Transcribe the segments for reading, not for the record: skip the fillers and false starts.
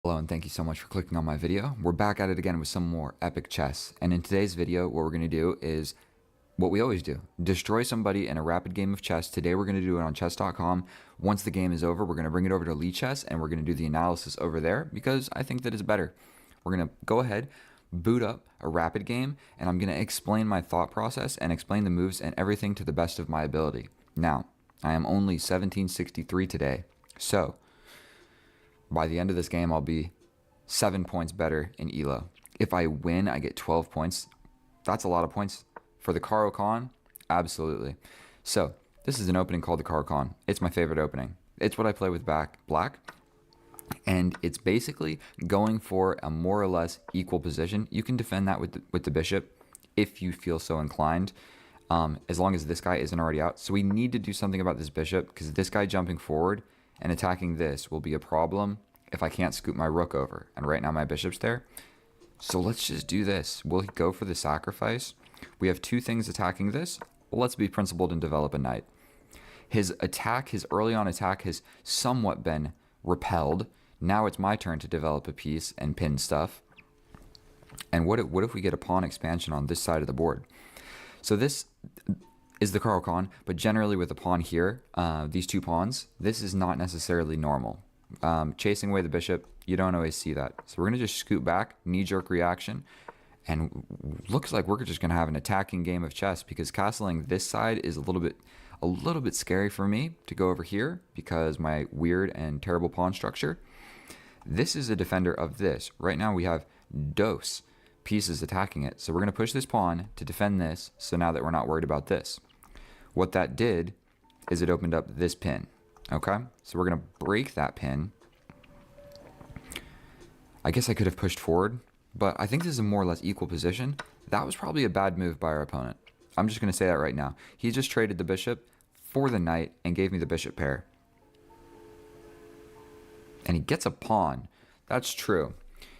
Hello and thank you so much for clicking on my video. We're back at it again with some more epic chess. And in today's video, what we're going to do is what we always do. Destroy somebody in a rapid game of chess. Today we're going to do it on chess.com. Once the game is over, we're going to bring it over to Lichess and we're going to do the analysis over there because I think that is better. We're going to go ahead, boot up a rapid game, and I'm going to explain my thought process and explain the moves and everything to the best of my ability. Now, I am only 1763 today, so by the end of this game, I'll be 7 points better in ELO. If I win, I get 12 points. That's a lot of points. For the Caro-Kann, absolutely. So, this is an opening called the Caro-Kann. It's my favorite opening. It's what I play with black. And it's basically going for a more or less equal position. You can defend that with the bishop if you feel so inclined, as long as this guy isn't already out. So we need to do something about this bishop because this guy jumping forward and attacking this will be a problem if I can't scoop my rook over. And right now my bishop's there. So let's just do this. Will he go for the sacrifice? We have two things attacking this. Let's be principled and develop a knight. His attack, his early on attack has somewhat been repelled. Now it's my turn to develop a piece and pin stuff. And what if we get a pawn expansion on this side of the board? So this is the Caro-Kann, but generally with a pawn here, these two pawns, this is not necessarily normal. Chasing away the bishop, you don't always see that. So we're going to just scoot back, knee-jerk reaction, and looks like we're just going to have an attacking game of chess because castling this side is a little bit scary for me to go over here because my weird and terrible pawn structure. This is a defender of this. Right now we have dose pieces attacking it. So we're going to push this pawn to defend this so now that we're not worried about this. What that did is it opened up this pin. Okay, so we're going to break that pin. I guess I could have pushed forward, but I think this is a more or less equal position. That was probably a bad move by our opponent. I'm just going to say that right now. He just traded the bishop for the knight and gave me the bishop pair. And he gets a pawn. That's true.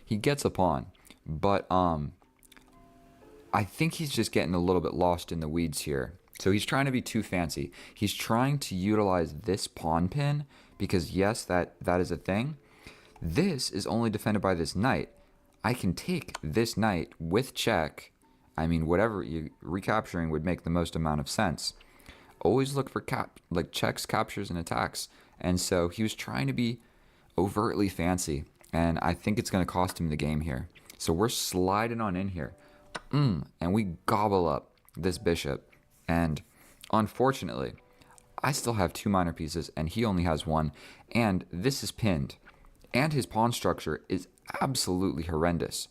He gets a pawn. But I think he's just getting a little bit lost in the weeds here. So he's trying to be too fancy. He's trying to utilize this pawn pin because yes, that is a thing. This is only defended by this knight. I can take this knight with check. I mean, whatever you recapturing would make the most amount of sense. Always look for checks, captures, and attacks. And so he was trying to be overtly fancy, and I think it's going to cost him the game here. So we're sliding on in here, and we gobble up this bishop. And unfortunately, I still have two minor pieces, and he only has one. And this is pinned, and his pawn structure is absolutely horrendous.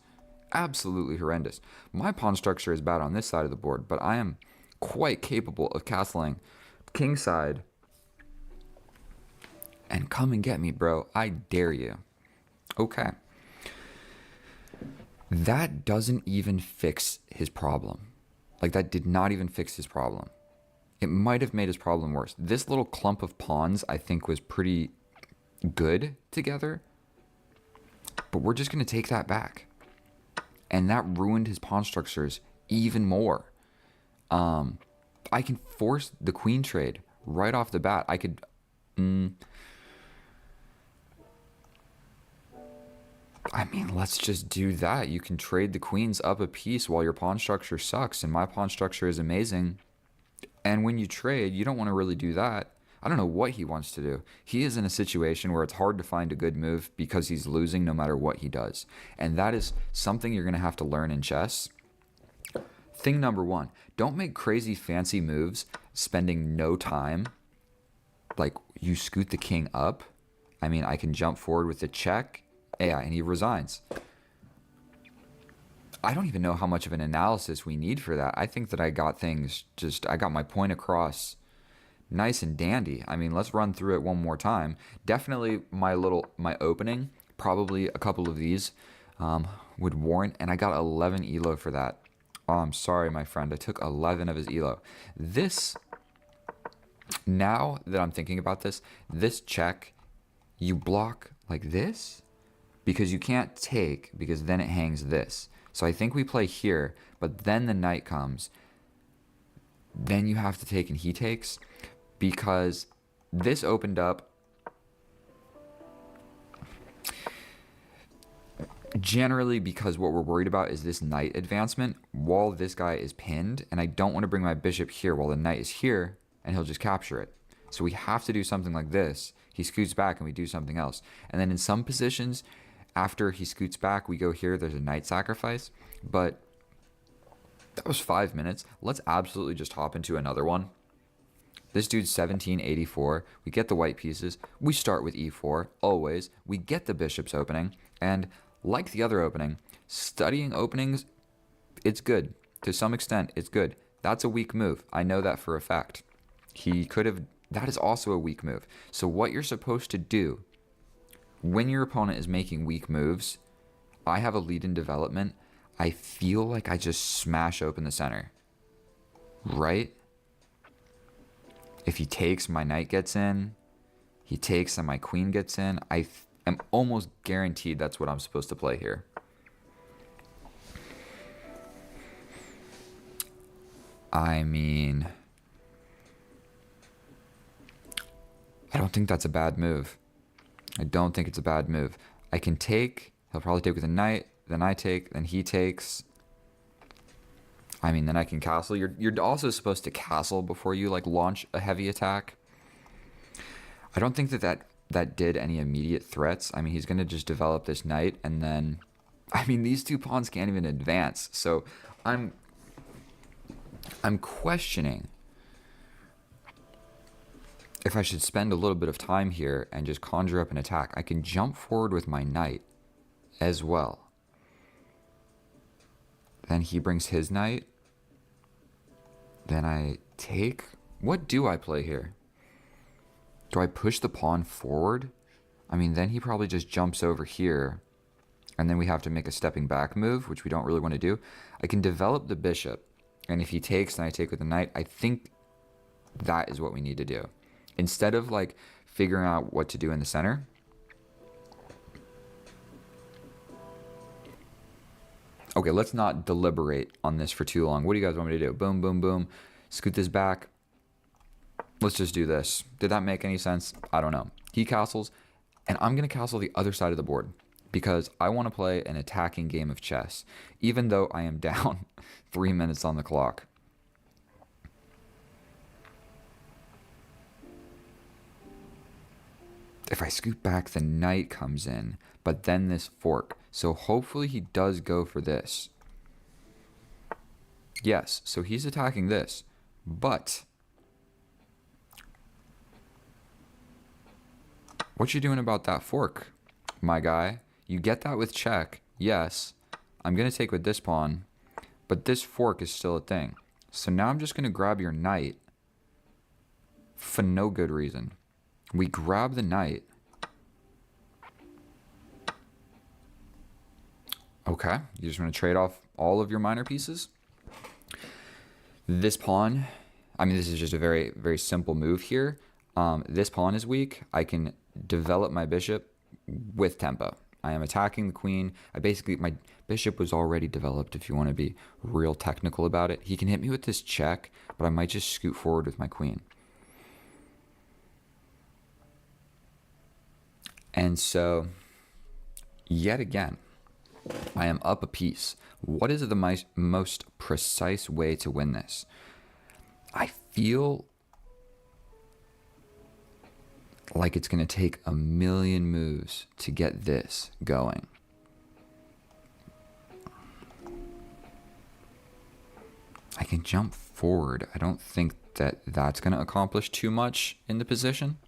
Absolutely horrendous. My pawn structure is bad on this side of the board, but I am quite capable of castling kingside. And come and get me, bro. I dare you. Okay. That doesn't even fix his problem. Like, that did not even fix his problem. It might have made his problem worse. This little clump of pawns, I think, was pretty good together. But we're just going to take that back. And that ruined his pawn structures even more. I can force the queen trade right off the bat. I could... I mean, let's just do that. You can trade the queens up a piece while your pawn structure sucks, and my pawn structure is amazing. And when you trade, you don't want to really do that. I don't know what he wants to do. He is in a situation where it's hard to find a good move because he's losing no matter what he does. And that is something you're going to have to learn in chess. Thing number one, don't make crazy fancy moves spending no time. Like, you scoot the king up. I mean, I can jump forward with the check. Yeah, and he resigns. I don't even know how much of an analysis we need for that. I think that I got my point across nice and dandy. I mean, let's run through it one more time. Definitely my opening, probably a couple of these would warrant, and I got 11 ELO for that. Oh, I'm sorry, my friend. I took 11 of his ELO. This, now that I'm thinking about this check, you block like this, because you can't take, because then it hangs this. So I think we play here, but then the knight comes. Then you have to take and he takes, because this opened up Generally, because what we're worried about is this knight advancement while this guy is pinned, and I don't want to bring my bishop here while the knight is here, and he'll just capture it. So we have to do something like this. He scoots back and we do something else. And then in some positions, after he scoots back, we go here, there's a knight sacrifice. But that was 5 minutes. Let's absolutely just hop into another one. This dude's 1784. We get the white pieces. We start with e4, always. We get the bishop's opening. And like the other opening, studying openings, it's good. To some extent, it's good. That's a weak move. I know that for a fact. He could have... That is also a weak move. So what you're supposed to do when your opponent is making weak moves, I have a lead in development. I feel like I just smash open the center. Right? If he takes, my knight gets in. He takes and my queen gets in. I am almost guaranteed that's what I'm supposed to play here. I mean, I don't think that's a bad move. I don't think it's a bad move. I can take. He'll probably take with a knight. Then I take. Then he takes. I mean, then I can castle. You're also supposed to castle before you like launch a heavy attack. I don't think that did any immediate threats. I mean, he's going to just develop this knight, and then, I mean, these two pawns can't even advance. So I'm questioning if I should spend a little bit of time here and just conjure up an attack. I can jump forward with my knight as well. Then he brings his knight. Then I take. What do I play here? Do I push the pawn forward? I mean, then he probably just jumps over here. And then we have to make a stepping back move, which we don't really want to do. I can develop the bishop. And if he takes, then I take with the knight. I think that is what we need to do. Instead of like figuring out what to do in the center. Okay, let's not deliberate on this for too long. What do you guys want me to do? Boom, boom, boom. Scoot this back. Let's just do this. Did that make any sense? I don't know. He castles, and I'm going to castle the other side of the board because I want to play an attacking game of chess, even though I am down 3 minutes on the clock. If I scoot back, the knight comes in, but then this fork. So hopefully he does go for this. Yes, so he's attacking this, but what you doing about that fork, my guy? You get that with check, yes. I'm going to take with this pawn, but this fork is still a thing. So now I'm just going to grab your knight for no good reason. We grab the knight. Okay, you just want to trade off all of your minor pieces? This pawn, I mean, this is just a very, very simple move here. This pawn is weak. I can develop my bishop with tempo. I am attacking the queen. My bishop was already developed if you want to be real technical about it. He can hit me with this check, but I might just scoot forward with my queen. And so, yet again, I am up a piece. What is the most precise way to win this? I feel like it's going to take a million moves to get this going. I can jump forward. I don't think that that's going to accomplish too much in the position.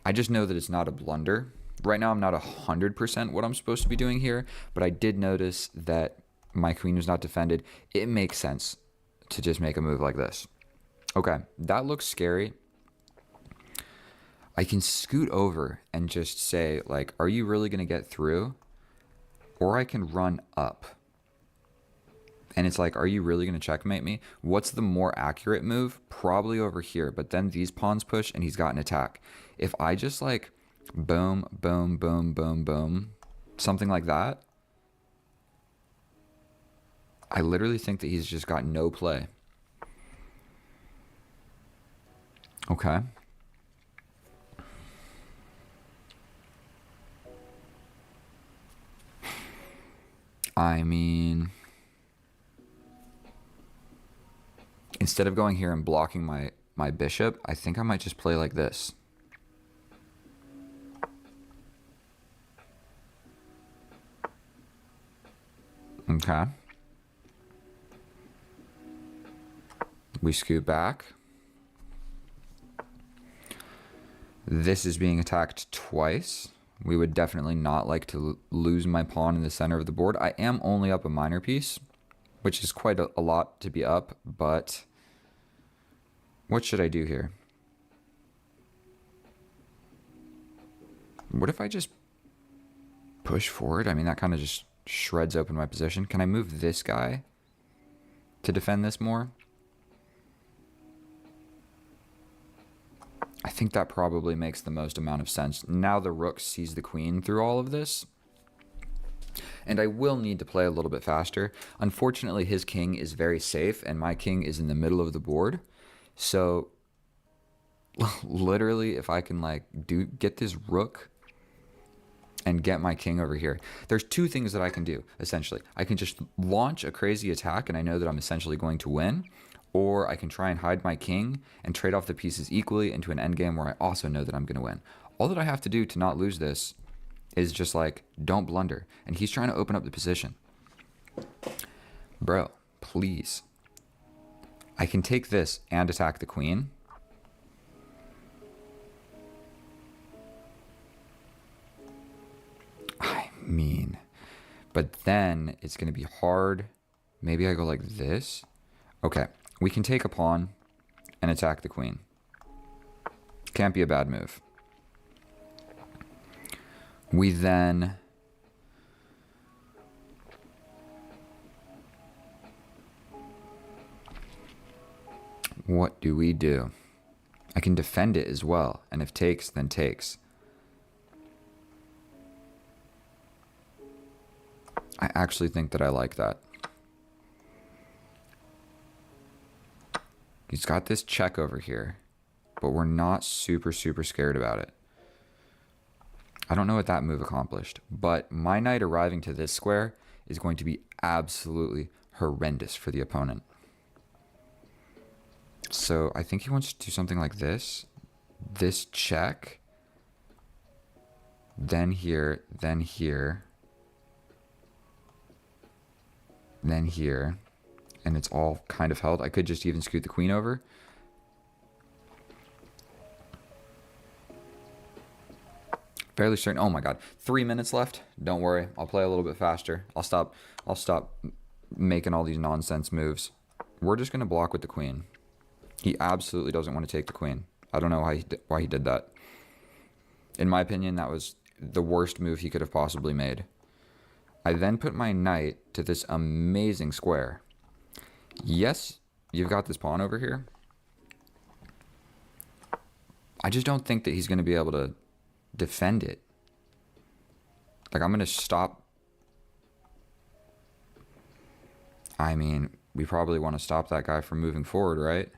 I just know that it's not a blunder. Right now I'm not 100% what I'm supposed to be doing here, but I did notice that my queen was not defended. It makes sense to just make a move like this. Okay, that looks scary. I can scoot over and just say, like, are you really going to get through? Or I can run up. And it's like, are you really going to checkmate me? What's the more accurate move? Probably over here. But then these pawns push and he's got an attack. If I just like boom, boom, boom, boom, boom, something like that, I literally think that he's just got no play. Okay. I mean, instead of going here and blocking my bishop, I think I might just play like this. Okay. We scoot back. This is being attacked twice. We would definitely not like to lose my pawn in the center of the board. I am only up a minor piece, which is quite a lot to be up, but what should I do here? What if I just push forward? I mean, that kind of just shreds open my position. Can I move this guy to defend this more? I think that probably makes the most amount of sense. Now the rook sees the queen through all of this. And I will need to play a little bit faster. Unfortunately, his king is very safe, and my king is in the middle of the board. So, literally, if I can, like, get this rook and get my king over here. There's two things that I can do, essentially. I can just launch a crazy attack, and I know that I'm essentially going to win. Or I can try and hide my king and trade off the pieces equally into an endgame where I also know that I'm going to win. All that I have to do to not lose this is just like, don't blunder. And he's trying to open up the position. Bro, please. I can take this and attack the queen. I mean, but then it's going to be hard. Maybe I go like this. Okay. We can take a pawn and attack the queen. Can't be a bad move. We then... What do we do? I can defend it as well. And if takes, then takes. I actually think that I like that. He's got this check over here, but we're not super scared about it. I don't know what that move accomplished, but my knight arriving to this square is going to be absolutely horrendous for the opponent. So I think he wants to do something like this. This check. Then here, then here. Then here. And it's all kind of held. I could just even scoot the queen over. Fairly certain. Oh my god. 3 minutes left. Don't worry. I'll play a little bit faster. I'll stop making all these nonsense moves. We're just going to block with the queen. He absolutely doesn't want to take the queen. I don't know why he did that. In my opinion, that was the worst move he could have possibly made. I then put my knight to this amazing square. Yes, you've got this pawn over here. I just don't think that he's going to be able to defend it. Like, I'm going to stop. I mean, we probably want to stop that guy from moving forward, right?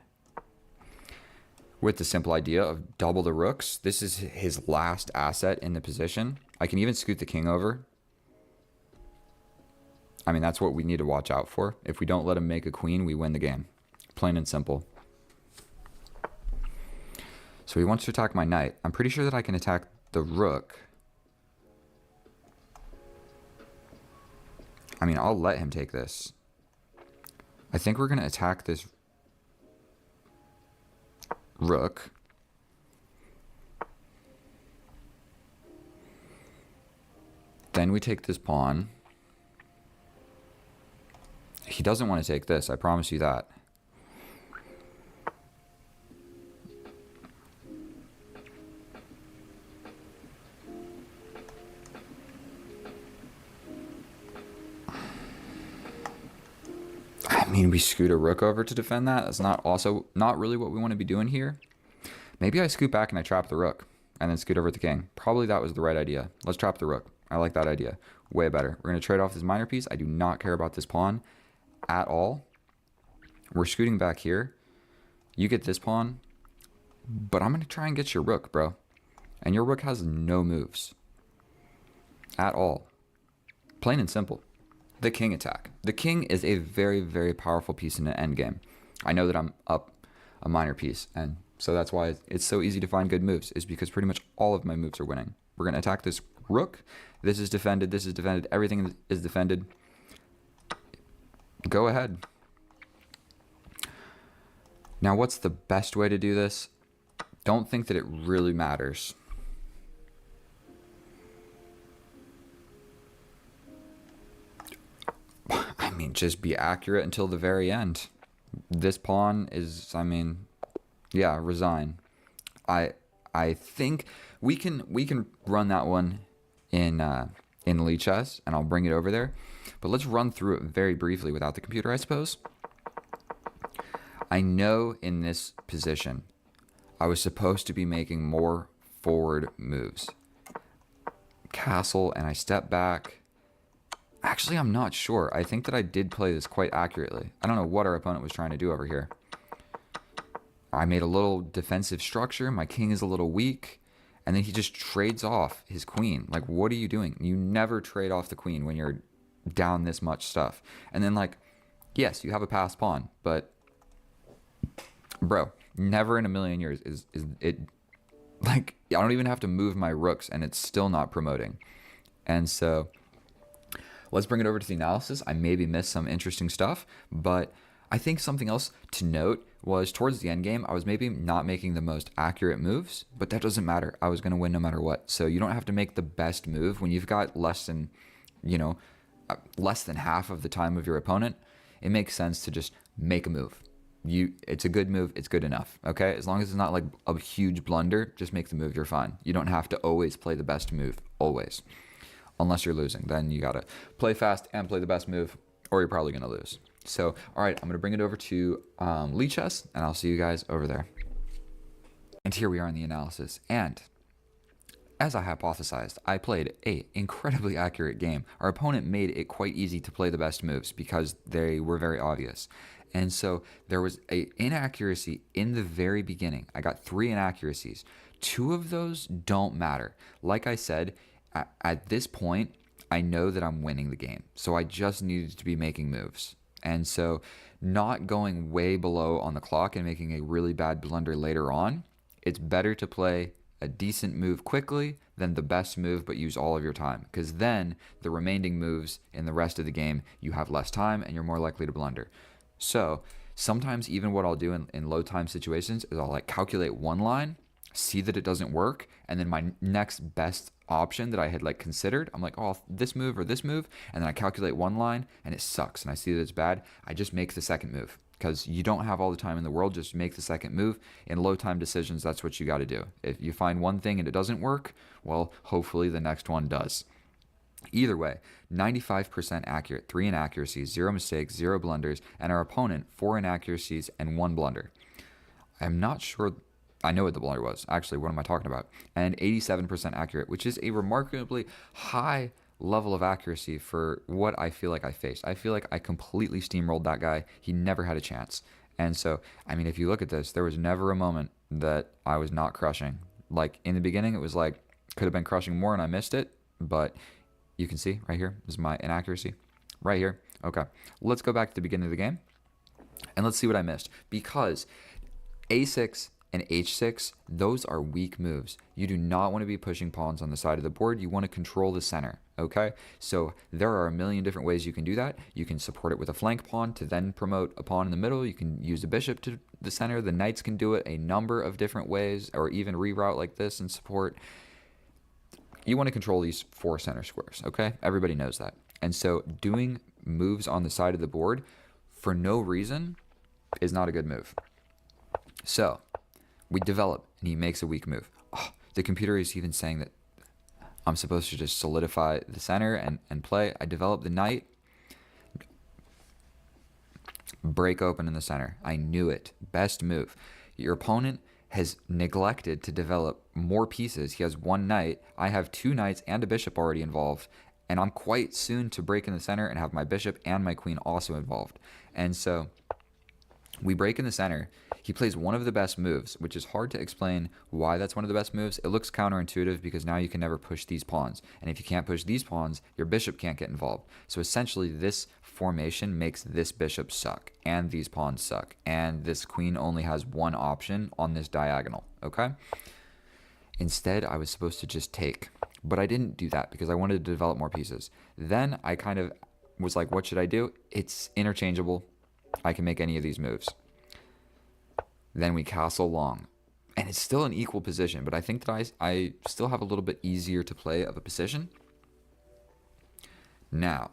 With the simple idea of double the rooks. This is his last asset in the position. I can even scoot the king over. I mean, that's what we need to watch out for. If we don't let him make a queen, we win the game. Plain and simple. So he wants to attack my knight. I'm pretty sure that I can attack the rook. I mean, I'll let him take this. I think we're going to attack this rook. Then we take this pawn. He doesn't want to take this, I promise you that. I mean, we scoot a rook over to defend that. That's not really what we want to be doing here. Maybe I scoot back and I trap the rook and then scoot over the king. Probably that was the right idea. Let's trap the rook. I like that idea. Way better. We're going to trade off this minor piece. I do not care about this pawn at all. We're scooting back here. You get this pawn, but I'm going to try and get your rook, bro. And your rook has no moves at all. Plain and simple. The king attack. The king is a very, very powerful piece in the endgame. I know that I'm up a minor piece, and so that's why it's so easy to find good moves, is because pretty much all of my moves are winning. We're going to attack this rook. This is defended, everything is defended. Go ahead. Now, what's the best way to do this? Don't think that it really matters. I mean, just be accurate until the very end. This pawn is, I mean, yeah, resign. I think we can run that one in Lichess, and I'll bring it over there. But let's run through it very briefly without the computer, I suppose. I know in this position, I was supposed to be making more forward moves. Castle, and I step back. Actually, I'm not sure. I think that I did play this quite accurately. I don't know what our opponent was trying to do over here. I made a little defensive structure. My king is a little weak. And then he just trades off his queen. Like, what are you doing? You never trade off the queen when you're down this much stuff. And then, like, yes, you have a passed pawn. But, bro, never in a million years is it... Like, I don't even have to move my rooks, and it's still not promoting. And so... let's bring it over to the analysis. I maybe missed some interesting stuff, but I think something else to note was towards the end game, I was maybe not making the most accurate moves, but that doesn't matter. I was going to win no matter what. So you don't have to make the best move when you've got less than half of the time of your opponent. It makes sense to just make a move. It's a good move. It's good enough. Okay. As long as it's not like a huge blunder, just make the move. You're fine. You don't have to always play the best move. Always. Unless you're losing, then you got to play fast and play the best move, or you're probably going to lose. So, all right, I'm going to bring it over to Lichess, and I'll see you guys over there. And here we are in the analysis. And as I hypothesized, I played an incredibly accurate game. Our opponent made it quite easy to play the best moves because they were very obvious. And so there was an inaccuracy in the very beginning. I got 3 inaccuracies. 2 of those don't matter. Like I said, at this point, I know that I'm winning the game. So I just needed to be making moves. And so not going way below on the clock and making a really bad blunder later on, it's better to play a decent move quickly than the best move but use all of your time. Because then the remaining moves in the rest of the game, you have less time and you're more likely to blunder. So sometimes even what I'll do in low time situations is I'll like calculate one line, see that it doesn't work, and then my next best option that I had like considered, I'm like, oh, this move or this move, and then I calculate one line and it sucks and I see that it's bad. I just make the second move because you don't have all the time in the world. Just make the second move. In low time decisions, that's what you got to do. If you find one thing and it doesn't work, well, hopefully the next one does. Either way, 95% accurate, 3 inaccuracies, 0 mistakes, 0 blunders, and our opponent 4 inaccuracies and 1 blunder. I'm not sure. I know what the blunder was. Actually, what am I talking about? And 87% accurate, which is a remarkably high level of accuracy for what I feel like I faced. I feel like I completely steamrolled that guy. He never had a chance. And so, I mean, if you look at this, there was never a moment that I was not crushing. Like in the beginning, it was like, could have been crushing more and I missed it. But you can see right here, this is my inaccuracy. Right here. Okay. Let's go back to the beginning of the game. And let's see what I missed. Because A6 and H6, those are weak moves. You do not want to be pushing pawns on the side of the board. You want to control the center, okay? So there are a million different ways you can do that. You can support it with a flank pawn to then promote a pawn in the middle. You can use a bishop to the center. The knights can do it a number of different ways, or even reroute like this and support. You want to control these 4 center squares, okay? Everybody knows that. And so doing moves on the side of the board for no reason is not a good move. So we develop, and he makes a weak move. Oh, the computer is even saying that I'm supposed to just solidify the center and play. I develop the knight. Break open in the center. I knew it. Best move. Your opponent has neglected to develop more pieces. He has 1 knight. I have 2 knights and a bishop already involved. And I'm quite soon to break in the center and have my bishop and my queen also involved. And so we break in the center. He plays one of the best moves, which is hard to explain why that's one of the best moves. It looks counterintuitive because now you can never push these pawns. And if you can't push these pawns, your bishop can't get involved. So essentially, this formation makes this bishop suck, and these pawns suck. And this queen only has one option on this diagonal, okay? Instead, I was supposed to just take. But I didn't do that because I wanted to develop more pieces. Then I kind of was like, what should I do? It's interchangeable. I can make any of these moves. Then we castle long. And it's still an equal position, but I think that I still have a little bit easier to play of a position. Now,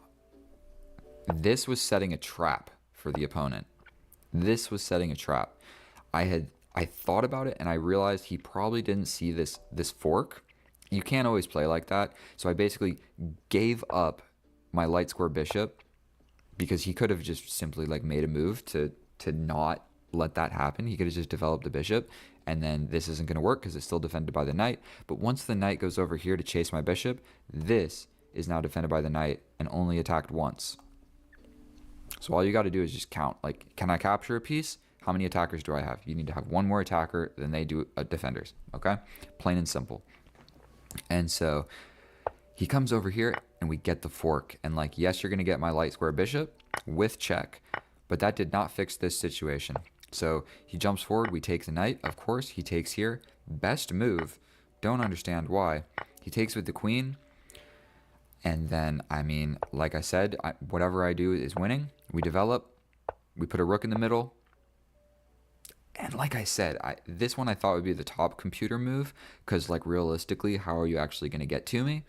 this was setting a trap for the opponent. This was setting a trap. I thought about it and I realized he probably didn't see this fork. You can't always play like that. So I basically gave up my light square bishop because he could have just simply like made a move to not let that happen. He could have just developed the bishop, and then this isn't going to work because it's still defended by the knight. But once the knight goes over here to chase my bishop, this is now defended by the knight and only attacked once. So all you got to do is just count. Like, can I capture a piece? How many attackers do I have? You need to have one more attacker than they do defenders, okay? Plain and simple. And so he comes over here and we get the fork. And like, yes, you're going to get my light square bishop with check, but that did not fix this situation. So he jumps forward. We take the knight. Of course, he takes here. Best move. Don't understand why. He takes with the queen. And then, I mean, like I said, whatever I do is winning. We develop. We put a rook in the middle. And like I said, this one I thought would be the top computer move because, like, realistically, how are you actually going to get to me?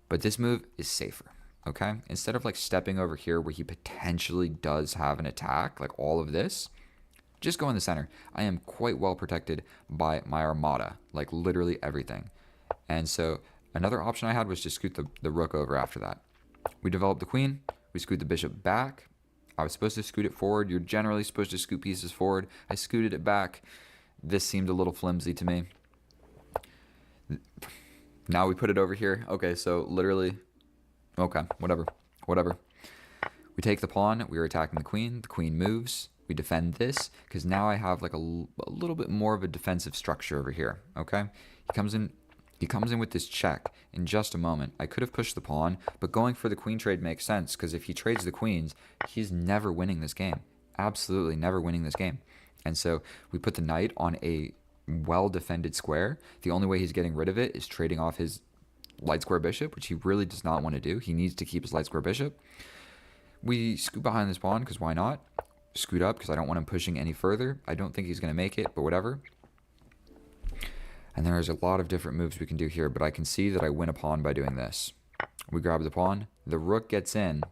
But this move is safer, okay? Instead of, like, stepping over here where he potentially does have an attack, like all of this, just go in the center. I am quite well protected by my armada, like literally everything. And so another option I had was to scoot the rook over after that. We developed the queen. We scoot the bishop back. I was supposed to scoot it forward. You're generally supposed to scoot pieces forward. I scooted it back. This seemed a little flimsy to me. Now we put it over here. Okay, so literally, okay, whatever. We take the pawn. We are attacking the queen. The queen moves. We defend this because now I have like a little bit more of a defensive structure over here, okay? He comes in with this check in just a moment. I could have pushed the pawn, but going for the queen trade makes sense because if he trades the queens, he's never winning this game. Absolutely never winning this game. And so we put the knight on a well-defended square. The only way he's getting rid of it is trading off his light square bishop, which he really does not want to do. He needs to keep his light square bishop. We scoot behind this pawn because why not? Scoot up because I don't want him pushing any further. I don't think he's going to make it, but whatever. And there's a lot of different moves we can do here, but I can see that I win a pawn by doing this. We grab the pawn. The rook gets in.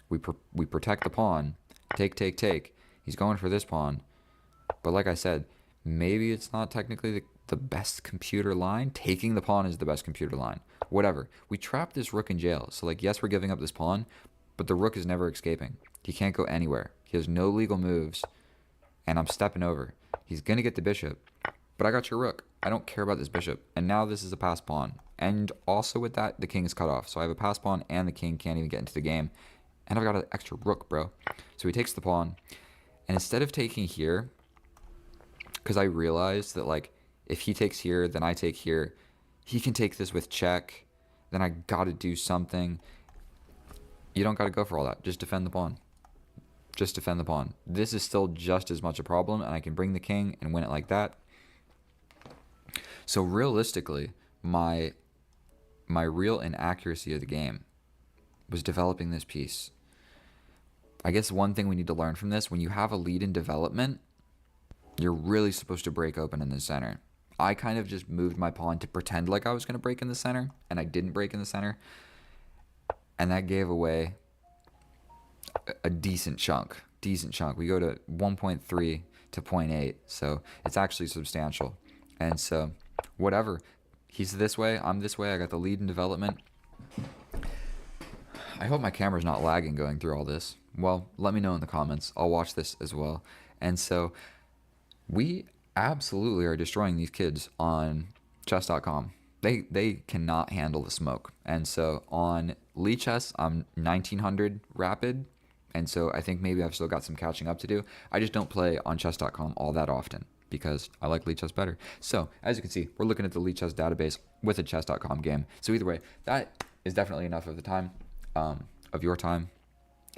We protect the pawn. Take. He's going for this pawn. But like I said, maybe it's not technically the best computer line. Taking the pawn is the best computer line. Whatever. We trap this rook in jail. So like, yes, we're giving up this pawn, but the rook is never escaping. He can't go anywhere. He has no legal moves, and I'm stepping over. He's going to get the bishop, but I got your rook. I don't care about this bishop, and now this is a passed pawn. And also with that, the king is cut off. So I have a passed pawn, and the king can't even get into the game. And I've got an extra rook, bro. So he takes the pawn, and instead of taking here, because I realized that, like, if he takes here, then I take here, he can take this with check, then I got to do something. You don't got to go for all that. Just defend the pawn. Just defend the pawn. This is still just as much a problem, and I can bring the king and win it like that. So realistically, my real inaccuracy of the game was developing this piece. I guess one thing we need to learn from this, when you have a lead in development, you're really supposed to break open in the center. I kind of just moved my pawn to pretend like I was going to break in the center, and I didn't break in the center. And that gave away a decent chunk. We go to 1.3 to 0.8, so it's actually substantial. And so, whatever. He's this way, I'm this way, I got the lead in development. I hope my camera's not lagging going through all this. Well, let me know in the comments. I'll watch this as well. And so, we absolutely are destroying these kids on chess.com. They cannot handle the smoke. And so on Lichess, I'm 1900 rapid, And so I think maybe I've still got some catching up to do. I just don't play on chess.com all that often because I like Lichess better. So as you can see, we're looking at the Lichess database with a chess.com game. So either way, that is definitely enough of the time, of your time.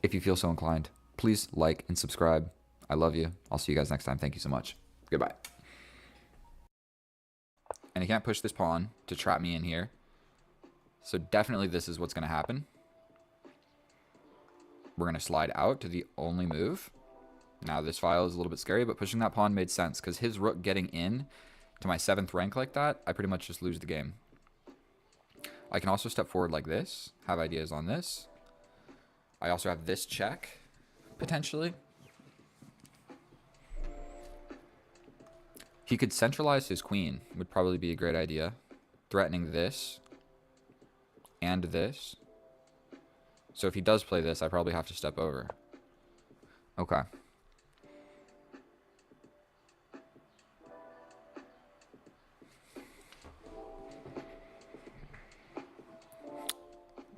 If you feel so inclined, please like and subscribe. I love you. I'll see you guys next time. Thank you so much. Goodbye. And he can't push this pawn to trap me in here. So definitely this is what's going to happen. We're going to slide out to the only move. Now this file is a little bit scary, but pushing that pawn made sense because his rook getting in to my 7th rank like that, I pretty much just lose the game. I can also step forward like this, have ideas on this. I also have this check, potentially. He could centralize his queen, would probably be a great idea. Threatening this and this. So if he does play this, I probably have to step over. Okay.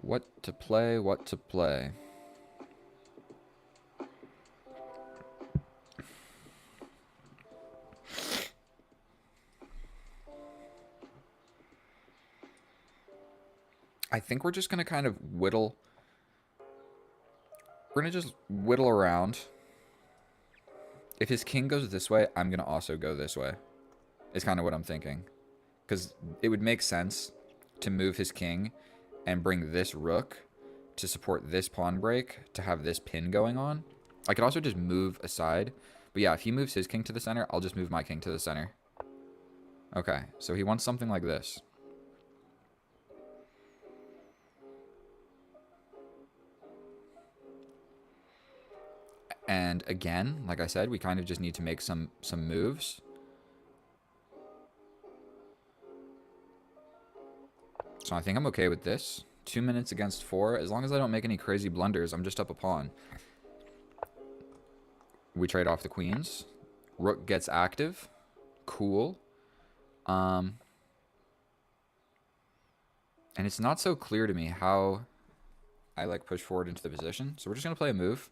What to play, what to play. I think we're just going to kind of whittle. We're going to just whittle around. If his king goes this way, I'm going to also go this way. Is kind of what I'm thinking. Because it would make sense to move his king and bring this rook to support this pawn break to have this pin going on. I could also just move aside. But yeah, if he moves his king to the center, I'll just move my king to the center. Okay, so he wants something like this. And again, like I said, we kind of just need to make some moves. So I think I'm okay with this. 2 minutes against 4. As long as I don't make any crazy blunders, I'm just up a pawn. We trade off the queens. Rook gets active. Cool. And it's not so clear to me how I like push forward into the position. So we're just going to play a move.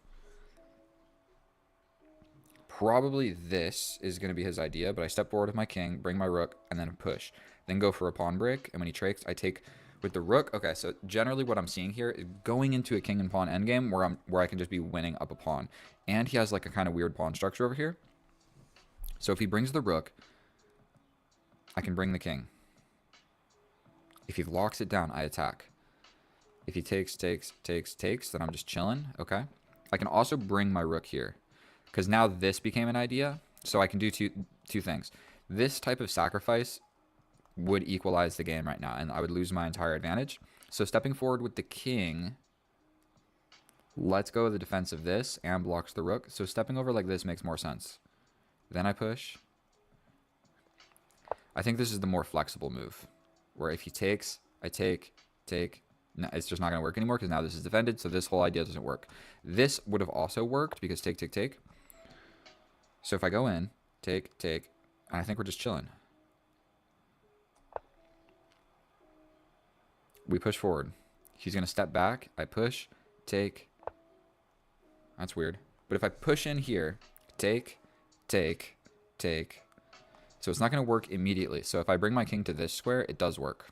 Probably this is going to be his idea, but I step forward with my king, bring my rook, and then push. Then go for a pawn break, and when he takes, I take with the rook. Okay, so generally what I'm seeing here is going into a king and pawn endgame where I can just be winning up a pawn. And he has like a kind of weird pawn structure over here. So if he brings the rook, I can bring the king. If he locks it down, I attack. If he takes, then I'm just chilling. Okay. I can also bring my rook here. Because now this became an idea, so I can do two things. This type of sacrifice would equalize the game right now, and I would lose my entire advantage. So stepping forward with the king, let's go with the defense of this, and blocks the rook. So stepping over like this makes more sense. Then I push. I think this is the more flexible move, where if he takes, I take. No, it's just not going to work anymore because now this is defended, so this whole idea doesn't work. This would have also worked because take. So if I go in, take, and I think we're just chilling. We push forward. He's going to step back. I push, take. That's weird. But if I push in here, take. So it's not going to work immediately. So if I bring my king to this square, it does work.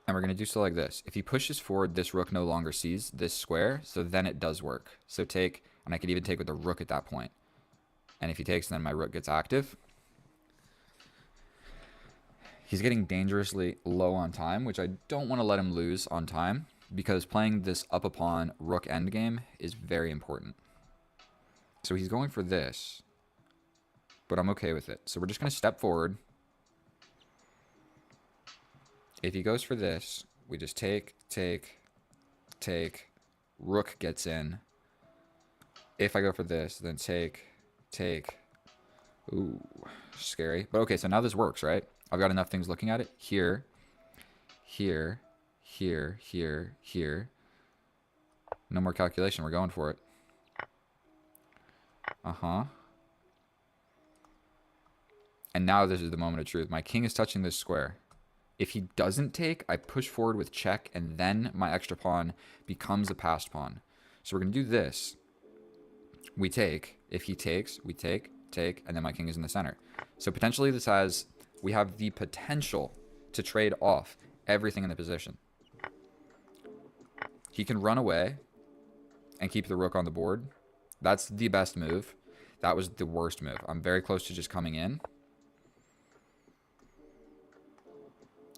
And we're going to do so like this. If he pushes forward, this rook no longer sees this square, so then it does work. So take, and I could even take with the rook at that point. And if he takes, then my rook gets active. He's getting dangerously low on time, which I don't want to let him lose on time, because playing this up a pawn rook endgame is very important. So he's going for this, but I'm okay with it. So we're just going to step forward. If he goes for this, we just take. Rook gets in. If I go for this, then take. Ooh, scary. But okay, so now this works, right? I've got enough things looking at it. Here. No more calculation. We're going for it. And now this is the moment of truth. My king is touching this square. If he doesn't take, I push forward with check, and then my extra pawn becomes a passed pawn. So we're going to do this. We take. If he takes, we take, and then my king is in the center. So potentially we have the potential to trade off everything in the position. He can run away and keep the rook on the board. That's the best move. That was the worst move. I'm very close to just coming in.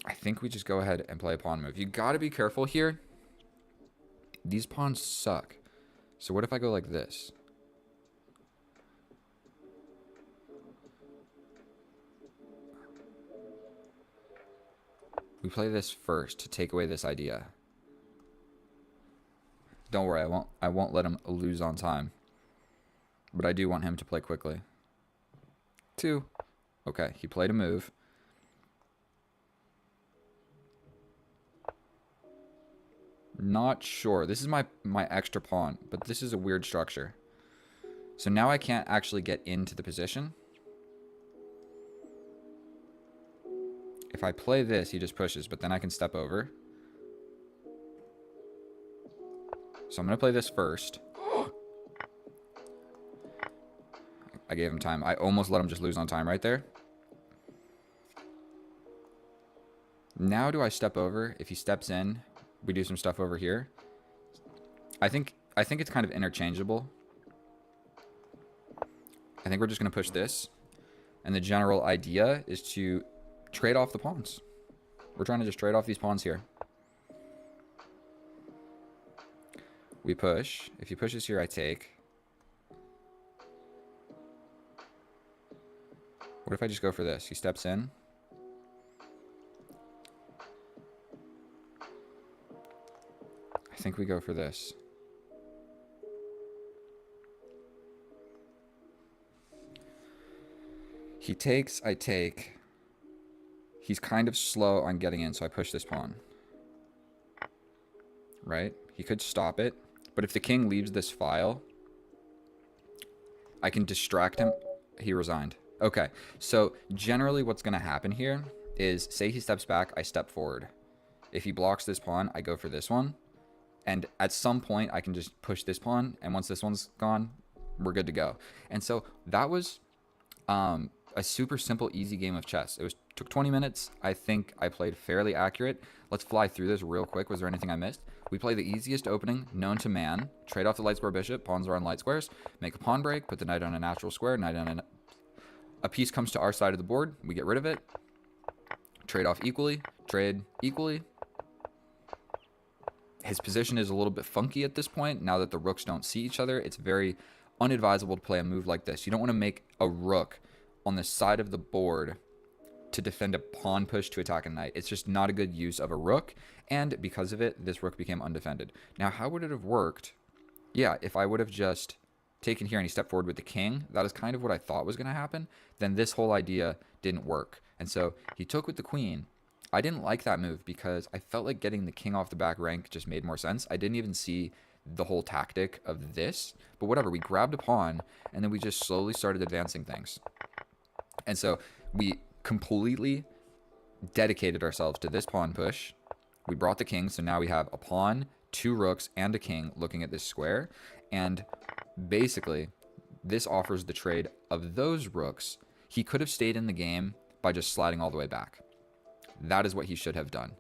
I think we just go ahead and play a pawn move. You got to be careful here. These pawns suck. So what if I go like this? We play this first to take away this idea. Don't worry, I won't let him lose on time. But I do want him to play quickly. 2. Okay, he played a move. Not sure. This is my extra pawn, but this is a weird structure. So now I can't actually get into the position. If I play this, he just pushes, but then I can step over. So I'm going to play this first. I gave him time. I almost let him just lose on time right there. Now do I step over? If he steps in, we do some stuff over here. I think it's kind of interchangeable. I think we're just going to push this. And the general idea is to trade off the pawns. We're trying to just trade off these pawns here. We push. If he pushes here, I take. What if I just go for this? He steps in. I think we go for this. He takes, I take. He's kind of slow on getting in, so I push this pawn. Right? He could stop it. But if the king leaves this file, I can distract him. He resigned. Okay, so generally what's going to happen here is, say he steps back, I step forward. If he blocks this pawn, I go for this one. And at some point, I can just push this pawn. And once this one's gone, we're good to go. And so that was a super simple, easy game of chess. Took 20 minutes. I think I played fairly accurate. Let's fly through this real quick. Was there anything I missed? We play the easiest opening known to man. Trade off the light square bishop. Pawns are on light squares. Make a pawn break. Put the knight on a natural square. Knight on a piece comes to our side of the board. We get rid of it. Trade off equally. Trade equally. His position is a little bit funky at this point. Now that the rooks don't see each other, it's very unadvisable to play a move like this. You don't want to make a rook on the side of the board to defend a pawn push to attack a knight. It's just not a good use of a rook, and because of it, this rook became undefended. Now, how would it have worked? Yeah, if I would have just taken here and he stepped forward with the king, that is kind of what I thought was going to happen, then this whole idea didn't work. And so he took with the queen. I didn't like that move because I felt like getting the king off the back rank just made more sense. I didn't even see the whole tactic of this, but whatever. We grabbed a pawn, and then we just slowly started advancing things. And so we completely dedicated ourselves to this pawn push. We brought the king, so now we have a pawn, 2 rooks, and a king looking at this square. And basically, this offers the trade of those rooks. He could have stayed in the game by just sliding all the way back. That is what he should have done.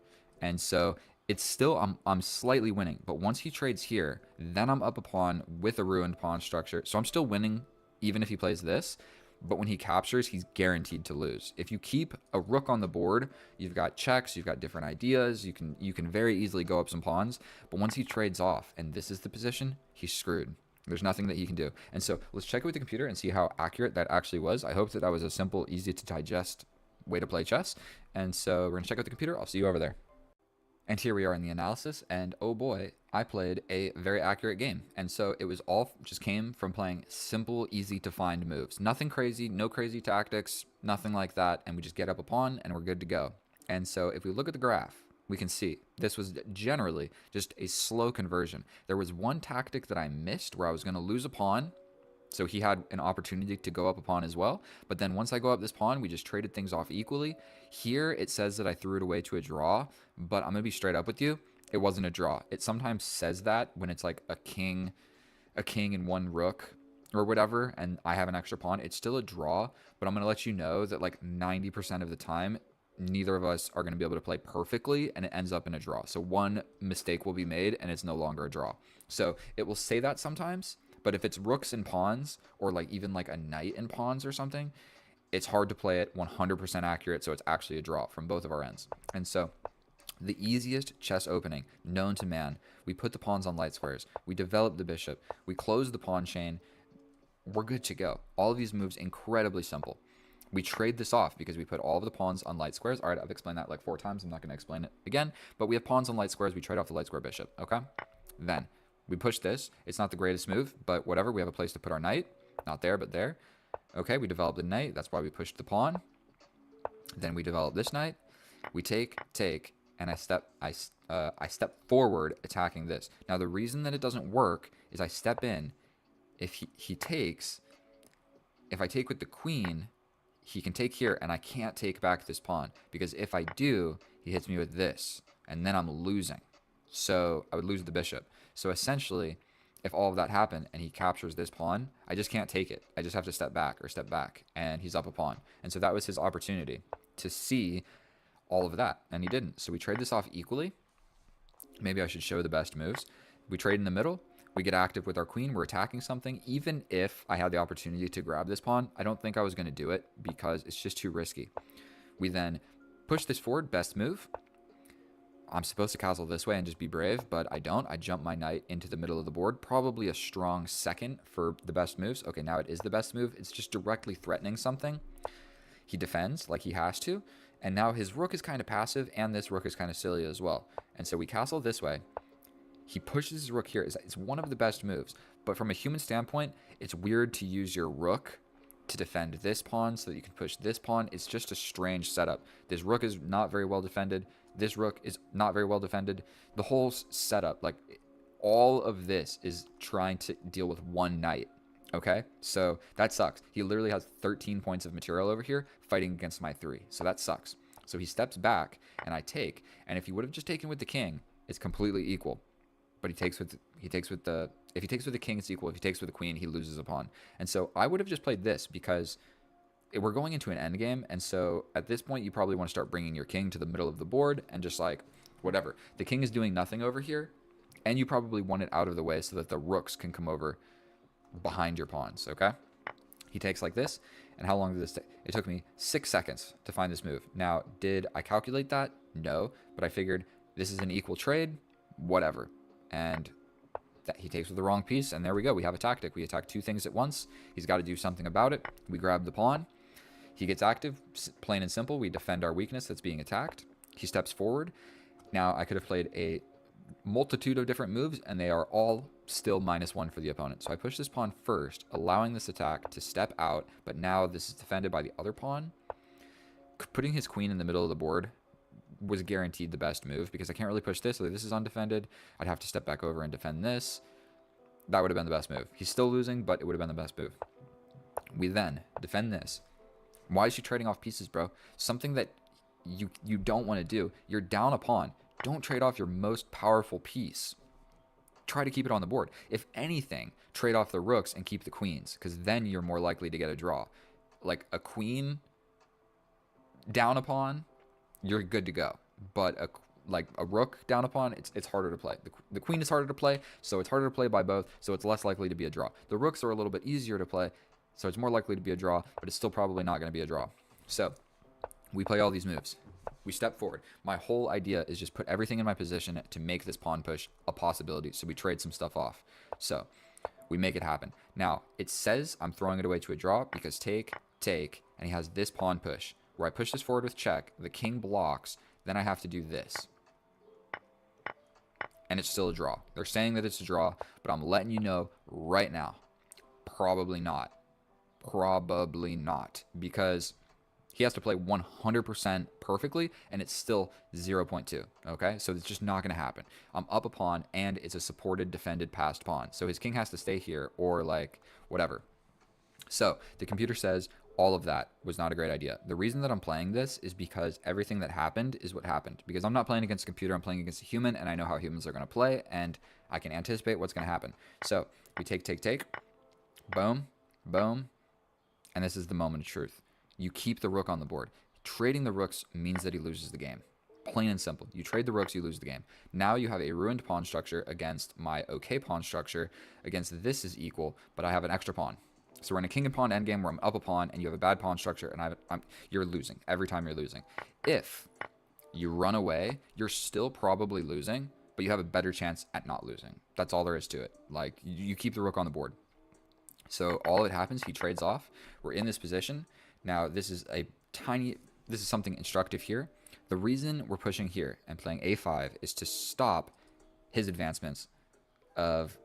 And so it's still, I'm slightly winning. But once he trades here, then I'm up a pawn with a ruined pawn structure. So I'm still winning even if he plays this. But when he captures, he's guaranteed to lose. If you keep a rook on the board, you've got checks, you've got different ideas. You can very easily go up some pawns. But once he trades off, and this is the position, he's screwed. There's nothing that he can do. And so let's check it with the computer and see how accurate that actually was. I hope that that was a simple, easy to digest way to play chess. And so we're going to check out the computer. I'll see you over there. And here we are in the analysis, and oh boy, I played a very accurate game. And so it was all just came from playing simple, easy to find moves. Nothing crazy, no crazy tactics, nothing like that. And we just get up a pawn and we're good to go. And so if we look at the graph, we can see this was generally just a slow conversion. There was one tactic that I missed where I was going to lose a pawn So he had an opportunity to go up a pawn as well. But then once I go up this pawn, we just traded things off equally. Here it says that I threw it away to a draw, but I'm going to be straight up with you. It wasn't a draw. It sometimes says that when it's like a king and one rook or whatever, and I have an extra pawn. It's still a draw, but I'm going to let you know that like 90% of the time, neither of us are going to be able to play perfectly, and it ends up in a draw. So one mistake will be made, and it's no longer a draw. So it will say that sometimes, but if it's rooks and pawns, or like even like a knight and pawns or something, it's hard to play it 100% accurate, so it's actually a draw from both of our ends. And so the easiest chess opening known to man, we put the pawns on light squares, we develop the bishop, we close the pawn chain, we're good to go. All of these moves incredibly simple. We trade this off because we put all of the pawns on light squares. All right, I've explained that like 4 times. I'm not going to explain it again, but we have pawns on light squares. We trade off the light square bishop, okay? Then we push this. It's not the greatest move, but whatever. We have a place to put our knight. Not there, but there. Okay, we develop the knight. That's why we pushed the pawn. Then we develop this knight. We take, and I step forward attacking this. Now, the reason that it doesn't work is I step in. If he takes, if I take with the queen, he can take here, and I can't take back this pawn, because if I do, he hits me with this, and then I'm losing. So I would lose the bishop. So essentially, if all of that happened and he captures this pawn, I just can't take it. I just have to step back, and he's up a pawn. And so that was his opportunity to see all of that, and he didn't. So we trade this off equally. Maybe I should show the best moves. We trade in the middle. We get active with our queen. We're attacking something. Even if I had the opportunity to grab this pawn, I don't think I was going to do it because it's just too risky. We then push this forward. Best move. I'm supposed to castle this way and just be brave, but I don't. I jump my knight into the middle of the board. Probably a strong second for the best moves. Okay, now it is the best move. It's just directly threatening something. He defends like he has to. And now his rook is kind of passive, and this rook is kind of silly as well. And so we castle this way. He pushes his rook here. It's one of the best moves. But from a human standpoint, it's weird to use your rook to defend this pawn so that you can push this pawn. It's just a strange setup. This rook is not very well defended. This rook is not very well defended. The whole setup, like all of this is trying to deal with one knight. Okay, so that sucks. He literally has 13 points of material over here fighting against my 3. So that sucks. So he steps back, and I take. And if he would have just taken with the king, it's completely equal. But if he takes with the king, it's equal. If he takes with the queen, he loses a pawn. And so I would have just played this because we're going into an endgame. And so at this point, you probably want to start bringing your king to the middle of the board and just like whatever. The king is doing nothing over here, and you probably want it out of the way so that the rooks can come over behind your pawns. Okay. He takes like this. And how long did this take? It took me 6 seconds to find this move. Now, did I calculate that? No, but I figured this is an equal trade. Whatever. And that he takes with the wrong piece, and there we go. We have a tactic. We attack 2 things at once. He's got to do something about it. We grab the pawn. He gets active, plain and simple. We defend our weakness that's being attacked. He steps forward. Now, I could have played a multitude of different moves, and they are all still -1 for the opponent. So I push this pawn first, allowing this attack to step out, but now this is defended by the other pawn. Putting his queen in the middle of the board was guaranteed the best move because I can't really push this. So this is undefended. I'd have to step back over and defend this. That would have been the best move. He's still losing, but it would have been the best move. We then defend this. Why is she trading off pieces, bro? Something that you don't want to do. You're down a pawn. Don't trade off your most powerful piece. Try to keep it on the board. If anything, trade off the rooks and keep the queens, because then you're more likely to get a draw. Like a queen down a pawn, you're good to go. But a rook down a pawn, it's harder to play. The queen is harder to play, so it's harder to play by both, so it's less likely to be a draw. The rooks are a little bit easier to play, so it's more likely to be a draw, but it's still probably not going to be a draw. So we play all these moves. We step forward. My whole idea is just put everything in my position to make this pawn push a possibility, so we trade some stuff off. So we make it happen. Now, it says I'm throwing it away to a draw because take, and he has this pawn push, where I push this forward with check, the king blocks, then I have to do this. And it's still a draw. They're saying that it's a draw, but I'm letting you know right now, probably not. Probably not. Because he has to play 100% perfectly, and it's still 0.2, okay? So it's just not going to happen. I'm up a pawn, and it's a supported, defended, passed pawn. So his king has to stay here, or like, whatever. So the computer says all of that was not a great idea. The reason that I'm playing this is because everything that happened is what happened. Because I'm not playing against a computer, I'm playing against a human, and I know how humans are going to play, and I can anticipate what's going to happen. So we take, boom, boom, and this is the moment of truth. You keep the rook on the board. Trading the rooks means that he loses the game. Plain and simple. You trade the rooks, you lose the game. Now you have a ruined pawn structure against my okay pawn structure. Against this is equal, but I have an extra pawn. So we're in a king and pawn endgame where I'm up a pawn and you have a bad pawn structure and you're losing. Every time you're losing. If you run away, you're still probably losing, but you have a better chance at not losing. That's all there is to it. Like, you keep the rook on the board. So all that happens, he trades off. We're in this position. Now, this is something instructive here. The reason we're pushing here and playing a5 is to stop his advancements of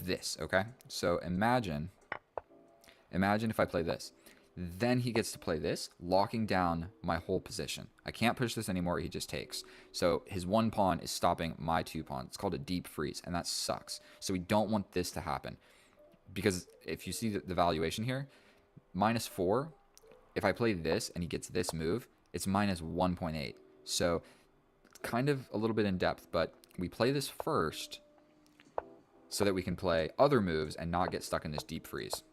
this, okay? So imagine if I play this. Then he gets to play this, locking down my whole position. I can't push this anymore, he just takes. So his one pawn is stopping my two pawns. It's called a deep freeze, and that sucks. So we don't want this to happen. Because if you see the valuation here, -4, if I play this and he gets this move, it's -1.8. So kind of a little bit in depth, but we play this first so that we can play other moves and not get stuck in this deep freeze.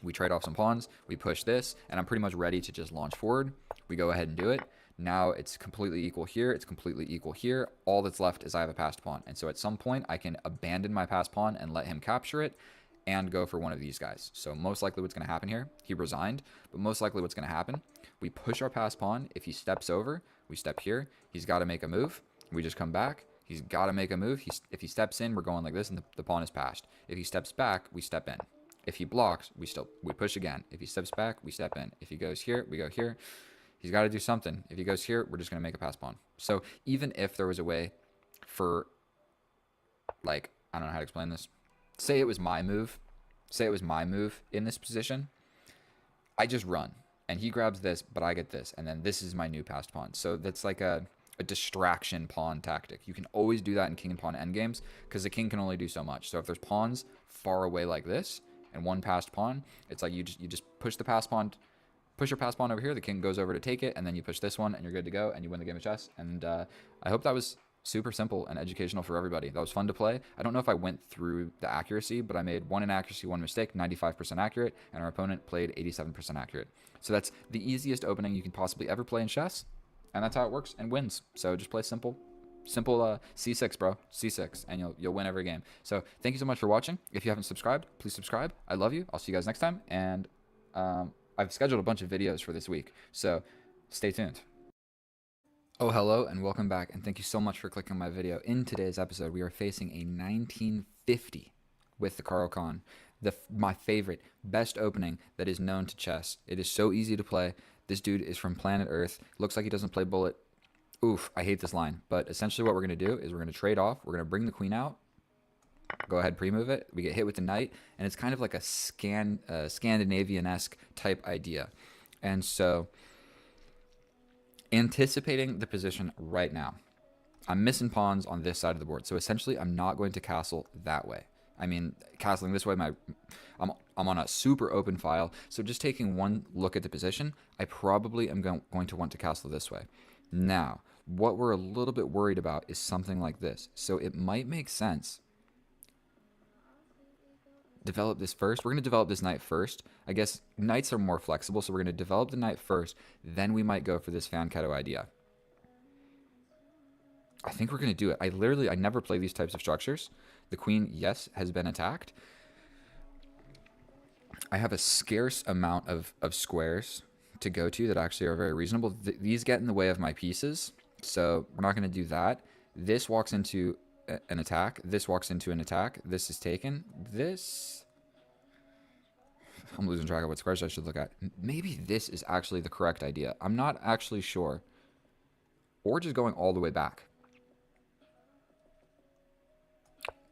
We trade off some pawns, we push this, and I'm pretty much ready to just launch forward. We go ahead and do it. Now it's completely equal here, it's completely equal here. All that's left is I have a passed pawn. And so at some point, I can abandon my passed pawn and let him capture it and go for one of these guys. So most likely what's going to happen here, he resigned, but most likely what's going to happen, we push our passed pawn. If he steps over, we step here. He's got to make a move. We just come back. He's got to make a move. If he steps in, we're going like this, and the pawn is passed. If he steps back, we step in. If he blocks, we push again. If he steps back, we step in. If he goes here, we go here. He's got to do something. If he goes here, we're just going to make a pass pawn. So even if there was a way for, like, I don't know how to explain this. Say it was my move. Say it was my move in this position. I just run. And he grabs this, but I get this. And then this is my new passed pawn. So that's like a distraction pawn tactic. You can always do that in king and pawn endgames because the king can only do so much. So if there's pawns far away like this and one passed pawn, it's like you just push the passed pawn, push your passed pawn over here, the king goes over to take it, and then you push this one and you're good to go and you win the game of chess. And I hope that was super simple and educational for everybody. That was fun to play. I don't know if I went through the accuracy, but I made one inaccuracy, one mistake, 95% accurate, and our opponent played 87% accurate. So that's the easiest opening you can possibly ever play in chess, and that's how it works and wins. So just play simple c6, bro, c6, and you'll win every game. So thank you so much for watching. If you haven't subscribed, please subscribe. I love you. I'll see you guys next time, and I've scheduled a bunch of videos for this week, so stay tuned. Oh, hello, and welcome back, and thank you so much for clicking on my video. In today's episode, we are facing a 1950 with the Caro-Kann, my favorite, best opening that is known to chess. It is so easy to play. This dude is from planet Earth. Looks like he doesn't play bullet. Oof, I hate this line. But essentially what we're going to do is we're going to trade off. We're going to bring the queen out. Go ahead, pre-move it. We get hit with the knight, and it's kind of like a Scandinavian-esque type idea. And so, anticipating the position right now, I'm missing pawns on this side of the board. So essentially, I'm not going to castle that way. I mean, castling this way, I'm on a super open file. So just taking one look at the position, I probably am going to want to castle this way. Now, what we're a little bit worried about is something like this. So it might make sense. Develop this first. We're going to develop this knight first. I guess knights are more flexible, so we're going to develop the knight first. Then we might go for this Fianchetto idea. I think we're going to do it. I never play these types of structures. The queen, yes, has been attacked. I have a scarce amount of squares to go to that actually are very reasonable. These get in the way of my pieces, so we're not going to do that. This walks into an attack. This walks into an attack. This is taken. This... I'm losing track of what squares I should look at. Maybe this is actually the correct idea. I'm not actually sure. Or just going all the way back.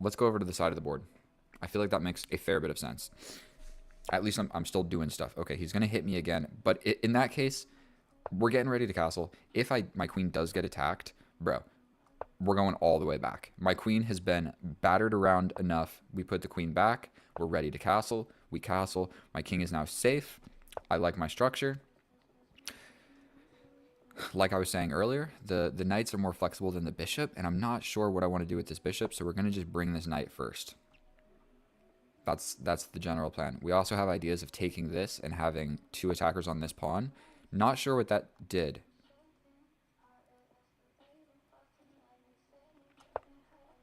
Let's go over to the side of the board. I feel like that makes a fair bit of sense. At least I'm still doing stuff. Okay, he's going to hit me again. But in that case, we're getting ready to castle. If my queen does get attacked, bro, we're going all the way back. My queen has been battered around enough. We put the queen back. We're ready to castle. We castle. My king is now safe. I like my structure. Like I was saying earlier, the knights are more flexible than the bishop, and I'm not sure what I want to do with this bishop, so we're going to just bring this knight first. That's the general plan. We also have ideas of taking this and having 2 attackers on this pawn. Not sure what that did.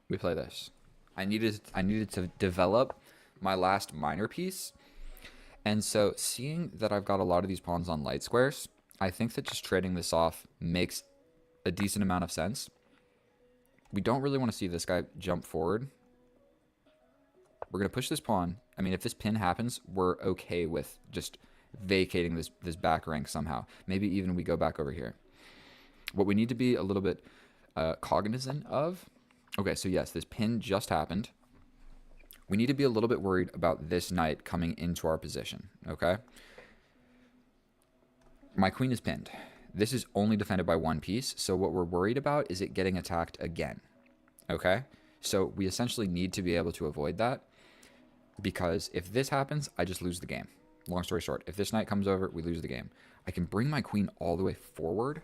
We play this. I needed to develop my last minor piece. And so seeing that I've got a lot of these pawns on light squares, I think that just trading this off makes a decent amount of sense. We don't really want to see this guy jump forward. We're going to push this pawn. I mean, if this pin happens, we're okay with just vacating this back rank somehow. Maybe even we go back over here. What we need to be a little bit cognizant of... Okay, so yes, this pin just happened. We need to be a little bit worried about this knight coming into our position, okay? My queen is pinned. This is only defended by 1 piece, so what we're worried about is it getting attacked again, okay? So we essentially need to be able to avoid that, because if this happens, I just lose the game. Long story short, if this knight comes over, we lose the game. I can bring my queen all the way forward.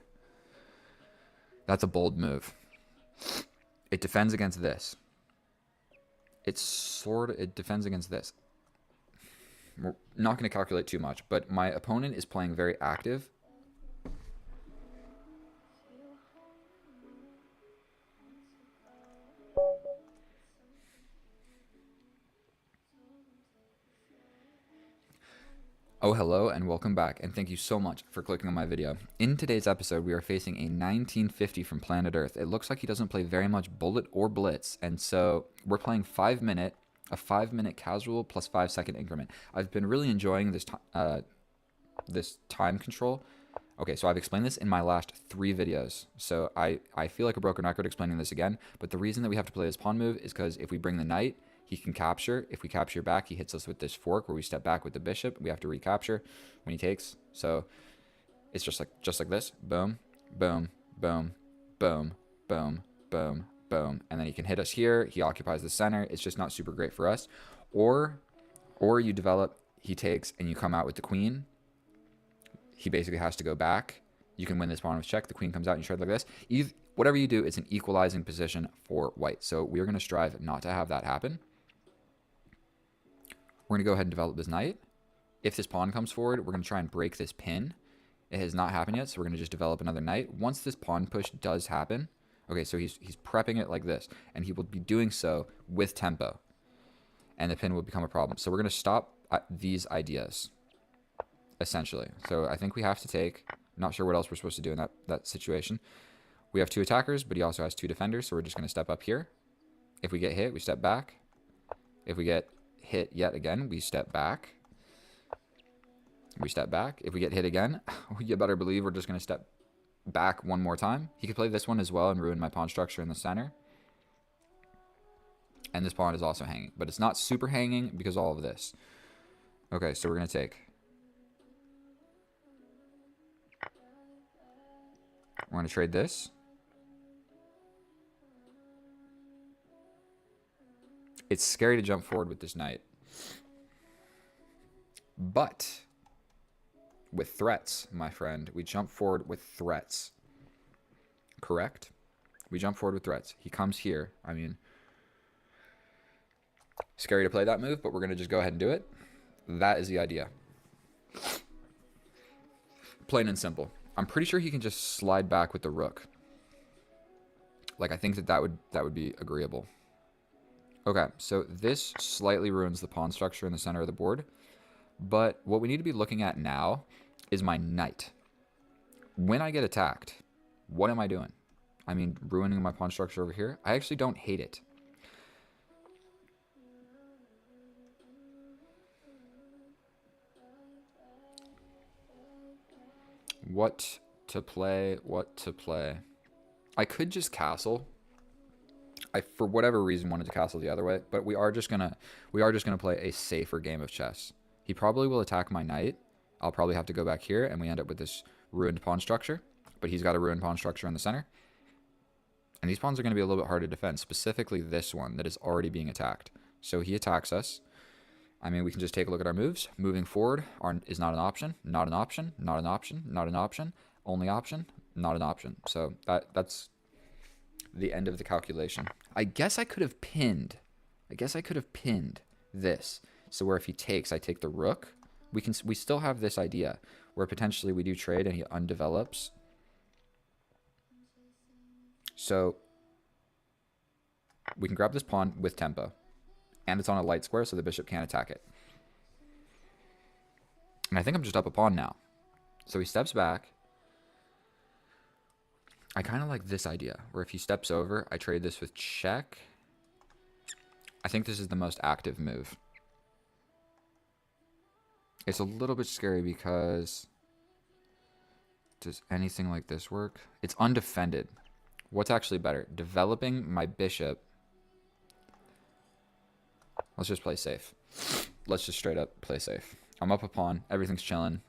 That's a bold move. It defends against this. It defends against this. We're not going to calculate too much, but my opponent is playing very active. Oh, hello and welcome back, and thank you so much for clicking on my video. In today's episode, we are facing a 1950 from Planet Earth. It looks like he doesn't play very much bullet or blitz, and so we're playing a 5-minute casual plus 5-second increment. I've been really enjoying this time control. Okay, so I've explained this in my last 3 videos, so I feel like a broken record explaining this again, but the reason that we have to play this pawn move is because if we bring the knight, he can capture. If we capture back, he hits us with this fork where we step back with the bishop. We have to recapture when he takes. So it's just like this. Boom, boom, boom, boom, boom, boom, boom. And then he can hit us here. He occupies the center. It's just not super great for us. Or you develop, he takes, and you come out with the queen. He basically has to go back. You can win this pawn with check. The queen comes out and you trade like this. Whatever you do, it's an equalizing position for white. So we are going to strive not to have that happen. We're going to go ahead and develop this knight. If this pawn comes forward, we're going to try and break this pin. It has not happened yet, so we're going to just develop another knight. Once this pawn push does happen, okay, so he's prepping it like this, and he will be doing so with tempo, and the pin will become a problem. So we're going to stop these ideas, essentially. So I think we have to take, not sure what else we're supposed to do in that situation. We have 2 attackers, but he also has 2 defenders, so we're just going to step up here. If we get hit, we step back. If we get hit yet again, we step back. We step back. If we get hit again, you better believe we're just going to step back one more time. He could play this one as well and ruin my pawn structure in the center. And this pawn is also hanging, but it's not super hanging because of all of this. Okay, so we're going to take. We're going to trade this. It's scary to jump forward with this knight. But with threats, my friend, we jump forward with threats. Correct? We jump forward with threats. He comes here. I mean, scary to play that move, but we're going to just go ahead and do it. That is the idea. Plain and simple. I'm pretty sure he can just slide back with the rook. Like, I think that would be agreeable. Okay, so this slightly ruins the pawn structure in the center of the board. But what we need to be looking at now is my knight. When I get attacked, what am I doing? I mean, ruining my pawn structure over here? I actually don't hate it. What to play? What to play? I could just castle. I, for whatever reason, wanted to castle the other way, but we are just gonna play a safer game of chess. He probably will attack my knight. I'll probably have to go back here, and we end up with this ruined pawn structure. But he's got a ruined pawn structure in the center, and these pawns are going to be a little bit hard to defend. Specifically, this one that is already being attacked. So he attacks us. I mean, we can just take a look at our moves. Moving forward is not an option, not an option, not an option, not an option, only option, not an option. So that's the end of the calculation. I guess I could have pinned. This. So where if he takes, I take the rook. We still have this idea where potentially we do trade and he undevelops. So we can grab this pawn with tempo. And it's on a light square, so the bishop can't attack it. And I think I'm just up a pawn now. So he steps back. I kind of like this idea, where if he steps over, I trade this with check. I think this is the most active move. It's a little bit scary because... does anything like this work? It's undefended. What's actually better? Developing my bishop. Let's just play safe. Let's just straight up play safe. I'm up a pawn. Everything's chilling.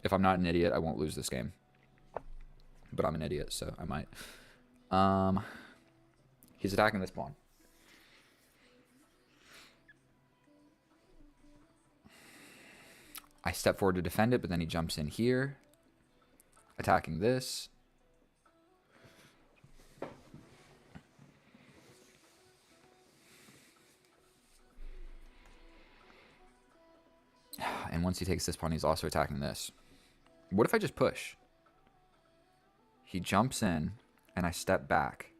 If I'm not an idiot, I won't lose this game. But I'm an idiot, so I might. He's attacking this pawn. I step forward to defend it, but then he jumps in here. Attacking this. And once he takes this pawn, he's also attacking this. What if I just push? He jumps in, and I step back.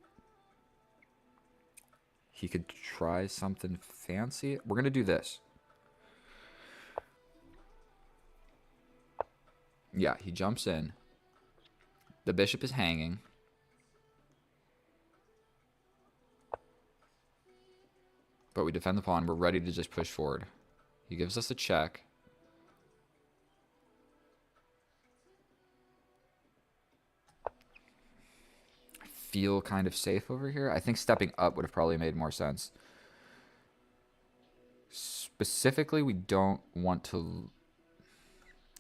He could try something fancy. We're going to do this. Yeah, he jumps in. The bishop is hanging. But we defend the pawn. We're ready to just push forward. He gives us a check. I feel kind of safe over here. I think stepping up would have probably made more sense. Specifically, we don't want to...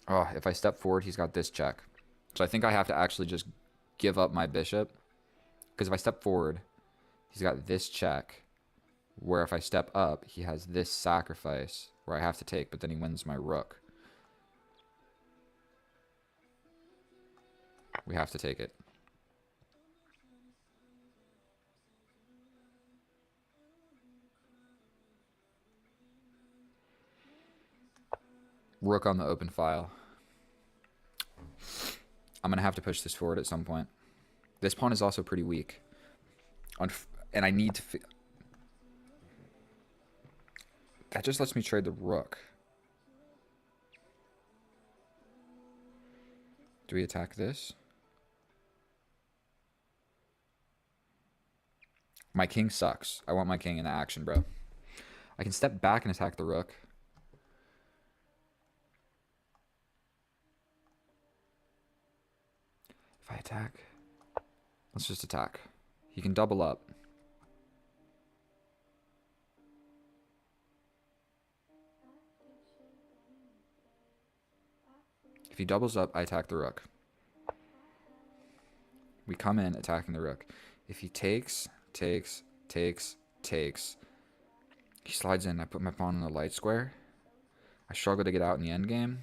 Oh, if I step forward, he's got this check. So I think I have to actually just give up my bishop. Because if I step forward, he's got this check. Where if I step up, he has this sacrifice where I have to take, but then he wins my rook. We have to take it. Rook on the open file. I'm going to have to push this forward at some point. This pawn is also pretty weak. And I need to... That just lets me trade the rook. Do we attack this? My king sucks. I want my king in action, bro. I can step back and attack the rook. If I attack... Let's just attack. He can double up. If he doubles up, I attack the rook. We come in attacking the rook. If he takes, he slides in. I put my pawn in the light square. I struggle to get out in the endgame.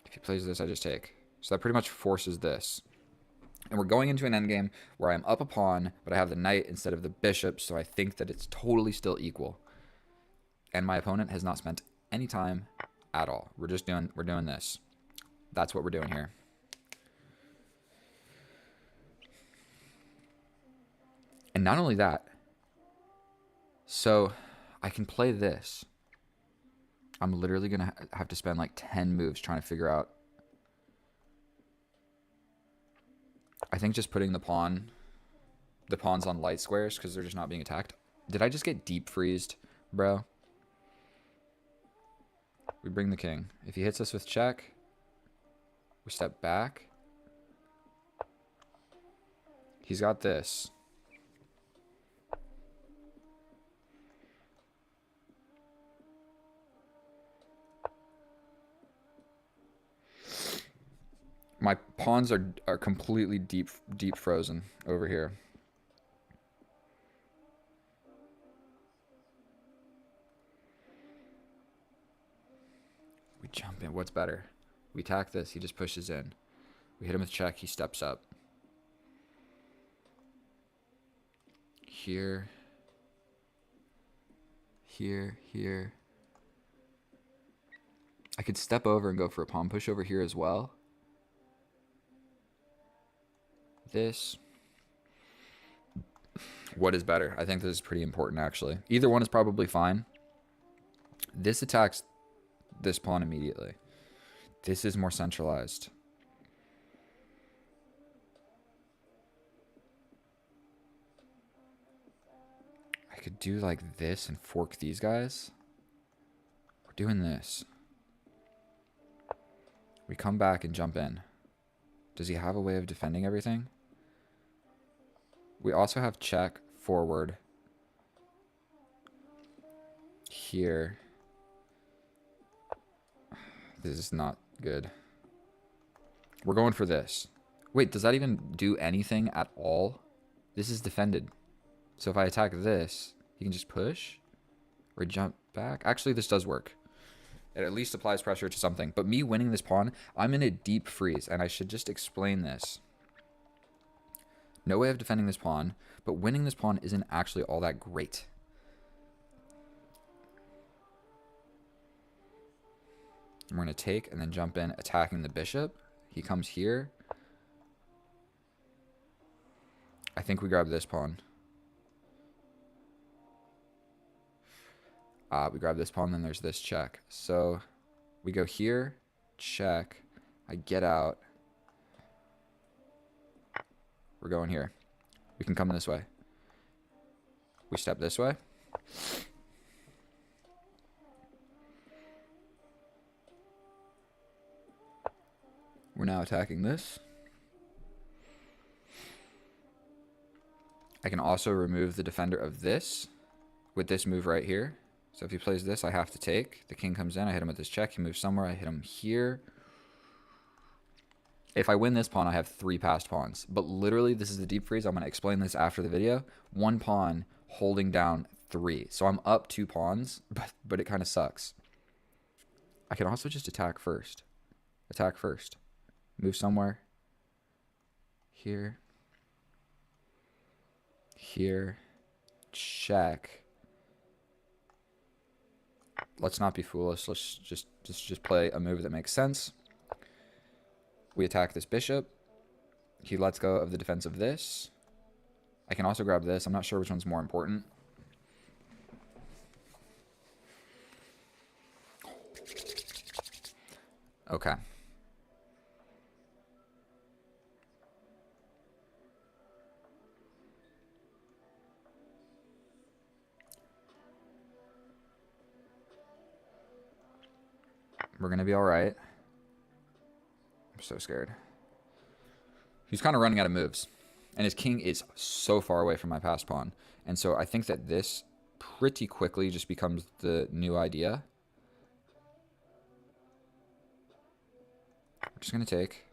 If he plays this, I just take. So that pretty much forces this. And we're going into an endgame where I'm up a pawn, but I have the knight instead of the bishop, so I think that it's totally still equal. And my opponent has not spent any time at all. We're doing this. That's what we're doing here. And not only that, so I can play this. I'm literally going to have to spend like 10 moves trying to figure out. I think just putting the pawns on light squares because they're just not being attacked. Did I just get deep freezed, bro? We bring the king. If he hits us with check, we step back. He's got this. My pawns are completely deep frozen over here. We jump in. What's better? We attack this. He just pushes in. We hit him with check. He steps up. Here. Here. Here. I could step over and go for a pawn push over here as well. This. What is better? I think this is pretty important, actually. Either one is probably fine. This attacks this pawn immediately. This is more centralized. I could do like this and fork these guys. We're doing this. We come back and jump in. Does he have a way of defending everything? We also have check forward here. This is not good. We're going for this. Wait, does that even do anything at all? This is defended. So if I attack this, he can just push or jump back. Actually, this does work. It at least applies pressure to something. But me winning this pawn, I'm in a deep freeze, and I should just explain this. No way of defending this pawn, but winning this pawn isn't actually all that great. We're going to take and then jump in, attacking the bishop. He comes here. I think we grab this pawn. We grab this pawn, then there's this check. So we go here, check. I get out. We're going here. We can come this way. We step this way. We're now attacking this. I can also remove the defender of this with this move right here. So if he plays this, I have to take. The king comes in. I hit him with this check. He moves somewhere. I hit him here. If I win this pawn, I have 3 passed pawns. But literally, this is the deep freeze. I'm going to explain this after the video. 1 pawn holding down 3. So I'm up 2 pawns, but it kind of sucks. I can also just attack first. Attack first. Move somewhere. Here. Here. Check. Let's not be foolish. Let's just play a move that makes sense. We attack this bishop. He lets go of the defense of this. I can also grab this. I'm not sure which one's more important. Okay. We're going to be all right. I'm so scared. He's kind of running out of moves. And his king is so far away from my passed pawn. And so I think that this pretty quickly just becomes the new idea. We're just going to take.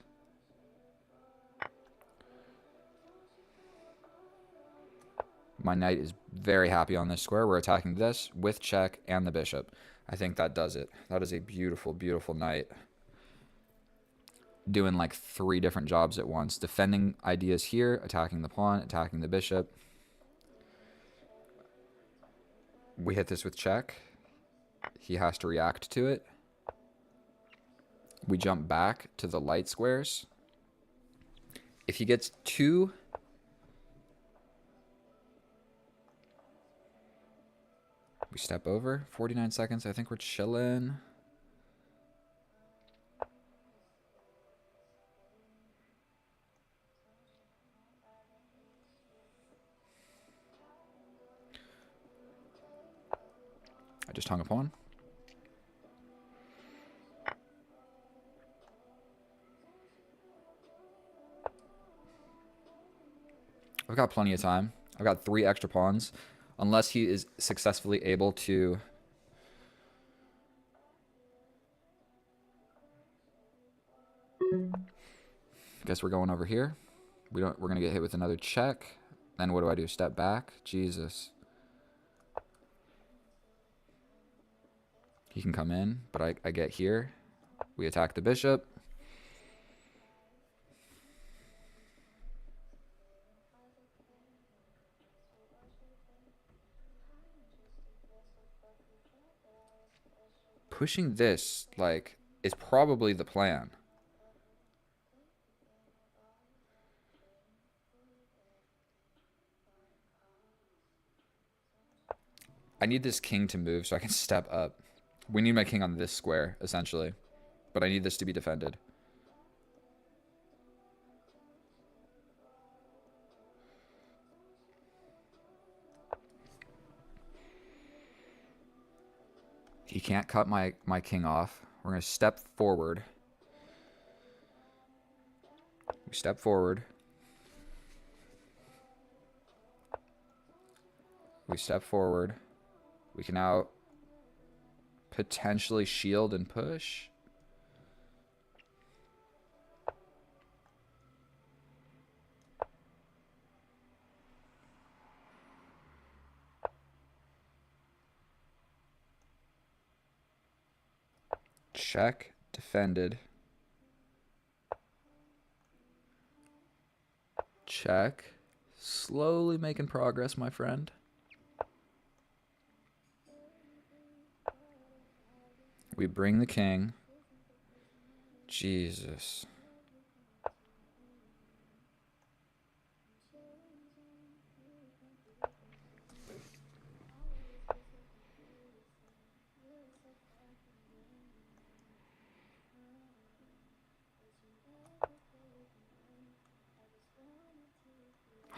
My knight is very happy on this square. We're attacking this with check and the bishop. I think that does it. That is a beautiful, beautiful knight. Doing like 3 different jobs at once. Defending ideas here, attacking the pawn, attacking the bishop. We hit this with check. He has to react to it. We jump back to the light squares. If he gets 2... We step over. 49 seconds. I think we're chilling. I just hung a pawn. I've got plenty of time. I've got 3 extra pawns. Unless he is successfully able to... Guess we're going over here. We're going to get hit with another check. Then what do I do? Step back? Jesus. He can come in, but I get here. We attack the bishop. Pushing this, like, is probably the plan. I need this king to move so I can step up. We need my king on this square, essentially. But I need this to be defended. He can't cut my king off. We're going to step forward. We step forward. We step forward. We can now potentially shield and push. Check, defended. Check. Slowly making progress, my friend. We bring the king. Jesus.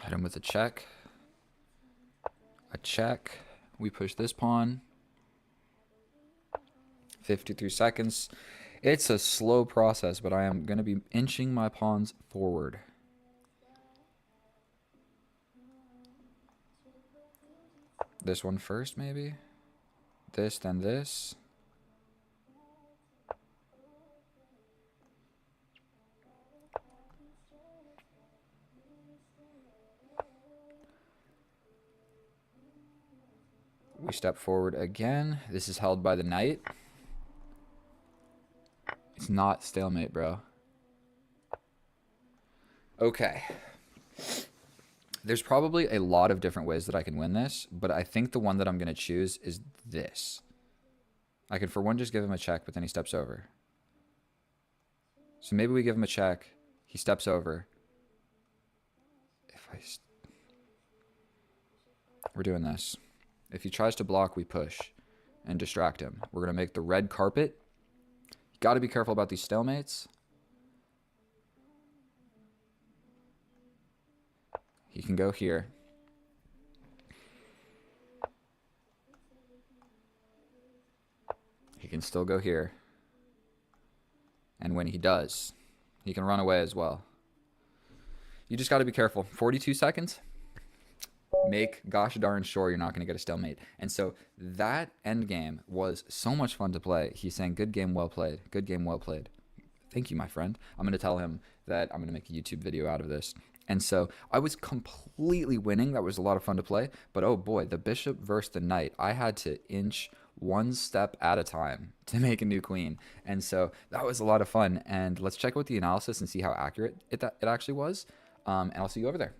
Hit him with a check. A check. We push this pawn. 53 seconds. It's a slow process, but I am going to be inching my pawns forward. This one first, maybe? This, then this. We step forward again. This is held by the knight. It's not stalemate, bro. Okay. There's probably a lot of different ways that I can win this, but I think the one that I'm going to choose is this. I could, for one, just give him a check, but then he steps over. So maybe we give him a check. He steps over. We're doing this. If he tries to block, we push and distract him. We're going to make the red carpet. You got to be careful about these stalemates. He can go here. He can still go here. And when he does, he can run away as well. You just got to be careful. 42 seconds. Make gosh darn sure you're not going to get a stalemate. And so that end game was so much fun to play. He's saying, good game, well played. Good game, well played. Thank you, my friend. I'm going to tell him that I'm going to make a YouTube video out of this. And so I was completely winning. That was a lot of fun to play. But oh boy, the bishop versus the knight. I had to inch one step at a time to make a new queen. And so that was a lot of fun. And let's check out the analysis and see how accurate it actually was. And I'll see you over there.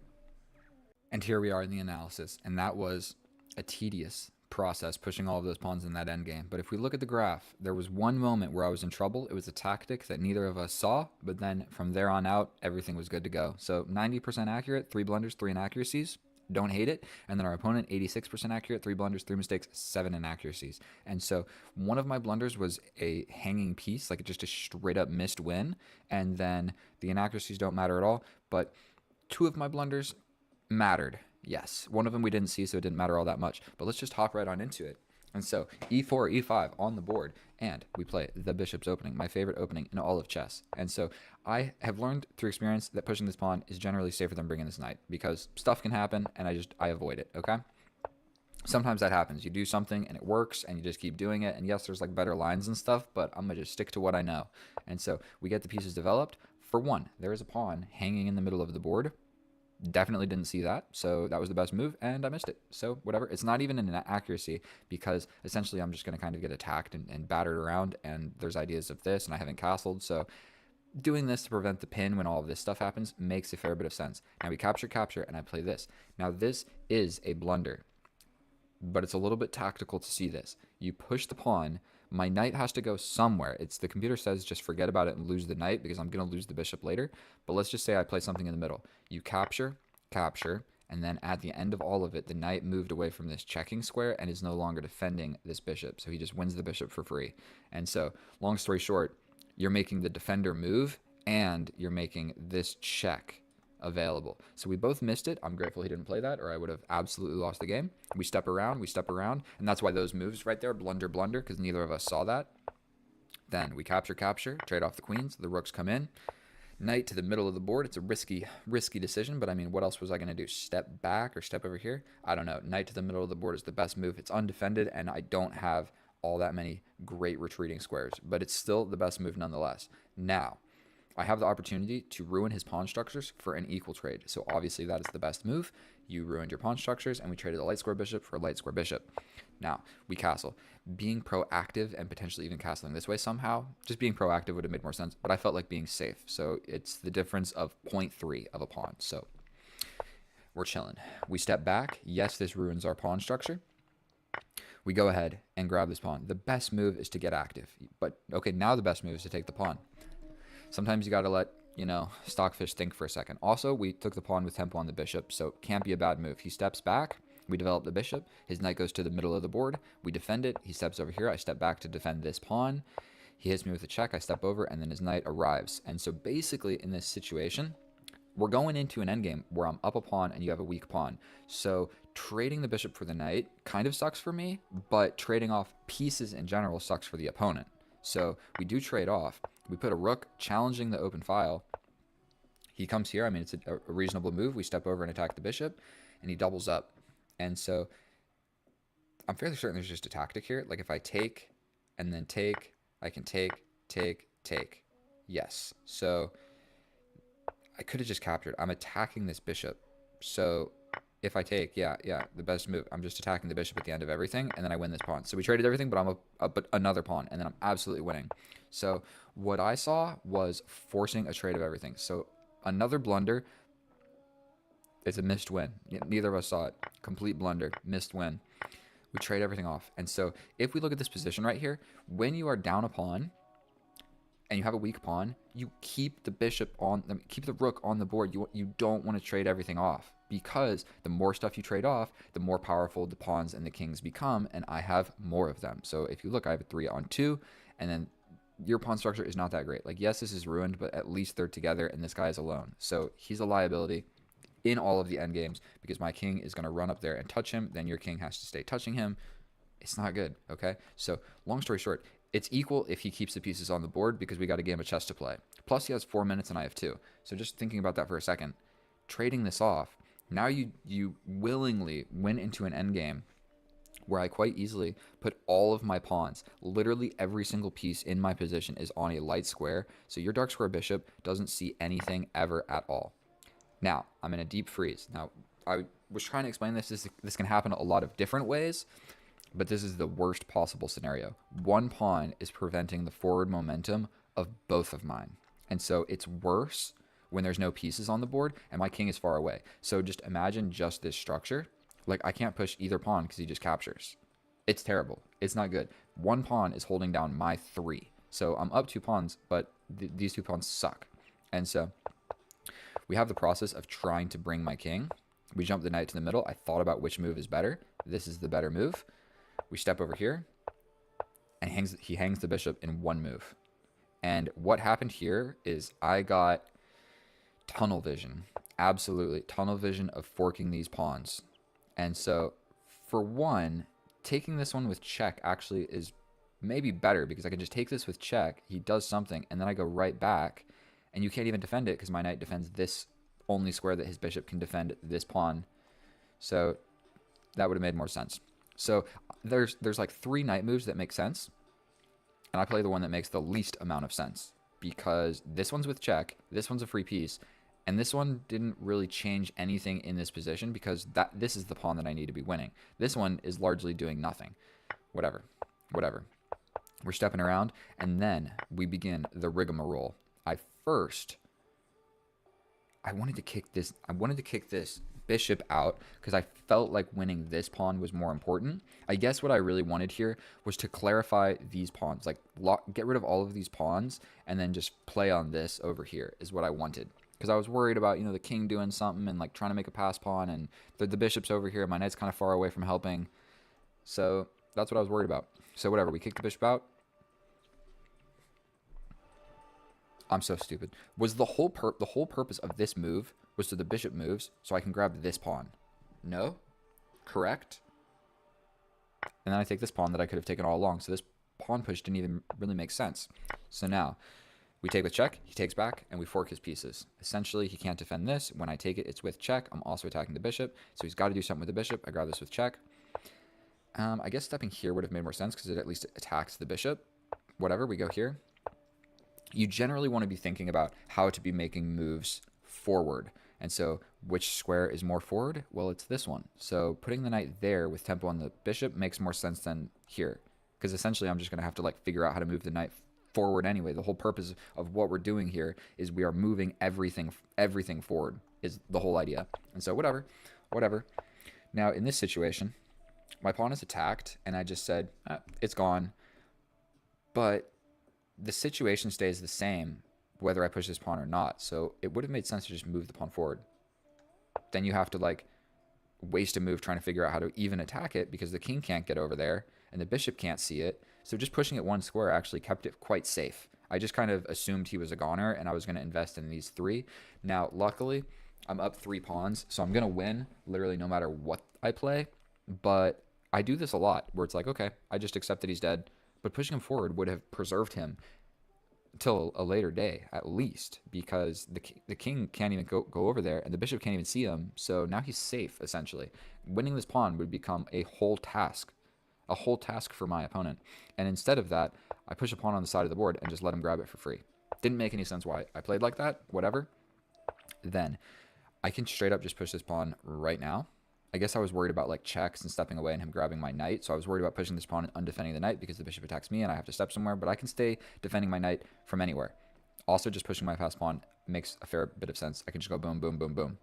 And here we are in the analysis. And that was a tedious process, pushing all of those pawns in that endgame. But if we look at the graph, there was one moment where I was in trouble. It was a tactic that neither of us saw, but then from there on out, everything was good to go. So 90% accurate, 3 blunders, 3 inaccuracies. Don't hate it. And then our opponent, 86% accurate, 3 blunders, 3 mistakes, 7 inaccuracies. And so one of my blunders was a hanging piece, like just a straight up missed win. And then the inaccuracies don't matter at all. But 2 of my blunders mattered. Yes, one of them we didn't see, so it didn't matter all that much. But let's just hop right on into it. And so e4, e5 on the board, and we play the bishop's opening, my favorite opening in all of chess. And so I have learned through experience that pushing this pawn is generally safer than bringing this knight, because stuff can happen, and I avoid it, okay? Sometimes that happens. You do something, and it works, and you just keep doing it. And yes, there's like better lines and stuff, but I'm going to just stick to what I know. And so we get the pieces developed. For one, there is a pawn hanging in the middle of the board. Definitely didn't see that, so that was the best move, and I missed it. So whatever. It's not even an accuracy because essentially I'm just going to kind of get attacked and battered around, and there's ideas of this, and I haven't castled, so doing this to prevent the pin when all of this stuff happens makes a fair bit of sense. Now we capture, and I play this. Now this is a blunder, but it's a little bit tactical to see this. You push the pawn. My knight has to go somewhere. It's the computer says just forget about it and lose the knight because I'm going to lose the bishop later. But let's just say I play something in the middle. You capture, and then at the end of all of it, the knight moved away from this checking square and is no longer defending this bishop. So he just wins the bishop for free. And so, long story short, you're making the defender move and you're making this check available. So we both missed it. I'm grateful he didn't play that, or I would have absolutely lost the game. We step around, and that's why those moves right there, blunder, because neither of us saw that. Then we capture, trade off the queens, the rooks come in. Knight to the middle of the board. It's a risky decision, but I mean, what else was I going to do? Step back or step over here? I don't know. Knight to the middle of the board is the best move. It's undefended, and I don't have all that many great retreating squares, but it's still the best move nonetheless. Now, I have the opportunity to ruin his pawn structures for an equal trade. So obviously that is the best move. You ruined your pawn structures, and we traded a light square bishop for a light square bishop. Now, we castle. Being proactive and potentially even castling this way somehow, just being proactive would have made more sense, but I felt like being safe. So it's the difference of 0.3 of a pawn. So we're chilling. We step back. Yes, this ruins our pawn structure. We go ahead and grab this pawn. The best move is to get active. But, okay, now the best move is to take the pawn. Sometimes you got to let, Stockfish think for a second. Also, we took the pawn with tempo on the bishop, so it can't be a bad move. He steps back. We develop the bishop. His knight goes to the middle of the board. We defend it. He steps over here. I step back to defend this pawn. He hits me with a check. I step over, and then his knight arrives. And so basically in this situation, we're going into an endgame where I'm up a pawn and you have a weak pawn. So trading the bishop for the knight kind of sucks for me, but trading off pieces in general sucks for the opponent. So we do trade off. We put a rook challenging the open file. He comes here. I mean, it's a reasonable move. We step over and attack the bishop, and he doubles up. And so I'm fairly certain there's just a tactic here. Like if I take and then take, I can take. Yes. So I could have just captured. I'm attacking this bishop. So if I take, yeah, the best move. I'm just attacking the bishop at the end of everything, and then I win this pawn. So we traded everything, but I'm but another pawn, and then I'm absolutely winning. So what I saw was forcing a trade of everything. So another blunder. It's a missed win. Neither of us saw it. Complete blunder. Missed win. We trade everything off. And so if we look at this position right here, when you are down a pawn and you have a weak pawn, you keep the bishop on, keep the rook on the board. You don't want to trade everything off, because the more stuff you trade off, the more powerful the pawns and the kings become, and I have more of them. So if you look, I have a 3-on-2, and then your pawn structure is not that great. Like, yes, this is ruined, but at least they're together, and this guy is alone. So he's a liability in all of the endgames, because my king is going to run up there and touch him. Then your king has to stay touching him. It's not good, okay? So long story short, it's equal if he keeps the pieces on the board, because we got a game of chess to play. Plus he has 4 minutes and I have 2. So just thinking about that for a second, trading this off, now you willingly went into an endgame where I quite easily put all of my pawns, literally every single piece in my position is on a light square. So your dark square bishop doesn't see anything ever at all. Now, I'm in a deep freeze. Now, I was trying to explain this. This can happen a lot of different ways, but this is the worst possible scenario. One pawn is preventing the forward momentum of both of mine. And so it's worse when there's no pieces on the board and my king is far away. So just imagine just this structure. Like, I can't push either pawn because he just captures. It's terrible. It's not good. One pawn is holding down my 3. So I'm up 2 pawns, but these 2 pawns suck. And so we have the process of trying to bring my king. We jump the knight to the middle. I thought about which move is better. This is the better move. We step over here, and he hangs the bishop in 1 move. And what happened here is I got tunnel vision. Absolutely. Tunnel vision of forking these pawns. And so, for one, taking this one with check actually is maybe better, because I can just take this with check. He does something, and then I go right back. And you can't even defend it because my knight defends this only square that his bishop can defend this pawn. So that would have made more sense. So there's like 3 knight moves that make sense. And I play the one that makes the least amount of sense, because this one's with check, this one's a free piece, And this one didn't really change anything in this position because this is the pawn that I need to be winning. This one is largely doing nothing. Whatever. Whatever. We're stepping around, and then we begin the rigmarole. I wanted to kick this bishop out because I felt like winning this pawn was more important. I guess what I really wanted here was to clarify these pawns, like get rid of all of these pawns and then just play on this over here is what I wanted. Because I was worried about, the king doing something and like trying to make a pass pawn, and the bishop's over here. My knight's kind of far away from helping. So that's what I was worried about. So whatever, we kicked the bishop out. I'm so stupid. Was the whole purpose of this move was so the bishop moves so I can grab this pawn? No? Correct? And then I take this pawn that I could have taken all along. So this pawn push didn't even really make sense. So now we take with check, he takes back, and we fork his pieces. Essentially, he can't defend this. When I take it, it's with check. I'm also attacking the bishop. So he's got to do something with the bishop. I grab this with check. I guess stepping here would have made more sense because it at least attacks the bishop. Whatever, we go here. You generally want to be thinking about how to be making moves forward. And so which square is more forward? Well, it's this one. So putting the knight there with tempo on the bishop makes more sense than here. Because essentially I'm just going to have to like figure out how to move the knight forward anyway. The whole purpose of what we're doing here is we are moving everything forward is the whole idea. And so whatever. Now in this situation, my pawn is attacked and I just said, it's gone. But the situation stays the same whether I push this pawn or not. So it would have made sense to just move the pawn forward. Then you have to like waste a move trying to figure out how to even attack it because the king can't get over there and the bishop can't see it. So just pushing it one square actually kept it quite safe. I just kind of assumed he was a goner and I was going to invest in these three. Now, luckily, I'm up 3 pawns, so I'm going to win literally no matter what I play. But I do this a lot where it's like, okay, I just accept that he's dead. But pushing him forward would have preserved him till a later day, at least, because the king can't even go over there, and the bishop can't even see him. So now he's safe, essentially. Winning this pawn would become a whole task for my opponent. And instead of that, I push a pawn on the side of the board and just let him grab it for free. Didn't make any sense why I played like that, whatever. Then I can straight up just push this pawn right now. I guess I was worried about like checks and stepping away and him grabbing my knight. So I was worried about pushing this pawn and undefending the knight because the bishop attacks me and I have to step somewhere. But I can stay defending my knight from anywhere. Also, just pushing my passed pawn makes a fair bit of sense. I can just go boom, boom, boom, boom.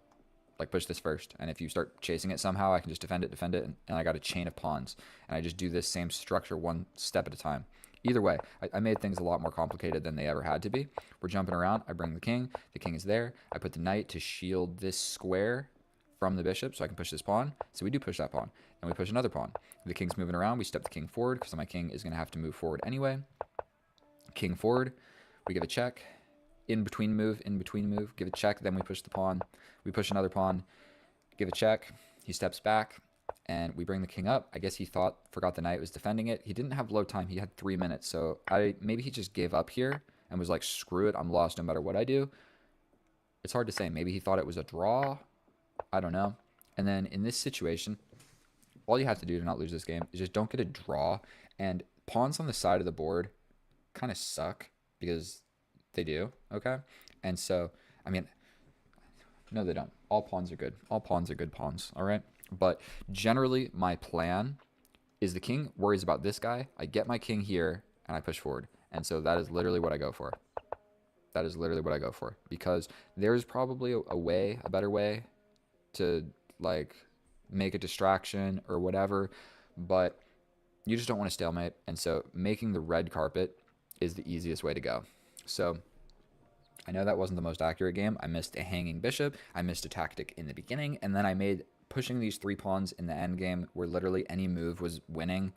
Like push this first. And if you start chasing it somehow, I can just defend it. And I got a chain of pawns. And I just do this same structure one step at a time. Either way, I made things a lot more complicated than they ever had to be. We're jumping around. I bring the king. The king is there. I put the knight to shield this square from the bishop so I can push this pawn. So we do push that pawn. And we push another pawn. The king's moving around. We step the king forward because my king is going to have to move forward anyway. King forward. We give a check. In between move. Give a check. Then we push the pawn. We push another pawn. Give a check. He steps back. And we bring the king up. I guess he forgot the knight was defending it. He didn't have low time. He had 3 minutes. So maybe he just gave up here and was like, screw it. I'm lost no matter what I do. It's hard to say. Maybe he thought it was a draw. I don't know. And then in this situation, all you have to do to not lose this game is just don't get a draw. And pawns on the side of the board kind of suck because they do, okay? And so, I mean, no, they don't. All pawns are good. All pawns are good pawns, all right? But generally, my plan is the king worries about this guy. I get my king here, and I push forward. And so that is literally what I go for. That is literally what I go for. Because there's probably a better way to like make a distraction or whatever, but you just don't want to stalemate. And so making the red carpet is the easiest way to go. So I know that wasn't the most accurate game. I missed a hanging bishop. I missed a tactic in the beginning. And then I made pushing these 3 pawns in the end game where literally any move was winning.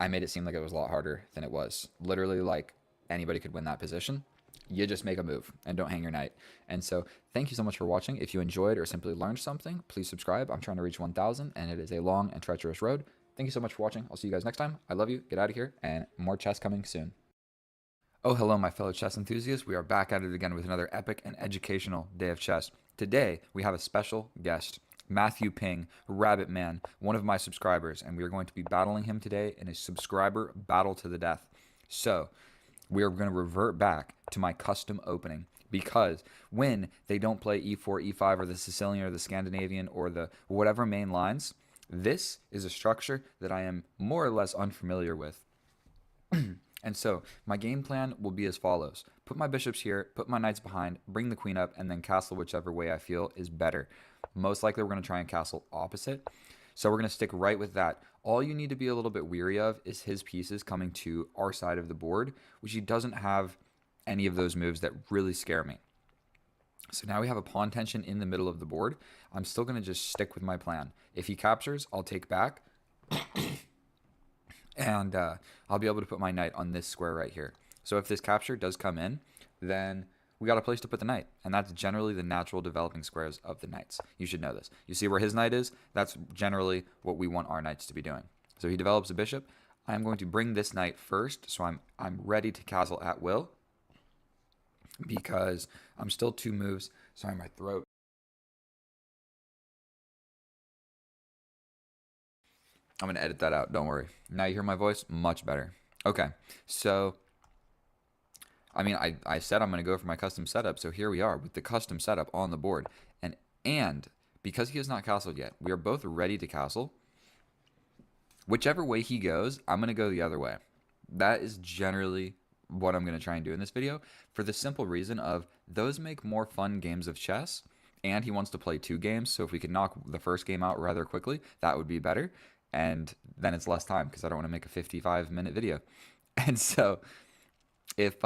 I made it seem like it was a lot harder than it was. Literally like anybody could win that position. You just make a move and don't hang your knight. And so thank you so much for watching. If you enjoyed or simply learned something, please subscribe. I'm trying to reach 1,000 and it is a long and treacherous road. Thank you so much for watching. I'll see you guys next time. I love you. Get out of here, and more chess coming soon. Oh, hello, my fellow chess enthusiasts. We are back at it again with another epic and educational day of chess. Today, we have a special guest, Matthew Ping, Rabbit Man, one of my subscribers, and we are going to be battling him today in a subscriber battle to the death. So we are going to revert back to my custom opening. because when they don't play e4, e5, or the Sicilian or the Scandinavian or the whatever main lines, this is a structure that I am more or less unfamiliar with. And so my game plan will be as follows. Put my bishops here, put my knights behind, bring the queen up, and then castle whichever way I feel is better. Most likely we're going to try and castle opposite. So we're going to stick right with that. All you need to be a little bit weary of is his pieces coming to our side of the board, which he doesn't have any of those moves that really scare me. So now we have a pawn tension in the middle of the board. I'm still going to just stick with my plan. If he captures, I'll take back. And I'll be able to put my knight on this square right here. So if this capture does come in, then we got a place to put the knight. And that's generally the natural developing squares of the knights. You should know this. You see where his knight is? That's generally what we want our knights to be doing. So he develops a bishop. I'm going to bring this knight first, so I'm ready to castle at will. Because I'm still 2 moves. Sorry, my throat. I'm going to edit that out. Don't worry. Now you hear my voice? Much better. Okay. So, I mean, I said I'm going to go for my custom setup. So here we are with the custom setup on the board. And because he has not castled yet, we are both ready to castle. Whichever way he goes, I'm going to go the other way. That is generally what I'm going to try and do in this video, for the simple reason of those make more fun games of chess, and he wants to play 2 games, so if we could knock the first game out rather quickly, that would be better, and then it's less time, because I don't want to make a 55-minute video. And so, if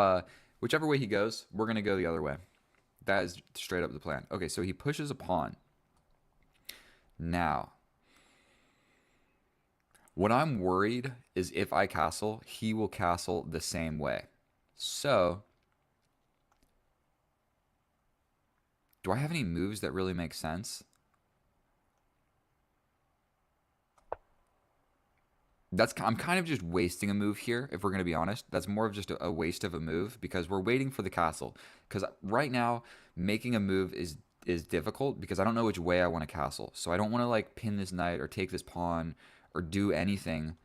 whichever way he goes, we're going to go the other way. That is straight up the plan. Okay, so he pushes a pawn. Now, what I'm worried is if I castle, he will castle the same way. So, do I have any moves that really make sense? I'm kind of just wasting a move here, if we're going to be honest. That's more of just a waste of a move because we're waiting for the castle. Because right now, making a move is difficult because I don't know which way I want to castle. So I don't want to like pin this knight or take this pawn or do anything.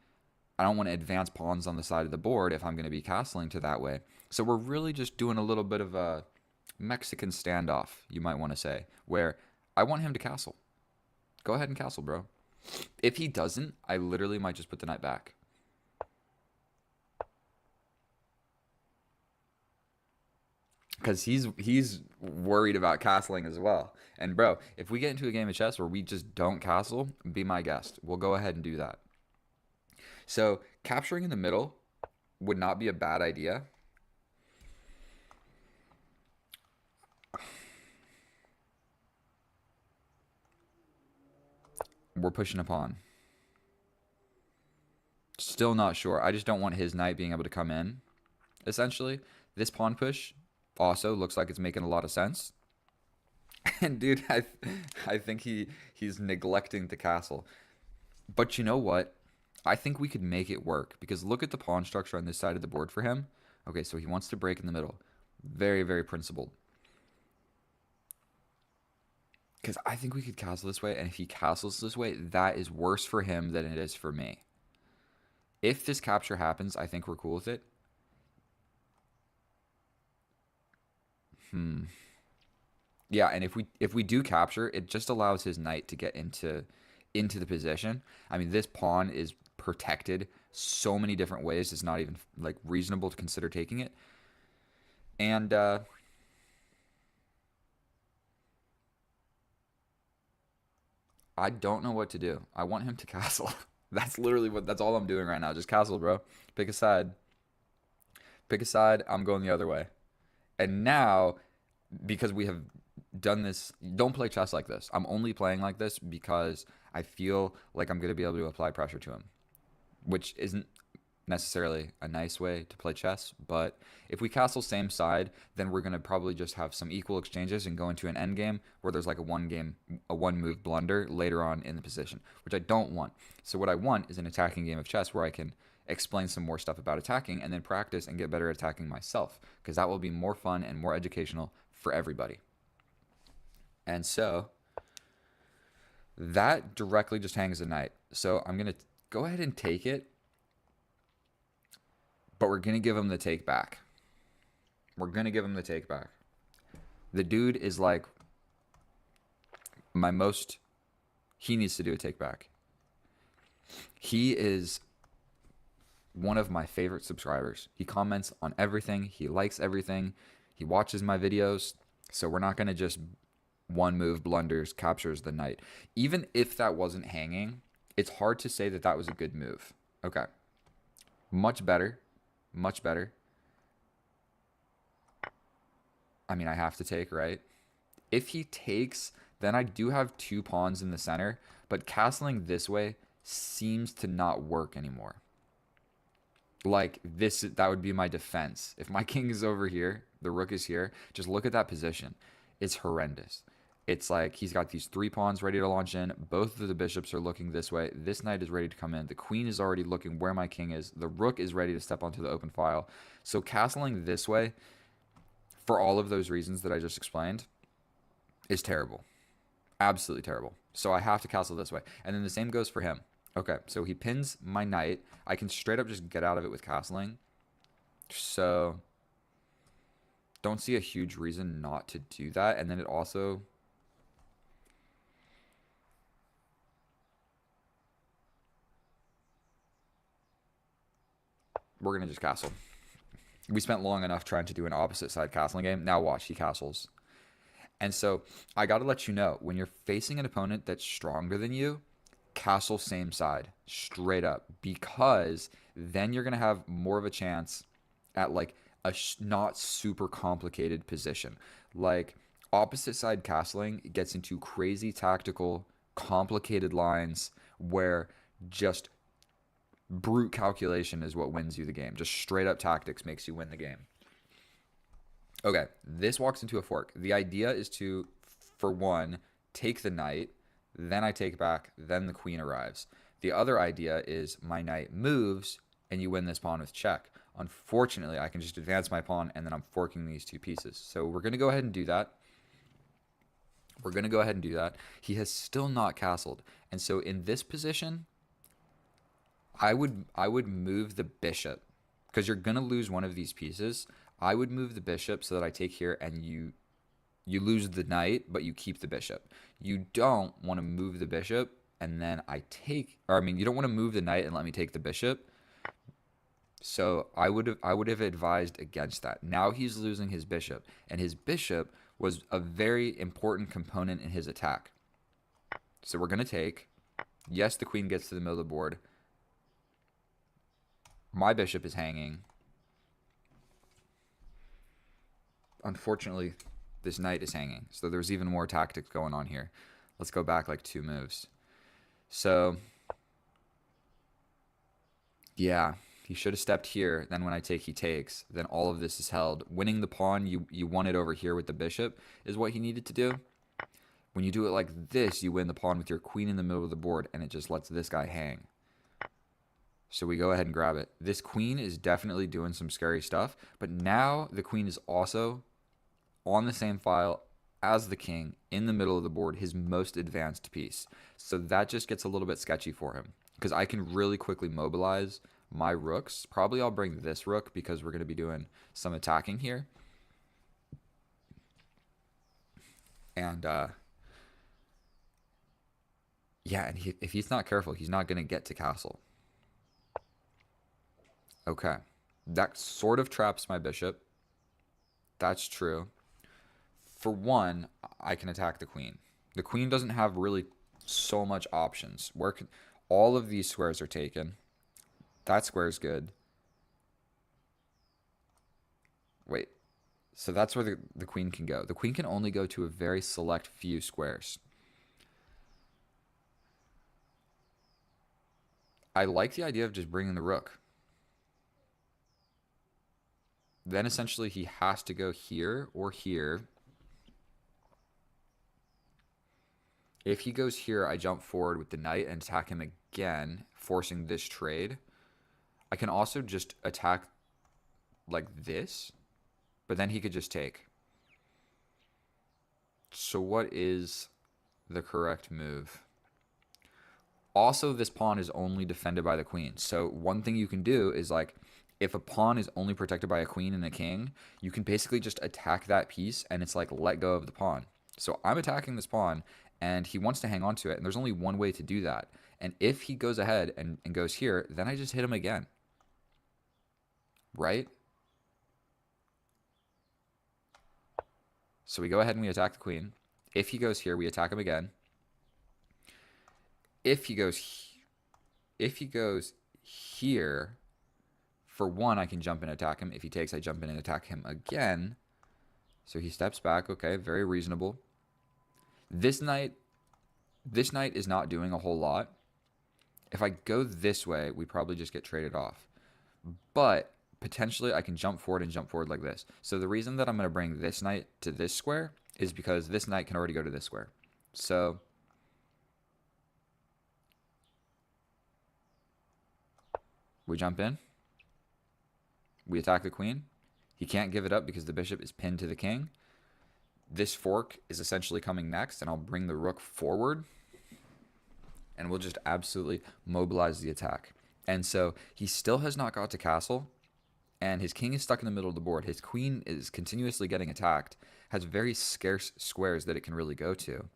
I don't want to advance pawns on the side of the board if I'm going to be castling to that way. So we're really just doing a little bit of a Mexican standoff, you might want to say, where I want him to castle. Go ahead and castle, bro. If he doesn't, I literally might just put the knight back. Because he's worried about castling as well. And bro, if we get into a game of chess where we just don't castle, be my guest. We'll go ahead and do that. So capturing in the middle would not be a bad idea. We're pushing a pawn. Still not sure. I just don't want his knight being able to come in. Essentially, this pawn push also looks like it's making a lot of sense. And dude, I think he's neglecting the castle. But you know what? I think we could make it work because look at the pawn structure on this side of the board for him. Okay, so he wants to break in the middle. Very, very principled. Because I think we could castle this way, and if he castles this way, that is worse for him than it is for me. If this capture happens, I think we're cool with it. Yeah, and if we do capture, it just allows his knight to get into the position. I mean, this pawn is protected so many different ways. It's not even like reasonable to consider taking it. And I don't know what to do. I want him to castle. That's literally that's all I'm doing right now. Just castle, bro. Pick a side. Pick a side. I'm going the other way. And now, because we have done this, don't play chess like this. I'm only playing like this because I feel like I'm going to be able to apply pressure to him, which isn't necessarily a nice way to play chess. But if we castle same side, then we're going to probably just have some equal exchanges and go into an end game where there's like a one move blunder later on in the position, which I don't want. So what I want is an attacking game of chess where I can explain some more stuff about attacking and then practice and get better at attacking myself, because that will be more fun and more educational for everybody. And so that directly just hangs a knight. So I'm going to go ahead and take it, but we're going to give him the take back. We're going to give him the take back. The dude is like my most. He needs to do a take back. He is one of my favorite subscribers. He comments on everything, he likes everything, he watches my videos. So we're not going to just one move blunders captures the knight. Even if that wasn't hanging, it's hard to say that that was a good move. Okay. Much better. Much better. I mean, I have to take, right? If he takes, then I do have two pawns in the center, but castling this way seems to not work anymore. Like this, that would be my defense. If my king is over here, the rook is here, just look at that position. It's horrendous. It's like he's got these three pawns ready to launch in. Both of the bishops are looking this way. This knight is ready to come in. The queen is already looking where my king is. The rook is ready to step onto the open file. So castling this way, for all of those reasons that I just explained, is terrible. Absolutely terrible. So I have to castle this way. And then the same goes for him. Okay, so he pins my knight. I can straight up just get out of it with castling. So don't see a huge reason not to do that. And then it also... We're going to just castle. We spent long enough trying to do an opposite side castling game. Now watch, he castles. And so I got to let you know, when you're facing an opponent that's stronger than you, castle same side, straight up. Because then you're going to have more of a chance at like a not super complicated position. Like opposite side castling gets into crazy tactical, complicated lines where just brute calculation is what wins you the game. Just straight up tactics makes you win the game. Okay, this walks into a fork. The idea is to, for one, take the knight, then I take back, then the queen arrives. The other idea is my knight moves, and you win this pawn with check. Unfortunately, I can just advance my pawn, and then I'm forking these two pieces. So we're going to go ahead and do that. We're going to go ahead and do that. He has still not castled. And so in this position, I would move the bishop, because you're going to lose one of these pieces. I would move the bishop so that I take here and you lose the knight, but you keep the bishop. You don't want to move the bishop and then I take, or I mean, you don't want to move the knight and let me take the bishop. So I would have advised against that. Now he's losing his bishop, and his bishop was a very important component in his attack. So we're going to take. Yes, the queen gets to the middle of the board. My bishop is hanging. Unfortunately, this knight is hanging. So there's even more tactics going on here. Let's go back like 2 moves. So, yeah, he should have stepped here. Then when I take, he takes. Then all of this is held. Winning the pawn, you won it over here with the bishop, is what he needed to do. When you do it like this, you win the pawn with your queen in the middle of the board, and it just lets this guy hang. So we go ahead and grab it. This queen is definitely doing some scary stuff, but now the queen is also on the same file as the king in the middle of the board, his most advanced piece. So that just gets a little bit sketchy for him, because I can really quickly mobilize my rooks. Probably I'll bring this rook because we're going to be doing some attacking here. And yeah, and if he's not careful, he's not going to get to castle. Okay, that sort of traps my bishop. That's true. For one, I can attack the queen. The queen doesn't have really so much options. All of these squares are taken. That square is good. Wait, so that's where the queen can go. The queen can only go to a very select few squares. I like the idea of just bringing the rook. Then essentially he has to go here or here. If he goes here, I jump forward with the knight and attack him again, forcing this trade. I can also just attack like this, but then he could just take. So what is the correct move? Also, this pawn is only defended by the queen. So one thing you can do is like, if a pawn is only protected by a queen and a king, you can basically just attack that piece and it's like let go of the pawn. So I'm attacking this pawn and he wants to hang on to it. And there's only one way to do that. And if he goes ahead and goes here, then I just hit him again. Right? So we go ahead and we attack the queen. If he goes here, we attack him again. If he goes here, for one, I can jump and attack him. If he takes, I jump in and attack him again. So he steps back. Okay, very reasonable. This knight is not doing a whole lot. If I go this way, we probably just get traded off. But potentially I can jump forward and jump forward like this. So the reason that I'm going to bring this knight to this square is because this knight can already go to this square. So we jump in. We attack the queen. He can't give it up because the bishop is pinned to the king. This fork is essentially coming next, and I'll bring the rook forward. And we'll just absolutely mobilize the attack. And so he still has not got to castle. And his king is stuck in the middle of the board. His queen is continuously getting attacked. Has very scarce squares that it can really go to.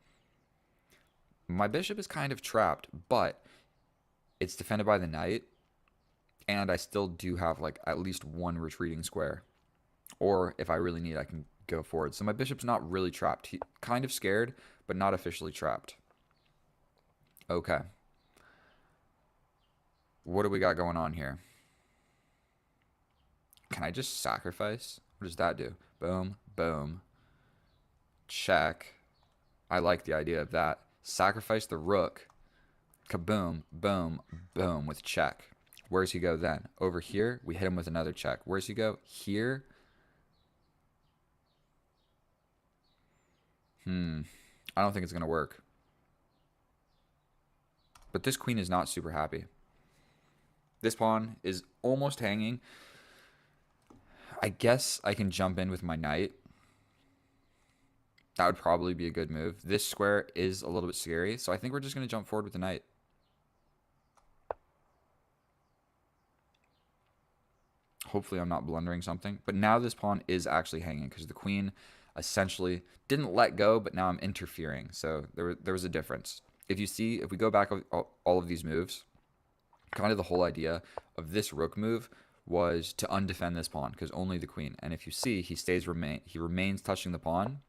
My bishop is kind of trapped, but it's defended by the knight. And I still do have like at least one retreating square. Or if I really need, I can go forward. So my bishop's not really trapped. He's kind of scared, but not officially trapped. Okay. What do we got going on here? Can I just sacrifice? What does that do? Boom, boom. Check. I like the idea of that. Sacrifice the rook. Kaboom, boom, boom with check. Where's he go then? Over here, we hit him with another check. Where's he go? Here. I don't think it's going to work. But this queen is not super happy. This pawn is almost hanging. I guess I can jump in with my knight. That would probably be a good move. This square is a little bit scary, so I think we're just going to jump forward with the knight. Hopefully I'm not blundering something. But now this pawn is actually hanging because the queen essentially didn't let go, but now I'm interfering. So there was a difference. If you see, if we go back all of these moves, kind of the whole idea of this rook move was to undefend this pawn because only the queen. And if you see, he remains touching the pawn.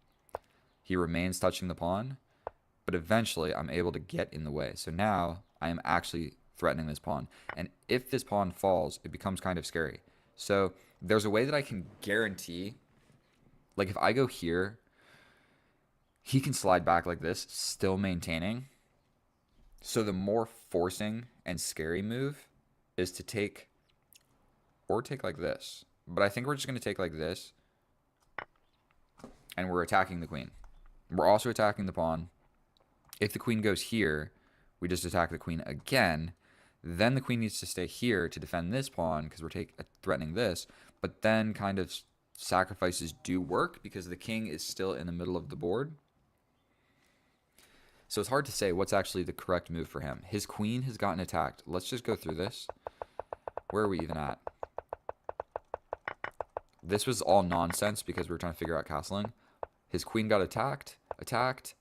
He remains touching the pawn, but eventually I'm able to get in the way. So now I am actually threatening this pawn. And if this pawn falls, it becomes kind of scary. So there's a way that I can guarantee, like if I go here, he can slide back like this, still maintaining. So the more forcing and scary move is to take, or take like this. But I think we're just going to take like this, and we're attacking the queen. We're also attacking the pawn. If the queen goes here, we just attack the queen again. Then the queen needs to stay here to defend this pawn because we're threatening this. But then kind of sacrifices do work because the king is still in the middle of the board. So it's hard to say what's actually the correct move for him. His queen has gotten attacked. Let's just go through this. Where are we even at? This was all nonsense because we were trying to figure out castling. His queen got attacked, attacked.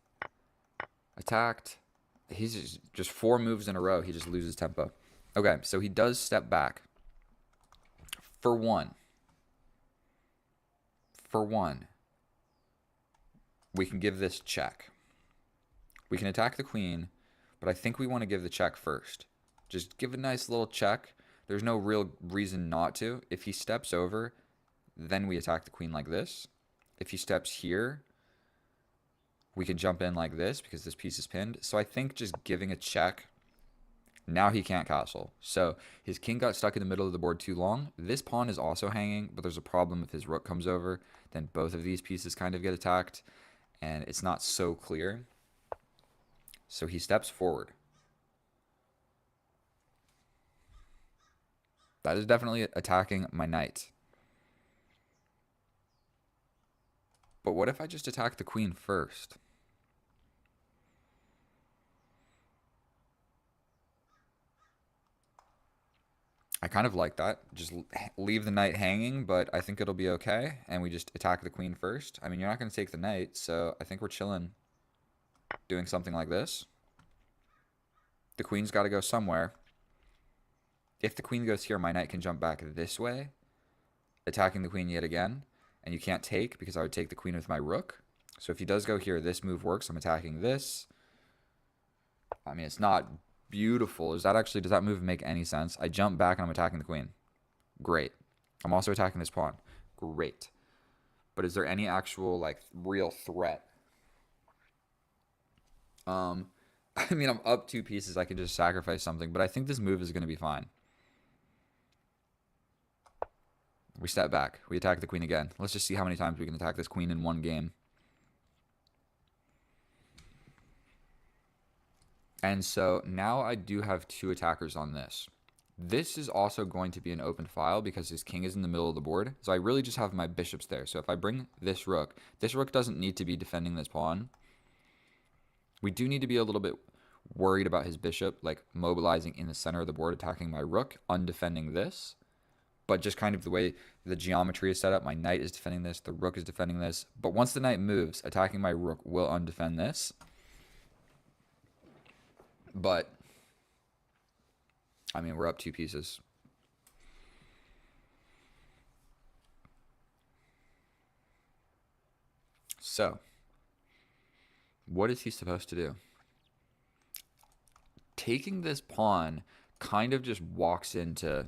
He's just 4 moves in a row. He just loses tempo. Okay, so he does step back. For one, we can give this check. We can attack the queen, but I think we want to give the check first. Just give a nice little check. There's no real reason not to. If he steps over, then we attack the queen like this. If he steps here, we can jump in like this because this piece is pinned. So I think just giving a check, now he can't castle. So his king got stuck in the middle of the board too long. This pawn is also hanging, but there's a problem if his rook comes over. Then both of these pieces kind of get attacked, and it's not so clear. So he steps forward. That is definitely attacking my knight. But what if I just attack the queen first? I kind of like that. Just leave the knight hanging, but I think it'll be okay. And we just attack the queen first. I mean, you're not going to take the knight, so I think we're chilling doing something like this. The queen's got to go somewhere. If the queen goes here, my knight can jump back this way, attacking the queen yet again. And you can't take because I would take the queen with my rook. So if he does go here, this move works. I'm attacking this. I mean, it's not beautiful. Does that move make any sense? I jump back and I'm attacking the queen. Great. I'm also attacking this pawn. Great. But is there any actual, like, real threat? I mean, I'm up 2 pieces. I can just sacrifice something, but I think this move is going to be fine. We step back. We attack the queen again. Let's just see how many times we can attack this queen in one game. And so now I do have 2 attackers on this. This is also going to be an open file because his king is in the middle of the board. So I really just have my bishops there. So if I bring this rook doesn't need to be defending this pawn. We do need to be a little bit worried about his bishop, like mobilizing in the center of the board, attacking my rook, undefending this. But just kind of the way the geometry is set up, my knight is defending this, the rook is defending this. But once the knight moves, attacking my rook will undefend this. But, I mean, we're up 2 pieces. So, what is he supposed to do? Taking this pawn kind of just walks into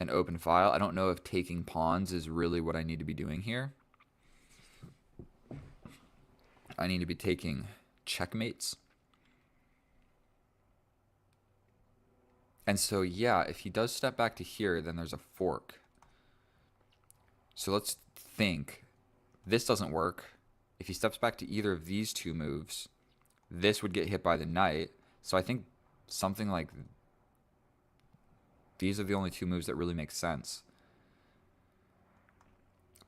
an open file. I don't know if taking pawns is really what I need to be doing here. I need to be taking checkmates. And so, yeah, if he does step back to here, then there's a fork. So let's think. This doesn't work. If he steps back to either of these 2 moves, this would get hit by the knight. So I think something like these are the only 2 moves that really make sense.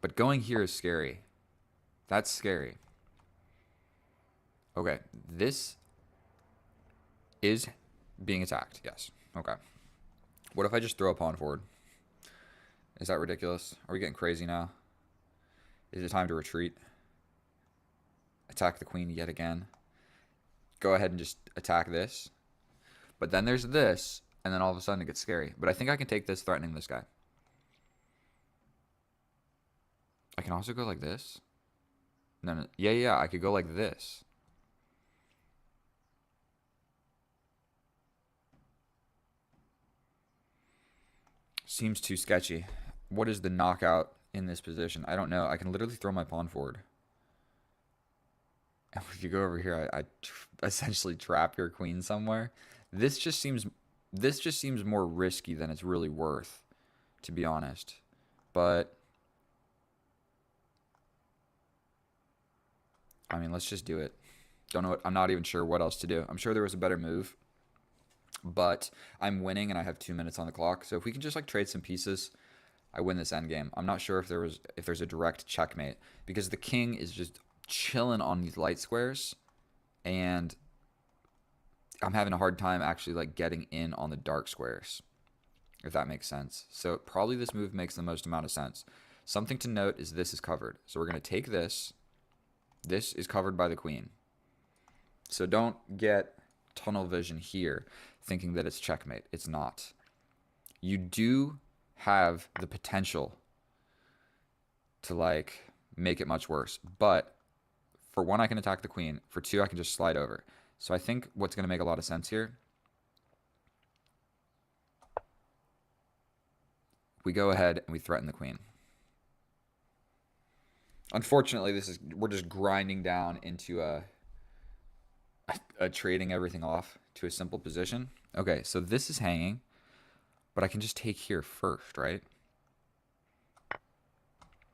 But going here is scary. That's scary. Okay, this is being attacked, yes. Okay. What if I just throw a pawn forward? Is that ridiculous? Are we getting crazy now? Is it time to retreat? Attack the queen yet again. Go ahead and just attack this. But then there's this, and then all of a sudden it gets scary. But I think I can take this threatening this guy. I can also go like this. No. Yeah, I could go like this. Seems too sketchy. What is the knockout in this position? I don't know. I can literally throw my pawn forward. And if you go over here, I essentially trap your queen somewhere. This just seems more risky than it's really worth, to be honest. But I mean, let's just do it. Don't know what, I'm not even sure what else to do. I'm sure there was a better move. But I'm winning and I have 2 minutes on the clock. So if we can just like trade some pieces, I win this endgame. I'm not sure if there's a direct checkmate because the king is just chilling on these light squares, and I'm having a hard time actually like getting in on the dark squares, if that makes sense. So probably this move makes the most amount of sense. Something to note is this is covered. So we're going to take this. This is covered by the queen. So don't get tunnel vision here thinking that it's checkmate. It's not. You do have the potential to like make it much worse. But for 1, I can attack the queen. For 2, I can just slide over. So I think what's going to make a lot of sense here, we go ahead and we threaten the queen. Unfortunately, we're just grinding down into a trading everything off to a simple position. Okay, so this is hanging, but I can just take here first, right?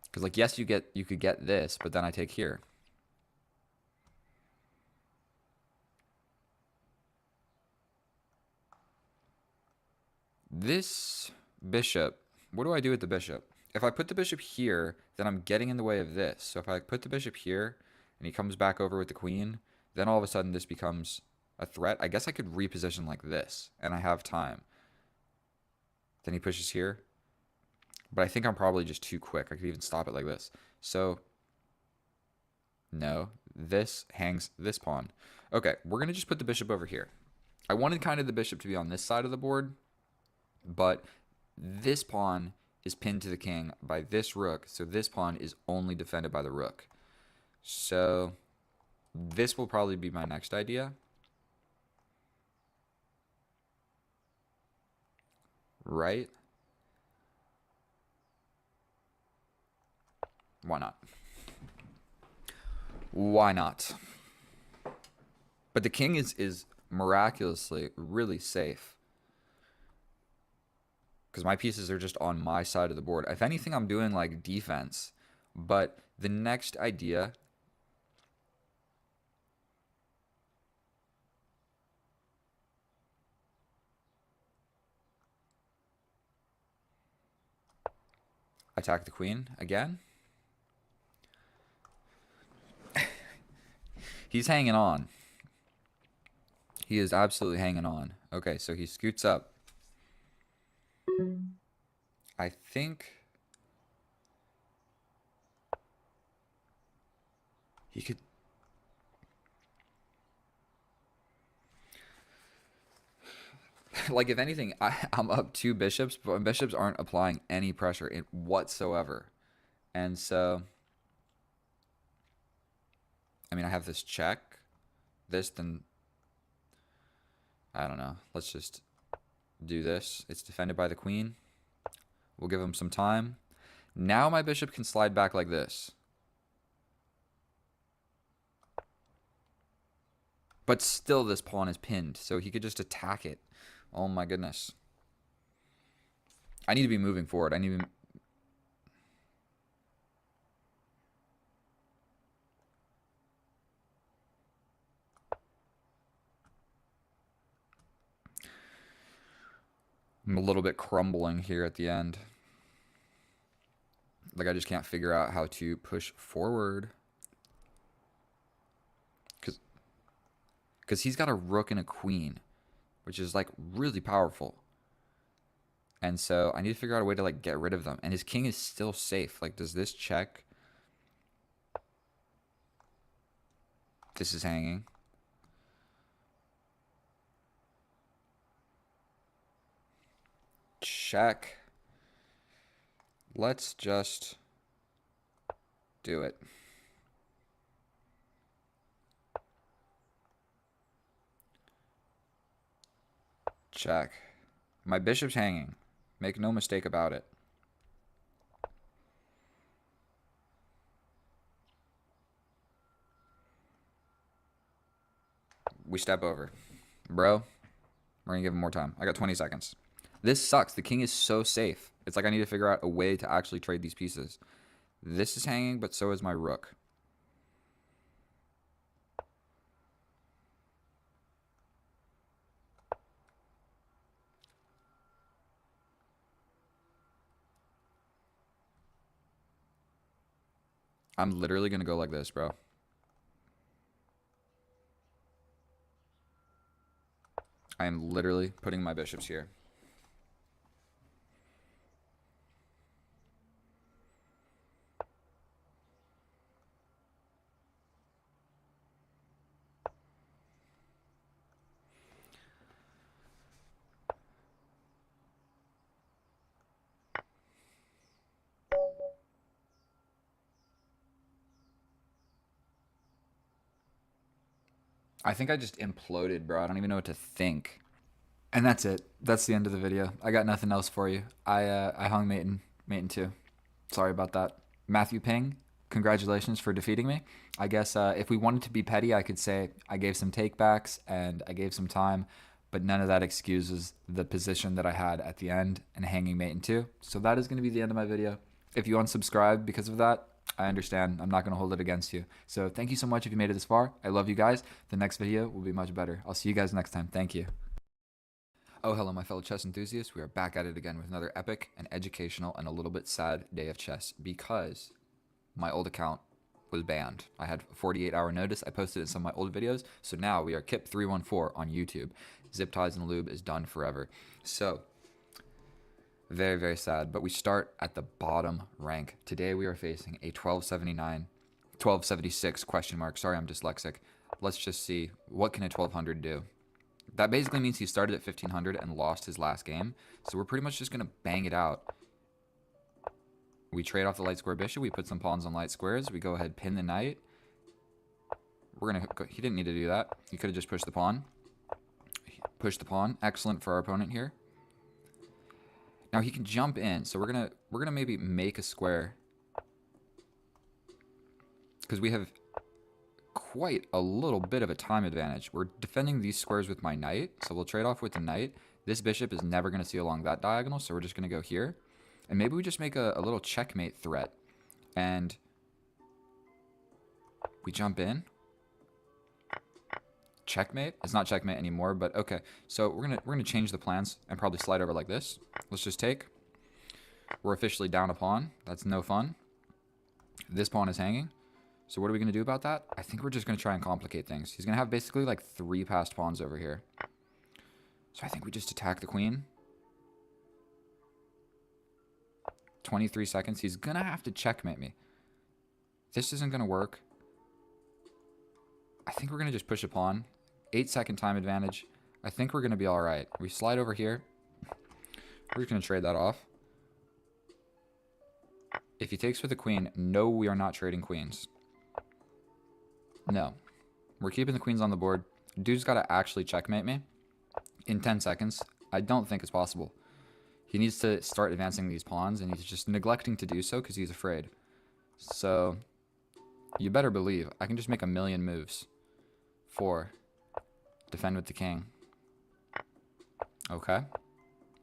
Because like, yes, you could get this, but then I take here. This bishop, what do I do with the bishop? If I put the bishop here, then I'm getting in the way of this. So if I put the bishop here and he comes back over with the queen, then all of a sudden this becomes a threat. I guess I could reposition like this and I have time. Then he pushes here. But I think I'm probably just too quick. I could even stop it like this. So, no. This hangs this pawn. Okay, we're going to just put the bishop over here. I wanted kind of the bishop to be on this side of the board, but this pawn is pinned to the king by this rook, so this pawn is only defended by the rook. So this will probably be my next idea. Right? Why not? Why not? But the king is miraculously really safe. Because my pieces are just on my side of the board. If anything, I'm doing like defense. But the next idea... Attack the queen again. He's hanging on. He is absolutely hanging on. Okay, so he scoots up. I think he could... Like, if anything, I'm up 2 bishops, but my bishops aren't applying any pressure whatsoever. And so... I mean, I have this check. This, then... I don't know. Let's just do this. It's defended by the queen. We'll give him some time. Now my bishop can slide back like this. But still this pawn is pinned, so he could just attack it. Oh my goodness. I need to be moving forward. I need to... I'm a little bit crumbling here at the end. Like, I just can't figure out how to push forward. Because he's got a rook and a queen, which is, like, really powerful. And so I need to figure out a way to, like, get rid of them. And his king is still safe. Like, does this check? This is hanging. Check. Let's just do it. Check. My bishop's hanging. Make no mistake about it. We step over. Bro, we're going to give him more time. I got 20 seconds. This sucks. The king is so safe. It's like I need to figure out a way to actually trade these pieces. This is hanging, but so is my rook. I'm literally going to go like this, bro. I am literally putting my bishops here. I think I just imploded, bro. I don't even know what to think. And that's it. That's the end of the video. I got nothing else for you. I hung mate in 2. Sorry about that. Matthew Ping, congratulations for defeating me. I guess if we wanted to be petty, I could say I gave some takebacks and I gave some time, but none of that excuses the position that I had at the end and hanging mate in 2. So that is going to be the end of my video. If you unsubscribe because of that, I understand. I'm not going to hold it against you. So thank you so much if you made it this far. I love you guys. The next video will be much better. I'll see you guys next time. Thank you. Oh, hello, my fellow chess enthusiasts. We are back at it again with another epic and educational and a little bit sad day of chess because my old account was banned. I had a 48-hour notice. I posted it in some of my old videos. So now we are Kip314 on YouTube. Zip Ties and Lube is done forever. So Very, very sad. But we start at the bottom rank. Today we are facing a 1279, 1276 question mark. Sorry, I'm dyslexic. Let's just see, what can a 1200 do? That basically means he started at 1500 and lost his last game. So we're pretty much just going to bang it out. We trade off the light square bishop. We put some pawns on light squares. We go ahead, pin the knight. We're going to go. He didn't need to do that. He could have just pushed the pawn. Push the pawn. Excellent for our opponent here. Now he can jump in. So we're gonna maybe make a square. Because we have quite a little bit of a time advantage. We're defending these squares with my knight. So we'll trade off with the knight. This bishop is never going to see along that diagonal. So we're just going to go here. And maybe we just make a little checkmate threat. And we jump in. Checkmate? It's not checkmate anymore, but okay. So we're gonna change the plans and probably slide over like this. Let's just take. We're officially down a pawn. That's no fun. This pawn is hanging. So what are we gonna do about that? I think we're just gonna try and complicate things. He's gonna have basically like 3 passed pawns over here. So I think we just attack the queen. 23 seconds. He's gonna have to checkmate me. This isn't gonna work. I think we're gonna just push a pawn. 8-second time advantage. I think we're going to be all right. We slide over here. We're just going to trade that off. If he takes with the queen, no, we are not trading queens. No. We're keeping the queens on the board. Dude's got to actually checkmate me in 10 seconds. I don't think it's possible. He needs to start advancing these pawns, and he's just neglecting to do so because he's afraid. So, you better believe I can just make a million moves. 4. Defend with the king. Okay.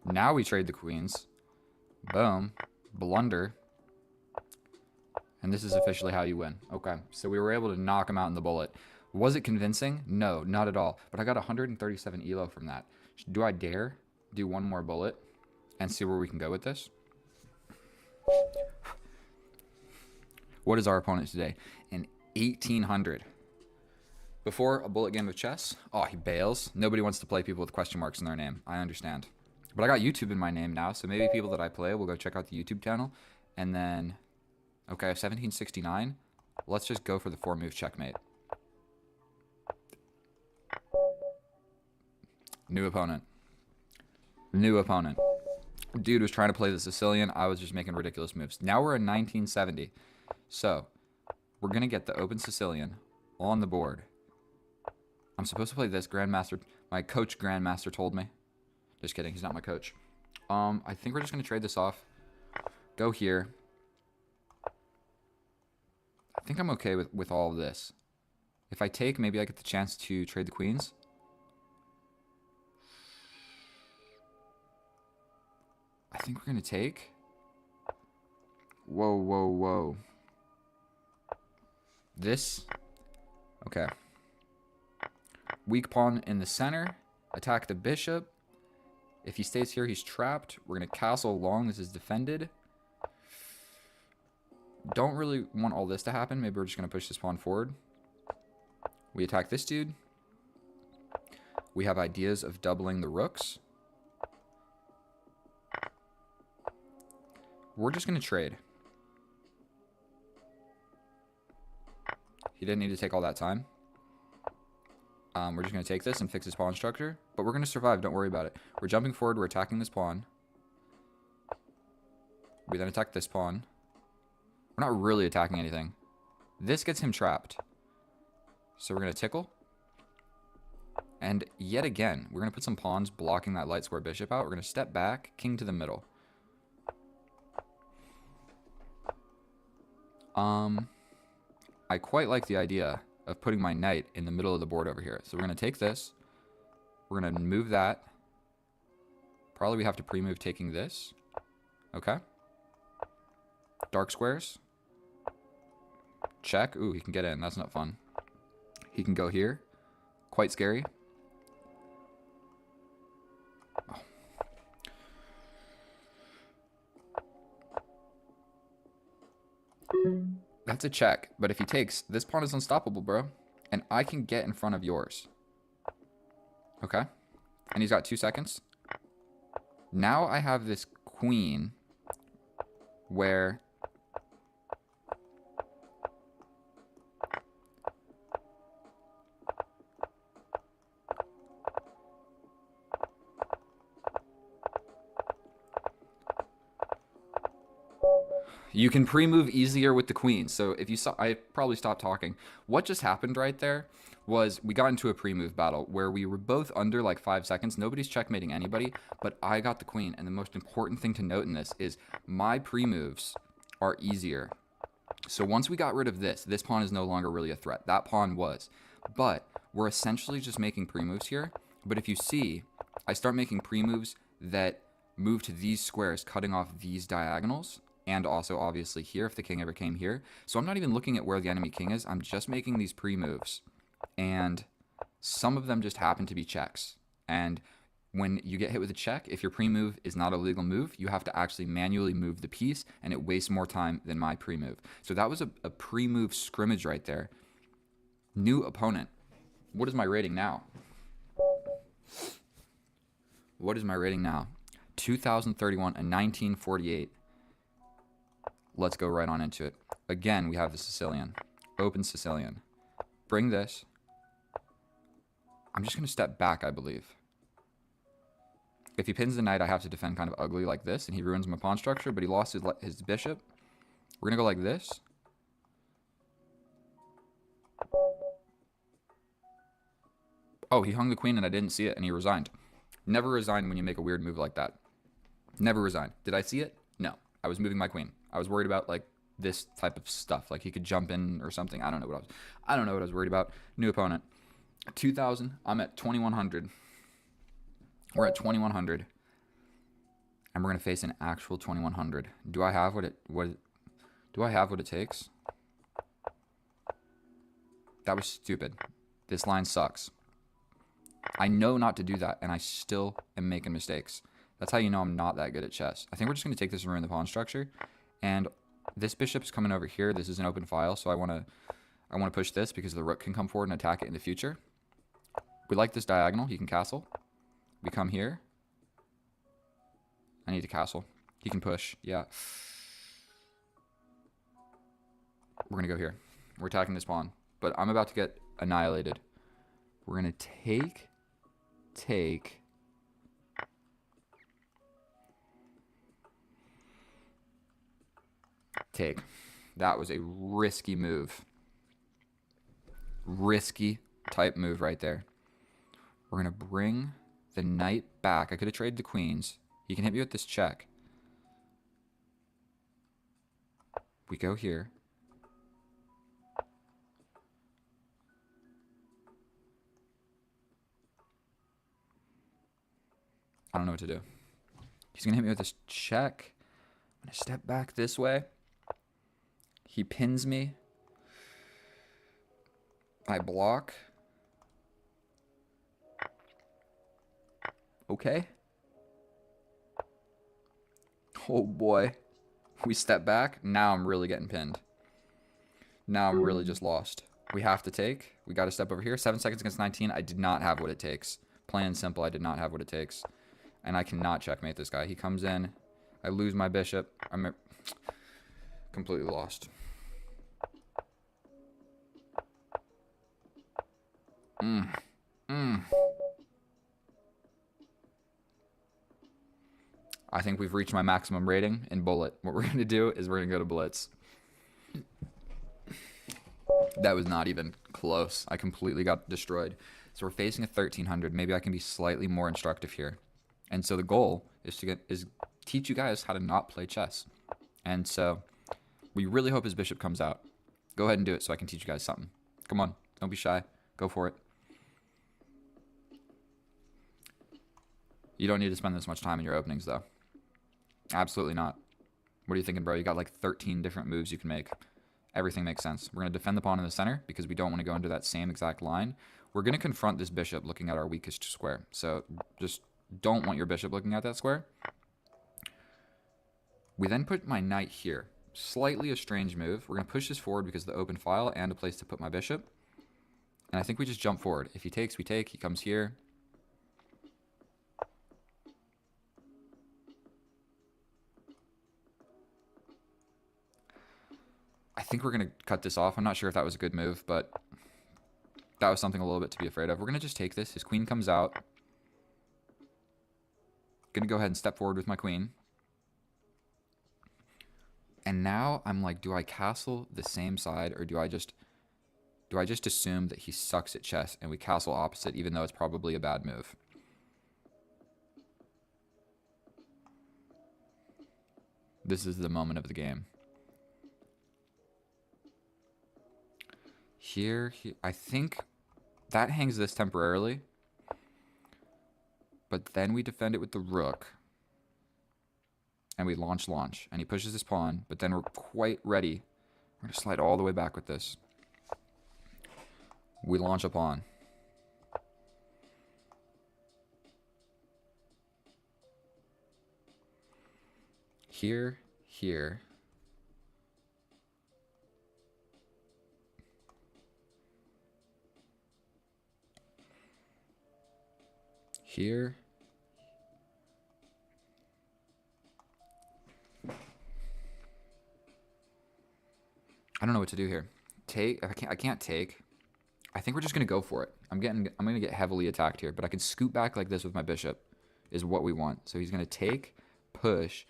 Now we trade the queens. Boom. Blunder. And this is officially how you win. Okay. So we were able to knock him out in the bullet. Was it convincing? No, not at all. But I got 137 elo from that. Do I dare do one more bullet and see where we can go with this? What is our opponent today? An 1800. Before a bullet game of chess, oh, he bails. Nobody wants to play people with question marks in their name. I understand. But I got YouTube in my name now, so maybe people that I play will go check out the YouTube channel. And then, okay, 1769. Let's just go for the 4-move checkmate. New opponent. New opponent. Dude was trying to play the Sicilian. I was just making ridiculous moves. Now we're in 1970. So, we're going to get the open Sicilian on the board. I'm supposed to play this Grandmaster. My coach Grandmaster told me. Just kidding. He's not my coach. I think we're just going to trade this off. Go here. I think I'm okay with all of this. If I take, maybe I get the chance to trade the queens. I think we're going to take. Whoa, whoa, whoa. This. Okay. Weak pawn in the center. Attack the bishop. If he stays here, he's trapped. We're going to castle long. This is defended. Don't really want all this to happen. Maybe we're just going to push this pawn forward. We attack this dude. We have ideas of doubling the rooks. We're just going to trade. He didn't need to take all that time. We're just going to take this and fix his pawn structure. But we're going to survive. Don't worry about it. We're jumping forward. We're attacking this pawn. We then attack this pawn. We're not really attacking anything. This gets him trapped. So we're going to tickle. And yet again, we're going to put some pawns blocking that light square bishop out. We're going to step back. King to the middle. I quite like the idea of putting my knight in the middle of the board over here. So we're going to take this. We're going to move that. Probably we have to pre-move taking this. Okay. Dark squares. Check. Ooh, he can get in. That's not fun. He can go here. Quite scary. Oh. That's a check, but if he takes, this pawn is unstoppable, bro. And I can get in front of yours. Okay? And he's got 2 seconds. Now I have this queen where you can pre-move easier with the queen. So if you saw, I probably stopped talking. What just happened right there was we got into a pre-move battle where we were both under like 5 seconds. Nobody's checkmating anybody, but I got the queen. And the most important thing to note in this is my pre-moves are easier. So once we got rid of this pawn is no longer really a threat. That pawn was. But we're essentially just making pre-moves here. But if you see, I start making pre-moves that move to these squares, cutting off these diagonals. And also, obviously, here, if the king ever came here. So I'm not even looking at where the enemy king is. I'm just making these pre-moves. And some of them just happen to be checks. And when you get hit with a check, if your pre-move is not a legal move, you have to actually manually move the piece, and it wastes more time than my pre-move. So that was a pre-move scrimmage right there. New opponent. What is my rating now? What is my rating now? 2031 and 1948. Let's go right on into it. Again, we have the Sicilian. Open Sicilian. Bring this. I'm just going to step back, I believe. If he pins the knight, I have to defend kind of ugly like this, and he ruins my pawn structure, but he lost his bishop. We're going to go like this. Oh, he hung the queen, and I didn't see it, and he resigned. Never resign when you make a weird move like that. Never resign. Did I see it? No. I was moving my queen. I was worried about like this type of stuff, like he could jump in or something. I don't know what I was worried about. New opponent. 2000. I'm at 2100. We're at 2100, and we're gonna face an actual 2100. Do I have what it takes? That was stupid. This line sucks. I know not to do that, and I still am making mistakes. That's how you know I'm not that good at chess. I think we're just going to take this and ruin the pawn structure. And this bishop's coming over here. This is an open file, so I want to push this because the rook can come forward and attack it in the future. We like this diagonal. He can castle. We come here. I need to castle. He can push. Yeah. We're going to go here. We're attacking this pawn. But I'm about to get annihilated. We're going to take. That was a risky move. Risky type move right there. We're going to bring the knight back. I could have traded the queens. He can hit me with this check. We go here. I don't know what to do. He's going to hit me with this check. I'm going to step back this way. He pins me. I block. Okay. Oh boy. We step back. Now I'm really getting pinned. Now I'm really just lost. We have to take. We got to step over here. 7 seconds against 19. I did not have what it takes. Plain and simple, I did not have what it takes. And I cannot checkmate this guy. He comes in. I lose my bishop. I'm completely lost. I think we've reached my maximum rating in Bullet. What we're going to do is we're going to go to Blitz. That was not even close. I completely got destroyed. So we're facing a 1300. Maybe I can be slightly more instructive here. And so the goal is to teach you guys how to not play chess. And so we really hope his bishop comes out. Go ahead and do it so I can teach you guys something. Come on. Don't be shy. Go for it. You don't need to spend this much time in your openings, though. Absolutely not. What are you thinking, bro? You got like 13 different moves you can make. Everything makes sense. We're going to defend the pawn in the center because we don't want to go into that same exact line. We're going to confront this bishop looking at our weakest square. So just don't want your bishop looking at that square. We then put my knight here. Slightly a strange move. We're going to push this forward because of the open file and a place to put my bishop. And I think we just jump forward. If he takes, we take. He comes here. I think we're going to cut this off. I'm not sure if that was a good move, but that was something a little bit to be afraid of. We're going to just take this. His queen comes out. Going to go ahead and step forward with my queen. And now I'm like, do I castle the same side, or do I just assume that he sucks at chess and we castle opposite, even though it's probably a bad move? This is the moment of the game. Here, I think that hangs this temporarily. But then we defend it with the rook. And we launch. And he pushes his pawn, but then we're quite ready. We're going to slide all the way back with this. We launch a pawn. Here. Here. I don't know what to do here. Take. I can't take. I think we're just gonna go for it. I'm gonna get heavily attacked here, but I can scoot back like this with my bishop, is what we want. So he's gonna take, push.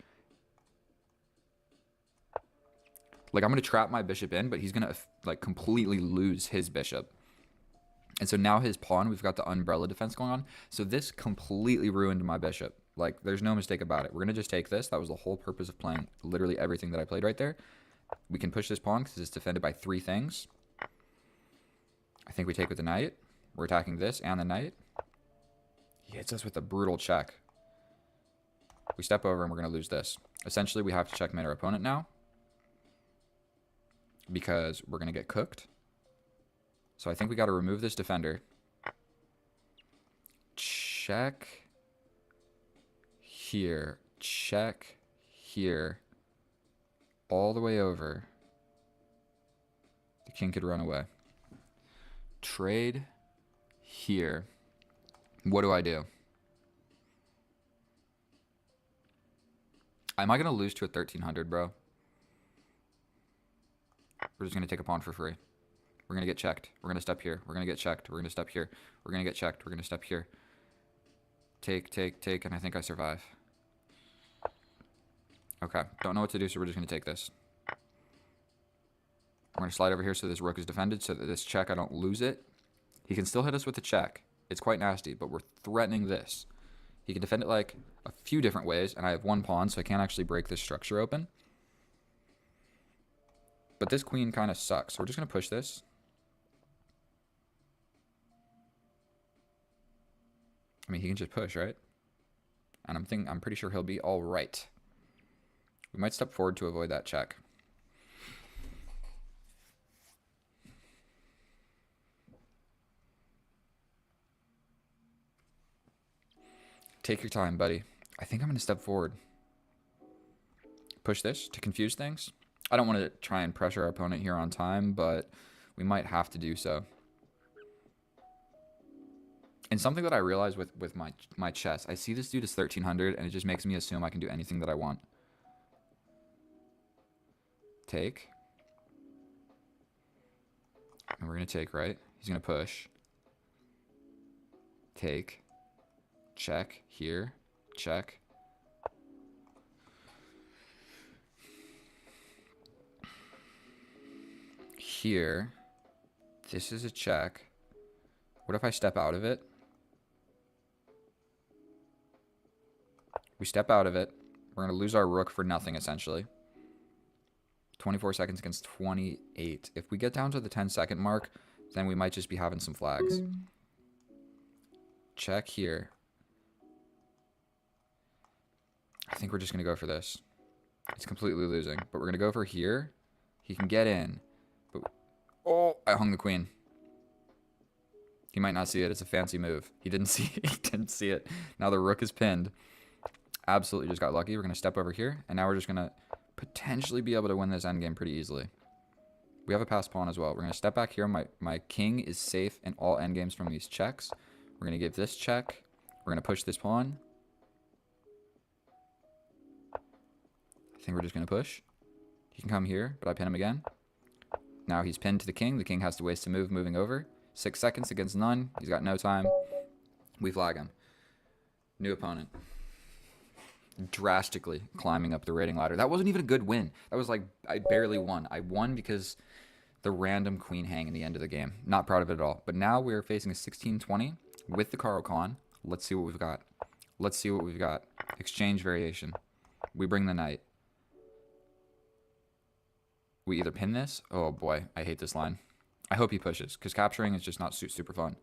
Like, I'm gonna trap my bishop in, but he's gonna like completely lose his bishop. And so now his pawn, we've got the umbrella defense going on. So this completely ruined my bishop. Like, there's no mistake about it. We're gonna just take this. That was the whole purpose of playing literally everything that I played right there. We can push this pawn because it's defended by 3 things. I think we take with the knight. We're attacking this and the knight. He hits us with a brutal check. We step over and we're going to lose this. Essentially, we have to checkmate our opponent now, because we're going to get cooked. So I think we got to remove this defender. Check here. Check here. All the way over. The king could run away. Trade here. What do I do? Am I going to lose to a 1300, bro? We're just going to take a pawn for free. We're going to get checked. We're going to step here. We're going to get checked. We're going to step here. We're going to get checked. We're going to step here. Take, and I think I survive. Okay, don't know what to do, so we're just going to take this. We're going to slide over here so this rook is defended, so that this check, I don't lose it. He can still hit us with the check. It's quite nasty, but we're threatening this. He can defend it like a few different ways, and I have 1 pawn, so I can't actually break this structure open. But this queen kind of sucks, so we're just going to push this. I mean, he can just push, right? And I'm pretty sure he'll be all right. We might step forward to avoid that check. Take your time, buddy. I think I'm going to step forward. Push this to confuse things. I don't want to try and pressure our opponent here on time, but we might have to do so. And something that I realize with my chess, I see this dude is 1300, and it just makes me assume I can do anything that I want. Take. And we're going to take, right? He's going to push. Take. Check. Here. Check. Here. This is a check. What if I step out of it? We step out of it. We're going to lose our rook for nothing, essentially. 24 seconds against 28. If we get down to the 10-second mark, then we might just be having some flags. Check here. I think we're just going to go for this. It's completely losing. But we're going to go for here. He can get in. But oh, I hung the queen. He might not see it. It's a fancy move. He didn't see it. He didn't see it. Now the rook is pinned. Absolutely just got lucky. We're going to step over here. And now we're just going to potentially be able to win this endgame pretty easily. We have a passed pawn as well. We're going to step back here. My king is safe in all endgames from these checks. We're going to give this check. We're going to push this pawn. I think we're just going to push. He can come here, but I pin him again. Now he's pinned to the king. The king has to waste a move moving over. 6 seconds against none. He's got no time. We flag him. New opponent. Drastically climbing up the rating ladder. That wasn't even a good win. That was like, I barely won. I won because the random queen hang in the end of the game. Not proud of it at all. But now we're facing a 16-20 with the Caro-Kann. Let's see what we've got. Let's see what we've got. Exchange variation. We bring the knight. We either pin this. Oh boy, I hate this line. I hope he pushes, because capturing is just not super fun.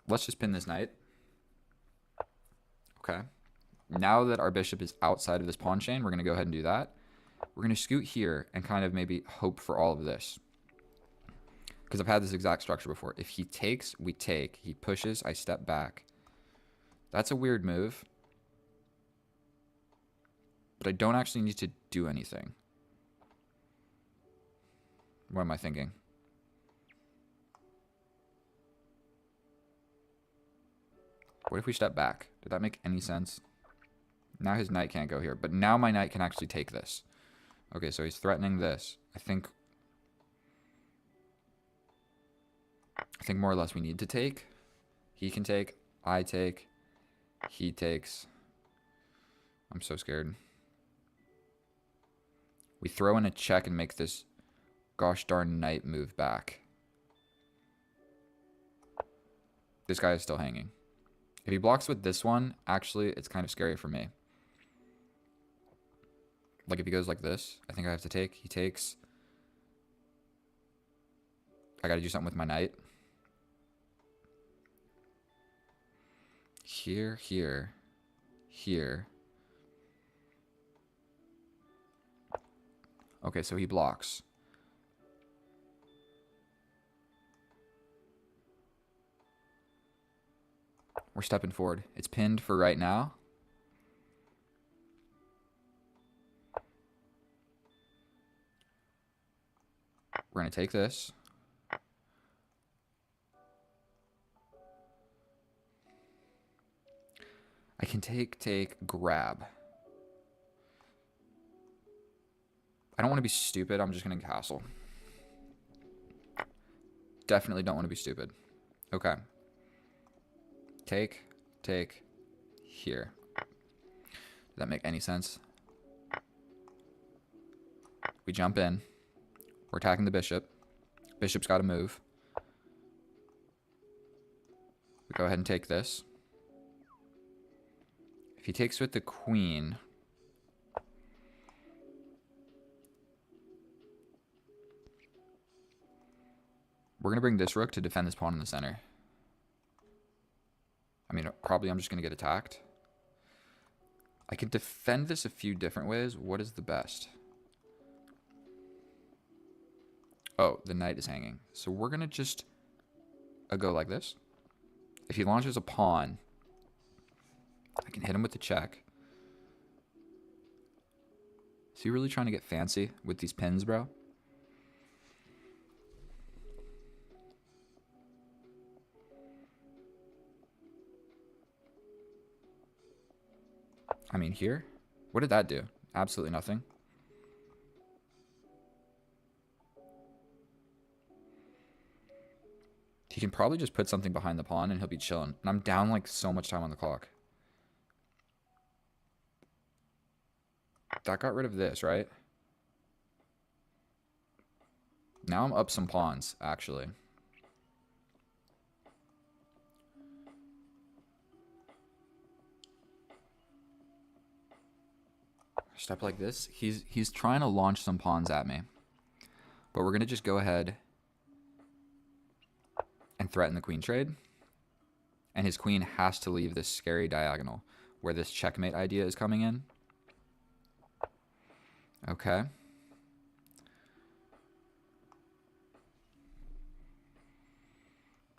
Let's just pin this knight. Okay. Now that our bishop is outside of this pawn chain, we're going to go ahead and do that. We're going to scoot here and kind of maybe hope for all of this. Because I've had this exact structure before. If he takes, we take. He pushes, I step back. That's a weird move. But I don't actually need to do anything. What am I thinking? What if we step back? Did that make any sense? Now his knight can't go here. But now my knight can actually take this. Okay, so he's threatening this. I think more or less we need to take. He can take. I take. He takes. I'm so scared. We throw in a check and make this gosh darn knight move back. This guy is still hanging. If he blocks with this one, actually, it's kind of scary for me. Like, if he goes like this, I think I have to take. He takes. I got to do something with my knight. Here, here, here. Okay, so he blocks. We're stepping forward. It's pinned for right now. We're going to take this. I can take, grab. I don't want to be stupid. I'm just going to castle. Definitely don't want to be stupid. Okay. Take, here. Does that make any sense? We jump in. We're attacking the bishop. Bishop's got to move. We go ahead and take this. If he takes with the queen, we're going to bring this rook to defend this pawn in the center. I mean, probably I'm just going to get attacked. I could defend this a few different ways. What is the best? Oh, the knight is hanging. So we're going to just go like this. If he launches a pawn, I can hit him with the check. Is he really trying to get fancy with these pins, bro? I mean, here? What did that do? Absolutely nothing. He can probably just put something behind the pawn and he'll be chilling. And I'm down like so much time on the clock. That got rid of this, right? Now I'm up some pawns, actually. Step like this. He's trying to launch some pawns at me. But we're going to just go ahead and threaten the queen trade. And his queen has to leave this scary diagonal where this checkmate idea is coming in. Okay.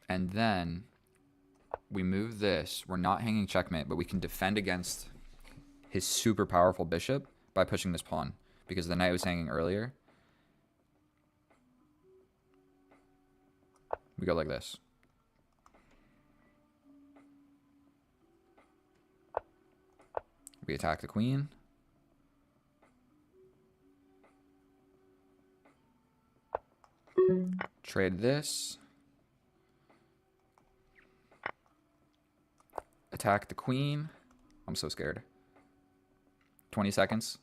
And then we move this. We're not hanging checkmate, but we can defend against his super powerful bishop by pushing this pawn because the knight was hanging earlier. We go like this. We attack the queen. Trade this. Attack the queen. I'm so scared. 20 seconds.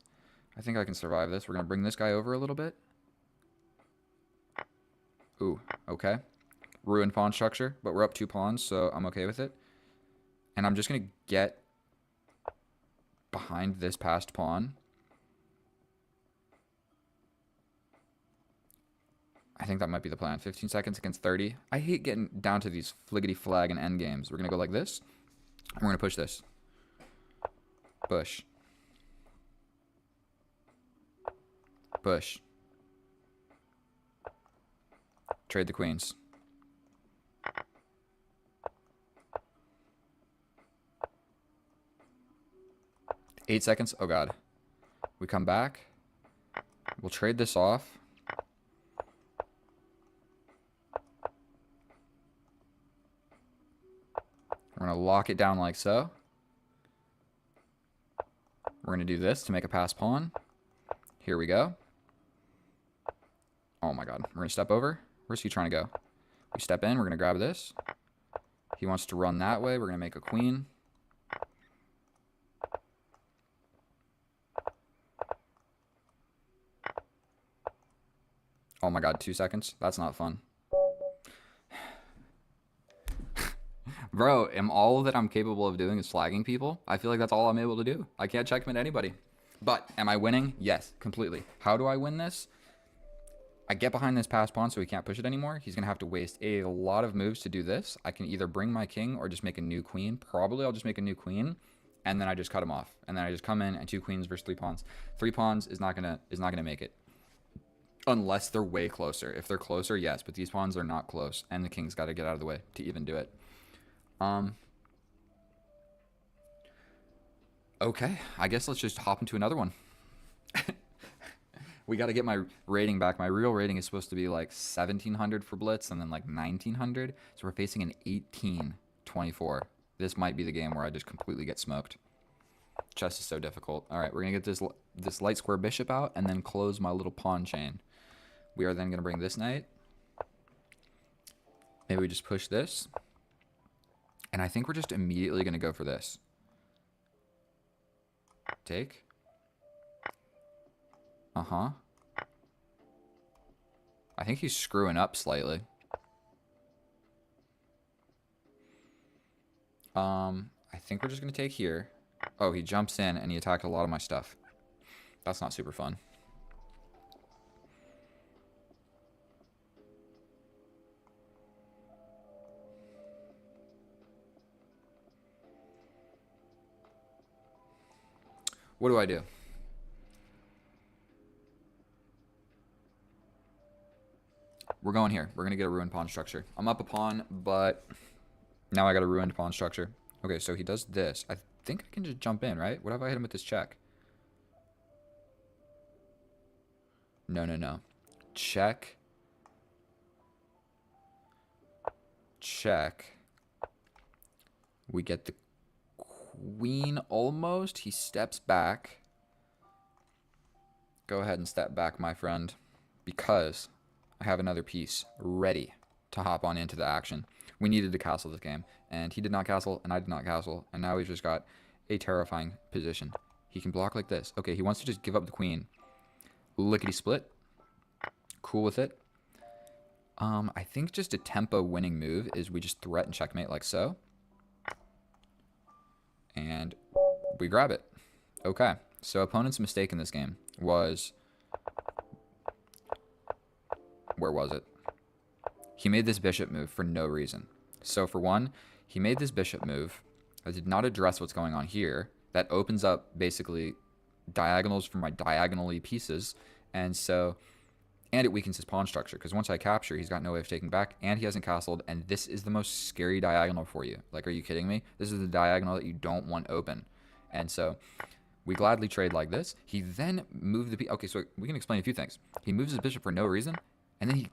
I think I can survive this. We're going to bring this guy over a little bit. Ooh, okay. Ruined pawn structure, but we're up 2 pawns, so I'm okay with it. And I'm just going to get behind this passed pawn. I think that might be the plan. 15 seconds against 30. I hate getting down to these fliggity flag and end games. We're going to go like this. And we're going to push this. Push. Push. Trade the queens. Eight seconds. Oh, God. We come back. We'll trade this off. We're going to lock it down like so. We're going to do this to make a pass pawn. Here we go. Oh, my God. We're going to step over. Where's he trying to go? We step in. We're going to grab this. He wants to run that way. We're going to make a queen. Oh my God, 2 seconds? That's not fun. Bro, all that I'm capable of doing is flagging people? I feel like that's all I'm able to do. I can't checkmate anybody. But, am I winning? Yes, completely. How do I win this? I get behind this pass pawn so he can't push it anymore. He's going to have to waste a lot of moves to do this. I can either bring my king or just make a new queen. Probably I'll just make a new queen, and then I just cut him off. And then I just come in and 2 queens versus 3 pawns. 3 pawns is not gonna make it. Unless they're way closer. If they're closer, yes, but these pawns are not close, and the king's got to get out of the way to even do it. Okay, I guess let's just hop into another one. We got to get my rating back. My real rating is supposed to be like 1700 for Blitz and then like 1900. So we're facing an 1824. This might be the game where I just completely get smoked. Chess is so difficult. All right, we're going to get this light square bishop out and then close my little pawn chain. We are then going to bring this knight. Maybe we just push this. And I think we're just immediately going to go for this. Take. Uh-huh. I think he's screwing up slightly. I think we're just going to take here. Oh, he jumps in and he attacked a lot of my stuff. That's not super fun. What do I do? We're going here. We're going to get a ruined pawn structure. I'm up a pawn, but now I got a ruined pawn structure. Okay, so he does this. I think I can just jump in, right? What if I hit him with this check? No, no, no. Check. Check. We get the queen almost. He steps back. Go ahead and step back, my friend, because I have another piece ready to hop on into the action. We needed to castle this game, and he did not castle, and I did not castle, and now he's just got a terrifying position. He can block like this. Okay, he wants to just give up the queen. Lickety split. Cool with it. I think just a tempo winning move is we just threaten checkmate like so. And we grab it. Okay, so opponent's mistake in this game was... Where was it? He made this bishop move for no reason. So for one, he made this bishop move that did not address what's going on here. That opens up basically diagonals for my diagonally pieces. And it weakens his pawn structure, because once I capture, he's got no way of taking back, and he hasn't castled, and this is the most scary diagonal for you. Like, are you kidding me? This is the diagonal that you don't want open. And so we gladly trade like this. He then moved the... Okay, so we can explain a few things. He moves his bishop for no reason, and then he...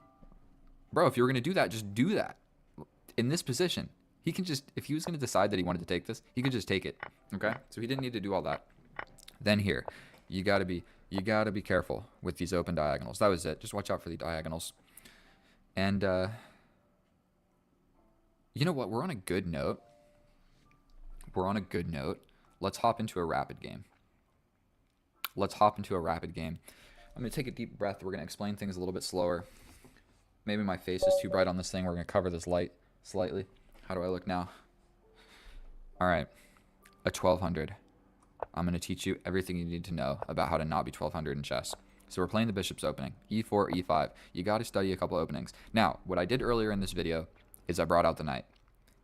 Bro, if you were going to do that, just do that. In this position, he can just... If he was going to decide that he wanted to take this, he could just take it. Okay? So he didn't need to do all that. Then here, you gotta be careful with these open diagonals. That was it. Just watch out for the diagonals. And you know what? We're on a good note. We're on a good note. Let's hop into a rapid game. Let's hop into a rapid game. I'm going to take a deep breath. We're going to explain things a little bit slower. Maybe my face is too bright on this thing. We're going to cover this light slightly. How do I look now? All right. A 1200. I'm going to teach you everything you need to know about how to not be 1200 in chess. So we're playing the bishop's opening. E4, E5. You got to study a couple openings. Now, what I did earlier in this video is I brought out the knight.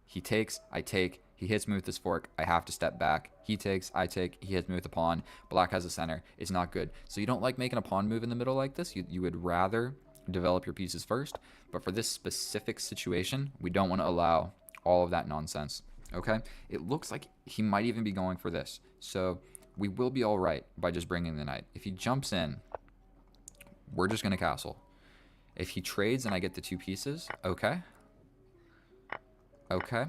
He takes, I take, he hits me with this fork, I have to step back. He takes, I take, he hits me with the pawn. Black has a center. It's not good. So you don't like making a pawn move in the middle like this. You would rather develop your pieces first. But for this specific situation, we don't want to allow all of that nonsense. Okay? It looks like he might even be going for this. So we will be all right by just bringing the knight. If he jumps in, we're just going to castle. If he trades and I get the two pieces, okay. Okay.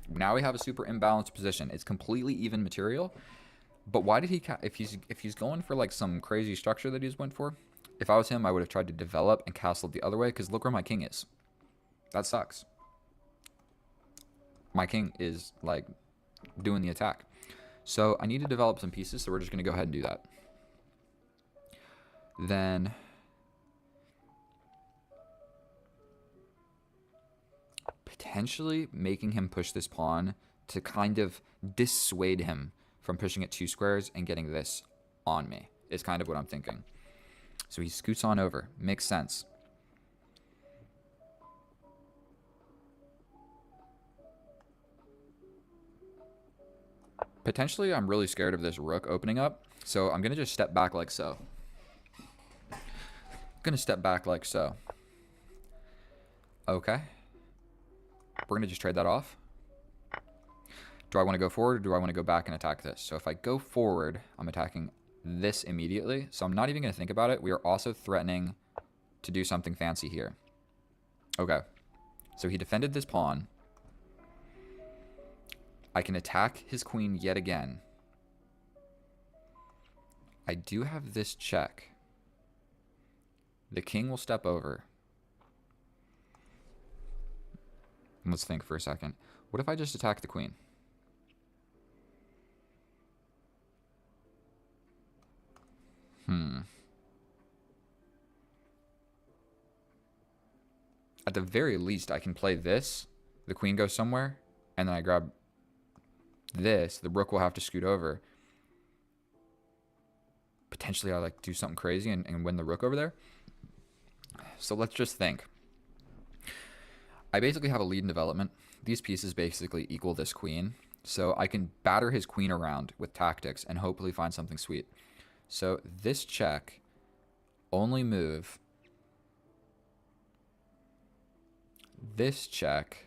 Now we have a super imbalanced position. It's completely even material. But why did he... If he's going for like some crazy structure that he's went for, if I was him, I would have tried to develop and castle the other way, because look where my king is. That sucks. My king is like doing the attack. So I need to develop some pieces, so we're just going to go ahead and do that. Then... potentially making him push this pawn to kind of dissuade him from pushing it 2 squares and getting this on me is kind of what I'm thinking. So he scoots on over. Makes sense. Potentially, I'm really scared of this rook opening up, so I'm going to just step back like so. I'm going to step back like so. Okay. We're going to just trade that off. Do I want to go forward, or do I want to go back and attack this? So if I go forward, I'm attacking this immediately. So I'm not even going to think about it. We are also threatening to do something fancy here. Okay. So he defended this pawn. I can attack his queen yet again. I do have this check. The king will step over. Let's think for a second. What if I just attack the queen? At the very least, I can play this. The queen goes somewhere, and then I grab this. The rook will have to scoot over. Potentially, I like do something crazy and win the rook over there. So let's just think. I basically have a lead in development. These pieces basically equal this queen. So I can batter his queen around with tactics and hopefully find something sweet. So this check, only move. This check,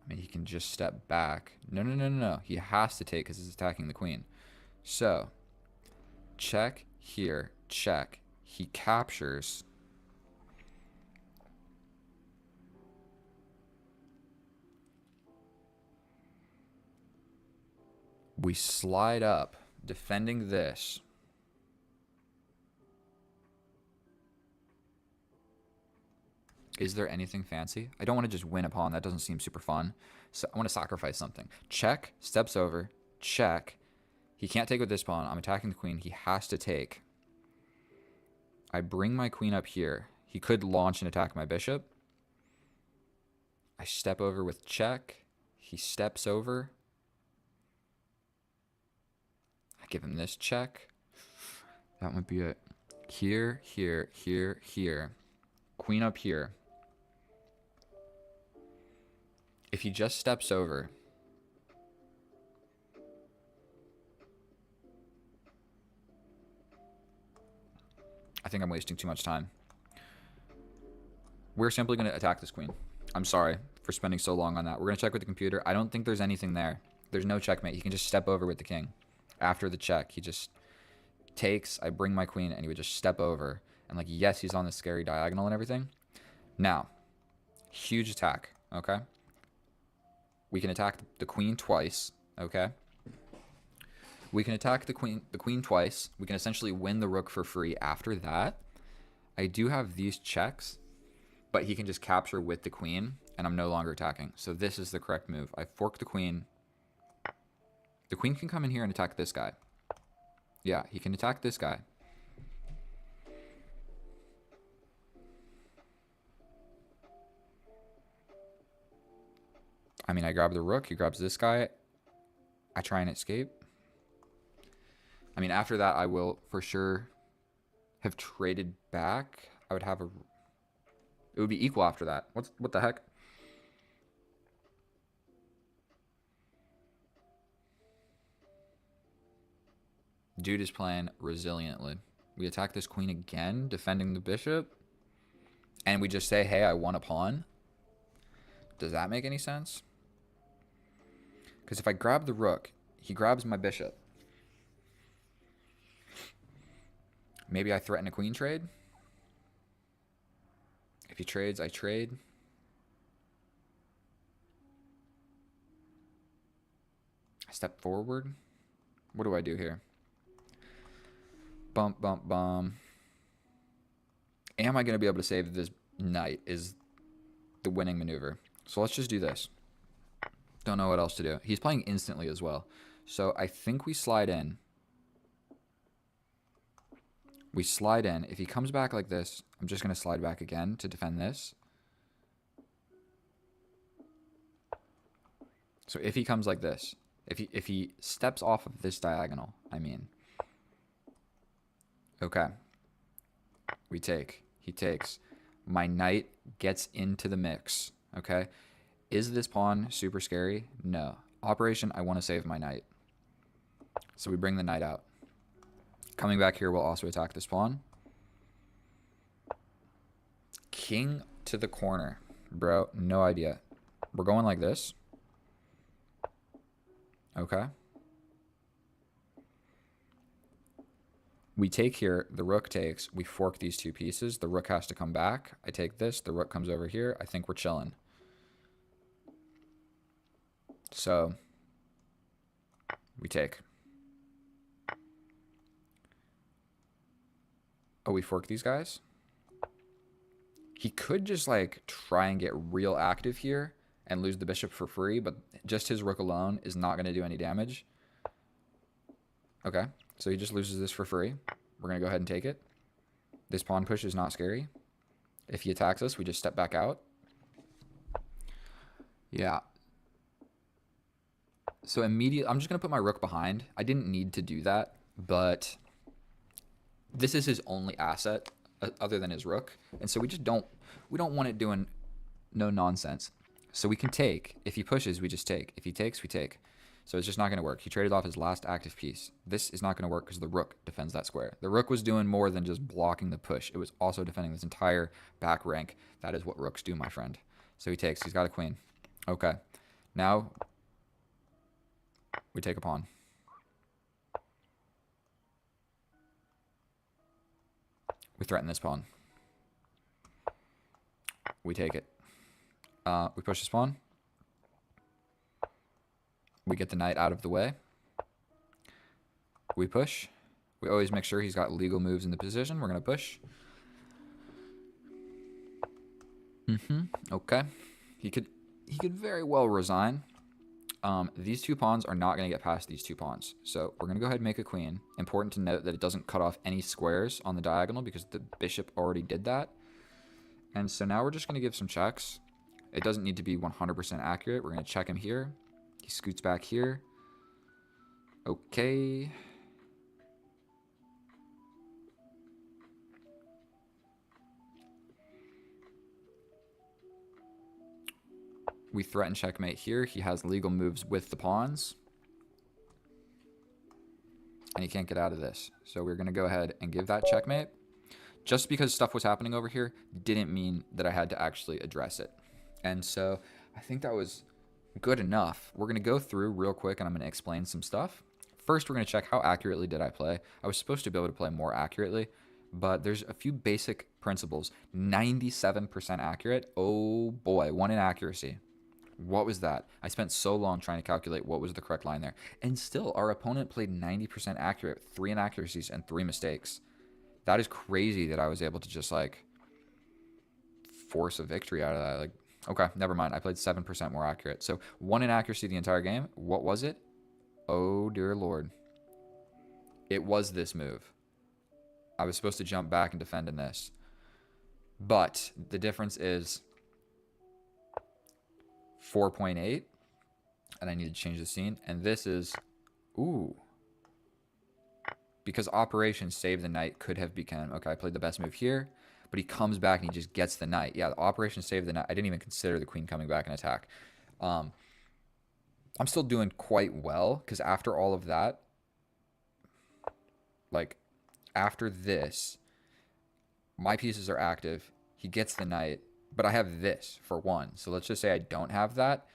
I mean, he can just step back. No. He has to take because he's attacking the queen. So check here, check. He captures. We slide up, defending this. Is there anything fancy? I don't want to just win a pawn. That doesn't seem super fun. So I want to sacrifice something. Check, steps over, check. He can't take with this pawn. I'm attacking the queen. He has to take. I bring my queen up here. He could launch and attack my bishop. I step over with check. He steps over. I give him this check. That would be it. Here, here, here, here. Queen up here. If he just steps over, I think I'm wasting too much time. We're simply going to attack this queen. I'm sorry for spending so long on that. We're going to check with the computer. I don't think there's anything there. There's no checkmate. He can just step over with the king. After the check, he just takes. I bring my queen, and he would just step over. And, like, yes, he's on the scary diagonal and everything. Now, huge attack, okay? We can attack the queen twice, okay? We can attack the queen twice. We can essentially win the rook for free after that. I do have these checks, but he can just capture with the queen, and I'm no longer attacking. So this is the correct move. I fork the queen. The queen can come in here and attack this guy. Yeah, he can attack this guy. I mean, I grab the rook. He grabs this guy. I try and escape. I mean, after that, I will for sure have traded back. I would have a... It would be equal after that. What the heck? Dude is playing resiliently. We attack this queen again, defending the bishop. And we just say, hey, I won a pawn. Does that make any sense? Because if I grab the rook, he grabs my bishop. Maybe I threaten a queen trade. If he trades, I trade. I step forward. What do I do here? Bump, bump, bump. Am I going to be able to save this knight is the winning maneuver. So let's just do this. Don't know what else to do. He's playing instantly as well. So I think we slide in. We slide in. If he comes back like this, I'm just going to slide back again to defend this. So if he comes like this, if he steps off of this diagonal, I mean. Okay. We take. He takes. My knight gets into the mix. Okay. Is this pawn super scary? No. Operation, I want to save my knight. So we bring the knight out. Coming back here, we'll also attack this pawn. King to the corner. Bro, no idea. We're going like this. Okay. We take here, the rook takes, we fork these two pieces. The rook has to come back. I take this, the rook comes over here. I think we're chilling. So, we take. Oh, we fork these guys? He could just, like, try and get real active here and lose the bishop for free, but just his rook alone is not going to do any damage. Okay, so he just loses this for free. We're going to go ahead and take it. This pawn push is not scary. If he attacks us, we just step back out. Yeah. So immediately, I'm just going to put my rook behind. I didn't need to do that, but this is his only asset other than his rook. And so we don't want it doing no nonsense. So we can take. If he pushes, we just take. If he takes, we take. So it's just not going to work. He traded off his last active piece. This is not going to work because the rook defends that square. The rook was doing more than just blocking the push. It was also defending this entire back rank. That is what rooks do, my friend. So he takes. He's got a queen. Okay. Now we take a pawn. We threaten this pawn. We take it. We push this pawn. We get the knight out of the way. We push. We always make sure he's got legal moves in the position. We're going to push. Okay. He could very well resign. These two pawns are not going to get past these two pawns. So we're going to go ahead and make a queen. Important to note that it doesn't cut off any squares on the diagonal because the bishop already did that. And so now we're just going to give some checks. It doesn't need to be 100% accurate. We're going to check him here. He scoots back here. Okay. We threaten checkmate here. He has legal moves with the pawns. And he can't get out of this. So we're going to go ahead and give that checkmate. Just because stuff was happening over here didn't mean that I had to actually address it. And so I think that was good enough. We're going to go through real quick and I'm going to explain some stuff. First, we're going to check how accurately did I play. I was supposed to be able to play more accurately, but there's a few basic principles. 97% accurate. Oh boy, one inaccuracy. What was that? I spent so long trying to calculate what was the correct line there. And still, our opponent played 90% accurate, 3 inaccuracies and 3 mistakes. That is crazy that I was able to just like force a victory out of that. Like, okay, never mind. I played 7% more accurate. So 1 inaccuracy the entire game. What was it? Oh, dear Lord. It was this move. I was supposed to jump back and defend in this. But the difference is 4.8. And I need to change the scene. And this is... Ooh. Because Operation Save the Knight could have become... Okay, I played the best move here. But he comes back and he just gets the knight. Yeah, the Operation Save the Knight. I didn't even consider the queen coming back and attack. I'm still doing quite well. Because after all of that... Like, after this... My pieces are active. He gets the knight. But I have this for 1. So let's just say I don't have that.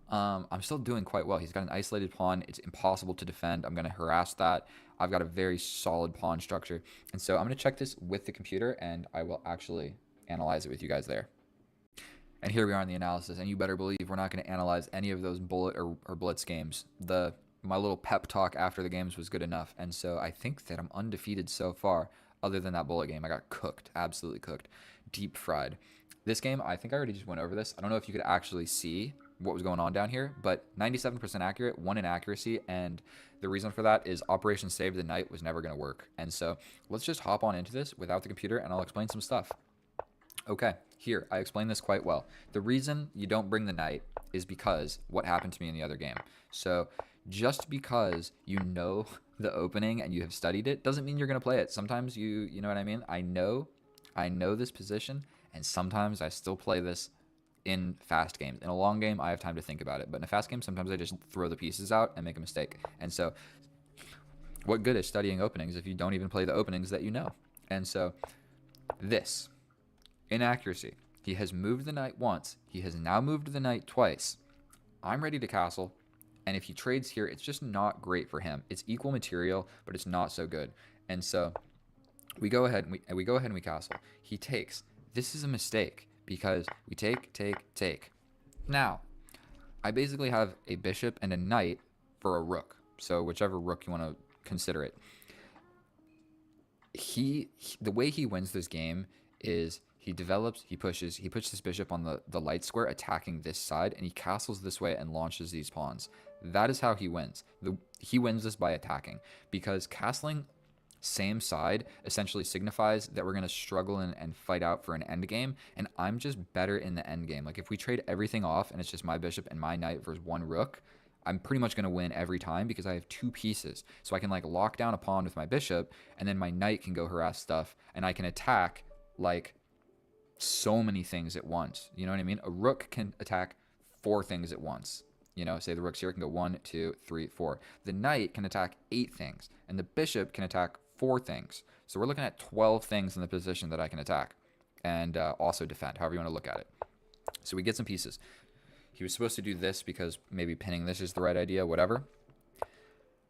I'm still doing quite well. He's got an isolated pawn. It's impossible to defend. I'm going to harass that. I've got a very solid pawn structure. And so I'm going to check this with the computer, and I will actually analyze it with you guys there. And here we are in the analysis, and you better believe we're not going to analyze any of those bullet or blitz games. My little pep talk after the games was good enough, and so I think that I'm undefeated so far, other than that bullet game. I got cooked, absolutely cooked, deep fried. This game, I think I already just went over this. I don't know if you could actually see what was going on down here, but 97% accurate, 1 inaccuracy, and the reason for that is Operation Save the Knight was never going to work. And so let's just hop on into this without the computer, and I'll explain some stuff. Okay, here, I explained this quite well. The reason you don't bring the knight is because what happened to me in the other game. So just because you know the opening and you have studied it doesn't mean you're going to play it. Sometimes you know what I mean? I know this position, and sometimes I still play this in fast games. In a long game, I have time to think about it. But in a fast game, sometimes I just throw the pieces out and make a mistake. And so what good is studying openings if you don't even play the openings that you know? And so this, inaccuracy. He has moved the knight once. He has now moved the knight twice. I'm ready to castle. And if he trades here, it's just not great for him. It's equal material, but it's not so good. And so we go ahead and we castle. He takes. This is a mistake because we take. Now, I basically have a bishop and a knight for a rook. So whichever rook you want to consider it. The way he wins this game is he puts this bishop on the light square attacking this side, and he castles this way and launches these pawns. That is how he wins. He wins this by attacking, because castling same side essentially signifies that we're going to struggle and fight out for an endgame, and I'm just better in the endgame. Like, if we trade everything off and it's just my bishop and my knight versus one rook, I'm pretty much going to win every time because I have 2 pieces. So I can like lock down a pawn with my bishop, and then my knight can go harass stuff, and I can attack like so many things at once. You know what I mean? A rook can attack 4 things at once. You know, say the rook's here, it can go 1, 2, 3, 4. The knight can attack 8 things, and the bishop can attack 4 things. So we're looking at 12 things in the position that I can attack and also defend, however you want to look at it. So we get some pieces. He was supposed to do this because maybe pinning this is the right idea, whatever.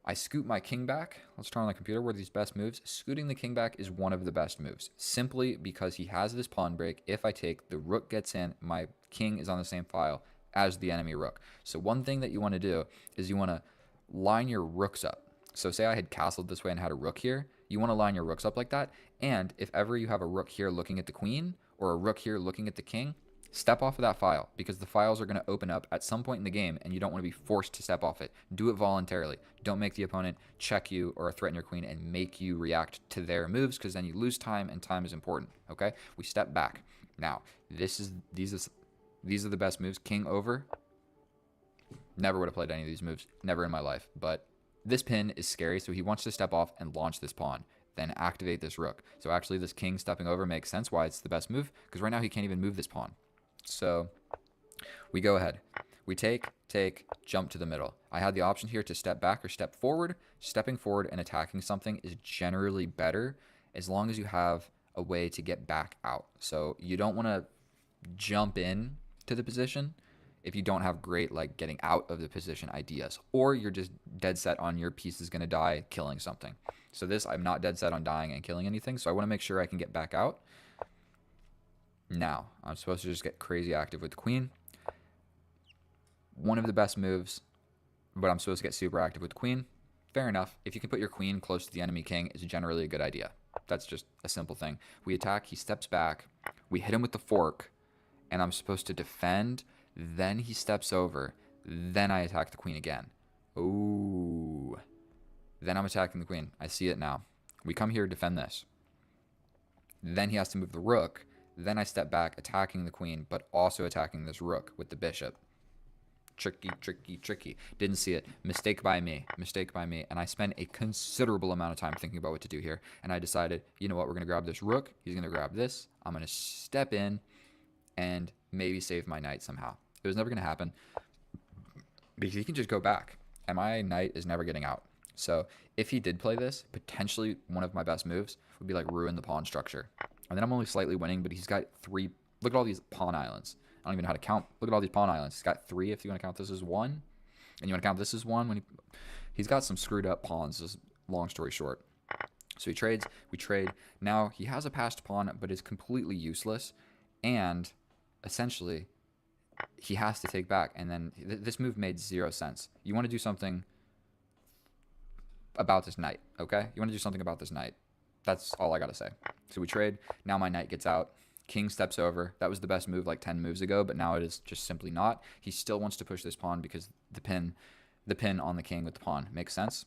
I scoot my king back. Let's turn on the computer. What are these best moves? Scooting the king back is one of the best moves, simply because he has this pawn break. If I take, the rook gets in, my king is on the same file as the enemy rook. So one thing that you want to do is you want to line your rooks up. So say I had castled this way and had a rook here. You want to line your rooks up like that. And if ever you have a rook here looking at the queen or a rook here looking at the king, step off of that file, because the files are going to open up at some point in the game and you don't want to be forced to step off it. Do it voluntarily. Don't make the opponent check you or threaten your queen and make you react to their moves, because then you lose time, and time is important. Okay? We step back. Now, these are the best moves. King over. Never would have played any of these moves. Never in my life. But this pin is scary, so he wants to step off and launch this pawn, then activate this rook. So actually this king stepping over makes sense why it's the best move, because right now he can't even move this pawn. So we go ahead. We take, jump to the middle. I had the option here to step back or step forward. Stepping forward and attacking something is generally better as long as you have a way to get back out. So you don't want to jump in to the position if you don't have great like getting out of the position ideas, or you're just dead set on your piece is going to die killing something. So this, I'm not dead set on dying and killing anything, so I want to make sure I can get back out. Now, I'm supposed to just get crazy active with the queen. One of the best moves, but I'm supposed to get super active with the queen. Fair enough. If you can put your queen close to the enemy king, it's generally a good idea. That's just a simple thing. We attack, he steps back, we hit him with the fork. and I'm supposed to defend. Then he steps over. Then I attack the queen again. Ooh. Then I'm attacking the queen. I see it now. We come here to defend this. Then he has to move the rook. Then I step back, attacking the queen, but also attacking this rook with the bishop. Tricky, tricky, tricky. Didn't see it. Mistake by me. Mistake by me. And I spent a considerable amount of time thinking about what to do here. And I decided, you know what? We're going to grab this rook. He's going to grab this. I'm going to step in and maybe save my knight somehow. It was never going to happen because he can just go back. And my knight is never getting out. So if he did play this, potentially one of my best moves would be like ruin the pawn structure. And then I'm only slightly winning, but he's got 3. Look at all these pawn islands. I don't even know how to count. Look at all these pawn islands. He's got 3 if you want to count this as 1. And you want to count this as 1. When he's got some screwed up pawns, just long story short. So he trades. We trade. Now he has a passed pawn, but is completely useless. And essentially, he has to take back. And then this move made 0 sense. You want to do something about this knight, okay? You want to do something about this knight. That's all I got to say. So we trade. Now my knight gets out. King steps over. That was the best move like 10 moves ago, but now it is just simply not. He still wants to push this pawn because the pin on the king with the pawn. Makes sense?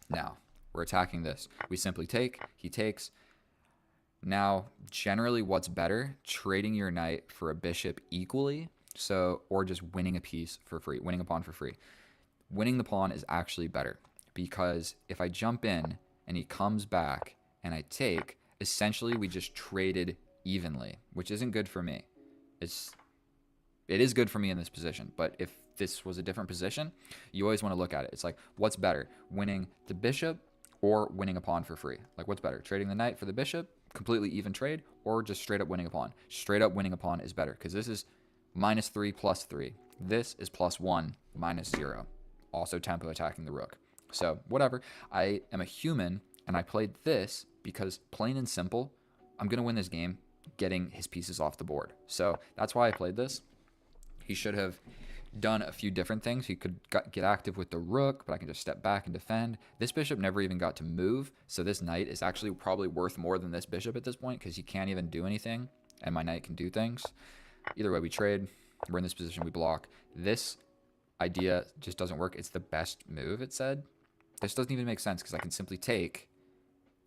Now, we're attacking this. We simply take. He takes. Now, generally what's better? Trading your knight for a bishop equally, or just winning a piece for free, winning a pawn for free. Winning the pawn is actually better because if I jump in and he comes back and I take, essentially we just traded evenly, which isn't good for me. It is good for me in this position, but if this was a different position, you always want to look at it. It's like, what's better, winning the bishop or winning a pawn for free? Like, what's better, trading the knight for the bishop, completely even trade, or just straight up winning a pawn? Straight up winning a pawn is better because this is -3 +3. This is +1 -0. Also tempo attacking the rook. So whatever. I am a human and I played this because plain and simple, I'm going to win this game getting his pieces off the board. So that's why I played this. He should have done a few different things. He could get active with the rook, but I can just step back and defend. This bishop never even got to move, so this knight is actually probably worth more than this bishop at this point because he can't even do anything, and my knight can do things. Either way, we trade. We're in this position. We block. This idea just doesn't work. It's the best move, it said. This doesn't even make sense because I can simply take,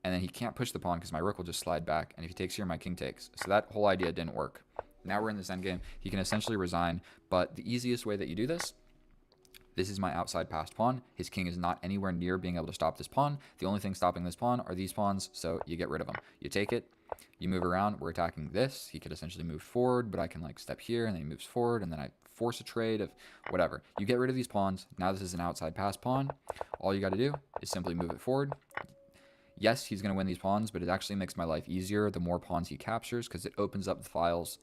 and then he can't push the pawn because my rook will just slide back, and if he takes here, my king takes. So that whole idea didn't work. Now we're in this endgame. He can essentially resign, but the easiest way that you do this is my outside passed pawn. His king is not anywhere near being able to stop this pawn. The only thing stopping this pawn are these pawns, so you get rid of them. You take it, you move around. We're attacking this. He could essentially move forward, but I can like step here, and then he moves forward, and then I force a trade of whatever. You get rid of these pawns. Now this is an outside passed pawn. All you got to do is simply move it forward. Yes, he's going to win these pawns, but it actually makes my life easier the more pawns he captures because it opens up the files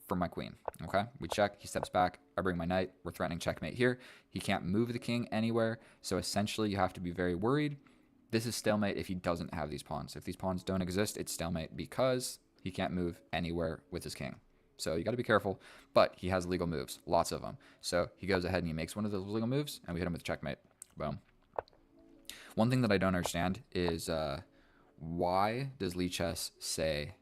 for my queen. Okay, we check. He steps back. I bring my knight. We're threatening checkmate here. He can't move the king anywhere, so essentially you have to be very worried. This is stalemate if he doesn't have these pawns. If these pawns don't exist, it's stalemate because he can't move anywhere with his king. So you got to be careful, but he has legal moves, lots of them. So he goes ahead and he makes one of those legal moves, and we hit him with checkmate. Boom. One thing that I don't understand is why does Lichess say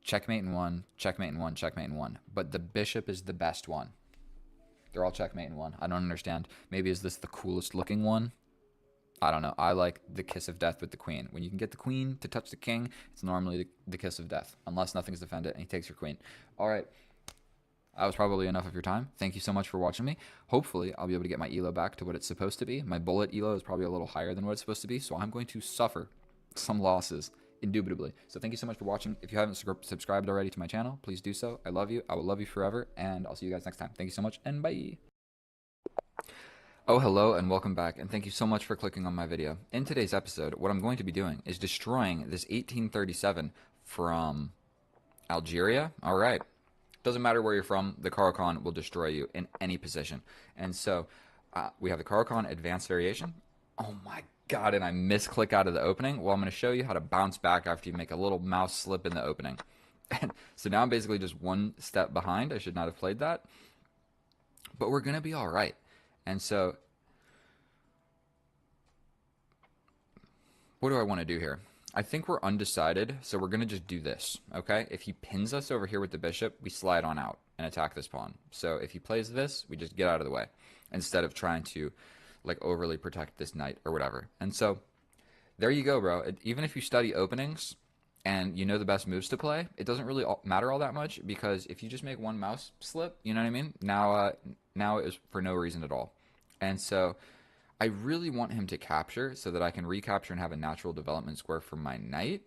checkmate in 1, checkmate in 1, checkmate in 1, but the bishop is the best one? They're all checkmate in 1. I don't understand. Maybe is this the coolest looking one? I don't know. I like the kiss of death with the queen. When you can get the queen to touch the king, it's normally the kiss of death, unless nothing's defended and he takes your queen. All right. That was probably enough of your time. Thank you so much for watching me. Hopefully, I'll be able to get my elo back to what it's supposed to be. My bullet elo is probably a little higher than what it's supposed to be, so I'm going to suffer some losses, indubitably. So thank you so much for watching. If you haven't subscribed already to my channel, please do so. I love you. I will love you forever, and I'll see you guys next time. Thank you so much, and bye. Oh, hello, and welcome back, and thank you so much for clicking on my video. In today's episode, what I'm going to be doing is destroying this 1837 from Algeria. All right. Doesn't matter where you're from, the Caro-Kann will destroy you in any position. And so we have the Caro-Kann advanced variation. Oh my god, and I misclick out of the opening. Well, I'm going to show you how to bounce back after you make a little mouse slip in the opening. And so now I'm basically just one step behind. I should not have played that. But we're going to be all right. And so what do I want to do here? I think we're undecided, so we're going to just do this, okay? If he pins us over here with the bishop, we slide on out and attack this pawn. So if he plays this, we just get out of the way instead of trying to like overly protect this knight or whatever. And so there you go, bro. Even if you study openings and you know the best moves to play, it doesn't really matter all that much because if you just make one mouse slip, you know what I mean? Now it is for no reason at all. And so I really want him to capture so that I can recapture and have a natural development square for my knight.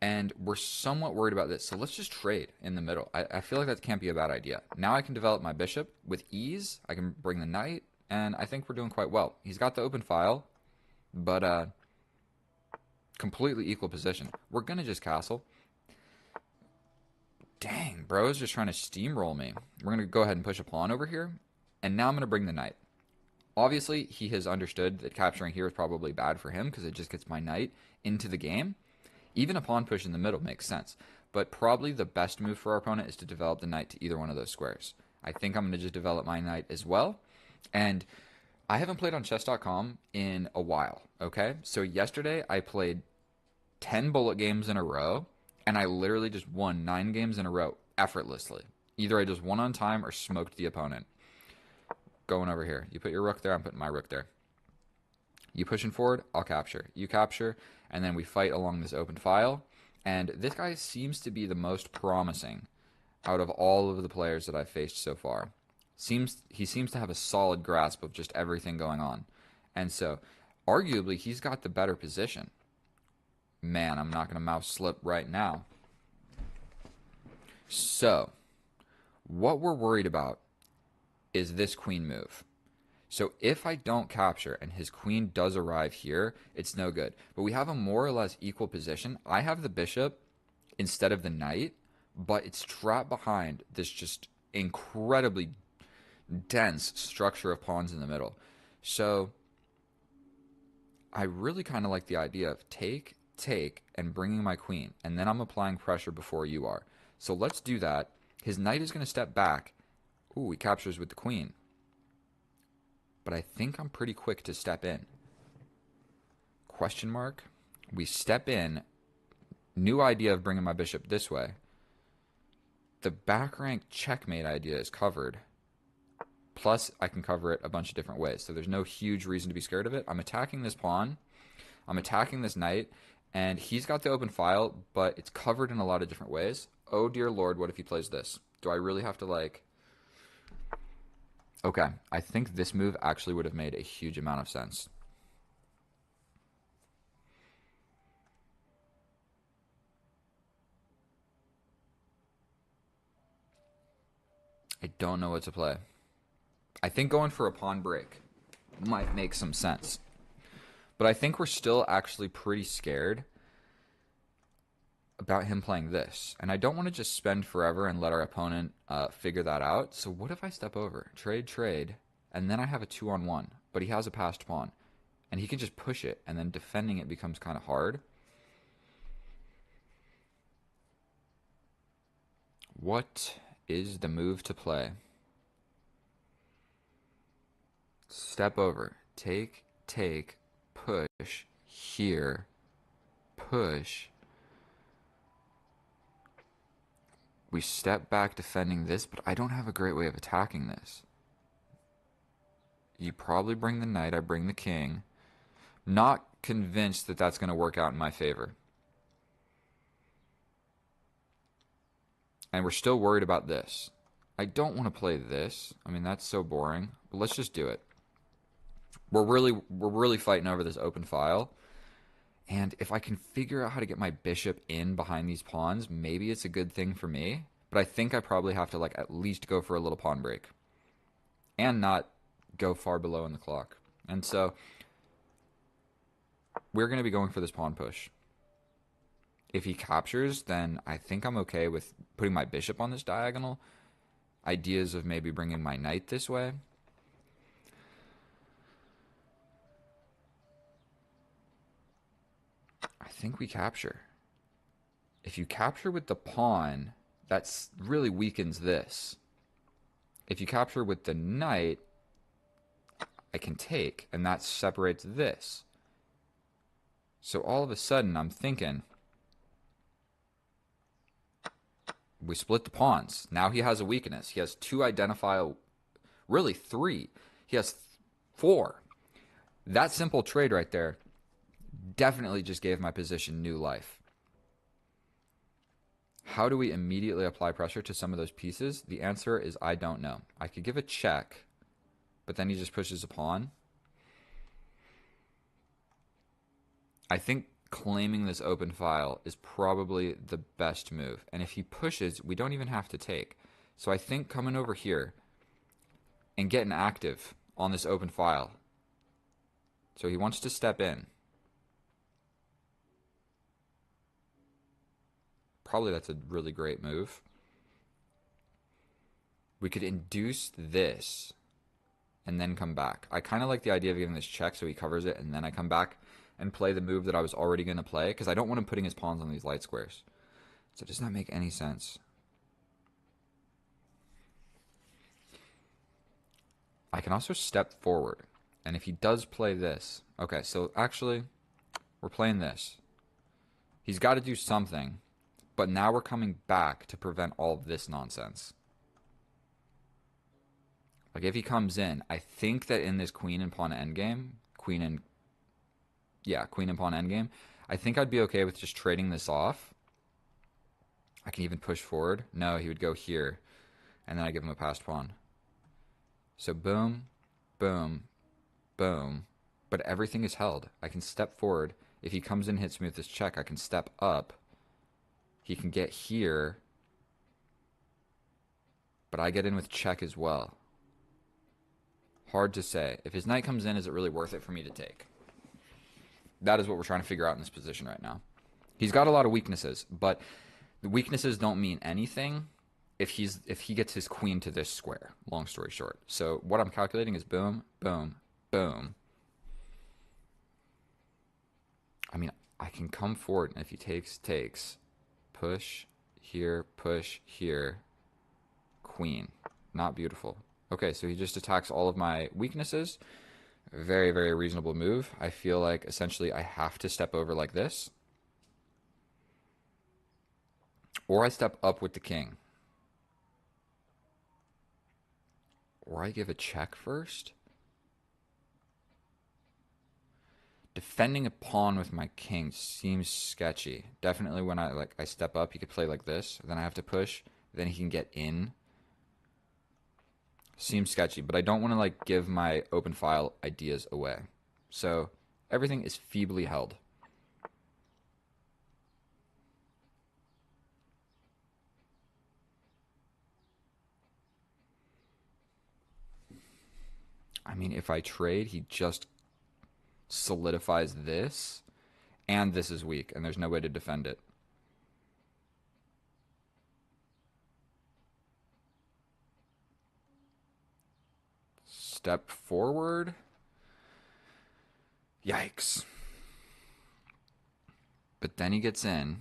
And we're somewhat worried about this, so let's just trade in the middle. I feel like that can't be a bad idea. Now I can develop my bishop with ease. I can bring the knight, and I think we're doing quite well. He's got the open file, but completely equal position. We're going to just castle. Dang, bro is just trying to steamroll me. We're going to go ahead and push a pawn over here, and now I'm going to bring the knight. Obviously, he has understood that capturing here is probably bad for him because it just gets my knight into the game. Even a pawn push in the middle makes sense, but probably the best move for our opponent is to develop the knight to either one of those squares. I think I'm going to just develop my knight as well, and I haven't played on chess.com in a while, okay? So yesterday I played 10 bullet games in a row, and I literally just won 9 games in a row effortlessly. Either I just won on time or smoked the opponent. Going over here. You put your rook there, I'm putting my rook there. You pushing forward, I'll capture. You capture, and then we fight along this open file. And this guy seems to be the most promising out of all of the players that I've faced so far. He seems to have a solid grasp of just everything going on. And so, arguably, he's got the better position. Man, I'm not going to mouse slip right now. So, what we're worried about is this queen move. So if I don't capture and his queen does arrive here, it's no good. But we have a more or less equal position. I have the bishop instead of the knight, but it's trapped behind this just incredibly dense structure of pawns in the middle. So I really kind of like the idea of take, and bringing my queen. And then I'm applying pressure before you are. So let's do that. His knight is going to step back. Ooh, he captures with the queen. But I think I'm pretty quick to step in. Question mark. We step in. New idea of bringing my bishop this way. The back rank checkmate idea is covered. Plus, I can cover it a bunch of different ways. So there's no huge reason to be scared of it. I'm attacking this pawn. I'm attacking this knight. And he's got the open file, but it's covered in a lot of different ways. Oh, dear Lord, what if he plays this? Do I really have to, like... Okay, I think this move actually would have made a huge amount of sense. I don't know what to play. I think going for a pawn break might make some sense. But I think we're still actually pretty scared about him playing this. And I don't want to just spend forever and let our opponent figure that out. So what if I step over? Trade, and then I have a 2-on-1. But he has a passed pawn. And he can just push it, and then defending it becomes kind of hard. What is the move to play? Step over. Take, push, here, push. We step back defending this, but I don't have a great way of attacking this. You probably bring the knight, I bring the king. Not convinced that that's going to work out in my favor. And we're still worried about this. I don't want to play this. I mean, that's so boring. But let's just do it. We're really fighting over this open file. And if I can figure out how to get my bishop in behind these pawns, maybe it's a good thing for me. But I think I probably have to like at least go for a little pawn break. And not go far below in the clock. And so we're going to be going for this pawn push. If he captures, then I think I'm okay with putting my bishop on this diagonal. Ideas of maybe bringing my knight this way. I think we capture. If you capture with the pawn, that really weakens this. If you capture with the knight, I can take, and that separates this. So all of a sudden, I'm thinking, we split the pawns. Now he has a weakness. He has two identifiable, really three. He has four. That simple trade right there definitely just gave my position new life. How do we immediately apply pressure to some of those pieces? The answer is I don't know. I could give a check, but then he just pushes a pawn. I think claiming this open file is probably the best move. And if he pushes, we don't even have to take. So I think coming over here and getting active on this open file. So he wants to step in. Probably that's a really great move. We could induce this and then come back. I kind of like the idea of giving this check so he covers it and then I come back and play the move that I was already going to play because I don't want him putting his pawns on these light squares. So it does not make any sense. I can also step forward. And if he does play this... Okay, so actually, we're playing this. He's got to do something. But now we're coming back to prevent all of this nonsense. Like, if he comes in, I think that in this queen and pawn endgame, queen and pawn endgame, I think I'd be okay with just trading this off. I can even push forward. No, he would go here. And then I give him a passed pawn. So boom, boom, boom. But everything is held. I can step forward. If he comes in and hits me with this check, I can step up. He can get here. But I get in with check as well. Hard to say. If his knight comes in, is it really worth it for me to take? That is what we're trying to figure out in this position right now. He's got a lot of weaknesses, but the weaknesses don't mean anything if he gets his queen to this square, long story short. So what I'm calculating is boom, boom, boom. I mean, I can come forward, and if he takes, push here, queen. Not beautiful. Okay, so he just attacks all of my weaknesses. Very, very reasonable move. I feel like essentially I have to step over like this. Or I step up with the king. Or I give a check first. Defending a pawn with my king seems sketchy. Definitely when I step up, he could play like this. Then I have to push. Then he can get in. Seems sketchy, but I don't want to give my open file ideas away. So everything is feebly held. I mean, if I trade, he just solidifies this, and this is weak, and there's no way to defend it. Step forward. Yikes. But then he gets in.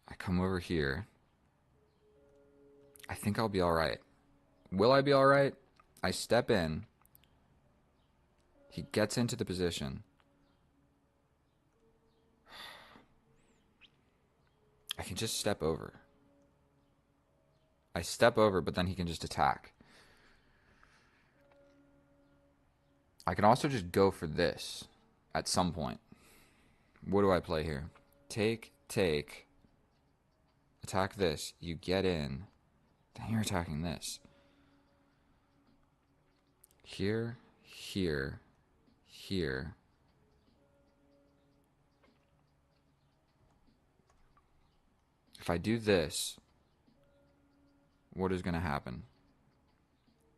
I come over here. I think I'll be alright. Will I be alright? I step in. He gets into the position. I can just step over. I step over, but then he can just attack. I can also just go for this at some point. What do I play here? Take. Attack this. You get in. Then you're attacking this. Here. If I do this, what is going to happen?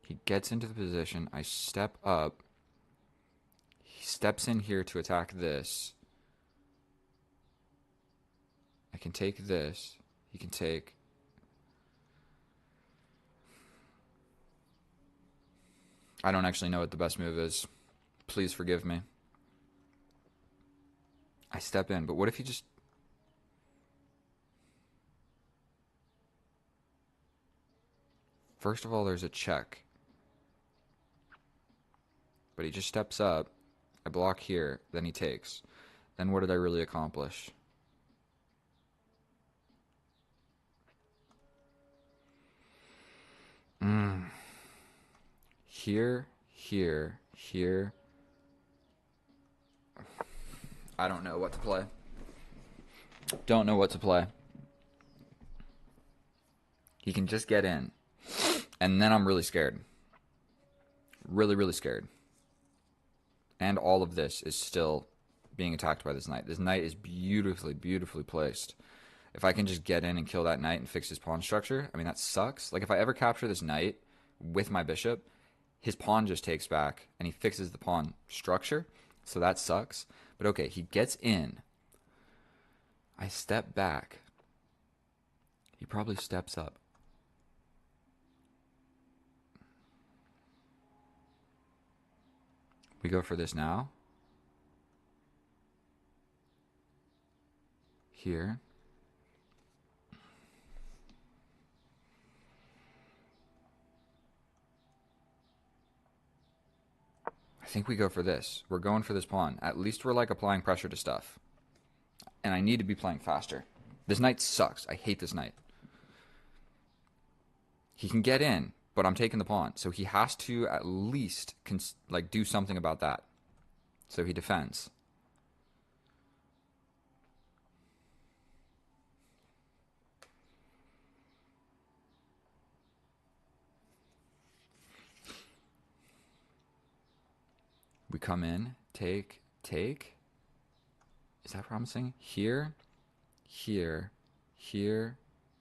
He gets into the position. I step up. He steps in here to attack this. I can take this. He can take... I don't actually know what the best move is. Please forgive me. I step in, but what if he just... First of all, there's a check. But he just steps up. I block here, then he takes. Then what did I really accomplish? Here, here, here. I don't know what to play. Don't know what to play. He can just get in. And then I'm really scared. Really, really scared. And all of this is still being attacked by this knight. This knight is beautifully, beautifully placed. If I can just get in and kill that knight and fix his pawn structure, I mean, that sucks. Like, if I ever capture this knight with my bishop, his pawn just takes back and he fixes the pawn structure. So that sucks. But okay, he gets in. I step back. He probably steps up. We go for this now. Here. I think we go for this. We're going for this pawn. At least we're like applying pressure to stuff. And I need to be playing faster. This knight sucks. I hate this knight. He can get in, but I'm taking the pawn. So he has to at least like do something about that. So he defends. We come in, take, take. Is that promising? Here, here, here,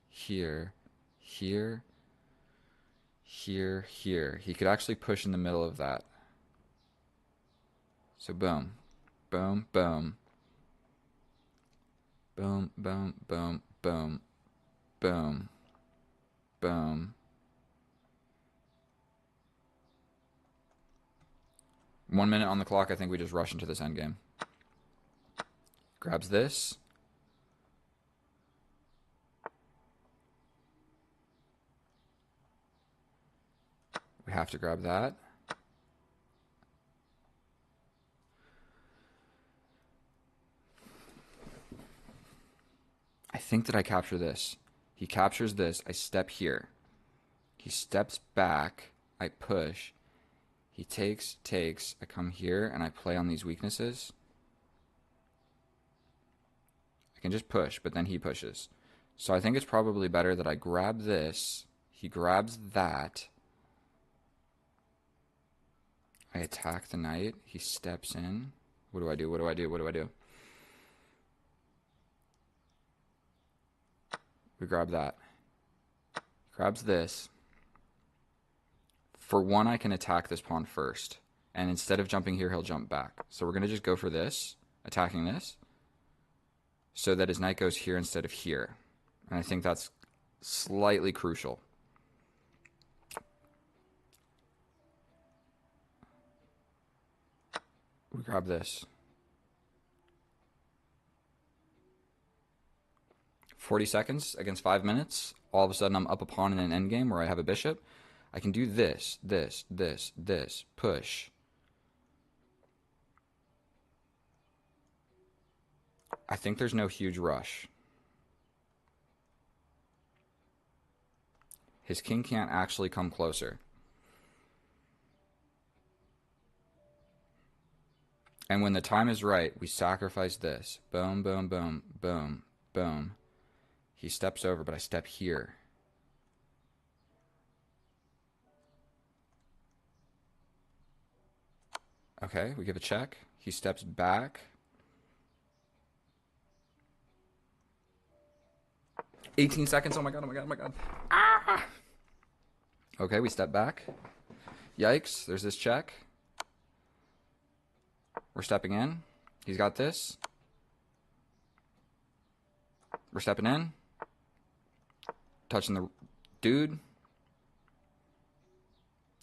here, here, here, here. He could actually push in the middle of that. So boom, boom, boom. Boom, boom, boom, boom, boom, boom. 1 minute on the clock. I think we just rush into this endgame. Grabs this. We have to grab that. I think that I capture this. He captures this. I step here. He steps back. I push. He takes, takes. I come here and I play on these weaknesses. I can just push, but then he pushes. So I think it's probably better that I grab this. He grabs that. I attack the knight. He steps in. What do I do? What do I do? What do I do? We grab that. Grabs this. For one, I can attack this pawn first. And instead of jumping here, he'll jump back. So we're going to just go for this, attacking this, so that his knight goes here instead of here. And I think that's slightly crucial. We grab this. 40 seconds against 5 minutes. All of a sudden, I'm up a pawn in an endgame where I have a bishop. I can do this, this, this, this, push. I think there's no huge rush. His king can't actually come closer. And when the time is right, we sacrifice this. Boom, boom, boom, boom, boom. He steps over, but I step here. Okay, we give a check. He steps back. 18 seconds. Oh my god, oh my god, oh my god. Ah! Okay, we step back. Yikes, there's this check. We're stepping in. He's got this. We're stepping in. Touching the dude.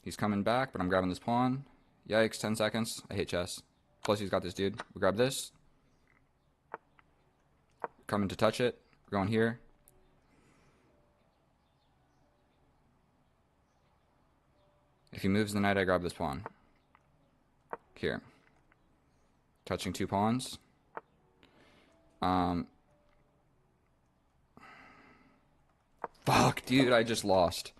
He's coming back, but I'm grabbing this pawn. Yikes, 10 seconds. I hate chess. Plus, he's got this dude. We grab this. Coming to touch it. We're going here. If he moves the knight, I grab this pawn. Here. Touching 2 pawns. Fuck, dude, I just lost.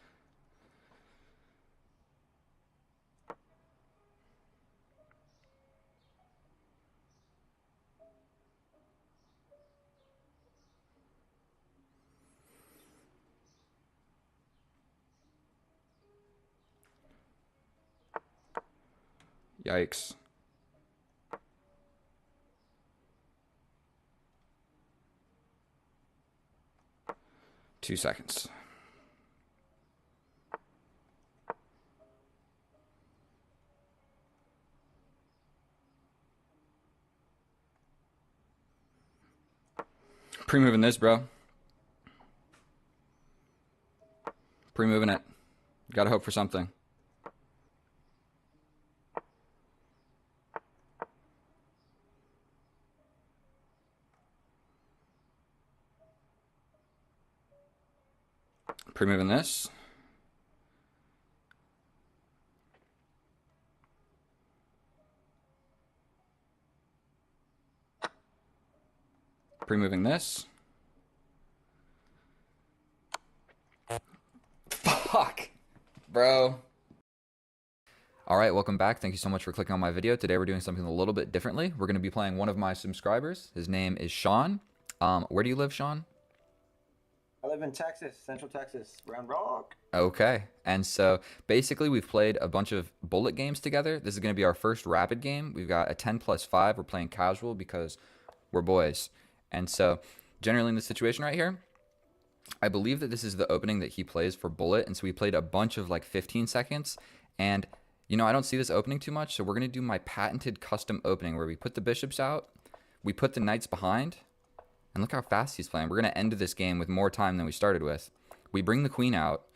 Yikes. Two seconds. Pre-moving this, bro. Pre-moving it. Gotta hope for something. Pre-moving this. Pre-moving this. Fuck, bro. All right, welcome back. Thank you so much for clicking on my video. Today we're doing something a little bit differently. We're going to be playing one of my subscribers. His name is Sean. Where do you live, Sean? I live in Texas, Central Texas, Round Rock. Okay, and so basically we've played a bunch of bullet games together. This is going to be our first rapid game. We've got a 10+5. We're playing casual because we're boys. And so generally in this situation right here, I believe that this is the opening that he plays for bullet. And so we played a bunch of like 15 seconds. And, you know, I don't see this opening too much. So we're going to do my patented custom opening where we put the bishops out, we put the knights behind, and look how fast he's playing. We're going to end this game with more time than we started with. We bring the queen out.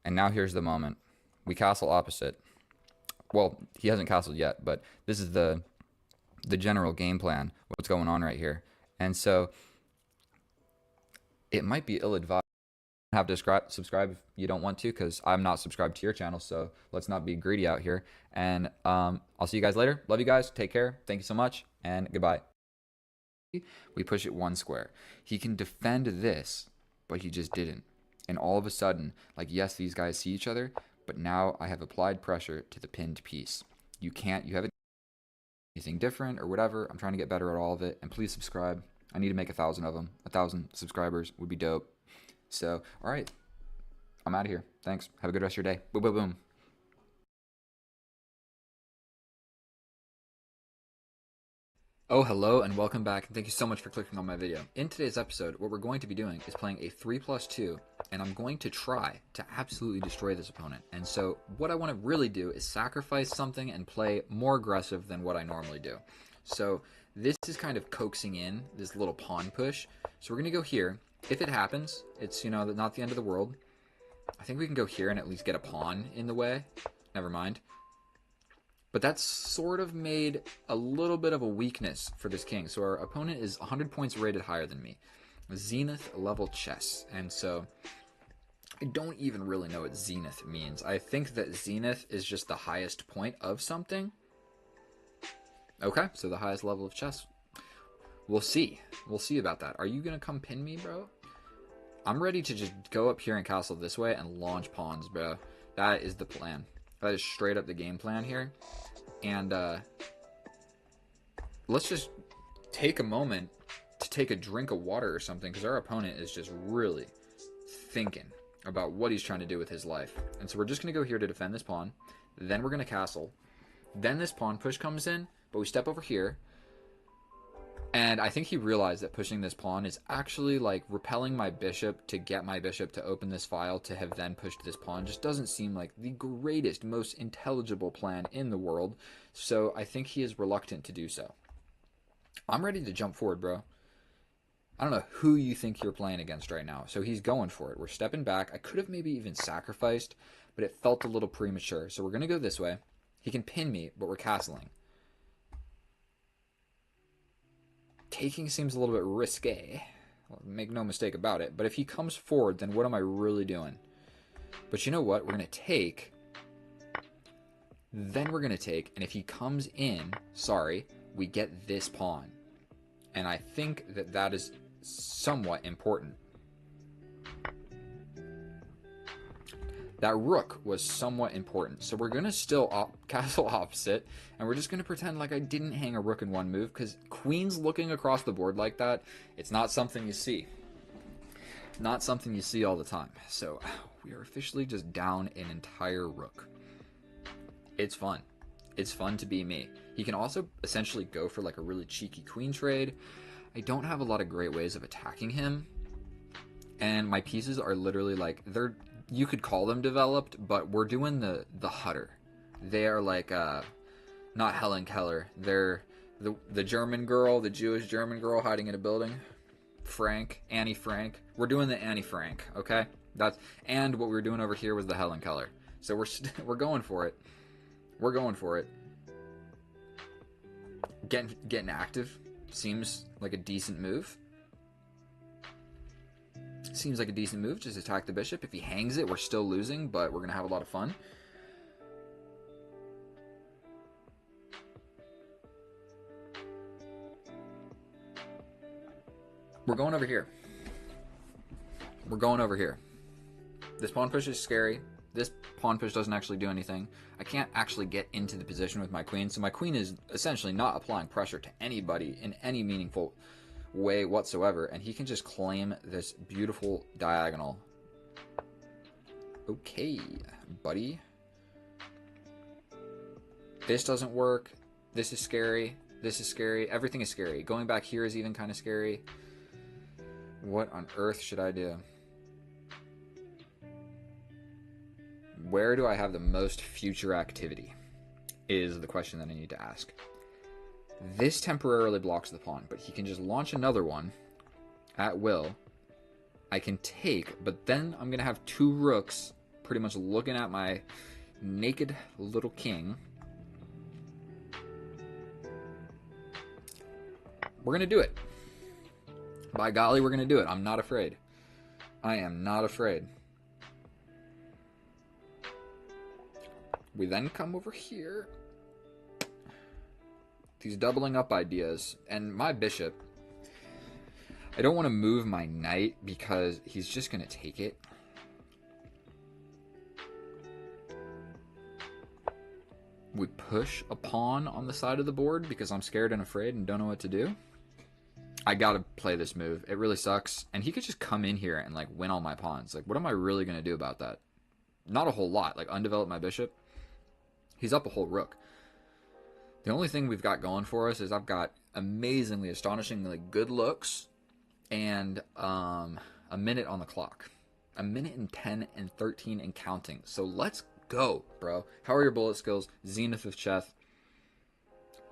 And now here's the moment. We castle opposite. Well, he hasn't castled yet, but this is the general game plan, what's going on right here. And so it might be ill-advised to have to subscribe if you don't want to, because I'm not subscribed to your channel, so let's not be greedy out here. And I'll see you guys later. Love you guys. Take care. Thank you so much, and goodbye. We push it 1 square. He can defend this, but he just didn't. And all of a sudden, like, yes, these guys see each other, but now I have applied pressure to the pinned piece. You haven't anything different or whatever. I'm trying to get better at all of it. And please subscribe. I need to make 1,000 of them. 1,000 subscribers would be dope. So, all right. I'm out of here. Thanks. Have a good rest of your day. Boom, boom, boom. Oh, hello and welcome back, and thank you so much for clicking on my video. In today's episode, what we're going to be doing is playing a 3+2, and I'm going to try to absolutely destroy this opponent. And so what I want to really do is sacrifice something and play more aggressive than what I normally do. So this is kind of coaxing in this little pawn push. So we're going to go here. If it happens, it's, you know, not the end of the world. I think we can go here and at least get a pawn in the way. Never mind. But that's sort of made a little bit of a weakness for this king. So our opponent is 100 points rated higher than me. Zenith level chess. And so I don't even really know what Zenith means. I think that Zenith is just the highest point of something. Okay, so the highest level of chess. We'll see. We'll see about that. Are you going to come pin me, bro? I'm ready to just go up here and castle this way and launch pawns, bro. That is the plan. That is straight up the game plan here. And let's just take a moment to take a drink of water or something, because our opponent is just really thinking about what he's trying to do with his life. And so we're just going to go here to defend this pawn. Then we're going to castle. Then this pawn push comes in, but we step over here. And I think he realized that pushing this pawn is actually like repelling my bishop to get my bishop to open this file to have then pushed this pawn. Just doesn't seem like the greatest, most intelligible plan in the world. So I think he is reluctant to do so. I'm ready to jump forward, bro. I don't know who you think you're playing against right now. So he's going for it. We're stepping back. I could have maybe even sacrificed, but it felt a little premature. So we're going to go this way. He can pin me, but we're castling. Taking seems a little bit risque. Make no mistake about it. But if he comes forward, then what am I really doing? But you know what? We're going to take. Then we're going to take, and if he comes in, sorry, we get this pawn. And I think that that is somewhat important. That rook was somewhat important. So we're going to still castle opposite, and we're just going to pretend like I didn't hang a rook in one move, because queens looking across the board like that, it's not something you see. Not something you see all the time. So we are officially just down an entire rook. It's fun. It's fun to be me. He can also essentially go for like a really cheeky queen trade. I don't have a lot of great ways of attacking him. And my pieces are literally like, you could call them developed, but we're doing the Hutter. They are like, not Helen Keller. They're the German girl, the Jewish German girl hiding in a building. Annie Frank. We're doing the Annie Frank, okay? And what we were doing over here was the Helen Keller. So we're going for it. We're going for it. Getting active seems like a decent move. Seems like a decent move. Just attack the bishop. If he hangs it, we're still losing, but we're going to have a lot of fun. We're going over here. We're going over here. This pawn push is scary. This pawn push doesn't actually do anything. I can't actually get into the position with my queen, so my queen is essentially not applying pressure to anybody in any meaningful way whatsoever, and he can just claim this beautiful diagonal. Okay, buddy. This doesn't work. This is scary. This is scary. Everything is scary. Going back here is even kind of scary. What on earth should I do? Where do I have the most future activity is the question that I need to ask. This temporarily blocks the pawn, but he can just launch another one at will. I can take, but then I'm going to have two rooks pretty much looking at my naked little king. We're going to do it. By golly, we're going to do it. I'm not afraid. I am not afraid. We then come over here. These doubling up ideas. And my bishop. I don't want to move my knight because he's just going to take it. We push a pawn on the side of the board because I'm scared and afraid and don't know what to do. I gotta play this move. It really sucks. And he could just come in here and like win all my pawns. Like, what am I really going to do about that? Not a whole lot. Like, undevelop my bishop. He's up a whole rook. The only thing we've got going for us is I've got amazingly, astonishingly good looks and a minute on the clock. A minute and 10 and 13 and counting. So let's go, bro. How are your bullet skills? Zenith of chess.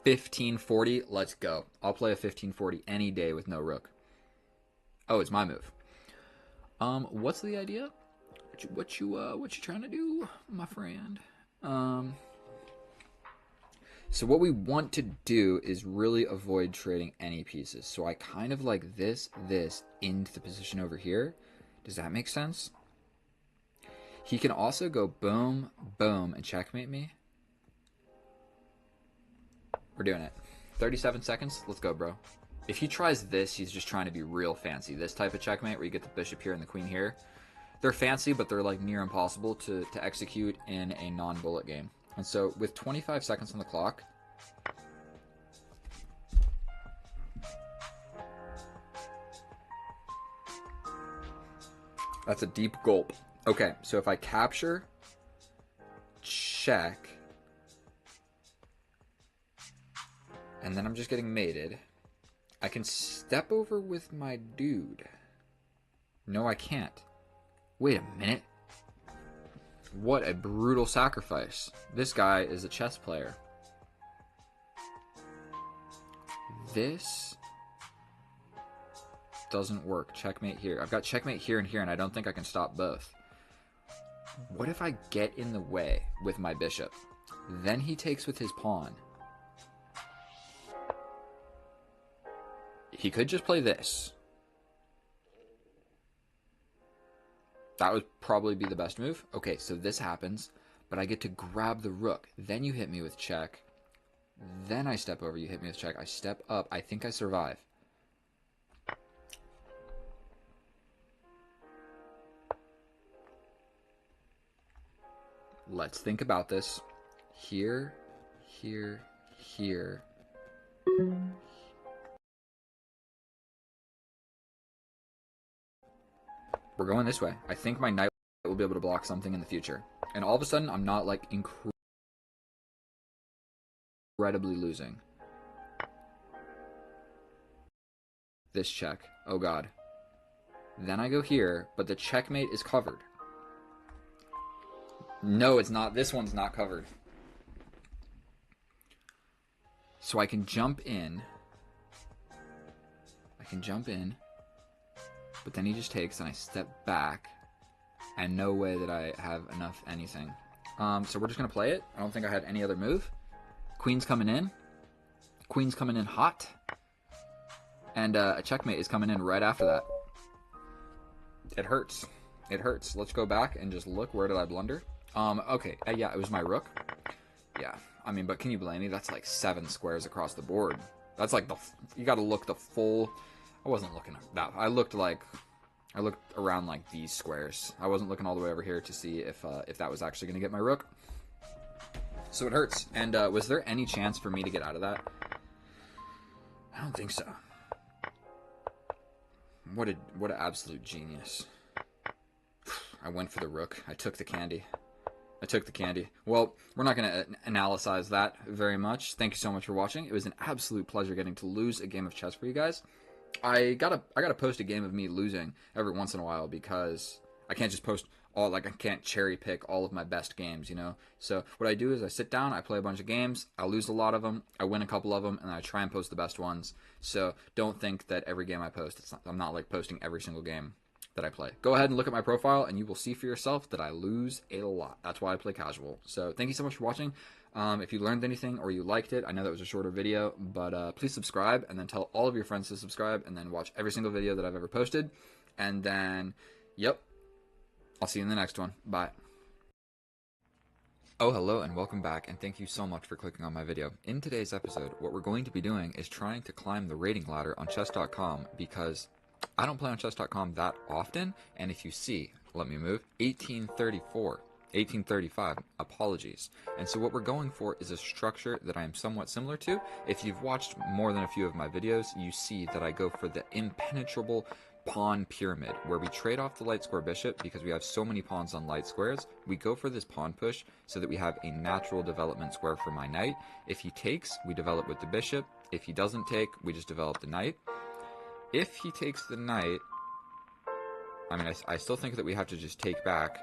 1540. Let's go. I'll play a 1540 any day with no rook. Oh, it's my move. What's the idea? What you trying to do, my friend? So what we want to do is really avoid trading any pieces. So I kind of like this into the position over here. Does that make sense? He can also go boom, boom, and checkmate me. We're doing it. 37 seconds. Let's go, bro. If he tries this, he's just trying to be real fancy. This type of checkmate where you get the bishop here and the queen here. They're fancy, but they're like near impossible to execute in a non-bullet game. And so with 25 seconds on the clock, that's a deep gulp. Okay, so if I capture, check, and then I'm just getting mated, I can step over with my dude. No, I can't. Wait a minute. What a brutal sacrifice. This guy is a chess player. This doesn't work. Checkmate here. I've got checkmate here and here, and I don't think I can stop both. What if I get in the way with my bishop? Then he takes with his pawn. He could just play this. That would probably be the best move. Okay, so this happens. but I get to grab the rook. Then you hit me with check. Then I step over, you hit me with check. I step up. I think I survive. Let's think about this. Here, here, here. We're going this way. I think my knight will be able to block something in the future. And all of a sudden, I'm not like incredibly losing. This check. Oh god. Then I go here, but the checkmate is covered. No, it's not. This one's not covered. So I can jump in. But then he just takes, and I step back. And no way that I have enough anything. So we're just going to play it. I don't think I had any other move. Queen's coming in. Queen's coming in hot. And a checkmate is coming in right after that. It hurts. It hurts. Let's go back and just look. Where did I blunder? Okay. Yeah, it was my rook. Yeah. I mean, but can you blame me? That's like 7 squares across the board. That's like you got to look the full. I wasn't looking at that. I looked around like these squares. I wasn't looking all the way over here to see if that was actually going to get my rook. So it hurts. And was there any chance for me to get out of that? I don't think so. What an absolute genius. I went for the rook. I took the candy. Well, we're not going to analyze that very much. Thank you so much for watching. It was an absolute pleasure getting to lose a game of chess for you guys. I gotta post a game of me losing every once in a while, because I can't just post all, like, I can't cherry pick all of my best games, you know? So what I do is I sit down, I play a bunch of games, I lose a lot of them, I win a couple of them, and I try and post the best ones. So don't think that every game I post, I'm not like posting every single game that I play. Go ahead and look at my profile, and you will see for yourself that I lose a lot. That's why I play casual. So thank you so much for watching. If you learned anything or you liked it, I know that was a shorter video, but please subscribe, and then tell all of your friends to subscribe, and then watch every single video that I've ever posted. And then, yep, I'll see you in the next one. Bye. Oh, hello, and welcome back, and thank you so much for clicking on my video. In today's episode, what we're going to be doing is trying to climb the rating ladder on chess.com, because I don't play on chess.com that often, and if you see, let me move, 1835, apologies. And so what we're going for is a structure that I am somewhat similar to. If you've watched more than a few of my videos, you see that I go for the impenetrable pawn pyramid, where we trade off the light square bishop because we have so many pawns on light squares. We go for this pawn push so that we have a natural development square for my knight. If he takes, we develop with the bishop. If he doesn't take, we just develop the knight. If he takes the knight, I mean, I still think that we have to just take back.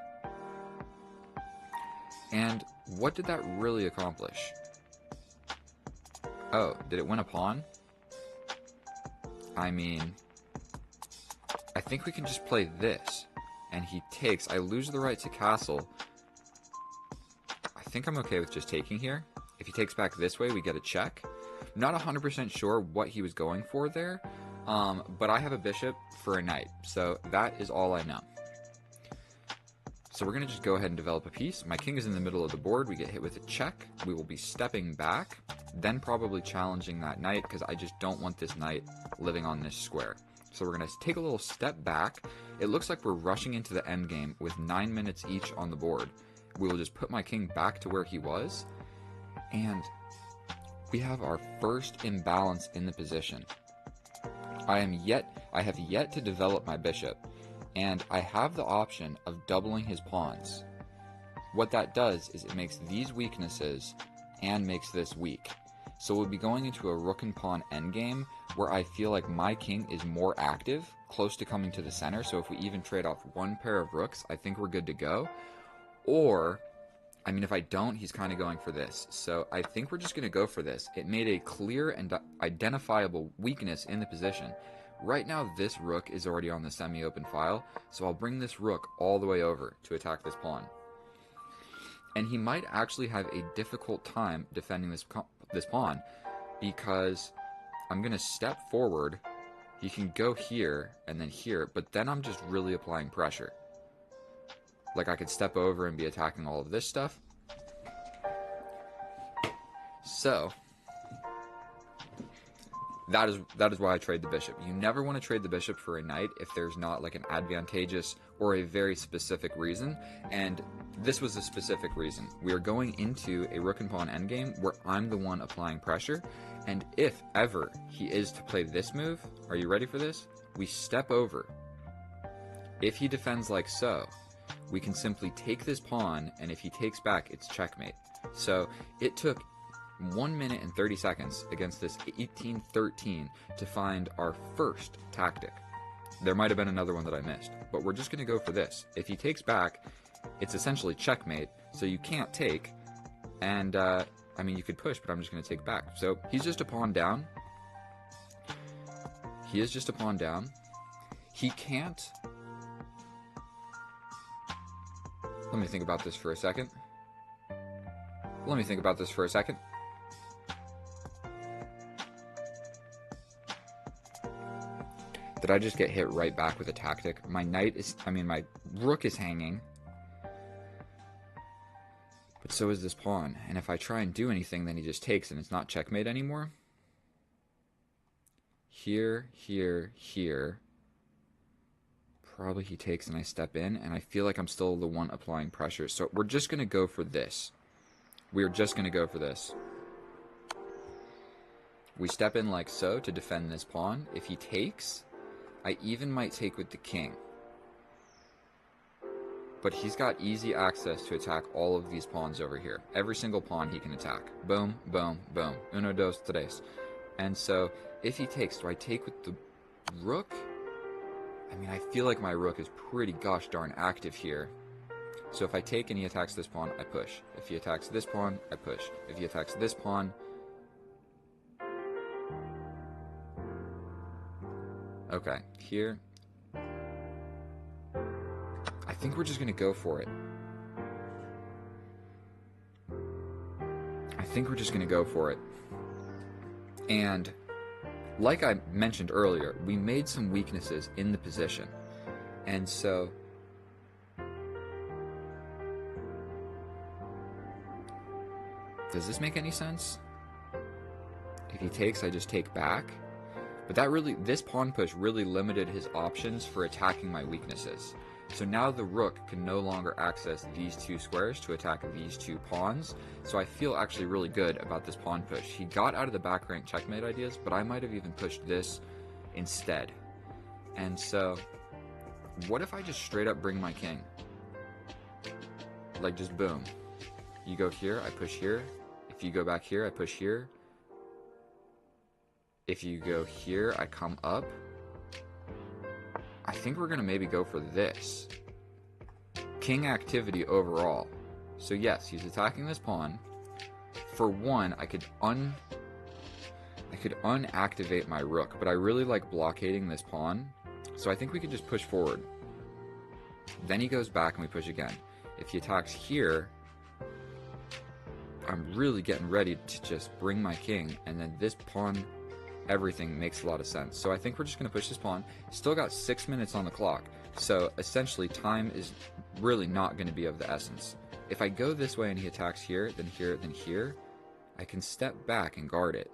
And what did that really accomplish? Oh, did it win a pawn? I mean, I think we can just play this. And he takes. I lose the right to castle. I think I'm okay with just taking here. If he takes back this way, we get a check. Not 100% sure what he was going for there. But I have a bishop for a knight. So that is all I know. So we're going to just go ahead and develop a piece. My king is in the middle of the board. We get hit with a check. We will be stepping back, then probably challenging that knight, because I just don't want this knight living on this square. So we're going to take a little step back. It looks like we're rushing into the endgame with 9 minutes each on the board. We will just put my king back to where he was, and we have our first imbalance in the position. I have yet to develop my bishop, and I have the option of doubling his pawns. What that does is it makes these weaknesses and makes this weak. So we'll be going into a rook and pawn endgame where I feel like my king is more active, close to coming to the center. So if we even trade off one pair of rooks, I think we're good to go. Or, I mean, if I don't, he's kind of going for this. So I think we're just going to go for this. It made a clear and identifiable weakness in the position. Right now, this rook is already on the semi-open file, so I'll bring this rook all the way over to attack this pawn. And he might actually have a difficult time defending this pawn, because I'm going to step forward. He can go here and then here, but then I'm just really applying pressure. Like, I could step over and be attacking all of this stuff, So that is why I trade the bishop. You never want to trade the bishop for a knight if there's not like an advantageous or a very specific reason, and this was a specific reason. We are going into a rook and pawn endgame where I'm the one applying pressure, and if ever he is to play this move, are you ready for this? We step over. If he defends like so, we can simply take this pawn, and if he takes back, it's checkmate. So it took 1 minute and 30 seconds against this 1813 to find our first tactic. There might have been another one that I missed, but we're just going to go for this. If he takes back, it's essentially checkmate, so you can't take, and I mean, you could push, but I'm just going to take back. So he's just a pawn down. He is just a pawn down. He can't... Let me think about this for a second. Did I just get hit right back with a tactic? My rook is hanging. But so is this pawn. And if I try and do anything, then he just takes and it's not checkmate anymore. Here, here, here. Probably he takes and I step in, and I feel like I'm still the one applying pressure. So we're just going to go for this. We're just going to go for this. We step in like so to defend this pawn. If he takes, I even might take with the king. But he's got easy access to attack all of these pawns over here. Every single pawn he can attack. Boom, boom, boom. Uno, dos, tres. And so if he takes, do I take with the rook? I mean, I feel like my rook is pretty gosh darn active here. So if I take and he attacks this pawn, I push. If he attacks this pawn, I push. If he attacks this pawn... Okay, here... I think we're just going to go for it. And... like I mentioned earlier, we made some weaknesses in the position. And so... does this make any sense? If he takes, I just take back. But this pawn push really limited his options for attacking my weaknesses. So now the rook can no longer access these two squares to attack these two pawns. So I feel actually really good about this pawn push. He got out of the back rank checkmate ideas, but I might have even pushed this instead. And so, what if I just straight up bring my king? Like just boom. You go here, I push here. If you go back here, I push here. If you go here, I come up. I think we're going to maybe go for this. King activity overall. So yes, he's attacking this pawn. For one, I could unactivate my rook, but I really like blockading this pawn. So I think we could just push forward. Then he goes back and we push again. If he attacks here, I'm really getting ready to just bring my king, and then this pawn, everything makes a lot of sense. So I think we're just going to push this pawn. Still got 6 minutes on the clock, so essentially time is really not going to be of the essence. If I go this way and he attacks here, then here, then here, I can step back and guard it.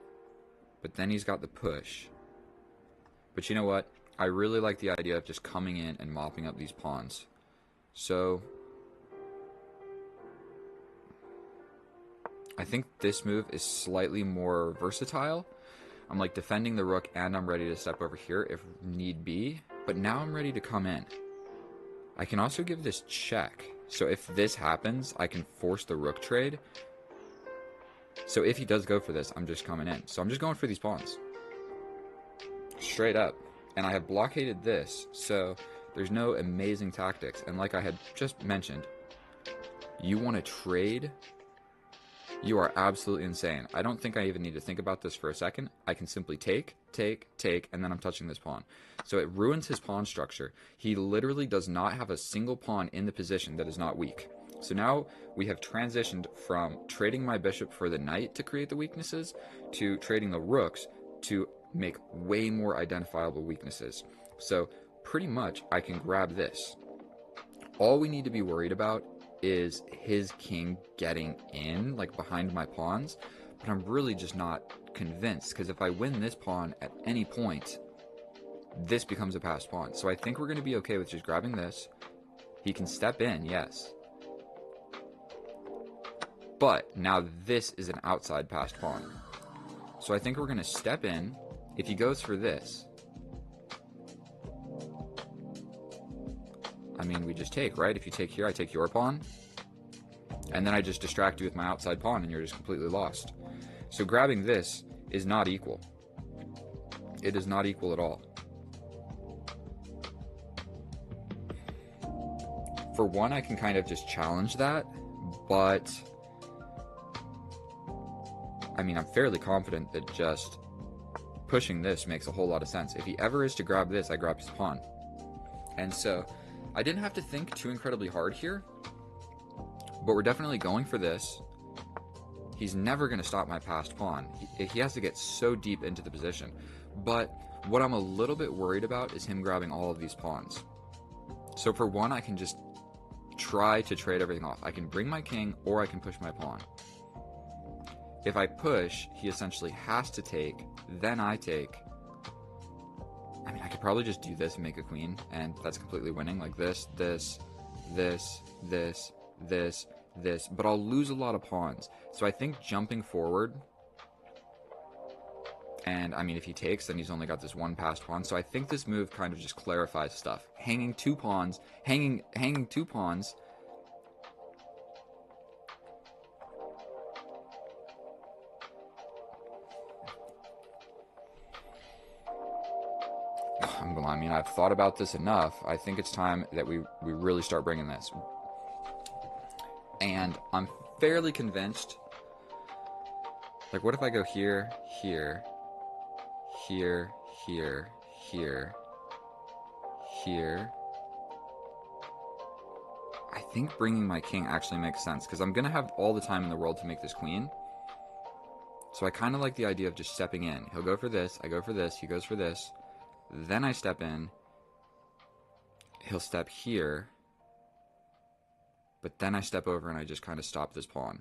But then he's got the push. But you know what? I really like the idea of just coming in and mopping up these pawns. So I think this move is slightly more versatile. I'm like defending the rook and I'm ready to step over here if need be. But now I'm ready to come in. I can also give this check. So if this happens, I can force the rook trade. So if he does go for this, I'm just coming in. So I'm just going for these pawns. Straight up. And I have blockaded this, so there's no amazing tactics. And like I had just mentioned, you want to trade... You are absolutely insane. I don't think I even need to think about this for a second. I can simply take, and then I'm touching this pawn. So it ruins his pawn structure. He literally does not have a single pawn in the position that is not weak. So now we have transitioned from trading my bishop for the knight to create the weaknesses to trading the rooks to make way more identifiable weaknesses. So pretty much I can grab this. All we need to be worried about is his king getting in, like behind my pawns. but I'm really just not convinced, because if I win this pawn at any point, this becomes a passed pawn. So I think we're going to be okay with just grabbing this. He can step in, yes. But now this is an outside passed pawn. So I think we're going to step in. If he goes for this, I mean, we just take, right? If you take here, I take your pawn. And then I just distract you with my outside pawn, and you're just completely lost. So grabbing this is not equal. It is not equal at all. For one, I can kind of just challenge that, but I mean, I'm fairly confident that just pushing this makes a whole lot of sense. If he ever is to grab this, I grab his pawn. And so I didn't have to think too incredibly hard here, but we're definitely going for this. He's never going to stop my passed pawn. He has to get so deep into the position. But what I'm a little bit worried about is him grabbing all of these pawns. So for one, I can just try to trade everything off. I can bring my king, or I can push my pawn. If I push, he essentially has to take, then I take. I mean, I could probably just do this and make a queen, and that's completely winning. Like this, this, this, this, this, this. But I'll lose a lot of pawns. So I think jumping forward, and I mean, if he takes, then he's only got this one passed pawn. So I think this move kind of just clarifies stuff. Hanging two pawns, hanging two pawns. I mean, I've thought about this enough. I think it's time that we really start bringing this. And I'm fairly convinced. Like, what if I go here, here, here, here, here, here? I think bringing my king actually makes sense, because I'm going to have all the time in the world to make this queen. So I kind of like the idea of just stepping in. He'll go for this, I go for this, he goes for this. Then I step in. He'll step here. But then I step over and I just kind of stop this pawn.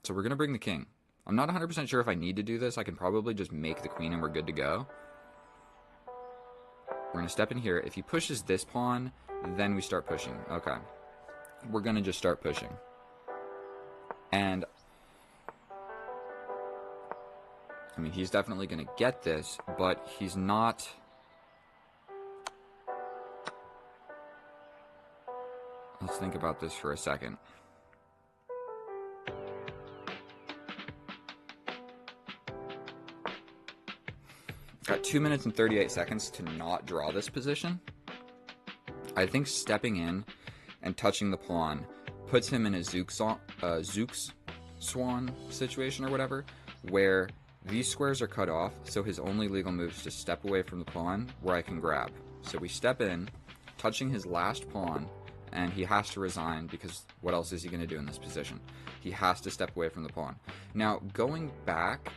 So we're going to bring the king. I'm not 100% sure if I need to do this. I can probably just make the queen and we're good to go. We're going to step in here. If he pushes this pawn, then we start pushing. Okay. We're going to just start pushing. And I mean, he's definitely going to get this, but he's not. Let's think about this for a second. Got 2 minutes and 38 seconds to not draw this position. I think stepping in and touching the pawn puts him in a Zooks Swan situation or whatever, where these squares are cut off, so his only legal move is to step away from the pawn where I can grab. So we step in, touching his last pawn, and he has to resign, because what else is he going to do in this position? He has to step away from the pawn. Now, going back,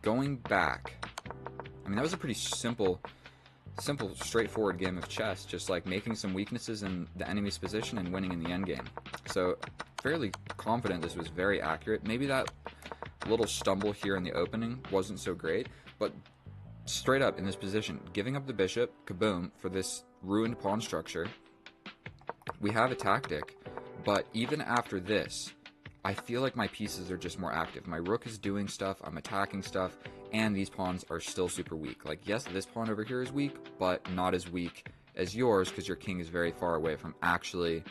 I mean, that was a pretty simple, straightforward game of chess, just like making some weaknesses in the enemy's position and winning in the endgame. So, fairly confident this was very accurate. Maybe that little stumble here in the opening wasn't so great, but straight up in this position, giving up the bishop, kaboom, for this ruined pawn structure, we have a tactic, but even after this, I feel like my pieces are just more active. My rook is doing stuff, I'm attacking stuff, and these pawns are still super weak. Like, yes, this pawn over here is weak, but not as weak as yours, because your king is very far away from actually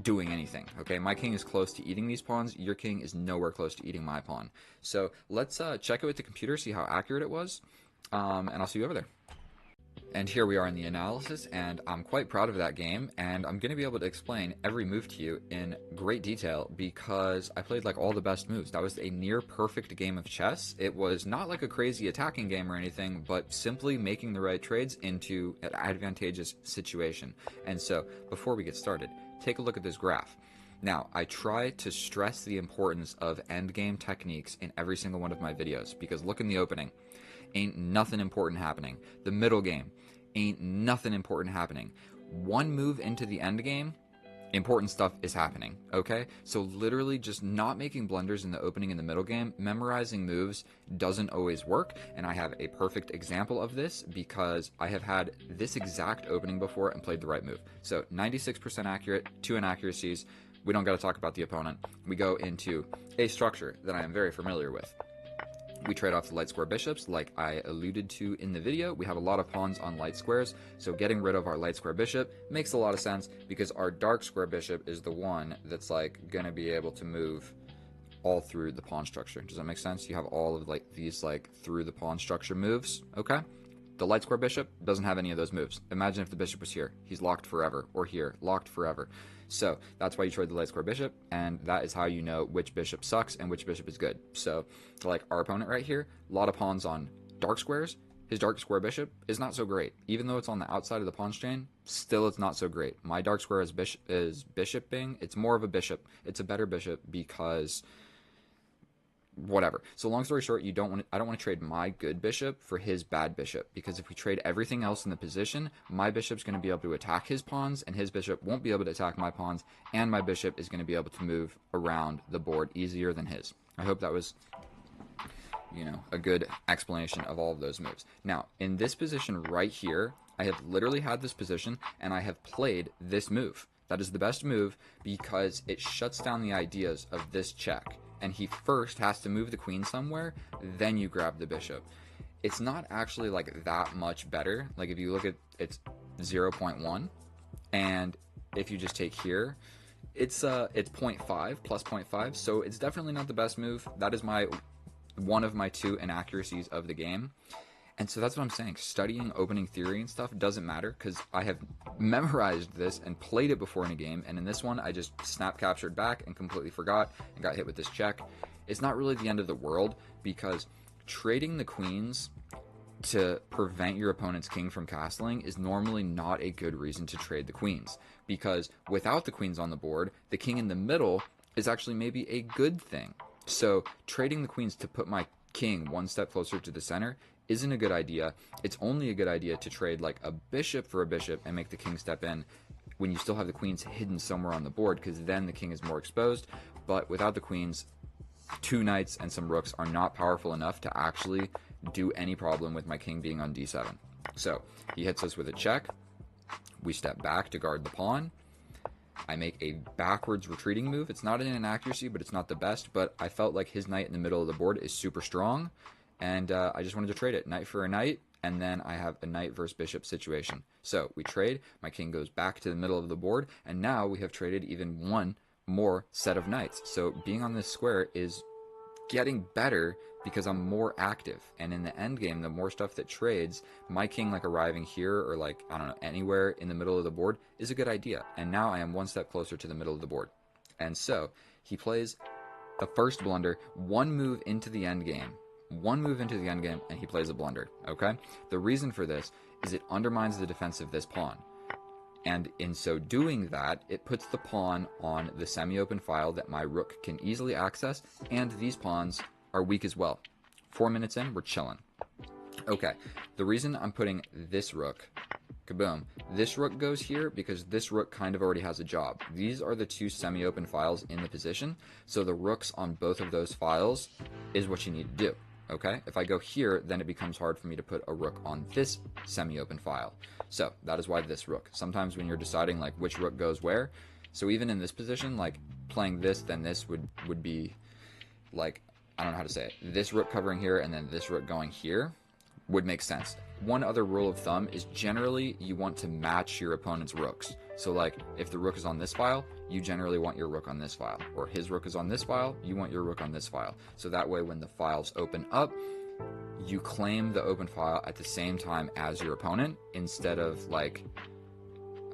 doing anything. Okay, my king is close to eating these pawns, your king is nowhere close to eating my pawn. So let's check it with the computer, see how accurate it was, and I'll see you over there. And here we are in the analysis, and I'm quite proud of that game, and I'm going to be able to explain every move to you in great detail, because I played like all the best moves. That was a near perfect game of chess. It was not like a crazy attacking game or anything, but simply making the right trades into an advantageous situation. And so, before we get started, take a look at this graph. Now, I try to stress the importance of endgame techniques in every single one of my videos, because look in the opening. Ain't nothing important happening. The middle game, ain't nothing important happening. One move into the end game, important stuff is happening, okay? So literally just not making blunders in the opening and the middle game, memorizing moves doesn't always work, and I have a perfect example of this because I have had this exact opening before and played the right move. So 96% accurate, 2 inaccuracies. We don't got to talk about the opponent. We go into a structure that I am very familiar with. We trade off the light square bishops, like I alluded to in the video. We have a lot of pawns on light squares, so getting rid of our light square bishop makes a lot of sense because our dark square bishop is the one that's like gonna be able to move all through the pawn structure. Does that make sense? You have all of like these like through the pawn structure moves, okay? The light square bishop doesn't have any of those moves. Imagine if the bishop was here. He's locked forever, or here, locked forever. So that's why you trade the light square bishop, and that is how you know which bishop sucks and which bishop is good. So like our opponent right here, a lot of pawns on dark squares. His dark square bishop is not so great. Even though it's on the outside of the pawn chain, still it's not so great. My dark square is bishoping. It's more of a bishop. It's a better bishop because whatever. So long story short, I don't want to trade my good bishop for his bad bishop, because if we trade everything else in the position, my bishop's going to be able to attack his pawns and his bishop won't be able to attack my pawns, and my bishop is going to be able to move around the board easier than his. I hope that was, you know, a good explanation of all of those moves. Now, in this position right here, I have literally had this position and I have played this move. That is the best move because it shuts down the ideas of this check. And he first has to move the queen somewhere, then you grab the bishop. It's not actually like that much better. Like if you look at it's 0.1, and if you just take here, it's 0.5 plus 0.5, so it's definitely not the best move. That is one of my 2 inaccuracies of the game. And so that's what I'm saying. Studying opening theory and stuff doesn't matter because I have memorized this and played it before in a game. And in this one, I just snap captured back and completely forgot and got hit with this check. It's not really the end of the world because trading the queens to prevent your opponent's king from castling is normally not a good reason to trade the queens, because without the queens on the board, the king in the middle is actually maybe a good thing. So trading the queens to put my king one step closer to the center isn't a good idea. It's only a good idea to trade like a bishop for a bishop and make the king step in when you still have the queens hidden somewhere on the board, because then the king is more exposed. But without the queens, 2 knights and some rooks are not powerful enough to actually do any problem with my king being on d7. So he hits us with a check. We step back to guard the pawn. I make a backwards retreating move. It's not an inaccuracy, but it's not the best. But I felt like his knight in the middle of the board is super strong, and I just wanted to trade it. Knight for a knight, and then I have a knight versus bishop situation. So we trade. My king goes back to the middle of the board, and now we have traded even one more set of knights. So being on this square is getting better because I'm more active. And in the end game, the more stuff that trades, my king like arriving here or like, I don't know, anywhere in the middle of the board is a good idea. And now I am one step closer to the middle of the board. And so he plays the first blunder, one move into the end game. One move into the end game, and he plays a blunder, okay? The reason for this is it undermines the defense of this pawn. And in so doing that, it puts the pawn on the semi-open file that my rook can easily access, and these pawns are weak as well. 4 minutes in, we're chilling. Okay, the reason I'm putting this rook, kaboom, this rook goes here because this rook kind of already has a job. These are the 2 semi-open files in the position, so the rooks on both of those files is what you need to do. Okay, if I go here, then it becomes hard for me to put a rook on this semi-open file. So that is why this rook. Sometimes when you're deciding like which rook goes where, so even in this position, like playing this, then this would be like, I don't know how to say it. This rook covering here and then this rook going here would make sense. One other rule of thumb is generally you want to match your opponent's rooks. So like if the rook is on this file, you generally want your rook on this file, or his rook is on this file, you want your rook on this file. So that way when the files open up, you claim the open file at the same time as your opponent instead of like,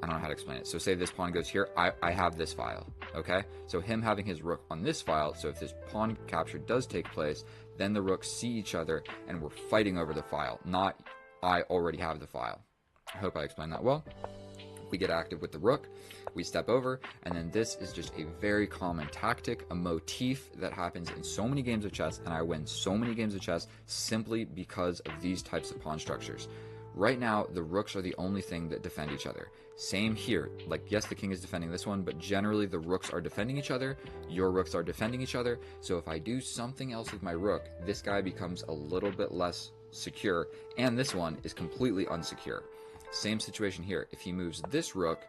I don't know how to explain it. So say this pawn goes here, I have this file, okay? So him having his rook on this file, so if this pawn capture does take place, then the rooks see each other and we're fighting over the file, not I already have the file. I hope I explained that well. We get active with the rook, we step over, and then this is just a very common tactic, a motif that happens in so many games of chess, and I win so many games of chess simply because of these types of pawn structures. Right now, the rooks are the only thing that defend each other. Same here. Like, yes, the king is defending this one, but generally the rooks are defending each other. Your rooks are defending each other. So if I do something else with my rook, this guy becomes a little bit less secure, and this one is completely unsecure. Same situation here. If he moves this rook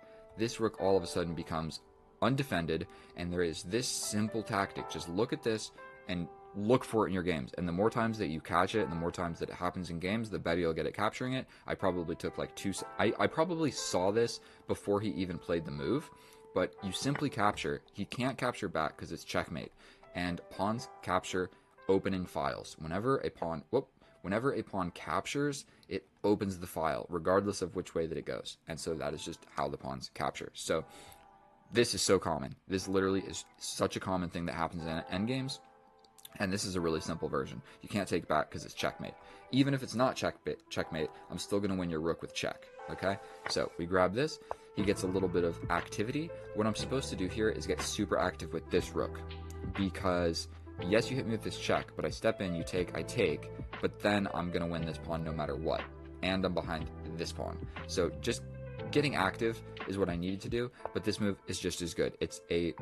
all of a sudden becomes undefended, and there is this simple tactic. Just look at this and look for it in your games, and the more times that you catch it and the more times that it happens in games, the better you'll get at capturing it. I probably took like I probably saw this before he even played the move, but you simply capture. He can't capture back because it's checkmate, and pawns capture opening files. Whenever a pawn captures, it opens the file regardless of which way that it goes, and so that is just how the pawns capture. So this is so common. This literally is such a common thing that happens in endgames. And this is a really simple version. You can't take back because it's checkmate. Even if it's not checkmate, I'm still going to win your rook with check. Okay? So we grab this. He gets a little bit of activity. What I'm supposed to do here is get super active with this rook. Because, yes, you hit me with this check, but I step in, you take, I take. But then I'm going to win this pawn no matter what. And I'm behind this pawn. So just getting active is what I needed to do. But this move is just as good. It's a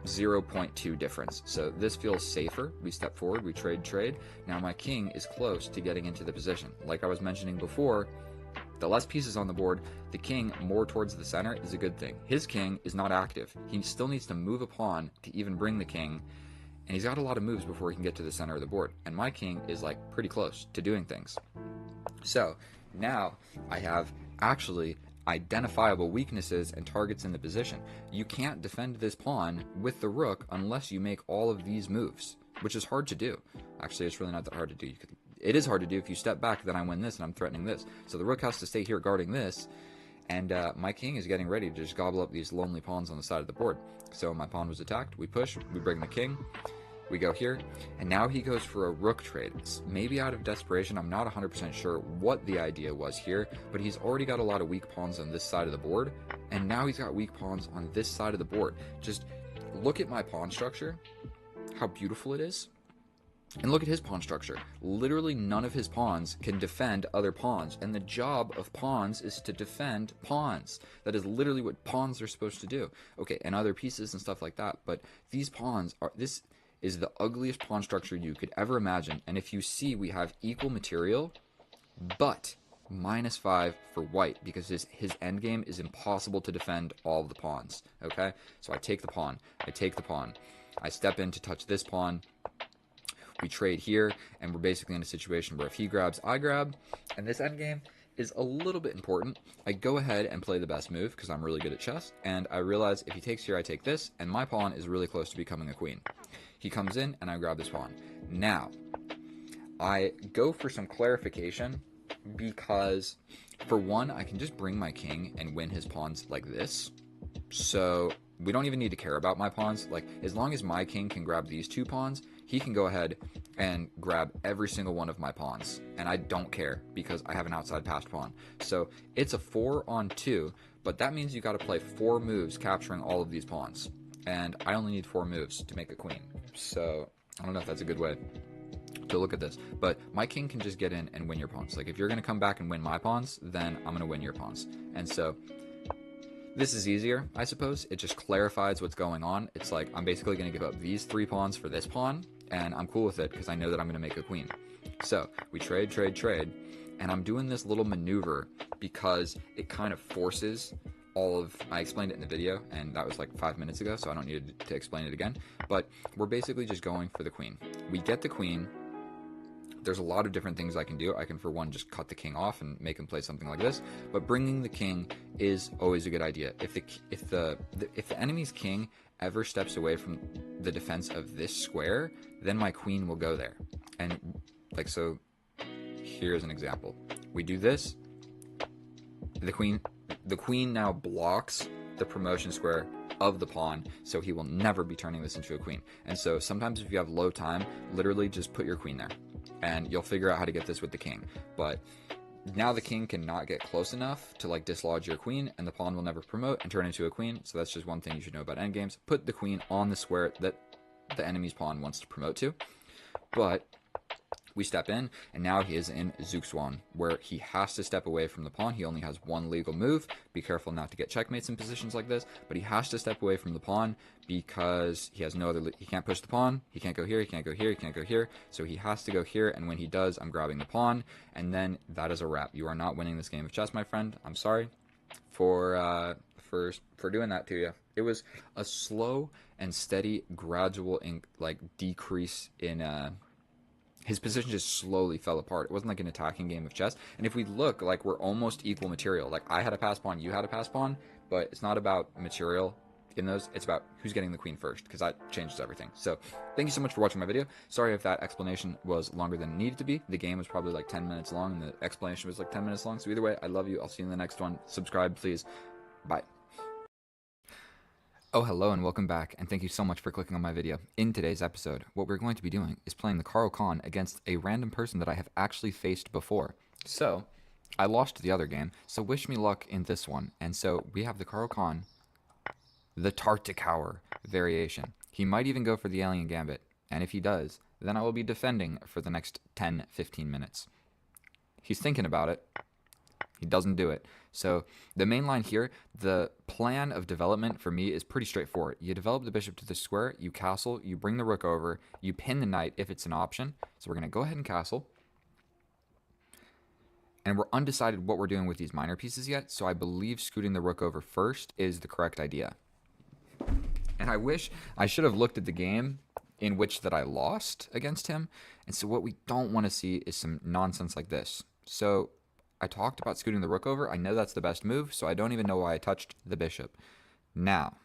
0.2 difference. So this feels safer. We step forward, we trade. Now my king is close to getting into the position. Like I was mentioning before, the less pieces on the board, the king more towards the center is a good thing. His king is not active. He still needs to move a pawn to even bring the king, and he's got a lot of moves before he can get to the center of the board. And my king is like pretty close to doing things. So now I have actually identifiable weaknesses and targets in the position. You can't defend this pawn with the rook unless you make all of these moves, which is hard to do. Actually, it's really not that hard to do. It is hard to do. If you step back, then I win this and I'm threatening this. So the rook has to stay here guarding this, and my king is getting ready to just gobble up these lonely pawns on the side of the board. So my pawn was attacked. We push. We bring the king. We go here, and now he goes for a rook trade. It's maybe out of desperation. I'm not 100% sure what the idea was here, but he's already got a lot of weak pawns on this side of the board, and now he's got weak pawns on this side of the board. Just look at my pawn structure, how beautiful it is, and look at his pawn structure. Literally none of his pawns can defend other pawns, and the job of pawns is to defend pawns. That is literally what pawns are supposed to do. Okay, and other pieces and stuff like that, but these pawns are... This is the ugliest pawn structure you could ever imagine. And if you see, we have equal material, but -5 for white, because his endgame is impossible to defend all of the pawns. Okay? So I take the pawn. I step in to touch this pawn. We trade here, and we're basically in a situation where if he grabs, I grab, and this endgame is a little bit important. I go ahead and play the best move, because I'm really good at chess, and I realize if he takes here, I take this, and my pawn is really close to becoming a queen. He comes in, and I grab this pawn. Now, I go for some clarification, because, for one, I can just bring my king and win his pawns like this. So, we don't even need to care about my pawns. Like, as long as my king can grab these two pawns, he can go ahead and grab every single one of my pawns. And I don't care, because I have an outside passed pawn. So, it's a 4-on-2, but that means you got to play 4 moves capturing all of these pawns. And I only need 4 moves to make a queen. So, I don't know if that's a good way to look at this. But my king can just get in and win your pawns. Like, if you're going to come back and win my pawns, then I'm going to win your pawns. And so, this is easier, I suppose. It just clarifies what's going on. It's like, I'm basically going to give up these 3 pawns for this pawn, and I'm cool with it because I know that I'm going to make a queen. So, we trade, and I'm doing this little maneuver because it kind of forces all of... I explained it in the video, and that was like 5 minutes ago, so I don't need to explain it again. But we're basically just going for the queen. We get the queen. There's a lot of different things I can do. I can, for one, just cut the king off and make him play something like this. But bringing the king is always a good idea. If the enemy's king ever steps away from the defense of this square, then my queen will go there. And like so, here's an example. We do this. The queen now blocks the promotion square of the pawn, so he will never be turning this into a queen. And so sometimes if you have low time, literally just put your queen there, and you'll figure out how to get this with the king. But now the king cannot get close enough to like dislodge your queen, and the pawn will never promote and turn into a queen. So that's just one thing you should know about endgames. Put the queen on the square that the enemy's pawn wants to promote to. But We step in, and now he is in Zugzwang, where he has to step away from the pawn. He only has one legal move. Be careful not to get checkmates in positions like this, but he has to step away from the pawn because he has no other... He can't push the pawn, he can't go here, he can't go here, he can't go here, so he has to go here, and when he does, I'm grabbing the pawn, and then that is a wrap. You are not winning this game of chess, my friend. I'm sorry for doing that to you. It was a slow and steady, gradual, decrease in... his position just slowly fell apart. It wasn't like an attacking game of chess. And if we look, like, we're almost equal material. Like, I had a pass pawn, you had a pass pawn, but it's not about material in those. It's about who's getting the queen first, because that changes everything. So thank you so much for watching my video. Sorry if that explanation was longer than it needed to be. The game was probably like 10 minutes long, and the explanation was like 10 minutes long. So either way, I love you. I'll see you in the next one. Subscribe, please. Bye. Oh, hello and welcome back, and thank you so much for clicking on my video. In today's episode, what we're going to be doing is playing the Caro-Kann against a random person that I have actually faced before. So, I lost the other game, so wish me luck in this one. And so, we have the Caro-Kann, the Tartakower variation. He might even go for the Alien Gambit, and if he does, then I will be defending for the next 10-15 minutes. He's thinking about it. He doesn't do it. So the main line here, the plan of development for me is pretty straightforward. You develop the bishop to the square, you castle, you bring the rook over, you pin the knight if it's an option. So we're going to go ahead and castle. And we're undecided what we're doing with these minor pieces yet, so I believe scooting the rook over first is the correct idea. And I wish I should have looked at the game in which that I lost against him. And so what we don't want to see is some nonsense like this. So I talked about scooting the rook over. I know that's the best move, so I don't even know why I touched the bishop. Now,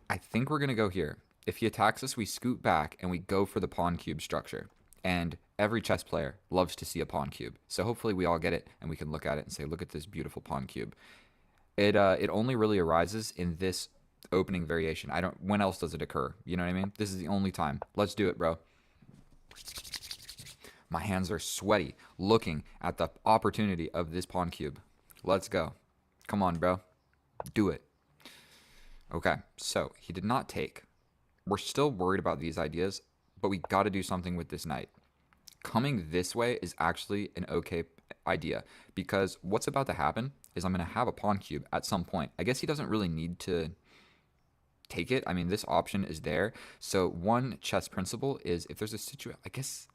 I think we're going to go here. If he attacks us, we scoot back and we go for the pawn cube structure. And every chess player loves to see a pawn cube. So hopefully we all get it and we can look at it and say, look at this beautiful pawn cube. It only really arises in this opening variation. When else does it occur? You know what I mean? This is the only time. Let's do it, bro. My hands are sweaty looking at the opportunity of this pawn cube. Let's go. Come on, bro. Do it. Okay, so he did not take. We're still worried about these ideas, but we got to do something with this knight. Coming this way is actually an okay idea, because what's about to happen is I'm going to have a pawn cube at some point. I guess he doesn't really need to take it. I mean, this option is there. So one chess principle is if there's a situation, I guess...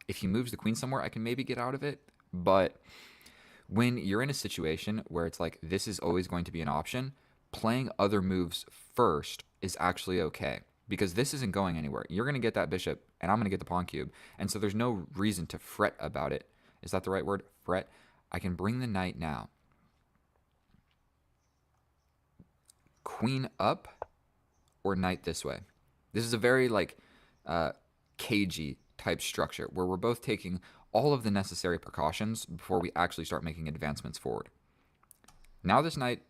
if he moves the queen somewhere, I can maybe get out of it. But when you're in a situation where it's like this is always going to be an option, playing other moves first is actually okay. Because this isn't going anywhere. You're going to get that bishop, and I'm going to get the pawn cube. And so there's no reason to fret about it. Is that the right word? Fret? I can bring the knight now. Queen up or knight this way. This is a very, like, cagey type structure where we're both taking all of the necessary precautions before we actually start making advancements forward. Now this knight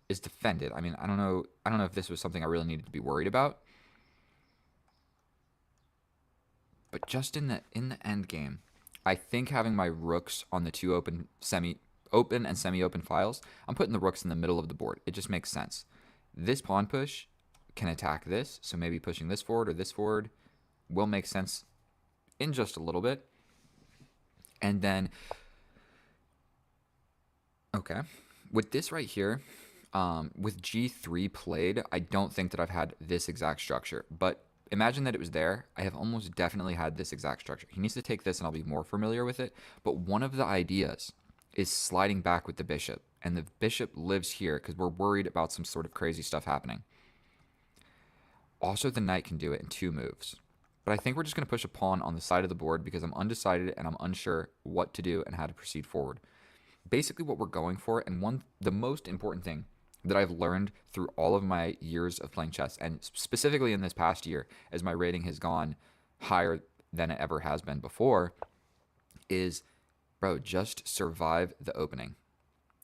is defended. I mean, I don't know if this was something I really needed to be worried about. But just in the end game, I think having my rooks on the two open and semi-open files, I'm putting the rooks in the middle of the board. It just makes sense. This pawn push can attack this, so maybe pushing this forward or this forward will make sense in just a little bit. And then, okay, with this right here, with G3 played, I don't think that I've had this exact structure, but imagine that it was there. I have almost definitely had this exact structure. He needs to take this and I'll be more familiar with it, but one of the ideas is sliding back with the bishop, and the bishop lives here because we're worried about some sort of crazy stuff happening. Also, the knight can do it in 2 moves. But I think we're just going to push a pawn on the side of the board because I'm undecided and I'm unsure what to do and how to proceed forward. Basically what we're going for, and the most important thing that I've learned through all of my years of playing chess, and specifically in this past year as my rating has gone higher than it ever has been before, is, bro, just survive the opening.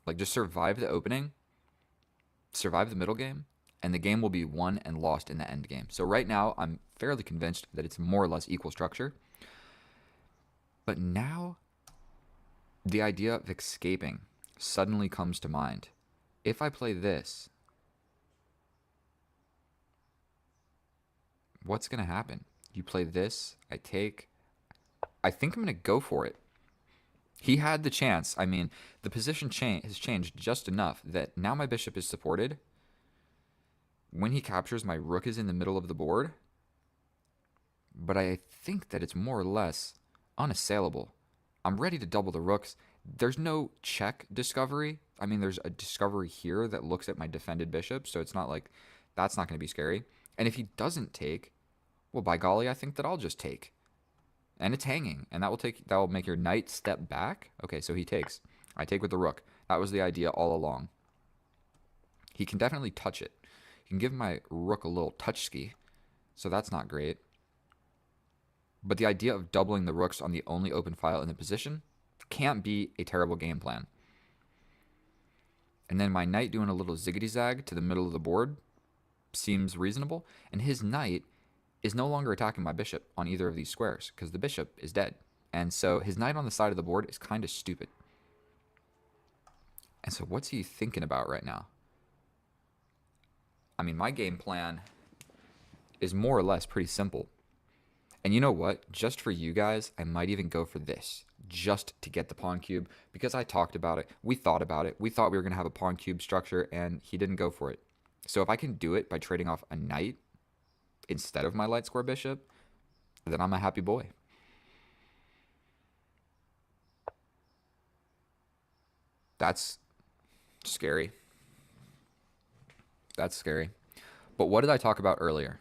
Like, just survive the opening, survive the middle game, and the game will be won and lost in the end game. So right now, I'm fairly convinced that it's more or less equal structure. But now, the idea of escaping suddenly comes to mind. If I play this, what's going to happen? You play this. I take. I think I'm going to go for it. He had the chance. I mean, the position has changed just enough that now my bishop is supported. When he captures, my rook is in the middle of the board. But I think that it's more or less unassailable. I'm ready to double the rooks. There's no check discovery. I mean, there's a discovery here that looks at my defended bishop, so it's not like that's not going to be scary. And if he doesn't take, well, by golly, I think that I'll just take. And it's hanging, and that will make your knight step back. Okay, so he takes. I take with the rook. That was the idea all along. He can definitely touch it. He can give my rook a little touch ski, so that's not great. But the idea of doubling the rooks on the only open file in the position can't be a terrible game plan. And then my knight doing a little ziggity-zag to the middle of the board seems reasonable. And his knight is no longer attacking my bishop on either of these squares because the bishop is dead. And so his knight on the side of the board is kind of stupid. And so what's he thinking about right now? I mean, my game plan is more or less pretty simple. And you know what? Just for you guys, I might even go for this. Just to get the pawn cube. Because I talked about it. We thought about it. We thought we were going to have a pawn cube structure, and he didn't go for it. So if I can do it by trading off a knight instead of my light square bishop, then I'm a happy boy. That's scary. That's scary. But what did I talk about earlier?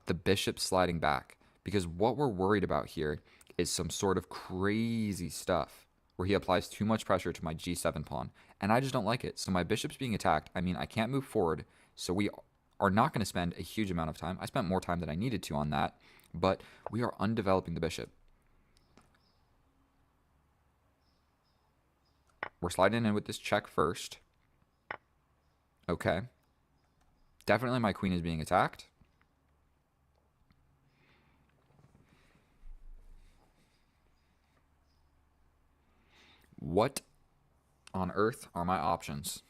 The bishop sliding back. Because what we're worried about here is some sort of crazy stuff where he applies too much pressure to my g7 pawn. And I just don't like it. So my bishop's being attacked. I mean, I can't move forward. So we are not going to spend a huge amount of time. I spent more time than I needed to on that. But we are undeveloping the bishop. We're sliding in with this check first. Okay. Definitely my queen is being attacked. What on earth are my options?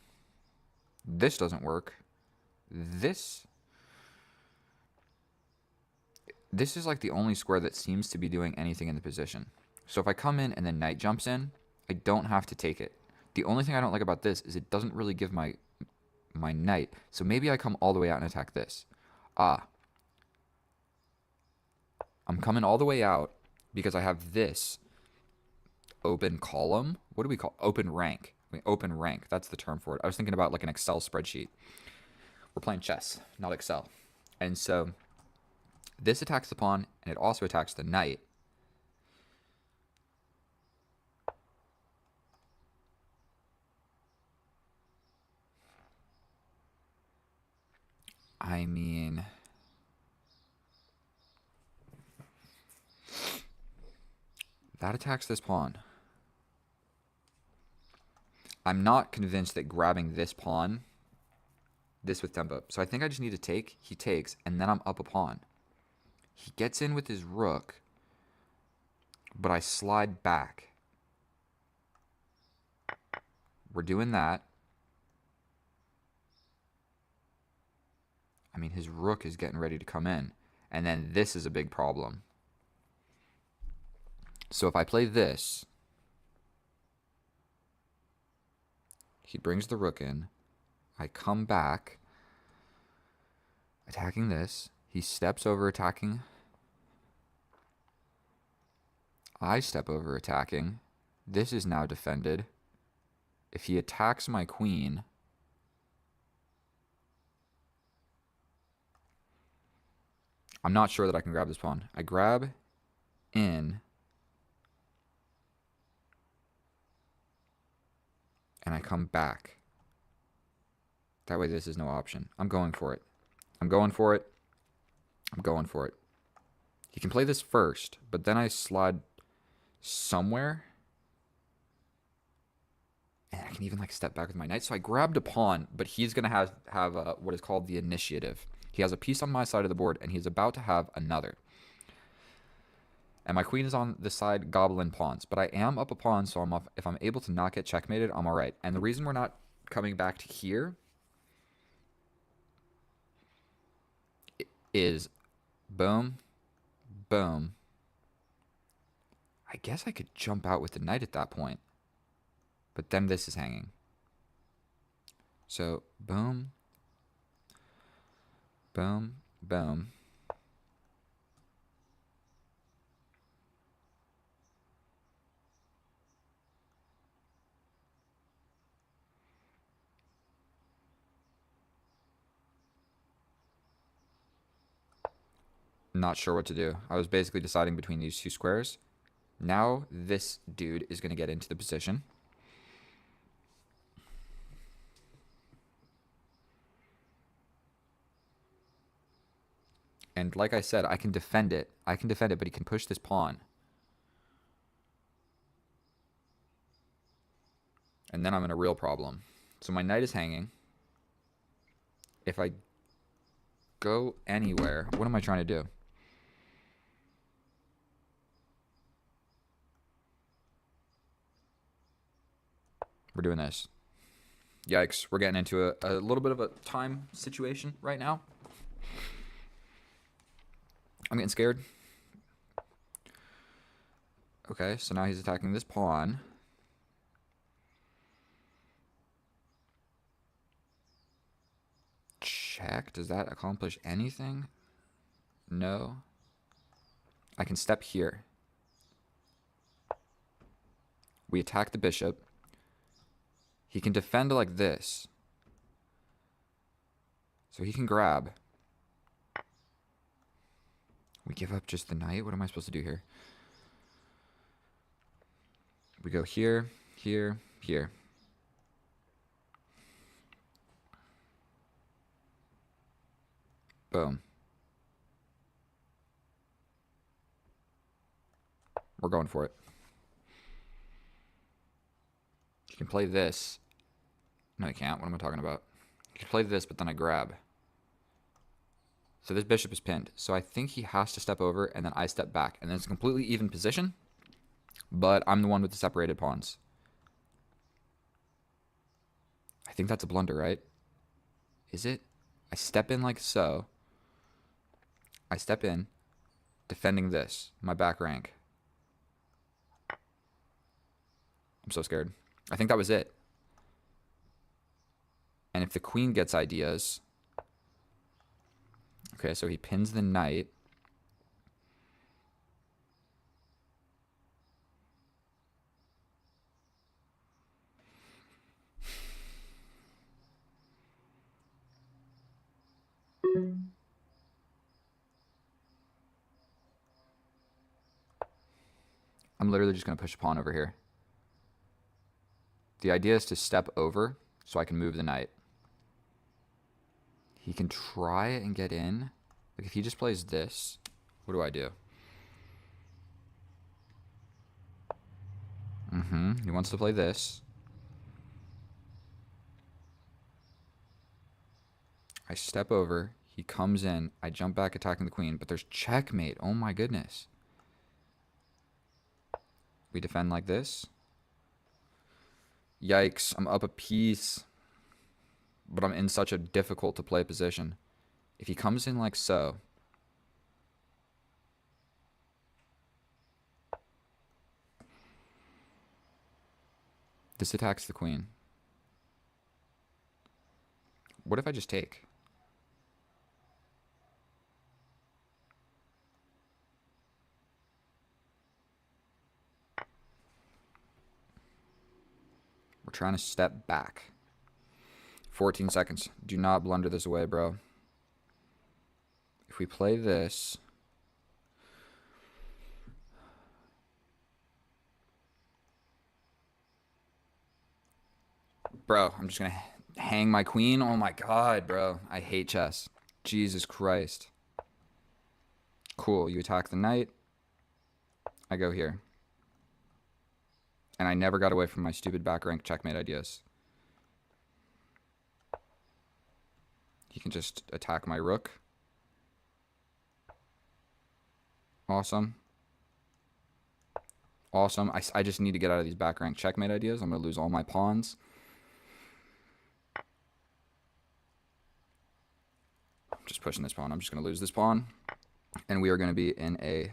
This doesn't work. This is like the only square that seems to be doing anything in the position. So if I come in and then knight jumps in, I don't have to take it. The only thing I don't like about this is it doesn't really give my knight. So maybe I come all the way out and attack this. I'm coming all the way out because I have this open column. What do we call open rank? I mean, open rank. That's the term for it. I was thinking about like an Excel spreadsheet. We're playing chess, not Excel. And so this attacks the pawn, and it also attacks the knight. I mean, that attacks this pawn. I'm not convinced that grabbing this pawn, this with tempo. So I think I just need to take. He takes, and then I'm up a pawn. He gets in with his rook, but I slide back. We're doing that. I mean, his rook is getting ready to come in. And then this is a big problem. So if I play this, he brings the rook in. I come back, attacking this. He steps over attacking. I step over attacking. This is now defended. If he attacks my queen, I'm not sure that I can grab this pawn. I grab in, and I come back. That way this is no option. I'm going for it. I'm going for it. I'm going for it. He can play this first, but then I slide somewhere. And I can even like step back with my knight. So I grabbed a pawn, but he's going to have what is called the initiative. He has a piece on my side of the board, and he's about to have another. And my queen is on the side gobbling pawns. But I am up a pawn, so if I'm able to not get checkmated, I'm all right. And the reason we're not coming back to here is boom, Boom. I guess I could jump out with the knight at that point. But then this is hanging. So, boom. Boom. Boom. Not sure what to do. I was basically deciding between these two squares. Now this dude is going to get into the position. And like I said, I can defend it. I can defend it, but he can push this pawn. And then I'm in a real problem. So my knight is hanging. If I go anywhere, what am I trying to do? We're doing this. Yikes. We're getting into a little bit of a time situation right now. I'm getting scared. Okay, so now he's attacking this pawn. Check. Does that accomplish anything? No. I can step here. We attack the bishop. He can defend like this. So he can grab. We give up just the knight? What am I supposed to do here? We go here, here, here. Boom. We're going for it. You can play this. No, you can't. What am I talking about? You can play this, but then I grab. So this bishop is pinned. So I think he has to step over, and then I step back. And then it's a completely even position, but I'm the one with the separated pawns. I think that's a blunder, right? Is it? I step in like so. I step in, defending this, my back rank. I'm so scared. I think that was it. And if the queen gets ideas... Okay, so he pins the knight. I'm literally just going to push a pawn over here. The idea is to step over so I can move the knight. He can try and get in. Like if he just plays this, what do I do? He wants to play this. I step over. He comes in. I jump back attacking the queen. But there's checkmate. Oh my goodness. We defend like this. Yikes. I'm up a piece. But I'm in such a difficult to play position. If he comes in like so. This attacks the queen. What if I just take? We're trying to step back. 14 seconds. Do not blunder this away, bro. If we play this... Bro, I'm just going to hang my queen. Oh my god, bro. I hate chess. Jesus Christ. Cool. You attack the knight. I go here. And I never got away from my stupid back rank checkmate ideas. He can just attack my rook. Awesome. Awesome. I just need to get out of these back rank checkmate ideas. I'm going to lose all my pawns. I'm just pushing this pawn. I'm just going to lose this pawn. And we are going to be in a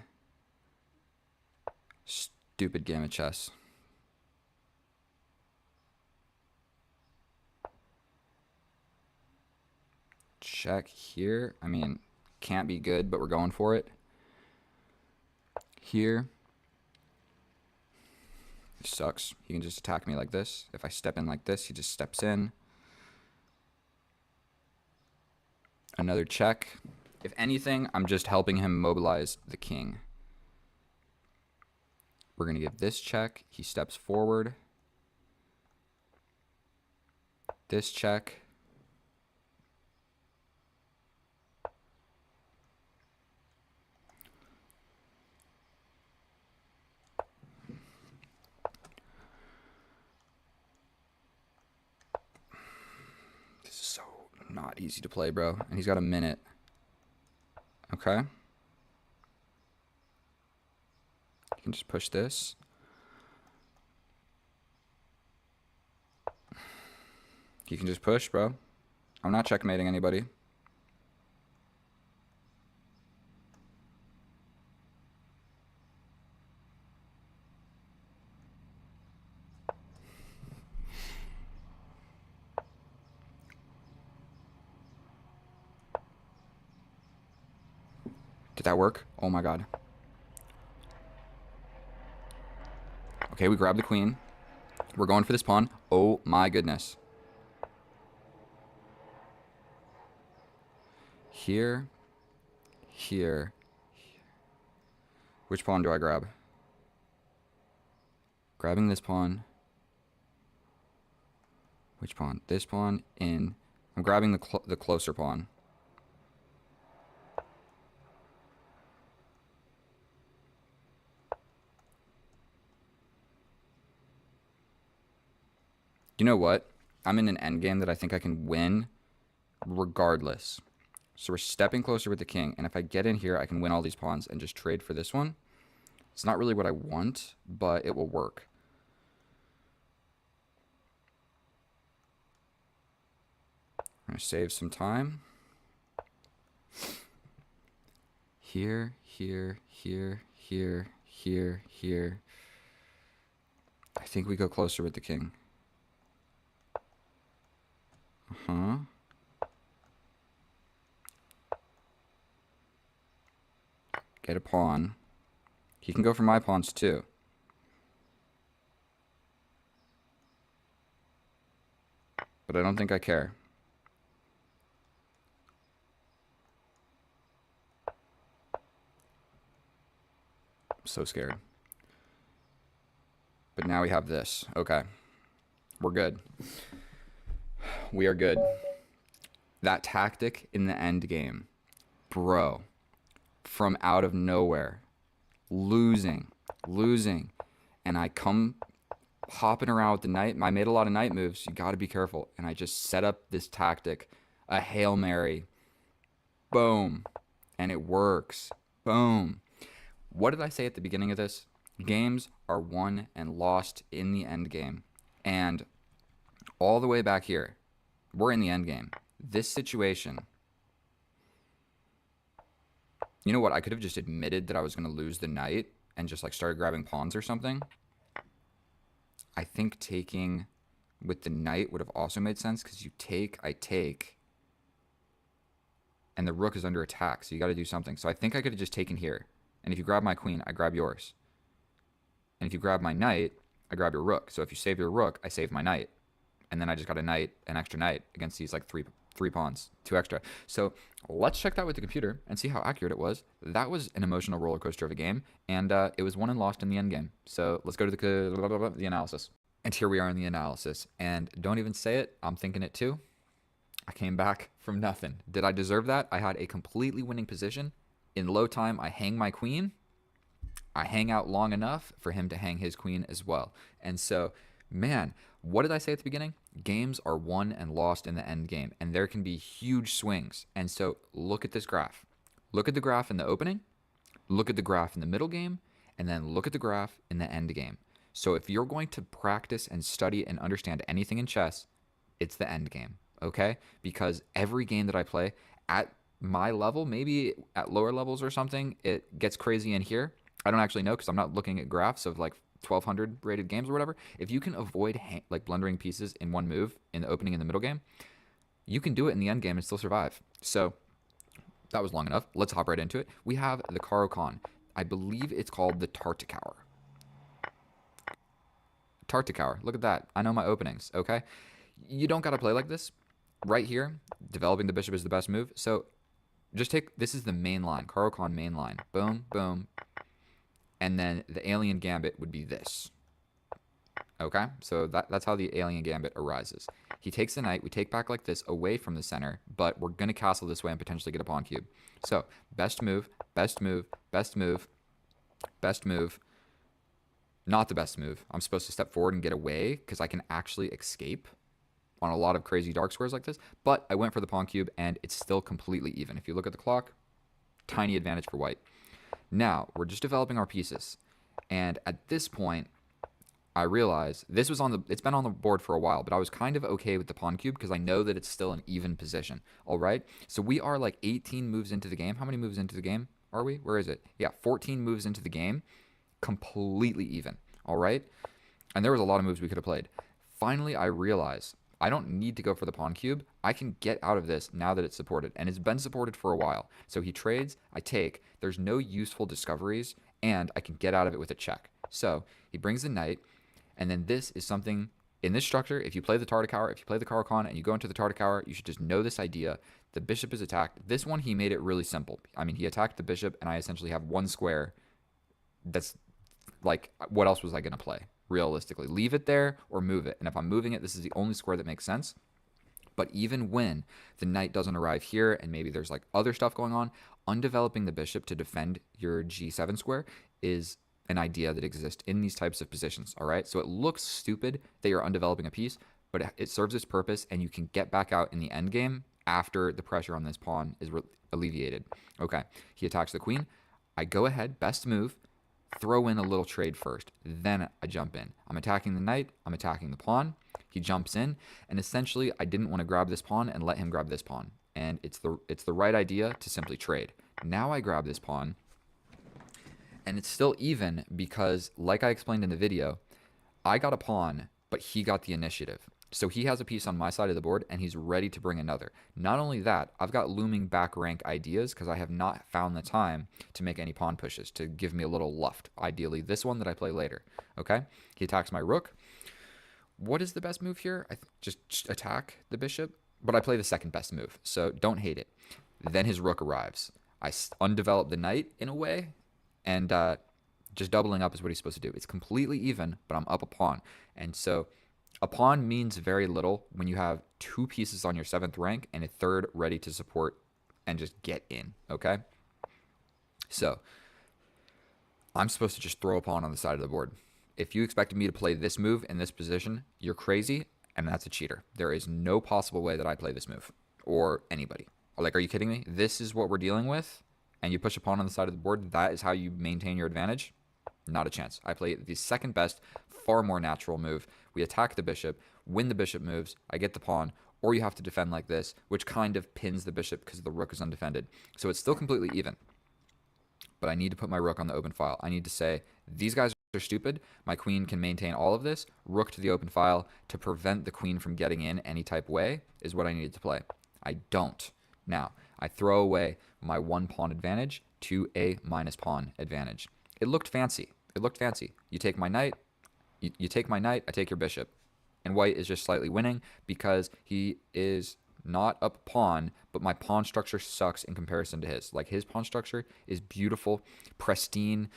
Stupid game of chess. Check here. I mean, can't be good, but we're going for it. Here. Sucks. He can just attack me like this. If I step in like this, he just steps in. Another check. If anything, I'm just helping him mobilize the king. We're going to give this check. He steps forward. This check. This is so not easy to play, bro. And he's got a minute. Okay. You can just push this. You can just push, bro. I'm not checkmating anybody. Did that work? Oh my god. Okay, we grab the queen. We're going for this pawn. Oh my goodness. Here. Here. Which pawn do I grab? Grabbing this pawn. Which pawn? This pawn in. I'm grabbing the closer pawn. You know what? I'm in an endgame that I think I can win regardless. So we're stepping closer with the king, and if I get in here, I can win all these pawns and just trade for this one. It's not really what I want, but it will work. I'm going to save some time. Here, here, here, here, here, here. I think we go closer with the king. Uh-huh. Get a pawn. He can go for my pawns too. But I don't think I care. I'm so scared. But now we have this. Okay. We're good. We are good. That tactic in the end game. Bro. From out of nowhere. Losing. And I come hopping around with the knight. I made a lot of knight moves. You got to be careful. And I just set up this tactic. A Hail Mary. Boom. And it works. Boom. What did I say at the beginning of this? Games are won and lost in the end game. And all the way back here, we're in the end game. This situation, you know what? I could have just admitted that I was going to lose the knight and just like started grabbing pawns or something. I think taking with the knight would have also made sense because you take, I take, and the rook is under attack, so you got to do something. So I think I could have just taken here. And if you grab my queen, I grab yours. And if you grab my knight, I grab your rook. So if you save your rook, I save my knight. And then I just got a knight, an extra knight against these like three pawns, 2 extra. So let's check that with the computer and see how accurate it was. That was an emotional roller coaster of a game, and it was won and lost in the end game. So let's go to the analysis. And here we are in the analysis. And don't even say it, I'm thinking it too. I came back from nothing. Did I deserve that? I had a completely winning position. In low time, I hang my queen. I hang out long enough for him to hang his queen as well. And so, man, what did I say at the beginning? Games are won and lost in the end game, and there can be huge swings. And so look at this graph. Look at the graph in the opening, look at the graph in the middle game, and then look at the graph in the end game. So if you're going to practice and study and understand anything in chess, it's the end game, okay? Because every game that I play at my level, maybe at lower levels or something, it gets crazy in here. I don't actually know because I'm not looking at graphs of like 1200 rated games or whatever. If you can avoid like blundering pieces in one move in the opening and the middle game, you can do it in the end game and still survive. So that was long enough. Let's hop right into it. We have the Caro-Kann. I believe it's called the Tartakower. Tartakower. Look at that. I know my openings, okay? You don't got to play like this. Right here, developing the bishop is the best move. So just take, this is the main line, Caro-Kann main line. Boom, boom. And then the alien gambit would be this. Okay, so that's how the alien gambit arises. He takes the knight, we take back like this away from the center, but we're going to castle this way and potentially get a pawn cube. So best move, best move, best move, best move. Not the best move. I'm supposed to step forward and get away because I can actually escape on a lot of crazy dark squares like this. But I went for the pawn cube and it's still completely even. If you look at the clock, tiny advantage for white. Now, we're just developing our pieces. And at this point, I realize it's been on the board for a while, but I was kind of okay with the pawn cube because I know that it's still an even position. All right. So we are like 18 moves into the game. How many moves into the game are we? Where is it? Yeah, 14 moves into the game. Completely even. All right. And there was a lot of moves we could have played. Finally, I realize I don't need to go for the pawn cube. I can get out of this now that it's supported, and it's been supported for a while. So he trades, I take. There's no useful discoveries, and I can get out of it with a check. So he brings the knight. And then this is something in this structure. If you play the Tartakower, if you play the Caro-Kann and you go into the Tartakower, you should just know this idea. The bishop is attacked. This one, he made it really simple. I mean, he attacked the bishop, and I essentially have one square. That's like, what else was I going to play, realistically? Leave it there or move it. And if I'm moving it, this is the only square that makes sense. But even when the knight doesn't arrive here and maybe there's like other stuff going on, undeveloping the bishop to defend your g7 square is an idea that exists in these types of positions, all right? So it looks stupid that you're undeveloping a piece, but it serves its purpose, and you can get back out in the end game after the pressure on this pawn is alleviated. Okay, he attacks the queen. I go ahead, best move, throw in a little trade first, then I jump in. I'm attacking the knight, I'm attacking the pawn. He jumps in, and essentially I didn't want to grab this pawn and let him grab this pawn, and it's the right idea to simply trade. Now I grab this pawn, and it's still even because, like I explained in the video, I got a pawn, but he got the initiative. So he has a piece on my side of the board, and he's ready to bring another. Not only that, I've got looming back rank ideas because I have not found the time to make any pawn pushes to give me a little luft. Ideally, this one that I play later. Okay? He attacks my rook. What is the best move here? Just attack the bishop, but I play the second best move, so don't hate it. Then his rook arrives. I undevelop the knight in a way, and just doubling up is what he's supposed to do. It's completely even, but I'm up a pawn. And so a pawn means very little when you have two pieces on your 7th rank and a third ready to support and just get in, okay? So I'm supposed to just throw a pawn on the side of the board. If you expected me to play this move in this position, you're crazy, and that's a cheater. There is no possible way that I play this move, or anybody. Like, are you kidding me? This is what we're dealing with? And you push a pawn on the side of the board, that is how you maintain your advantage? Not a chance. I play the second best, far more natural move. We attack the bishop. When the bishop moves, I get the pawn, or you have to defend like this, which kind of pins the bishop because the rook is undefended. So it's still completely even. But I need to put my rook on the open file. I need to say, these guys are stupid. My queen can maintain all of this. Rook to the open file to prevent the queen from getting in any type way is what I needed to play. I don't. Now, I throw away my 1 pawn advantage to a minus pawn advantage. It looked fancy. It looked fancy. You take my knight, you take my knight, I take your bishop. And white is just slightly winning because he is not up a pawn, but my pawn structure sucks in comparison to his. Like, his pawn structure is beautiful, pristine,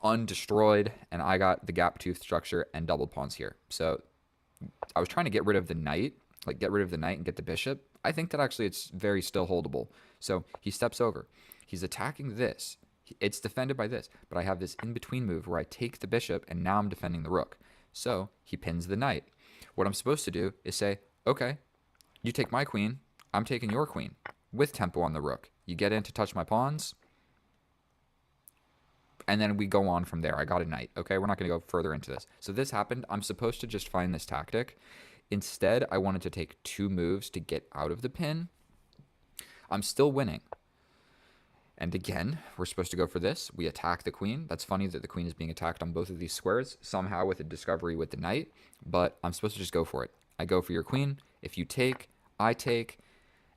undestroyed, and I got the gap tooth structure and doubled pawns here. So I was trying to get rid of the knight, like get rid of the knight and get the bishop. I think that actually it's very still holdable. So he steps over. He's attacking this. It's defended by this, but I have this in-between move where I take the bishop, and now I'm defending the rook. So he pins the knight. What I'm supposed to do is say, okay, you take my queen, I'm taking your queen, with tempo on the rook. You get in to touch my pawns, and then we go on from there. I got a knight, okay? We're not going to go further into this. So this happened. I'm supposed to just find this tactic. Instead, I wanted to take 2 moves to get out of the pin. I'm still winning. And again, we're supposed to go for this. We attack the queen. That's funny that the queen is being attacked on both of these squares, somehow with a discovery with the knight, but I'm supposed to just go for it. I go for your queen. If you take, I take.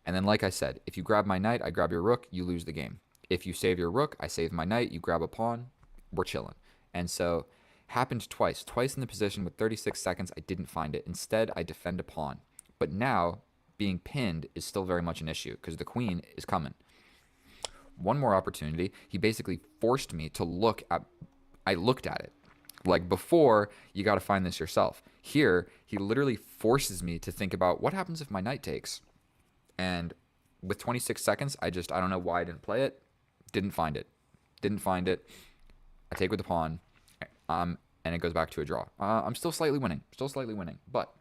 And then, like I said, if you grab my knight, I grab your rook, you lose the game. If you save your rook, I save my knight, you grab a pawn, we're chilling. And so, happened twice. Twice in the position with 36 seconds, I didn't find it. Instead, I defend a pawn. But now, being pinned is still very much an issue because the queen is coming. One more opportunity. He basically forced me to look at. I looked at it. Like before, you got to find this yourself. Here, he literally forces me to think about what happens if my knight takes. And with 26 seconds, I don't know why I didn't play it. Didn't find it. Didn't find it. I take with the pawn. And it goes back to a draw. I'm still slightly winning. Still slightly winning. But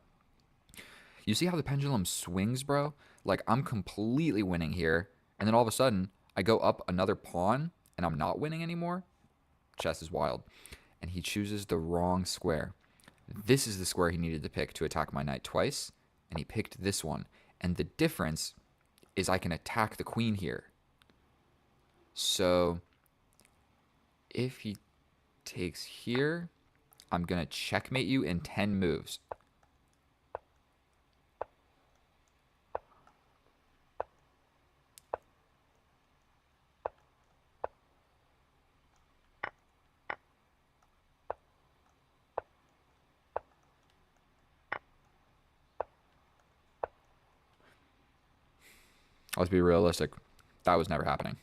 you see how the pendulum swings, bro? Like, I'm completely winning here. And then all of a sudden, I go up another pawn, and I'm not winning anymore. Chess is wild. And he chooses the wrong square. This is the square he needed to pick to attack my knight twice. And he picked this one. And the difference is I can attack the queen here. So if he takes here, I'm going to checkmate you in 10 moves. Let's be realistic. That was never happening.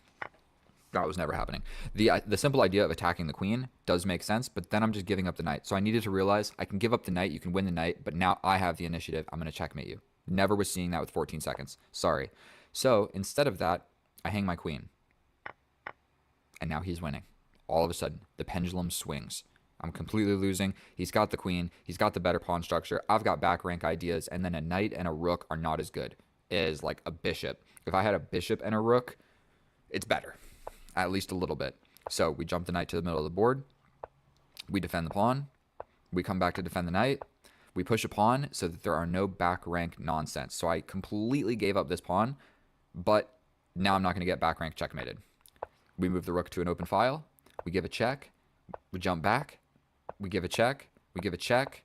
That was never happening. The simple idea of attacking the queen does make sense, but then I'm just giving up the knight. So I needed to realize I can give up the knight, you can win the knight, but now I have the initiative. I'm going to checkmate you. Never was seeing that with 14 seconds. Sorry. So instead of that, I hang my queen. And now he's winning. All of a sudden, the pendulum swings. I'm completely losing. He's got the queen. He's got the better pawn structure. I've got back rank ideas, and then a knight and a rook are not as good as like a bishop. If I had a bishop and a rook, it's better. At least a little bit. So we jump the knight to the middle of the board. We defend the pawn. We come back to defend the knight. We push a pawn so that there are no back rank nonsense. So I completely gave up this pawn, but now I'm not going to get back rank checkmated. We move the rook to an open file. We give a check. We jump back. We give a check. We give a check.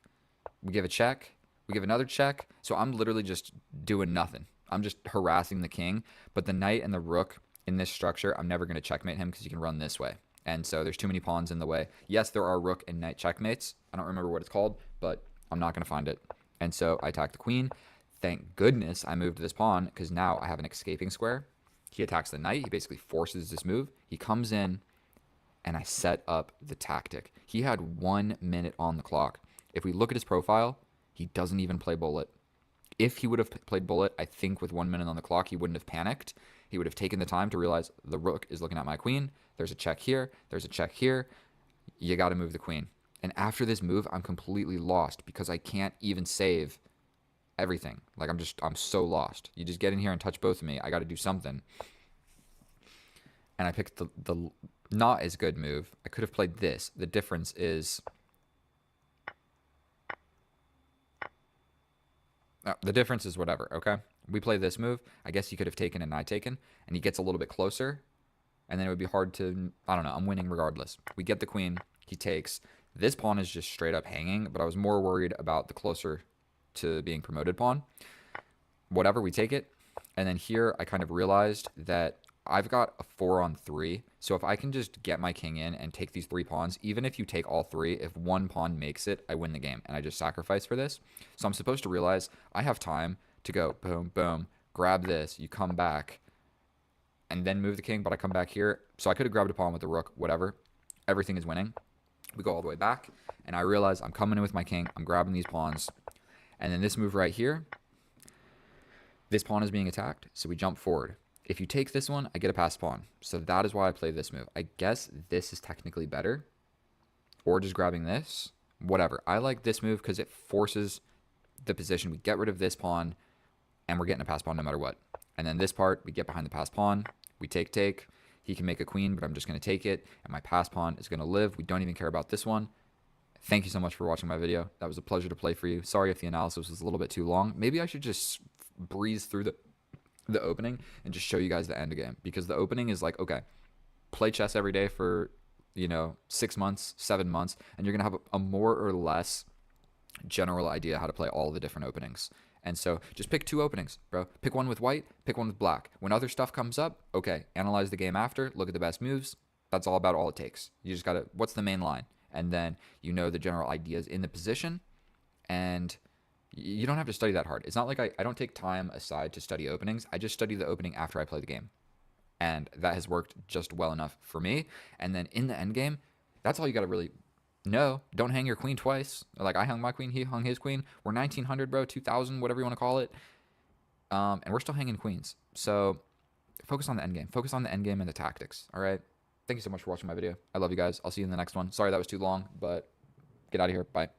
We give a check. We give another check. So I'm literally just doing nothing. I'm just harassing the king. But the knight and the rook in this structure, I'm never going to checkmate him because he can run this way. And so there's too many pawns in the way. Yes, there are rook and knight checkmates. I don't remember what it's called, but I'm not going to find it. And so I attack the queen. Thank goodness I moved this pawn because now I have an escaping square. He attacks the knight. He basically forces this move. He comes in, and I set up the tactic. He had 1 minute on the clock. If we look at his profile, he doesn't even play bullet. If he would have played bullet, I think with 1 minute on the clock, he wouldn't have panicked. He would have taken the time to realize the rook is looking at my queen. There's a check here. There's a check here. You got to move the queen. And after this move, I'm completely lost because I can't even save everything. Like, I'm so lost. You just get in here and touch both of me. I got to do something. And I picked the not as good move. I could have played this. The difference is... the difference is whatever, okay? We play this move. I guess he could have taken and I taken, and he gets a little bit closer, and then it would be hard to... I don't know. I'm winning regardless. We get the queen. He takes. This pawn is just straight up hanging, but I was more worried about the closer to being promoted pawn. Whatever, we take it. And then here I kind of realized that I've got a 4-on-3, so if I can just get my king in and take these 3 pawns, even if you take all 3, if one pawn makes it, I win the game, and I just sacrifice for this. So I'm supposed to realize I have time to go boom, boom, grab this, you come back, and then move the king, but I come back here. So I could have grabbed a pawn with the rook, whatever. Everything is winning. We go all the way back, and I realize I'm coming in with my king, I'm grabbing these pawns, and then this move right here, this pawn is being attacked, so we jump forward. If you take this one, I get a passed pawn. So that is why I play this move. I guess this is technically better. Or just grabbing this. Whatever. I like this move because it forces the position. We get rid of this pawn, and we're getting a passed pawn no matter what. And then this part, we get behind the passed pawn. We take. He can make a queen, but I'm just going to take it. And my passed pawn is going to live. We don't even care about this one. Thank you so much for watching my video. That was a pleasure to play for you. Sorry if the analysis was a little bit too long. Maybe I should just breeze through the opening and just show you guys the end game, because the opening is like, okay, play chess every day for, 6 months, 7 months, and you're going to have a more or less general idea how to play all the different openings. And so just pick 2 openings, bro. Pick one with white, pick one with black. When other stuff comes up, okay, analyze the game after, look at the best moves. That's all it takes. You just got to, what's the main line? And then you know the general ideas in the position, and you don't have to study that hard. It's not like I don't take time aside to study openings. I just study the opening after I play the game. And that has worked just well enough for me. And then in the end game, that's all you got to really know. Don't hang your queen twice. Like I hung my queen, he hung his queen. We're 1900, bro, 2000, whatever you want to call it. And we're still hanging queens. So focus on the end game. Focus on the end game and the tactics. All right. Thank you so much for watching my video. I love you guys. I'll see you in the next one. Sorry that was too long, but get out of here. Bye.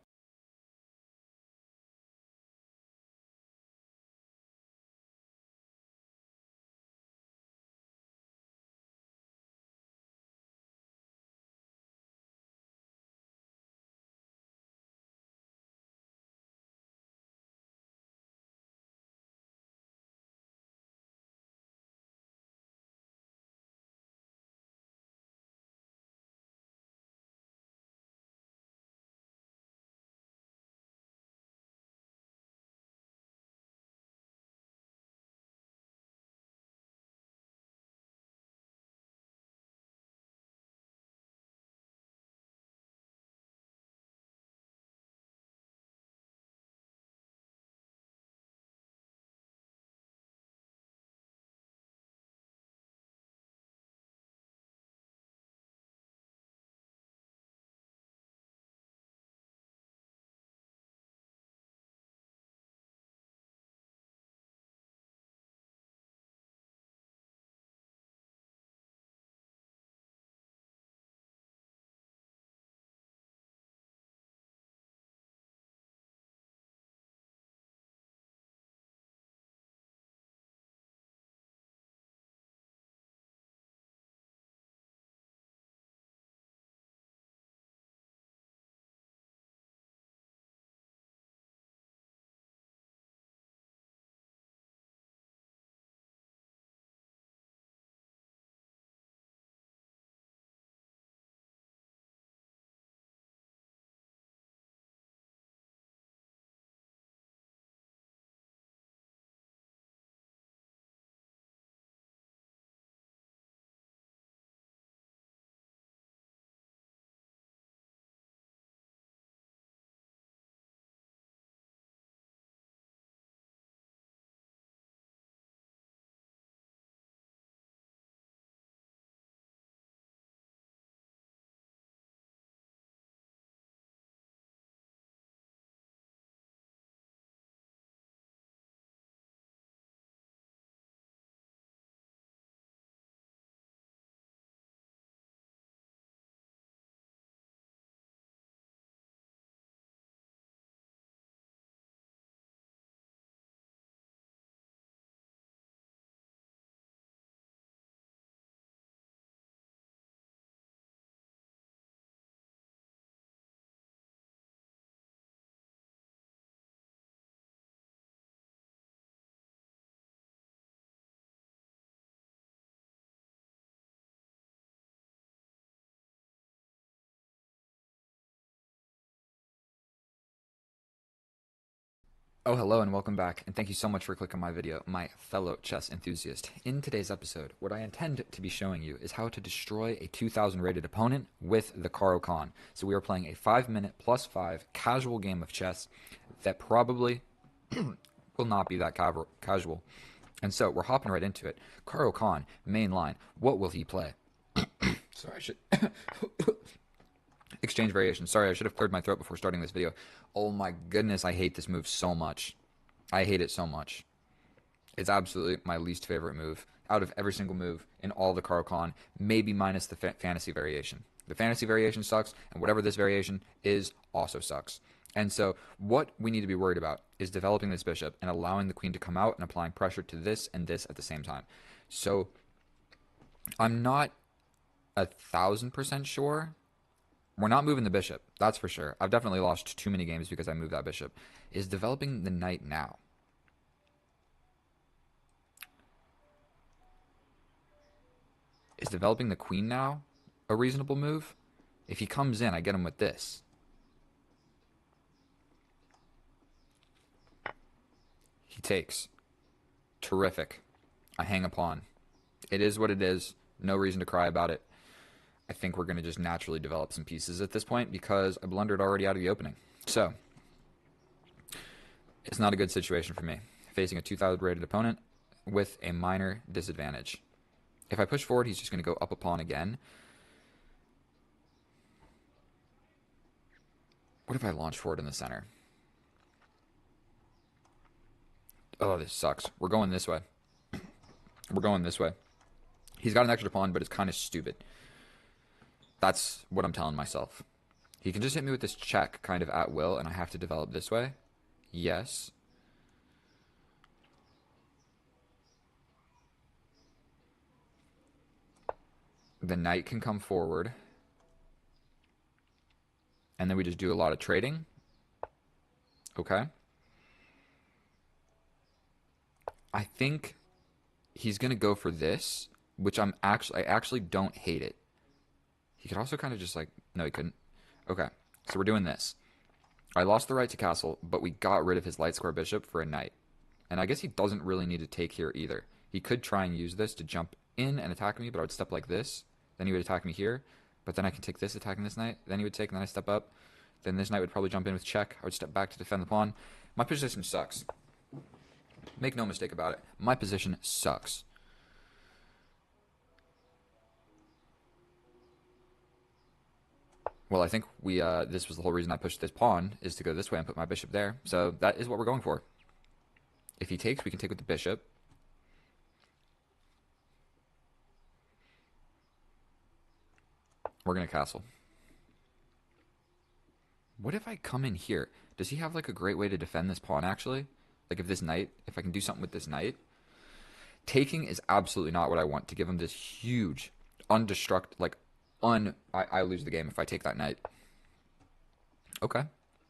Oh, hello and welcome back, and thank you so much for clicking my video, my fellow chess enthusiast. In today's episode, what I intend to be showing you is how to destroy a 2000 rated opponent with the Caro-Kann. So we are playing a 5-minute +5 casual game of chess that probably will not be that casual. And so we're hopping right into it. Caro-Kann, main line, what will he play? Sorry, I should... Exchange variation. Sorry, I should have cleared my throat before starting this video. Oh my goodness, I hate this move so much. I hate it so much. It's absolutely my least favorite move out of every single move in all the Caro-Kann, maybe minus the fantasy variation. The fantasy variation sucks, and whatever this variation is also sucks. And so what we need to be worried about is developing this bishop and allowing the queen to come out and applying pressure to this and this at the same time. So I'm not 1000% sure. We're not moving the bishop, that's for sure. I've definitely lost too many games because I moved that bishop. Is developing the knight now. Is developing the queen now a reasonable move? If he comes in, I get him with this. He takes. Terrific. I hang a pawn. It is what it is. No reason to cry about it. I think we're going to just naturally develop some pieces at this point because I blundered already out of the opening. So, it's not a good situation for me. Facing a 2,000 rated opponent with a minor disadvantage. If I push forward, he's just going to go up a pawn again. What if I launch forward in the center? Oh, this sucks. We're going this way. We're going this way. He's got an extra pawn, but it's kind of stupid. That's what I'm telling myself. He can just hit me with this check kind of at will, and I have to develop this way. Yes. The knight can come forward. And then we just do a lot of trading. Okay. I think he's going to go for this, which I actually don't hate it. He could also kind of just like, no, he couldn't. Okay, so we're doing this. I lost the right to castle, but we got rid of his light square bishop for a knight. And I guess he doesn't really need to take here either. He could try and use this to jump in and attack me, but I would step like this. Then he would attack me here. But then I can take this, attacking this knight. Then he would take, and then I step up. Then this knight would probably jump in with check. I would step back to defend the pawn. My position sucks. Make no mistake about it. My position sucks. Well, I think this was the whole reason I pushed this pawn, is to go this way and put my bishop there. So that is what we're going for. If he takes, we can take with the bishop. We're going to castle. What if I come in here? Does he have like a great way to defend this pawn, actually? Like if I can do something with this knight. Taking is absolutely not what I want, to give him this huge, I lose the game if I take that knight. Okay.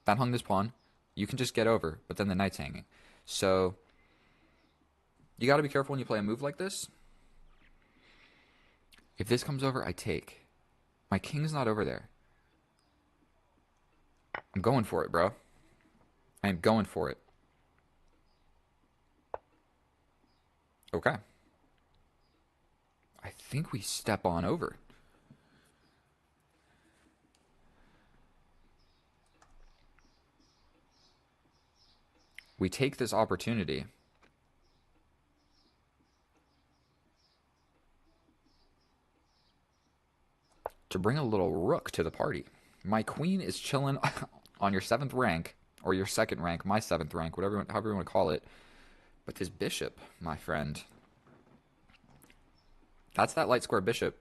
That hung this pawn. You can just get over, but then the knight's hanging. So, you got to be careful when you play a move like this. If this comes over, I take. My king's not over there. I'm going for it, bro. I am going for it. Okay. I think we step on over. We take this opportunity to bring a little rook to the party. My queen is chilling on your 7th rank, or your 2nd rank, my 7th rank, however you want to call it. But this bishop, my friend, that's that light square bishop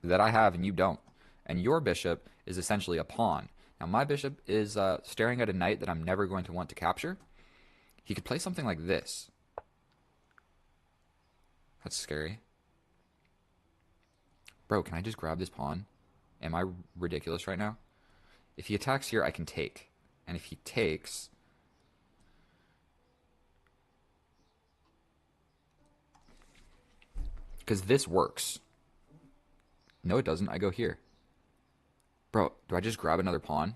that I have and you don't. And your bishop is essentially a pawn. Now my bishop is staring at a knight that I'm never going to want to capture. He could play something like this. That's scary. Bro, can I just grab this pawn? Am I ridiculous right now? If he attacks here, I can take. And if he takes... Because this works. No, it doesn't. I go here. Bro, do I just grab another pawn?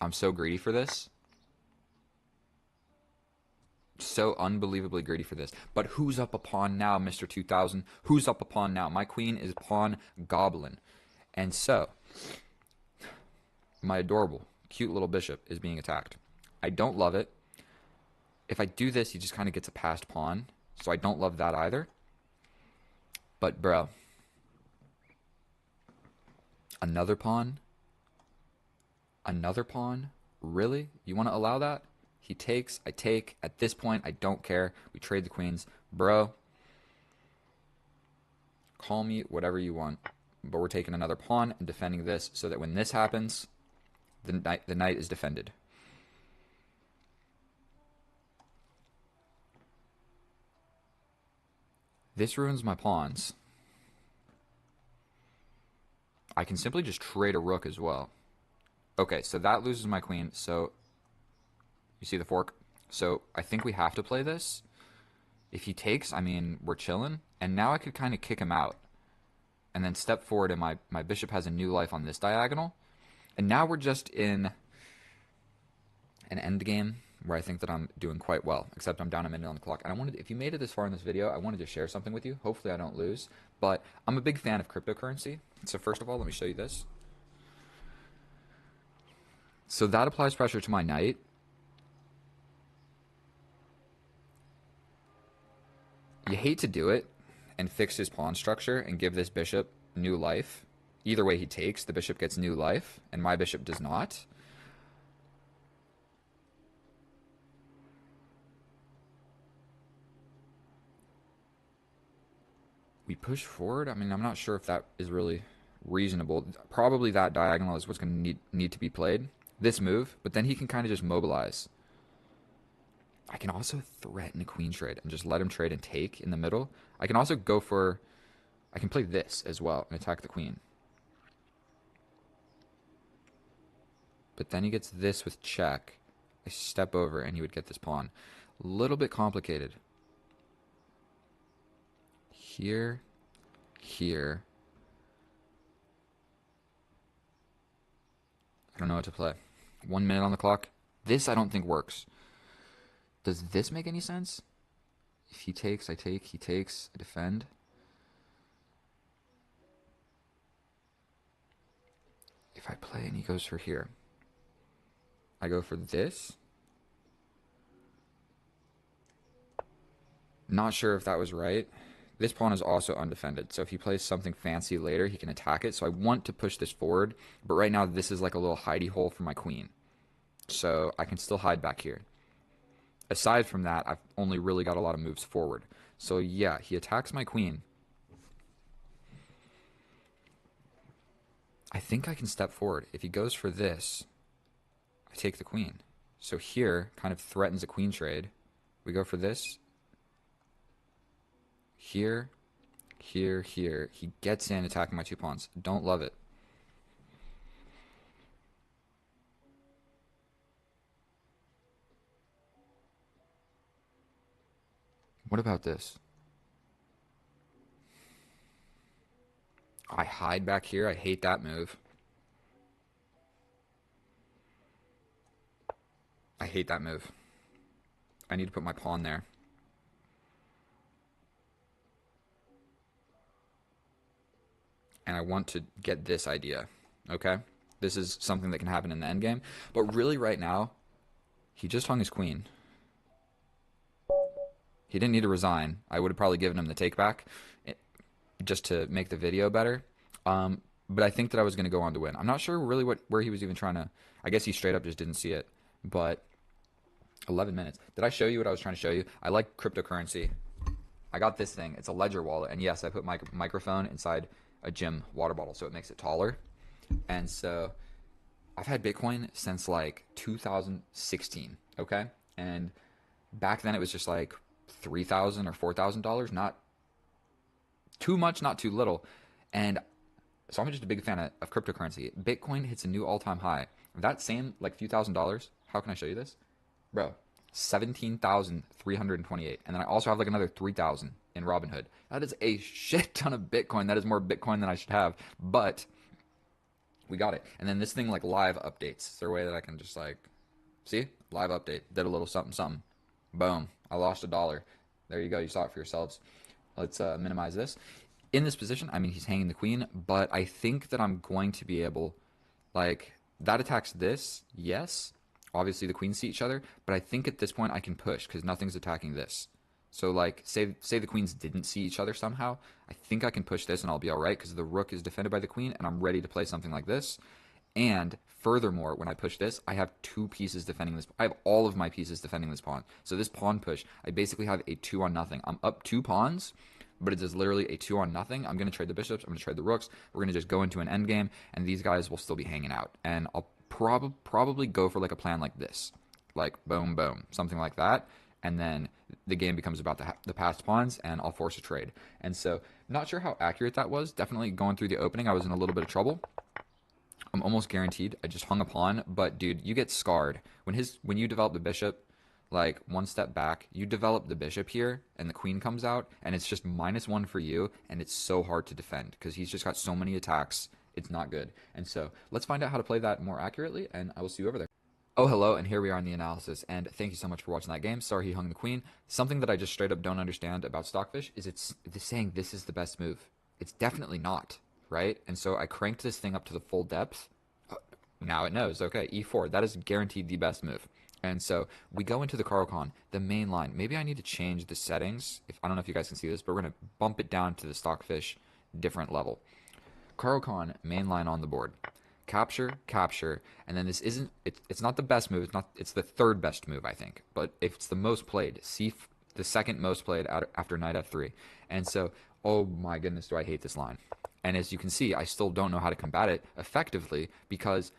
I'm so greedy for this. So unbelievably greedy for this. But who's up a pawn now, Mr. 2000? Who's up a pawn now? My queen is pawn goblin. And so, my adorable, cute little bishop is being attacked. I don't love it. If I do this, he just kind of gets a passed pawn. So I don't love that either. But, bro. Another pawn? Another pawn? Really? You want to allow that? He takes, I take. At this point, I don't care. We trade the queens. Bro. Call me whatever you want. But we're taking another pawn and defending this so that when this happens, the knight is defended. This ruins my pawns. I can simply just trade a rook as well. Okay, so that loses my queen. So, you see the fork? So, I think we have to play this. If he takes, I mean, we're chilling. And now I could kind of kick him out. And then step forward, and my bishop has a new life on this diagonal. And now we're just in an end game where I think that I'm doing quite well, except I'm down a minute on the clock. And I wanted, if you made it this far in this video, I wanted to share something with you. Hopefully I don't lose, but I'm a big fan of cryptocurrency. So first of all, let me show you this. So that applies pressure to my knight. You hate to do it and fix his pawn structure and give this bishop new life. Either way he takes, the bishop gets new life, and my bishop does not. We push forward. I mean, I'm not sure if that is really reasonable. Probably that diagonal is what's going to need to be played. This move, but then he can kind of just mobilize. I can also threaten a queen trade and just let him trade and take in the middle. I can also go for... I can play this as well and attack the queen. But then he gets this with check. I step over and he would get this pawn. A little bit complicated. Here, here. I don't know what to play. 1 minute on the clock. This I don't think works. Does this make any sense? If he takes, I take. He takes, I defend. If I play and he goes for here, I go for this. Not sure if that was right. This pawn is also undefended, so if he plays something fancy later, he can attack it. So I want to push this forward, but right now this is like a little hidey hole for my queen. So I can still hide back here. Aside from that, I've only really got a lot of moves forward. So yeah, he attacks my queen. I think I can step forward. If he goes for this, I take the queen. So here, kind of threatens a queen trade. We go for this. Here, here, here. He gets in, attacking my two pawns. Don't love it. What about this? I hide back here. I hate that move. I hate that move. I need to put my pawn there. And I want to get this idea, okay? This is something that can happen in the endgame. But really right now, he just hung his queen. He didn't need to resign. I would have probably given him the take back just to make the video better. But I think that I was going to go on to win. I'm not sure really where he was even trying to... I guess he straight up just didn't see it. But 11 minutes. Did I show you what I was trying to show you? I like cryptocurrency. I got this thing. It's a Ledger wallet. And yes, I put my microphone inside a gym water bottle, so it makes it taller. And so I've had Bitcoin since like 2016, okay? And back then it was just like $3,000 or $4,000, not too much, not too little. And so I'm just a big fan of cryptocurrency. Bitcoin hits a new all-time high. That same like few $1,000s, how can I show you this? Bro, 17,328. And then I also have like another 3,000 in Robinhood. That is a shit ton of Bitcoin. That is more Bitcoin than I should have. But we got it. And then this thing like live updates. Is there a way that I can just like, see? Live update. Did a little something, something. Boom. I lost $1. There you go. You saw it for yourselves. Let's minimize this. In this position, I mean, he's hanging the queen, but I think that I'm going to be able, like, that attacks this, yes. Obviously, the queens see each other, but I think at this point I can push because nothing's attacking this. So, like, say the queens didn't see each other somehow, I think I can push this and I'll be all right because the rook is defended by the queen and I'm ready to play something like this. And furthermore, when I push this, I have two pieces defending this. I have all of my pieces defending this pawn. So this pawn push, I basically have a 2-on-0. I'm up 2 pawns, but it is literally a 2-on-0. I'm going to trade the bishops. I'm going to trade the rooks. We're going to just go into an endgame, and these guys will still be hanging out. And I'll probably go for like a plan like this. Like boom, boom, something like that. And then the game becomes about the passed pawns, and I'll force a trade. And so, not sure how accurate that was. Definitely going through the opening, I was in a little bit of trouble. I'm almost guaranteed. I just hung a pawn, but dude, you get scarred when you develop the bishop. like one step back, you develop the bishop here, and the queen comes out, and it's just -1 for you, and it's so hard to defend because he's just got so many attacks. It's not good. And so let's find out how to play that more accurately, and I will see you over there. Oh, hello, and here we are in the analysis, and thank you so much for watching that game. Sorry he hung the queen. Something that I just straight up don't understand about Stockfish is it's saying this is the best move. It's definitely not, right? And so I cranked this thing up to the full depth. Now it knows, okay, e4, that is guaranteed the best move. And so we go into the Caro-Kann, the main line. Maybe I need to change the settings. I don't know if you guys can see this, but we're going to bump it down to the Stockfish different level. Caro-Kann, main line on the board. Capture, capture, and then this isn't, it's not the best move, it's the third best move, I think, but if it's the most played, the second most played after knight f3. And so, oh my goodness, do I hate this line. And as you can see, I still don't know how to combat it effectively because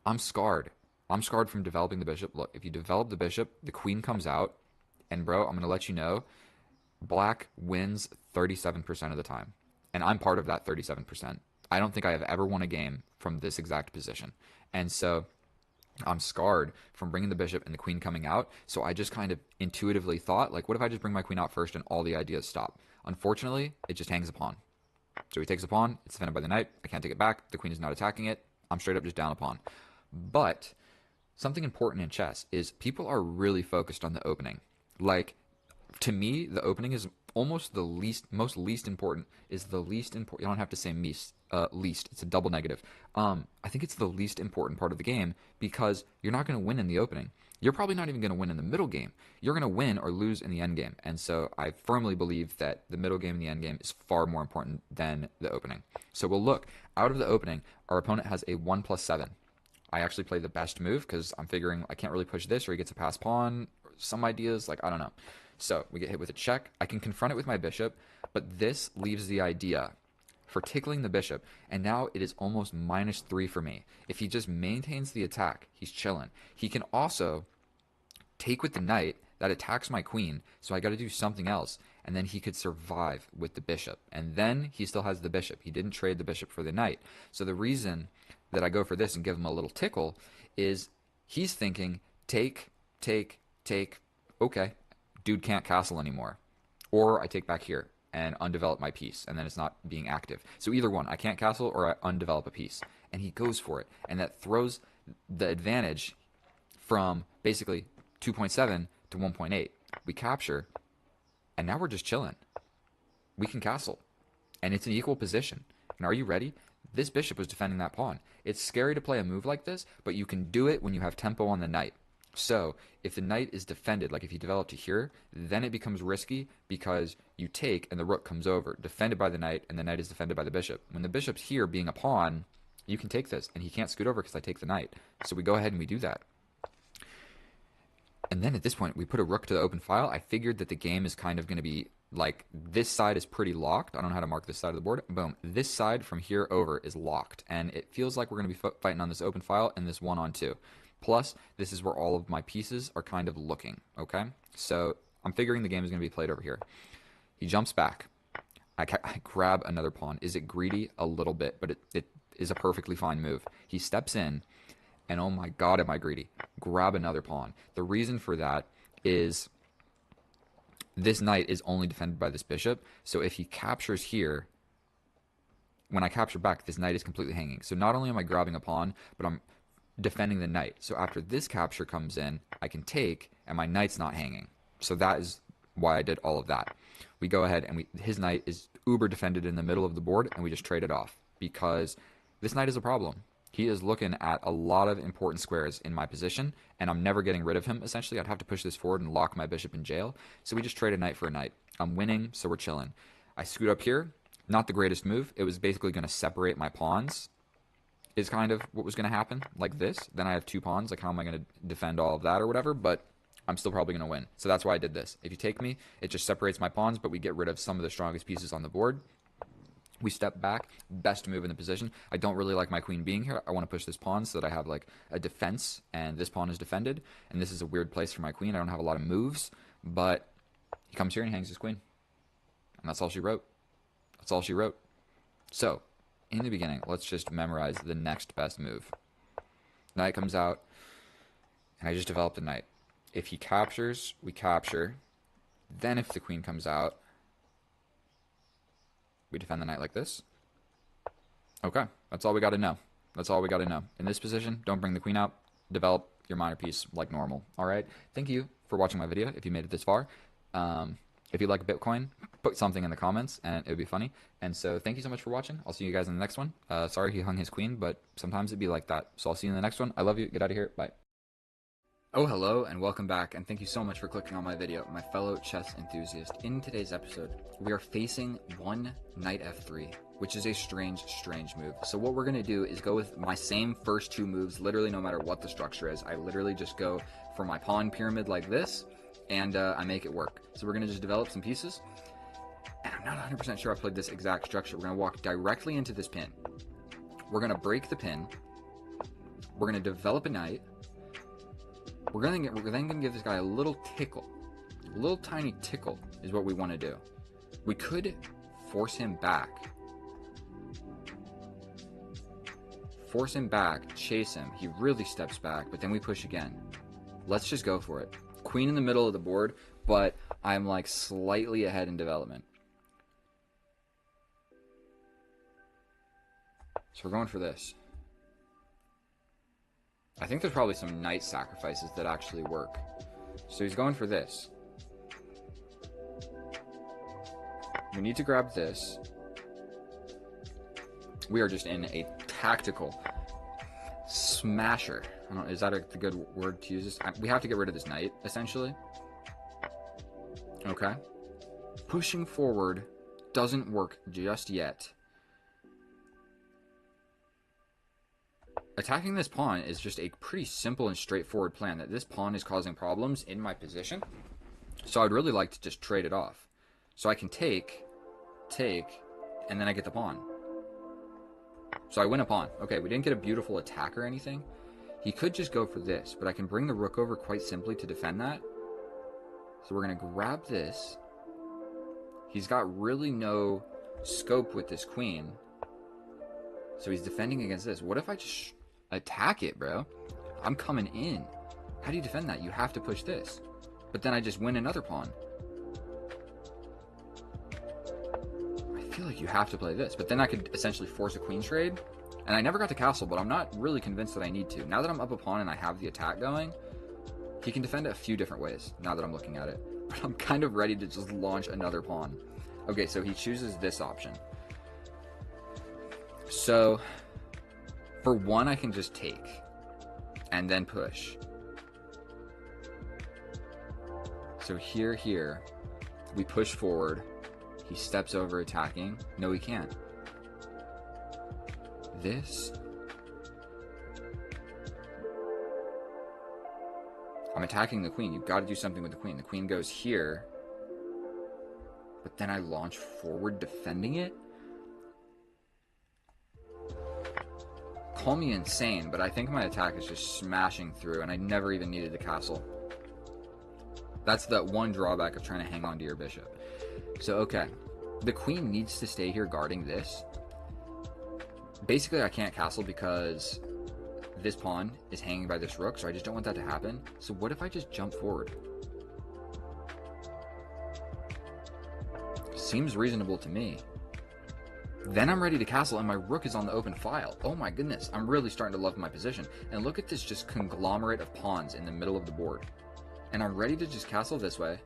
I'm scarred. I'm scarred from developing the bishop. Look, if you develop the bishop, the queen comes out, and bro, I'm going to let you know, black wins 37% of the time. And I'm part of that 37%. I don't think I have ever won a game from this exact position. And so I'm scarred from bringing the bishop and the queen coming out. So I just kind of intuitively thought, like, what if I just bring my queen out first and all the ideas stop? Unfortunately, it just hangs a pawn. So he takes a pawn. It's defended by the knight. I can't take it back. The queen is not attacking it. I'm straight up just down a pawn. But something important in chess is people are really focused on the opening. Like, to me, the opening is almost the least important. Is the least important. You don't have to say least. It's a double negative. I think it's the least important part of the game because you're not going to win in the opening. You're probably not even going to win in the middle game. You're going to win or lose in the end game. And so I firmly believe that the middle game and the end game is far more important than the opening. So we'll look out of the opening. Our opponent has a 1+7. I actually play the best move because I'm figuring I can't really push this or he gets a pass pawn. Some ideas, like, I don't know. So we get hit with a check. I can confront it with my bishop, but this leaves the idea for tickling the bishop, and now it is almost -3 for me. If he just maintains the attack, he's chilling. He can also take with the knight that attacks my queen, so I got to do something else, and then he could survive with the bishop. And then he still has the bishop. He didn't trade the bishop for the knight. So the reason that I go for this and give him a little tickle is he's thinking, take, okay, dude can't castle anymore. Or I take back here and undevelop my piece, and then it's not being active. So either one, I can't castle or I undevelop a piece. And he goes for it, and that throws the advantage from basically 2.7 to 1.8. We capture, and now we're just chilling. We can castle, and it's an equal position. And are you ready? This bishop was defending that pawn. It's scary to play a move like this, but you can do it when you have tempo on the knight. So if the knight is defended, like if you develop to here, then it becomes risky because you take and the rook comes over, defended by the knight, and the knight is defended by the bishop. When the bishop's here being a pawn, you can take this, and he can't scoot over because I take the knight. So we go ahead and we do that. And then at this point, we put a rook to the open file. I figured that the game is kind of going to be like, this side is pretty locked. I don't know how to mark this side of the board. Boom. This side from here over is locked. And it feels like we're going to be fighting on this open file and this 1-on-2. Plus, this is where all of my pieces are kind of looking, okay? So I'm figuring the game is going to be played over here. He jumps back. I grab another pawn. Is it greedy? A little bit, but it is a perfectly fine move. He steps in, and oh my god, am I greedy. Grab another pawn. The reason for that is this knight is only defended by this bishop, so if he captures here, when I capture back, this knight is completely hanging. So not only am I grabbing a pawn, but I'm defending the knight. So after this capture comes in, I can take, and my knight's not hanging. So that is why I did all of that. We go ahead, and his knight is uber defended in the middle of the board, and we just trade it off because this knight is a problem. He is looking at a lot of important squares in my position, and I'm never getting rid of him, essentially. I'd have to push this forward and lock my bishop in jail. So we just trade a knight for a knight. I'm winning, so we're chilling. I scoot up here. Not the greatest move. It was basically going to separate my pawns, is kind of what was going to happen, like this. Then I have two pawns. Like, how am I going to defend all of that or whatever? But I'm still probably going to win. So that's why I did this. If you take me, it just separates my pawns, but we get rid of some of the strongest pieces on the board. We step back, best move in the position. I don't really like my queen being here. I want to push this pawn so that I have like a defense, and this pawn is defended. And this is a weird place for my queen. I don't have a lot of moves, but he comes here and he hangs his queen. And that's all she wrote. That's all she wrote. So, in the beginning, let's just memorize the next best move. Knight comes out, and I just developed a knight. If he captures, we capture. Then if the queen comes out, we defend the knight like this. Okay, that's all we got to know. That's all we got to know. In this position, don't bring the queen out. Develop your minor piece like normal. All right. Thank you for watching my video. If you made it this far, if you like Bitcoin, put something in the comments, and it would be funny. And so, thank you so much for watching. I'll see you guys in the next one. Sorry he hung his queen, but sometimes it'd be like that. So I'll see you in the next one. I love you. Get out of here. Bye. Oh, hello, and welcome back, and thank you so much for clicking on my video, my fellow chess enthusiast. In today's episode, we are facing one knight f3, which is a strange move. So what we're going to do is go with my same first two moves, literally no matter what the structure is. I literally just go for my pawn pyramid like this, and I make it work. So we're going to just develop some pieces, and I'm not 100% sure I played this exact structure. We're going to walk directly into this pin. We're going to break the pin. We're going to develop a knight. We're then going to give this guy a little tickle. A little tiny tickle is what we want to do. We could force him back. Force him back, chase him. He really steps back, but then we push again. Let's just go for it. Queen in the middle of the board, but I'm like slightly ahead in development. So we're going for this. I think there's probably some knight sacrifices that actually work. So he's going for this. We need to grab this. We are just in a tactical smasher. Is that the good word to use? We have to get rid of this knight, essentially. Okay. Pushing forward doesn't work just yet. Attacking this pawn is just a pretty simple and straightforward plan, that this pawn is causing problems in my position. So I'd really like to just trade it off. So I can take, and then I get the pawn. So I win a pawn. Okay, we didn't get a beautiful attack or anything. He could just go for this, but I can bring the rook over quite simply to defend that. So we're going to grab this. He's got really no scope with this queen. So he's defending against this. What if I just attack it, bro? I'm coming in. How do you defend that? You have to push this. But then I just win another pawn. I feel like you have to play this. But then I could essentially force a queen trade. And I never got to castle, but I'm not really convinced that I need to. Now that I'm up a pawn and I have the attack going, he can defend it a few different ways, now that I'm looking at it. But I'm kind of ready to just launch another pawn. Okay, so he chooses this option. So, for one, I can just take and then push. So here, we push forward. He steps over attacking. No, he can't. This. I'm attacking the queen. You've got to do something with the queen. The queen goes here. But then I launch forward defending it? Call me insane, but I think my attack is just smashing through, and I never even needed the castle. That's the one drawback of trying to hang on to your bishop. So, okay. The queen needs to stay here guarding this. Basically, I can't castle because this pawn is hanging by this rook, so I just don't want that to happen. So what if I just jump forward? Seems reasonable to me. Then I'm ready to castle, and my rook is on the open file. Oh my goodness, I'm really starting to love my position. And look at this just conglomerate of pawns in the middle of the board. And I'm ready to just castle this way.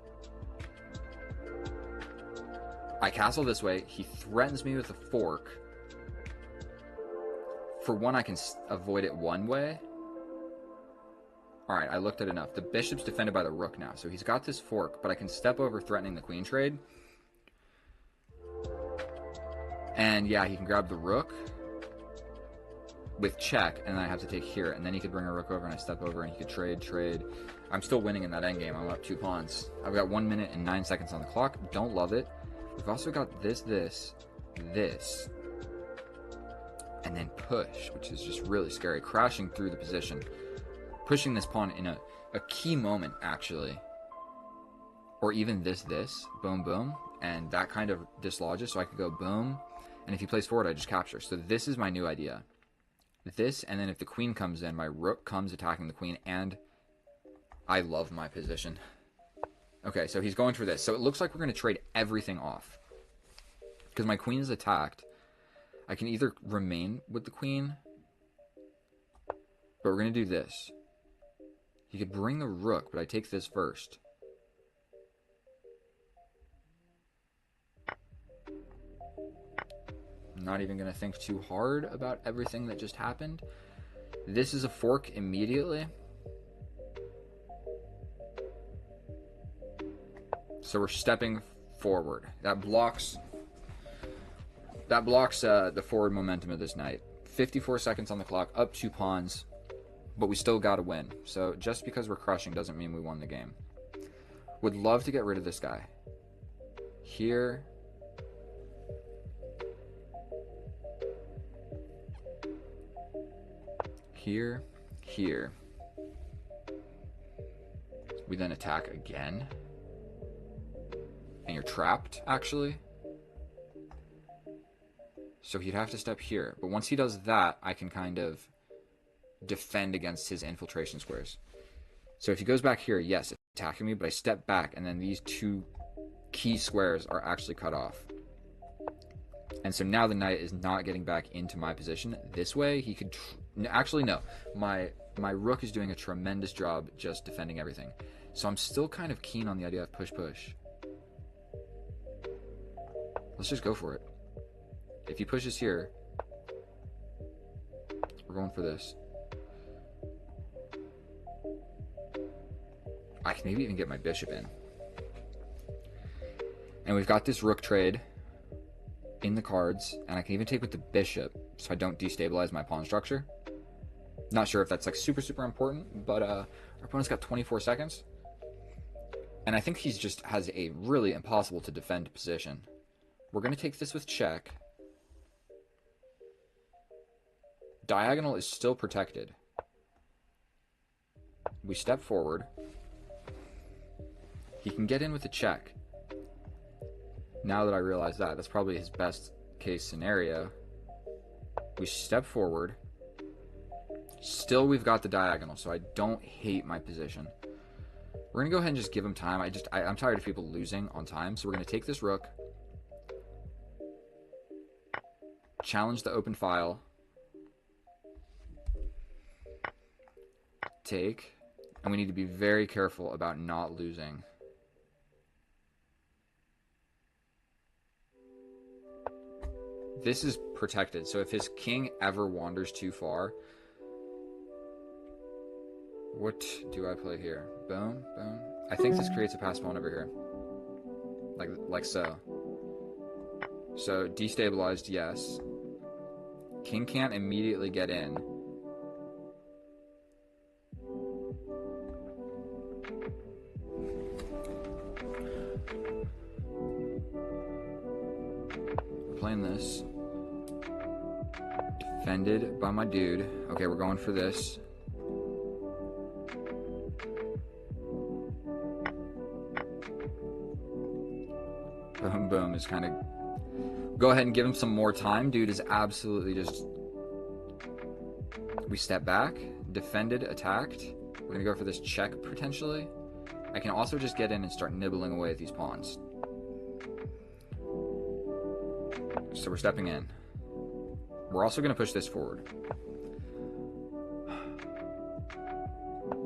I castle this way. He threatens me with a fork. For one, I can avoid it one way. Alright, I looked at enough. The bishop's defended by the rook now, so he's got this fork, but I can step over threatening the queen trade. And yeah, he can grab the rook with check, and then I have to take here, and then he could bring a rook over, and I step over, and he could trade. I'm still winning in that endgame. I'm up 2 pawns. I've got 1 minute and 9 seconds on the clock. Don't love it. We've also got this, and then push, which is just really scary. Crashing through the position. Pushing this pawn in a key moment, actually. Or even this, boom, boom, and that kind of dislodges, so I could go boom, and if he plays forward, I just capture. So this is my new idea. This, and then if the queen comes in, my rook comes attacking the queen, and I love my position. Okay, so he's going for this. So it looks like we're going to trade everything off. Because my queen is attacked. I can either remain with the queen, but we're going to do this. He could bring the rook, but I take this first. I'm not even going to think too hard about everything that just happened. This is a fork immediately. So we're stepping forward. That blocks the forward momentum of this knight. 54 seconds on the clock, up 2 pawns, but we still got to win. So just because we're crushing doesn't mean we won the game. Would love to get rid of this guy. Here. Here. Here. We then attack again. And you're trapped, actually. So he'd have to step here. But once he does that, I can kind of defend against his infiltration squares. So if he goes back here, yes, it's attacking me, but I step back, and then these 2 key squares are actually cut off. And so now the knight is not getting back into my position. This way, he could... Actually, no. My rook is doing a tremendous job just defending everything. So I'm still kind of keen on the idea of push-push. Let's just go for it. If he pushes here, we're going for this. I can maybe even get my bishop in. And we've got this rook trade in the cards, and I can even take with the bishop so I don't destabilize my pawn structure. Not sure if that's like super important, but our opponent's got 24 seconds. And I think he's just has a really impossible to defend position. We're going to take this with check. Diagonal is still protected. We step forward. He can get in with a check. Now that I realize that, that's probably his best case scenario. We step forward. Still, we've got the diagonal, so I don't hate my position. We're going to go ahead and just give him time. I'm tired of people losing on time, so we're going to take this rook. Challenge the open file. Take. And we need to be very careful about not losing. This is protected, so if his king ever wanders too far... What do I play here? Boom, boom. I think this creates a pass pawn over here. Like so. So, destabilized, yes. King can't immediately get in. We're playing this. Defended by my dude. Okay, we're going for this. Boom, boom is kind of... Go ahead and give him some more time. Dude is absolutely just... We step back. Defended, attacked. We're going to go for this check, potentially. I can also just get in and start nibbling away at these pawns. So we're stepping in. We're also going to push this forward.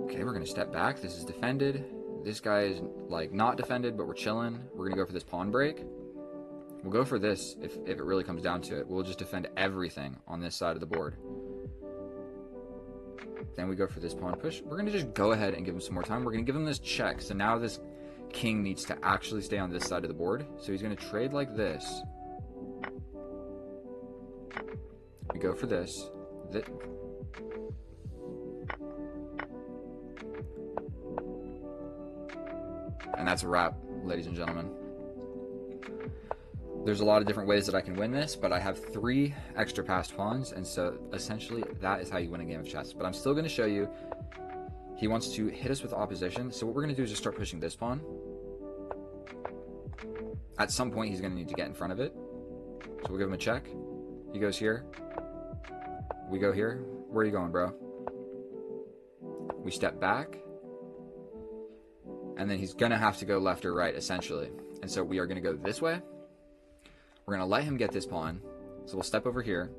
Okay, we're going to step back. This is defended. This guy is, like, not defended, but we're chilling. We're going to go for this pawn break. We'll go for this if it really comes down to it. We'll just defend everything on this side of the board. Then we go for this pawn push. We're going to just go ahead and give him some more time. We're going to give him this check. So now this king needs to actually stay on this side of the board. So he's going to trade like this. We go for this. And that's a wrap, ladies and gentlemen. There's a lot of different ways that I can win this, but I have 3 extra passed pawns, and so essentially that is how you win a game of chess. But I'm still going to show you. He wants to hit us with opposition, so what we're going to do is just start pushing this pawn. At some point, he's going to need to get in front of it. So we'll give him a check. He goes here. We go here. Where are you going, bro? We step back. and then he's going to have to go left or right, essentially. And so we are going to go this way. We're going to let him get this pawn. So we'll step over here.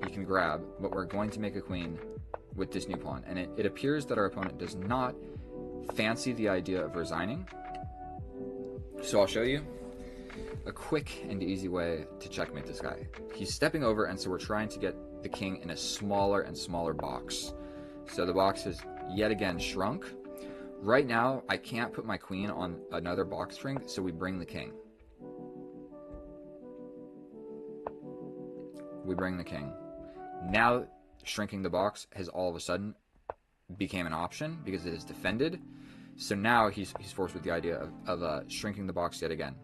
He can grab, but we're going to make a queen with this new pawn. And it appears that our opponent does not fancy the idea of resigning. So I'll show you a quick and easy way to checkmate this guy. He's stepping over, and so we're trying to get the king in a smaller and smaller box. So the box has yet again shrunk. Right now, I can't put my queen on another box string, so we bring the king. We bring the king. Now, shrinking the box has all of a sudden became an option because it is defended. So now he's forced with the idea of shrinking the box yet again.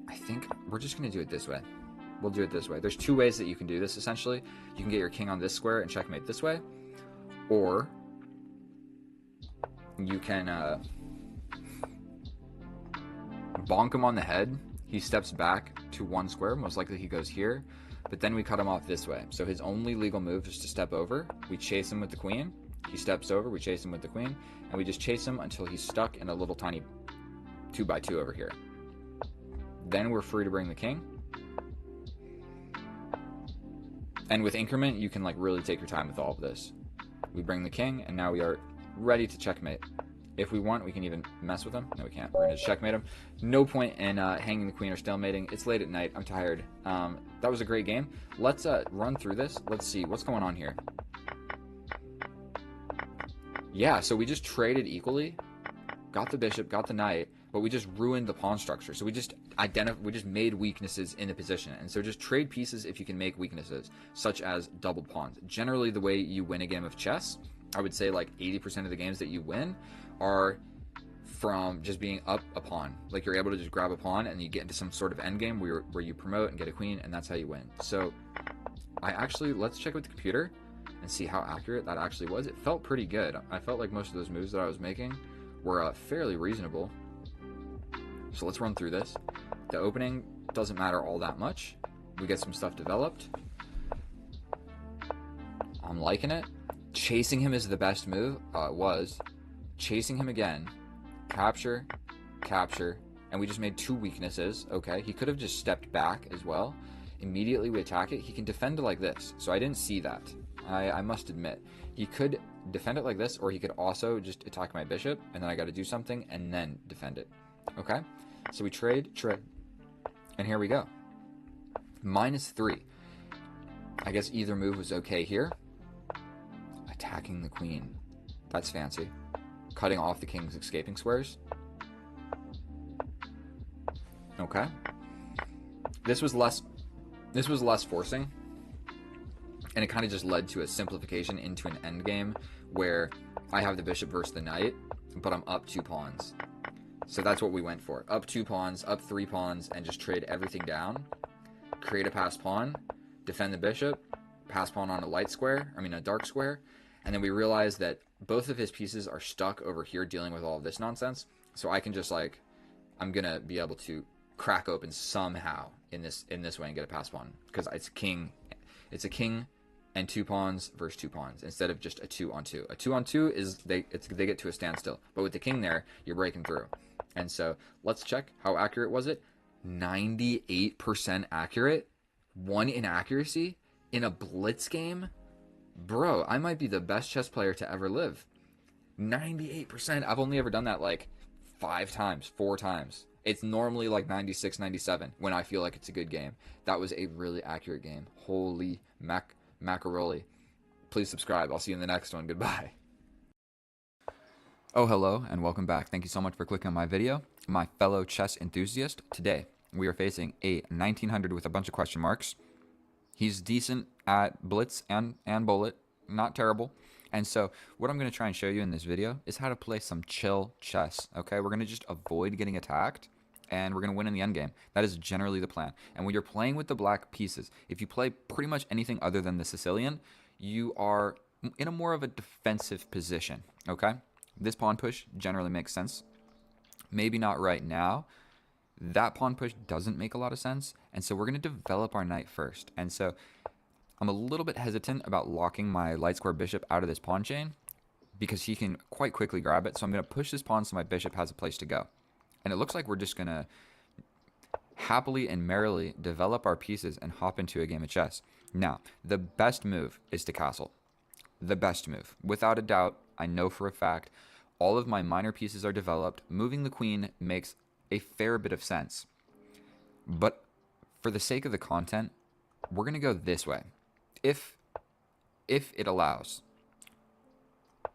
I think we're just going to do it this way. We'll do it this way. There's two ways that you can do this, essentially. You can get your king on this square and checkmate this way. Or you can bonk him on the head. He steps back to one square. Most likely he goes here. But then we cut him off this way. So his only legal move is to step over. We chase him with the queen. He steps over. We chase him with the queen. And we just chase him until he's stuck in a little tiny 2x2 over here. Then we're free to bring the king. And with increment, you can like really take your time with all of this. We bring the king, and now we are ready to checkmate. If we want, we can even mess with him. No, we can't. We're going to checkmate him. No point in hanging the queen or stalemating. It's late at night. I'm tired. That was a great game. Let's run through this. Let's see what's going on here. Yeah, so we just traded equally. Got the bishop, got the knight, but we just ruined the pawn structure. So we just made weaknesses in the position. And so just trade pieces if you can make weaknesses, such as doubled pawns. Generally, the way you win a game of chess, I would say like 80% of the games that you win are from just being up a pawn. Like you're able to just grab a pawn and you get into some sort of end game where you promote and get a queen, and that's how you win. So let's check with the computer and see how accurate that actually was. It felt pretty good. I felt like most of those moves that I was making were fairly reasonable. So let's run through this. The opening doesn't matter all that much. We get some stuff developed. I'm liking it. Chasing him is the best move. Was. Chasing him again. Capture. Capture. And we just made two weaknesses. Okay. He could have just stepped back as well. Immediately we attack it. He can defend it like this. So I didn't see that. I must admit. He could defend it like this, or he could also just attack my bishop, and then I got to do something and then defend it. Okay? So we trade, and here we go. -3. I guess either move was okay here. Attacking the queen. That's fancy. Cutting off the king's escaping squares. Okay. This was less forcing. And it kind of just led to a simplification into an endgame where I have the bishop versus the knight, but I'm up 2 pawns. So that's what we went for. Up 2 pawns, up 3 pawns, and just trade everything down. Create a passed pawn, defend the bishop, pass pawn on a dark square, and then we realize that both of his pieces are stuck over here dealing with all of this nonsense. So I can just I'm gonna be able to crack open somehow in this way and get a passed pawn, because it's a king and 2 pawns versus 2 pawns instead of just a 2-on-2. A 2-on-2 is they get to a standstill, but with the king there, you're breaking through. And so let's check how accurate was it. 98% accurate. 1 inaccuracy in a blitz game. Bro, I might be the best chess player to ever live. 98%. I've only ever done that 4 times. It's normally 96, 97 when I feel like it's a good game. That was a really accurate game. Holy macaroni. Please subscribe. I'll see you in the next one. Goodbye. Oh, hello, and welcome back. Thank you so much for clicking on my video. My fellow chess enthusiast, today we are facing a 1900 with a bunch of question marks. He's decent at blitz and bullet, not terrible. And so what I'm going to try and show you in this video is how to play some chill chess, okay? We're going to just avoid getting attacked, and we're going to win in the endgame. That is generally the plan. And when you're playing with the black pieces, if you play pretty much anything other than the Sicilian, you are in a more of a defensive position, okay? This pawn push generally makes sense. Maybe not right now. That pawn push doesn't make a lot of sense, and so we're going to develop our knight first. And so I'm a little bit hesitant about locking my light square bishop out of this pawn chain because he can quite quickly grab it. So I'm going to push this pawn so my bishop has a place to go. And it looks like we're just going to happily and merrily develop our pieces and hop into a game of chess. Now, the best move is to castle. The best move. Without a doubt, I know for a fact, all of my minor pieces are developed. Moving the queen makes a fair bit of sense. But for the sake of the content, we're going to go this way. If it allows.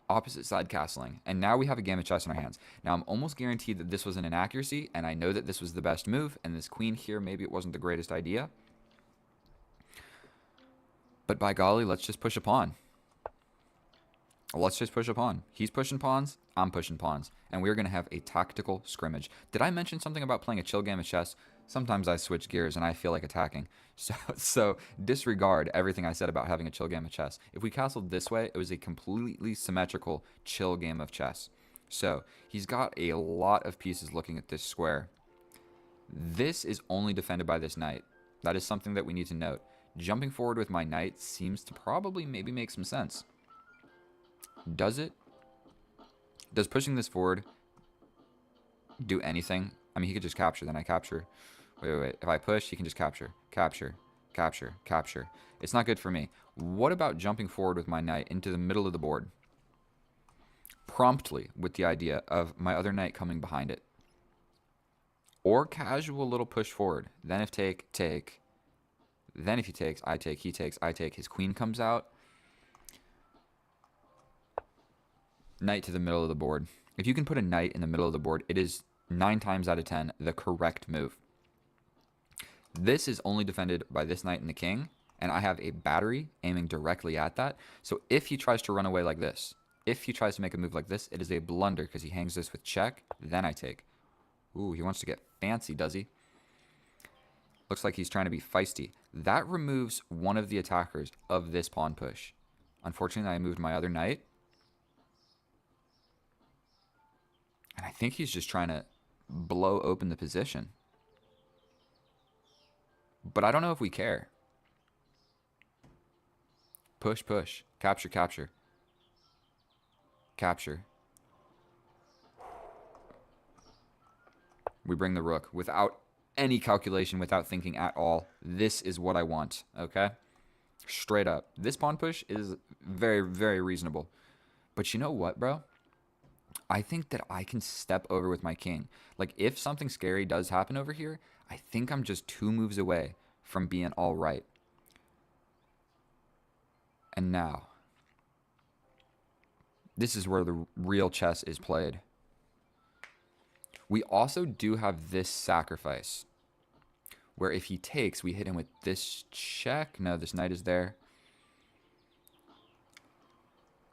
Opposite side castling. And now we have a game of chess in our hands. Now, I'm almost guaranteed that this was an inaccuracy, and I know that this was the best move, and this queen here, maybe it wasn't the greatest idea. But by golly, let's just push a pawn. Let's just push a pawn. He's pushing pawns, I'm pushing pawns, and we're going to have a tactical scrimmage. Did I mention something about playing a chill game of chess? Sometimes I switch gears and I feel like attacking. So disregard everything I said about having a chill game of chess. If we castled this way, it was a completely symmetrical chill game of chess. So he's got a lot of pieces looking at this square. This is only defended by this knight. That is something that we need to note. Jumping forward with my knight seems to probably maybe make some sense. Does it? Does pushing this forward do anything? I mean, he could just capture, then I capture. Wait. If I push, he can just capture. Capture. It's not good for me. What about jumping forward with my knight into the middle of the board? Promptly, with the idea of my other knight coming behind it. Or casual little push forward. Then if take. Then if he takes, I take, he takes, I take. His queen comes out. Knight to the middle of the board. If you can put a knight in the middle of the board, it is 9 times out of 10 the correct move. This is only defended by this knight and the king, and I have a battery aiming directly at that. So if he tries to run away like this, if he tries to make a move like this, it is a blunder because he hangs this with check, then I take. Ooh, he wants to get fancy, does he? Looks like he's trying to be feisty. That removes one of the attackers of this pawn push. Unfortunately, I moved my other knight. And I think he's just trying to blow open the position. But I don't know if we care. Push. Capture. We bring the rook without any calculation, without thinking at all. This is what I want, okay? Straight up. This pawn push is very, very reasonable. But you know what, bro? I think that I can step over with my king. Like, if something scary does happen over here, I think I'm just 2 moves away from being all right. And now, this is where the real chess is played. We also do have this sacrifice, where if he takes, we hit him with this check. No, this knight is there.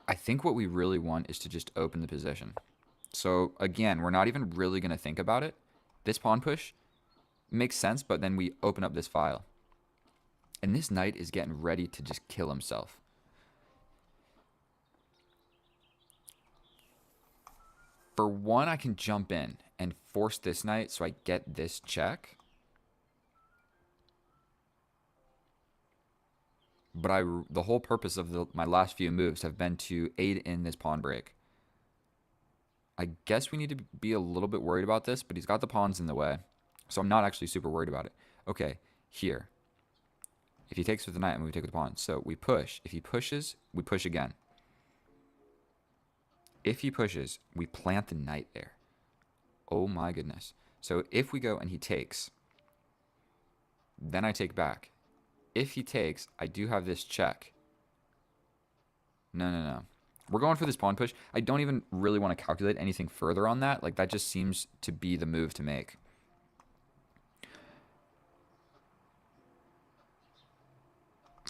I think what we really want is to just open the position. So again, we're not even really going to think about it. This pawn push makes sense, but then we open up this file. And this knight is getting ready to just kill himself. For one, I can jump in and force this knight so I get this check. But the whole purpose of my last few moves have been to aid in this pawn break. I guess we need to be a little bit worried about this, but he's got the pawns in the way. So I'm not actually super worried about it. Okay, here. If he takes with the knight, and we take with the pawn. So we push. If he pushes, we push again. If he pushes, we plant the knight there. Oh my goodness. So if we go and he takes, then I take back. If he takes, I do have this check. No. We're going for this pawn push. I don't even really want to calculate anything further on that. Like, that just seems to be the move to make.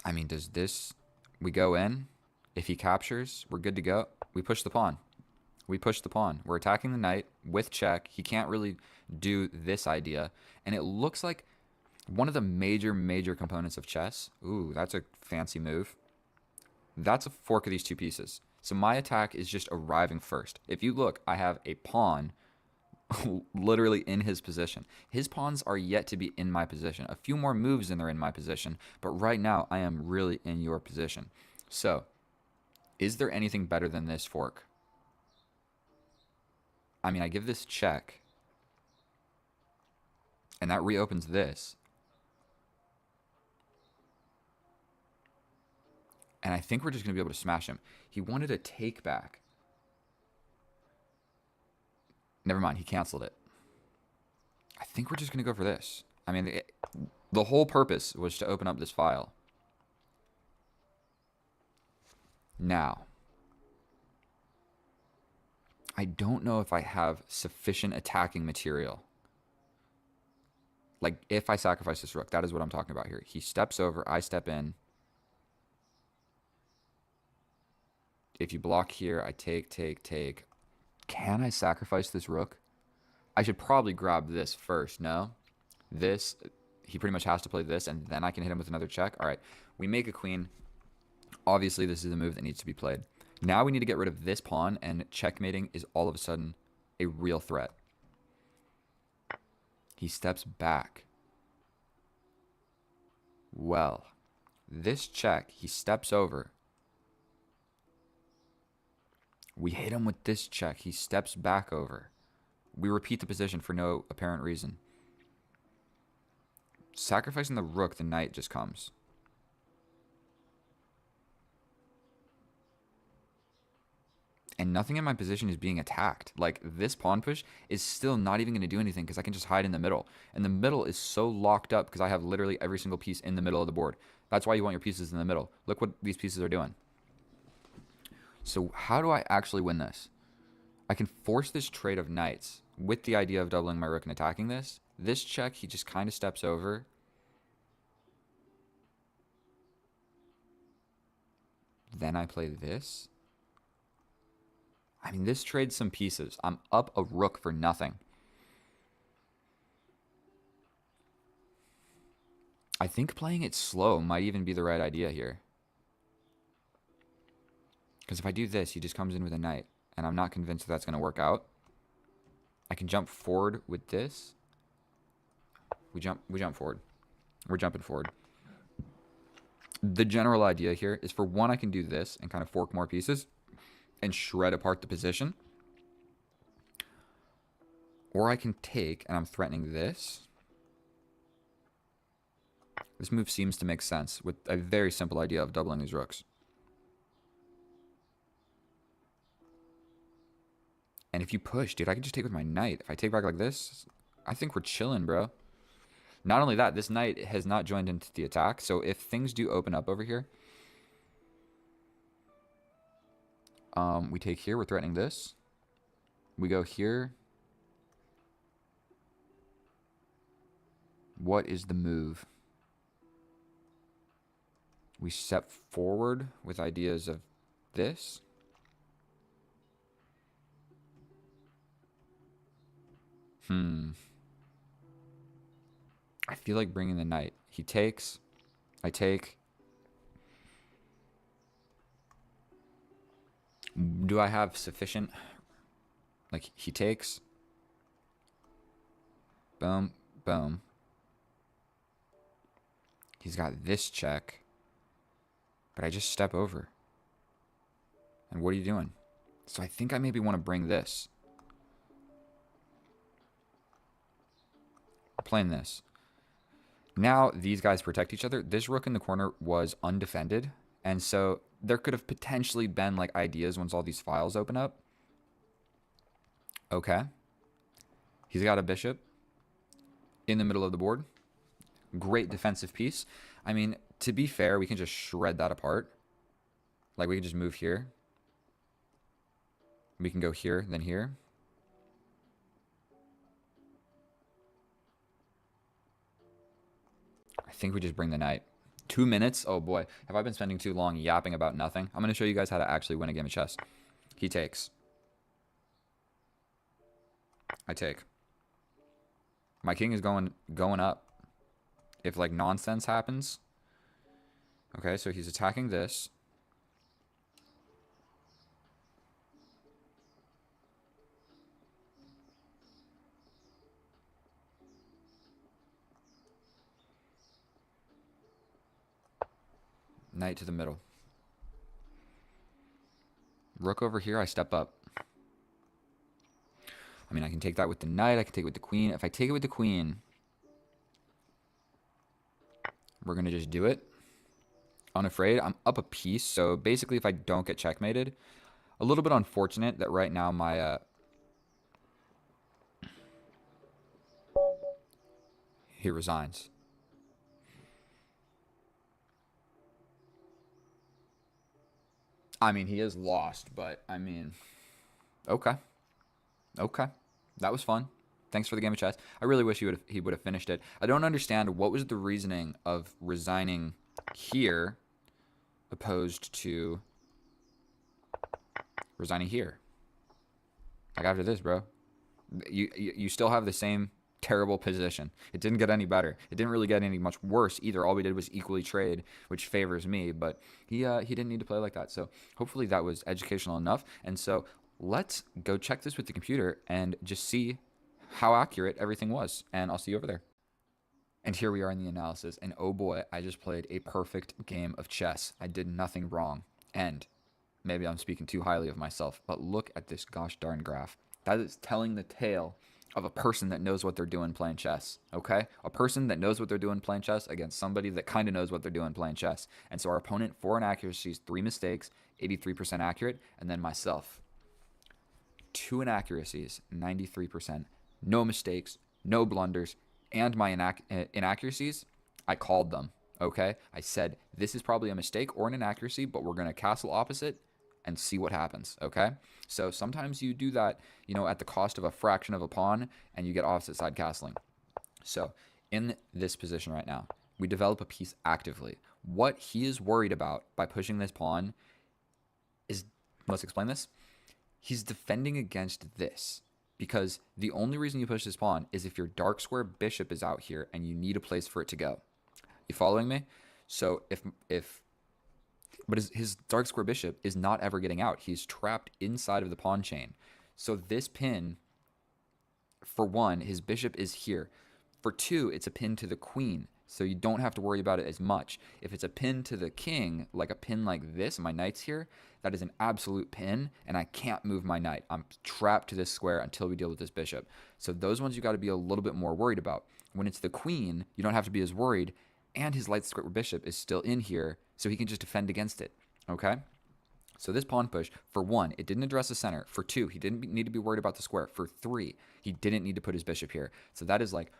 I mean, does this... We go in. If he captures, we're good to go. We push the pawn. We're attacking the knight with check. He can't really do this idea. And it looks like one of the major components of chess. Ooh, that's a fancy move. That's a fork of these 2 pieces. So my attack is just arriving first. If you look, I have a pawn literally in his position. His pawns are yet to be in my position. A few more moves and they're in my position, but right now I am really in your position. So, is there anything better than this fork? I mean, I give this check, and that reopens this. And I think we're just going to be able to smash him. He wanted a take back. Never mind, he canceled it. I think we're just going to go for this. I mean, the whole purpose was to open up this file. Now, I don't know if I have sufficient attacking material. Like, if I sacrifice this rook, that is what I'm talking about here. He steps over, I step in. If you block here, I take. Can I sacrifice this rook? I should probably grab this first, no? This, he pretty much has to play this, and then I can hit him with another check. All right, we make a queen. Obviously, this is a move that needs to be played. Now we need to get rid of this pawn, and checkmating is all of a sudden a real threat. He steps back. Well, this check, he steps over. We hit him with this check. He steps back over. We repeat the position for no apparent reason. Sacrificing the rook, the knight just comes. And nothing in my position is being attacked. Like, this pawn push is still not even going to do anything because I can just hide in the middle. And the middle is so locked up because I have literally every single piece in the middle of the board. That's why you want your pieces in the middle. Look what these pieces are doing. So how do I actually win this? I can force this trade of knights with the idea of doubling my rook and attacking this. This check, he just kind of steps over. Then I play this. I mean, this trades some pieces. I'm up a rook for nothing. I think playing it slow might even be the right idea here. Because if I do this, he just comes in with a knight. And I'm not convinced that that's going to work out. I can jump forward with this. We jump forward. We're jumping forward. The general idea here is, for one, I can do this and kind of fork more pieces and shred apart the position. Or I can take, and I'm threatening this. This move seems to make sense with a very simple idea of doubling these rooks. And if you push, dude, I can just take with my knight. If I take back like this, I think we're chilling, bro. Not only that, this knight has not joined into the attack. So if things do open up over here, we take here. We're threatening this. We go here. What is the move? We step forward with ideas of this. I feel like bringing the knight. He takes. I take. Do I have sufficient? Like, he takes. Boom. Boom. He's got this check. But I just step over. And what are you doing? So I think I maybe want to bring this. Playing this. Now these guys protect each other. This rook in the corner was undefended. And so there could have potentially been like ideas once all these files open up. Okay. He's got a bishop in the middle of the board. Great defensive piece. I mean, to be fair, we can just shred that apart. Like, we can just move here. We can go here, then here. I think we just bring the knight. 2 minutes? Oh boy. Have I been spending too long yapping about nothing? I'm going to show you guys how to actually win a game of chess. He takes. I take. My king is going up. If like nonsense happens. Okay, so he's attacking this. Knight to the middle. Rook over here, I step up. I mean, I can take that with the knight. I can take it with the queen. If I take it with the queen, we're going to just do it. Unafraid. I'm up a piece. So basically, if I don't get checkmated, a little bit unfortunate that right now my... he resigns. I mean, he is lost, but I mean... Okay. Okay. That was fun. Thanks for the game of chess. I really wish he would have finished it. I don't understand what was the reasoning of resigning here opposed to resigning here. Like after this, bro. You still have the same terrible position. It didn't get any better. It didn't really get any much worse either. All we did was equally trade, which favors me, but he didn't need to play like that. So hopefully that was educational enough. And so let's go check this with the computer and just see how accurate everything was. And I'll see you over there. And here we are in the analysis. And oh boy, I just played a perfect game of chess. I did nothing wrong. And maybe I'm speaking too highly of myself, but look at this gosh darn graph. That is telling the tale of a person that knows what they're doing playing chess, okay? A person that knows what they're doing playing chess against somebody that kind of knows what they're doing playing chess. And so our opponent, 4 inaccuracies, 3 mistakes, 83% accurate, and then myself. 2 inaccuracies, 93%, no mistakes, no blunders, and my inaccuracies, I called them, okay? I said, this is probably a mistake or an inaccuracy, but we're going to castle opposite and see what happens, okay? So sometimes you do that, you know, at the cost of a fraction of a pawn, and you get opposite side castling. So in this position right now, we develop a piece actively. What he is worried about by pushing this pawn is, let's explain this. He's defending against this because the only reason you push this pawn is if your dark square bishop is out here and you need a place for it to go. You following me? So but his dark square bishop is not ever getting out. He's trapped inside of the pawn chain. So this pin, for 1, his bishop is here. For 2, it's a pin to the queen. So you don't have to worry about it as much. If it's a pin to the king, like a pin like this, my knight's here, that is an absolute pin, and I can't move my knight. I'm trapped to this square until we deal with this bishop. So those ones you got to be a little bit more worried about. When it's the queen, you don't have to be as worried, and his light square bishop is still in here, so he can just defend against it, okay? So this pawn push, for 1, it didn't address the center. For 2, he didn't need to be worried about the square. For 3, he didn't need to put his bishop here. So that is like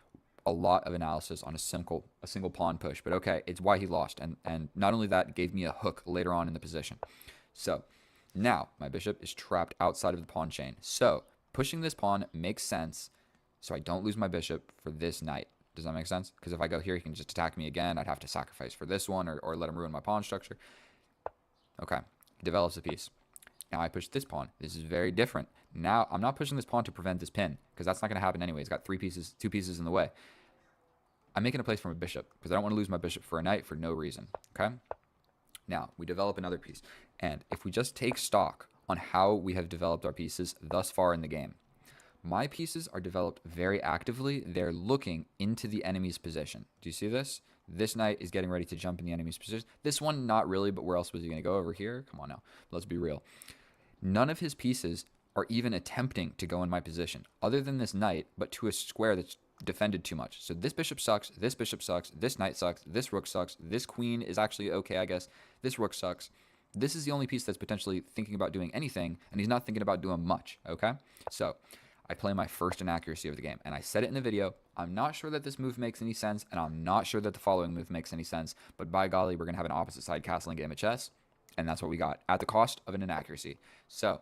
a lot of analysis on a single pawn push. But okay, it's why he lost. And not only that, it gave me a hook later on in the position. So now my bishop is trapped outside of the pawn chain. So pushing this pawn makes sense so I don't lose my bishop for this knight. Does that make sense? Because if I go here, he can just attack me again. I'd have to sacrifice for this one or let him ruin my pawn structure. Okay, he develops a piece. Now I push this pawn. This is very different. Now I'm not pushing this pawn to prevent this pin because that's not going to happen anyway. He's got 2 pieces in the way. I'm making a place for my bishop because I don't want to lose my bishop for a knight for no reason, okay? Now, we develop another piece. And if we just take stock on how we have developed our pieces thus far in the game, my pieces are developed very actively. They're looking into the enemy's position. Do you see this? This knight is getting ready to jump in the enemy's position. This one, not really, but where else was he going to go? Over here? Come on now. Let's be real. None of his pieces are even attempting to go in my position, other than this knight, but to a square that's defended too much. So this bishop sucks, this knight sucks, this rook sucks, this queen is actually okay, I guess. This rook sucks. This is the only piece that's potentially thinking about doing anything, and he's not thinking about doing much, okay? So I play my first inaccuracy of the game, and I said it in the video. I'm not sure that this move makes any sense, and I'm not sure that the following move makes any sense, but by golly, we're going to have an opposite side castling game of chess, and that's what we got at the cost of an inaccuracy. So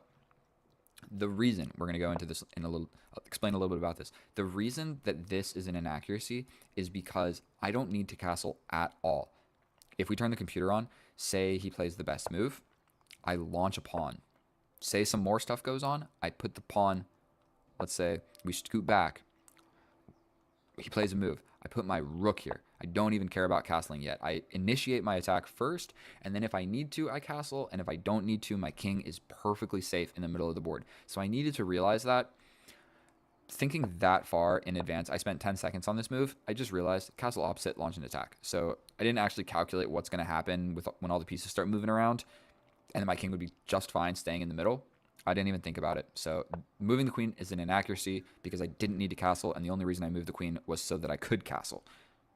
the reason, we're going to go into this in a little, explain a little bit about this. The reason that this is an inaccuracy is because I don't need to castle at all. If we turn the computer on, say he plays the best move, I launch a pawn. Say some more stuff goes on, I put the pawn, let's say we scoot back. He plays a move. I put my rook here. I don't even care about castling yet. I initiate my attack first, and then if I need to, I castle, and if I don't need to, my king is perfectly safe in the middle of the board. So I needed to realize that thinking that far in advance, I spent 10 seconds on this move. I just realized castle opposite, launch an attack. So I didn't actually calculate what's going to happen with when all the pieces start moving around, and then my king would be just fine staying in the middle. I didn't even think about it. So moving the queen is an inaccuracy because I didn't need to castle, and the only reason I moved the queen was so that I could castle,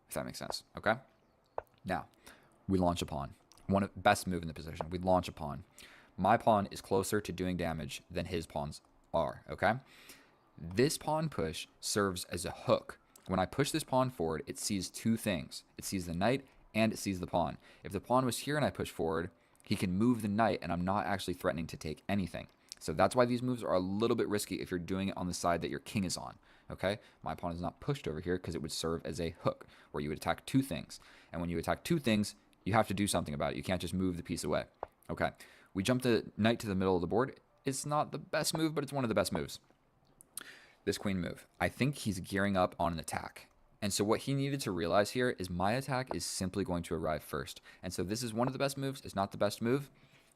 if that makes sense. Okay? Now, we launch a pawn. Best move in the position. We launch a pawn. My pawn is closer to doing damage than his pawns are, okay? This pawn push serves as a hook. When I push this pawn forward, it sees two things. It sees the knight and it sees the pawn. If the pawn was here and I push forward, he can move the knight and I'm not actually threatening to take anything. So that's why these moves are a little bit risky if you're doing it on the side that your king is on, okay? My pawn is not pushed over here because it would serve as a hook where you would attack two things. And when you attack two things, you have to do something about it. You can't just move the piece away. Okay, we jump the knight to the middle of the board. It's not the best move, but it's one of the best moves. This queen move. I think he's gearing up on an attack. And so what he needed to realize here is my attack is simply going to arrive first. And so this is one of the best moves. It's not the best move.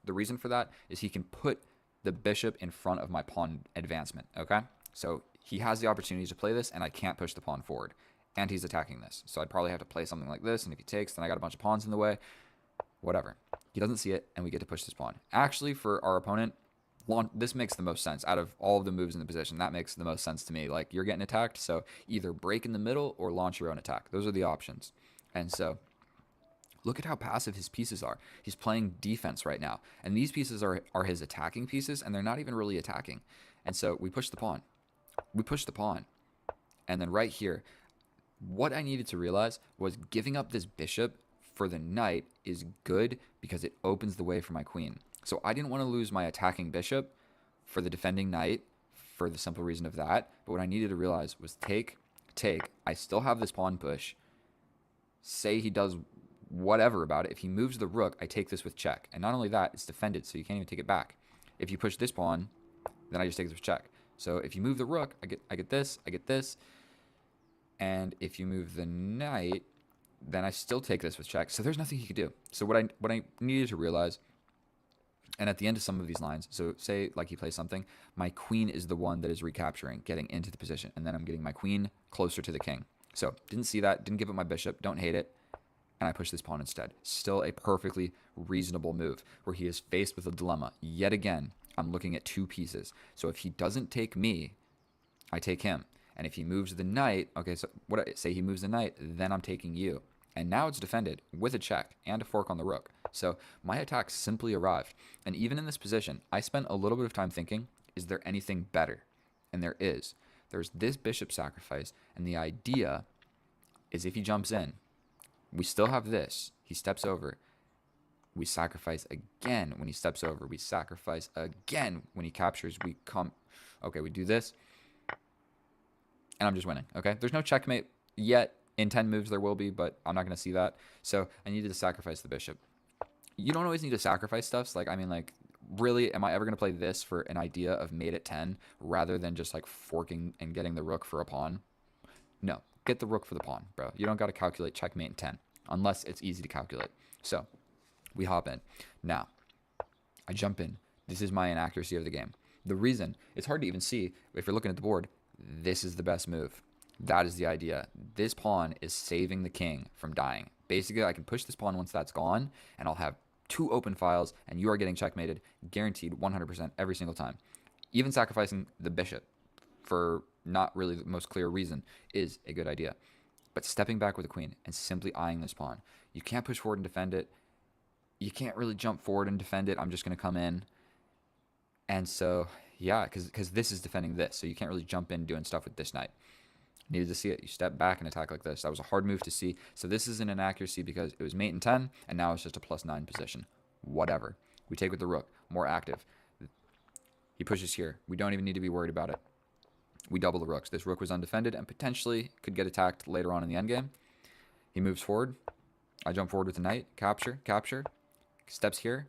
The reason for that is he can put the bishop in front of my pawn advancement, okay? So he has the opportunity to play this, and I can't push the pawn forward. And he's attacking this. So I'd probably have to play something like this, and if he takes, then I got a bunch of pawns in the way. Whatever. He doesn't see it, and we get to push this pawn. Actually, for our opponent, this makes the most sense. Out of all of the moves in the position, that makes the most sense to me. Like, you're getting attacked, so either break in the middle or launch your own attack. Those are the options. And so, look at how passive his pieces are. He's playing defense right now. And these pieces are his attacking pieces, and they're not even really attacking. And so, we push the pawn. We push the pawn. And then right here, what I needed to realize was giving up this bishop for the knight is good because it opens the way for my queen. So I didn't want to lose my attacking bishop for the defending knight for the simple reason of that. But what I needed to realize was take. I still have this pawn push. Say he does whatever about it. If he moves the rook, I take this with check. And not only that, it's defended, so you can't even take it back. If you push this pawn, then I just take this with check. So if you move the rook, I get this, I get this. And if you move the knight, then I still take this with check. So there's nothing he could do. So what I needed to realize, and at the end of some of these lines, so say like he plays something, my queen is the one that is recapturing, getting into the position. And then I'm getting my queen closer to the king. So didn't see that, didn't give up my bishop, don't hate it. And I push this pawn instead. Still a perfectly reasonable move where he is faced with a dilemma. Yet again, I'm looking at two pieces. So if he doesn't take me, I take him. And if he moves the knight, okay, so what I say he moves the knight, then I'm taking you. And now it's defended with a check and a fork on the rook. So my attack simply arrived. And even in this position, I spent a little bit of time thinking, is there anything better? And there is. There's this bishop sacrifice, and the idea is if he jumps in, we still have this. He steps over. We sacrifice again when he steps over. We sacrifice again when he captures. We come. Okay, we do this. And I'm just winning, okay? There's no checkmate yet. In 10 moves there will be, but I'm not going to see that. So I needed to sacrifice the bishop. You don't always need to sacrifice stuff. Like, I mean, like, really, am I ever going to play this for an idea of mate at 10 rather than just, like, forking and getting the rook for a pawn? No. Get the rook for the pawn, bro. You don't got to calculate checkmate in 10 unless it's easy to calculate. So we hop in. Now, I jump in. This is my inaccuracy of the game. The reason, it's hard to even see if you're looking at the board, this is the best move. That is the idea. This pawn is saving the king from dying. Basically, I can push this pawn once that's gone, and I'll have two open files, and you are getting checkmated, guaranteed 100% every single time. Even sacrificing the bishop for not really the most clear reason is a good idea. But stepping back with the queen and simply eyeing this pawn. You can't push forward and defend it. You can't really jump forward and defend it. I'm just going to come in. And so, yeah, because this is defending this, so you can't really jump in doing stuff with this knight. Needed to see it. You step back and attack like this. That was a hard move to see. So this is an inaccuracy because it was mate in 10, and now it's just a +9 position. Whatever. We take with the rook. More active. He pushes here. We don't even need to be worried about it. We double the rooks. This rook was undefended and potentially could get attacked later on in the endgame. He moves forward. I jump forward with the knight. Capture. Capture. Steps here.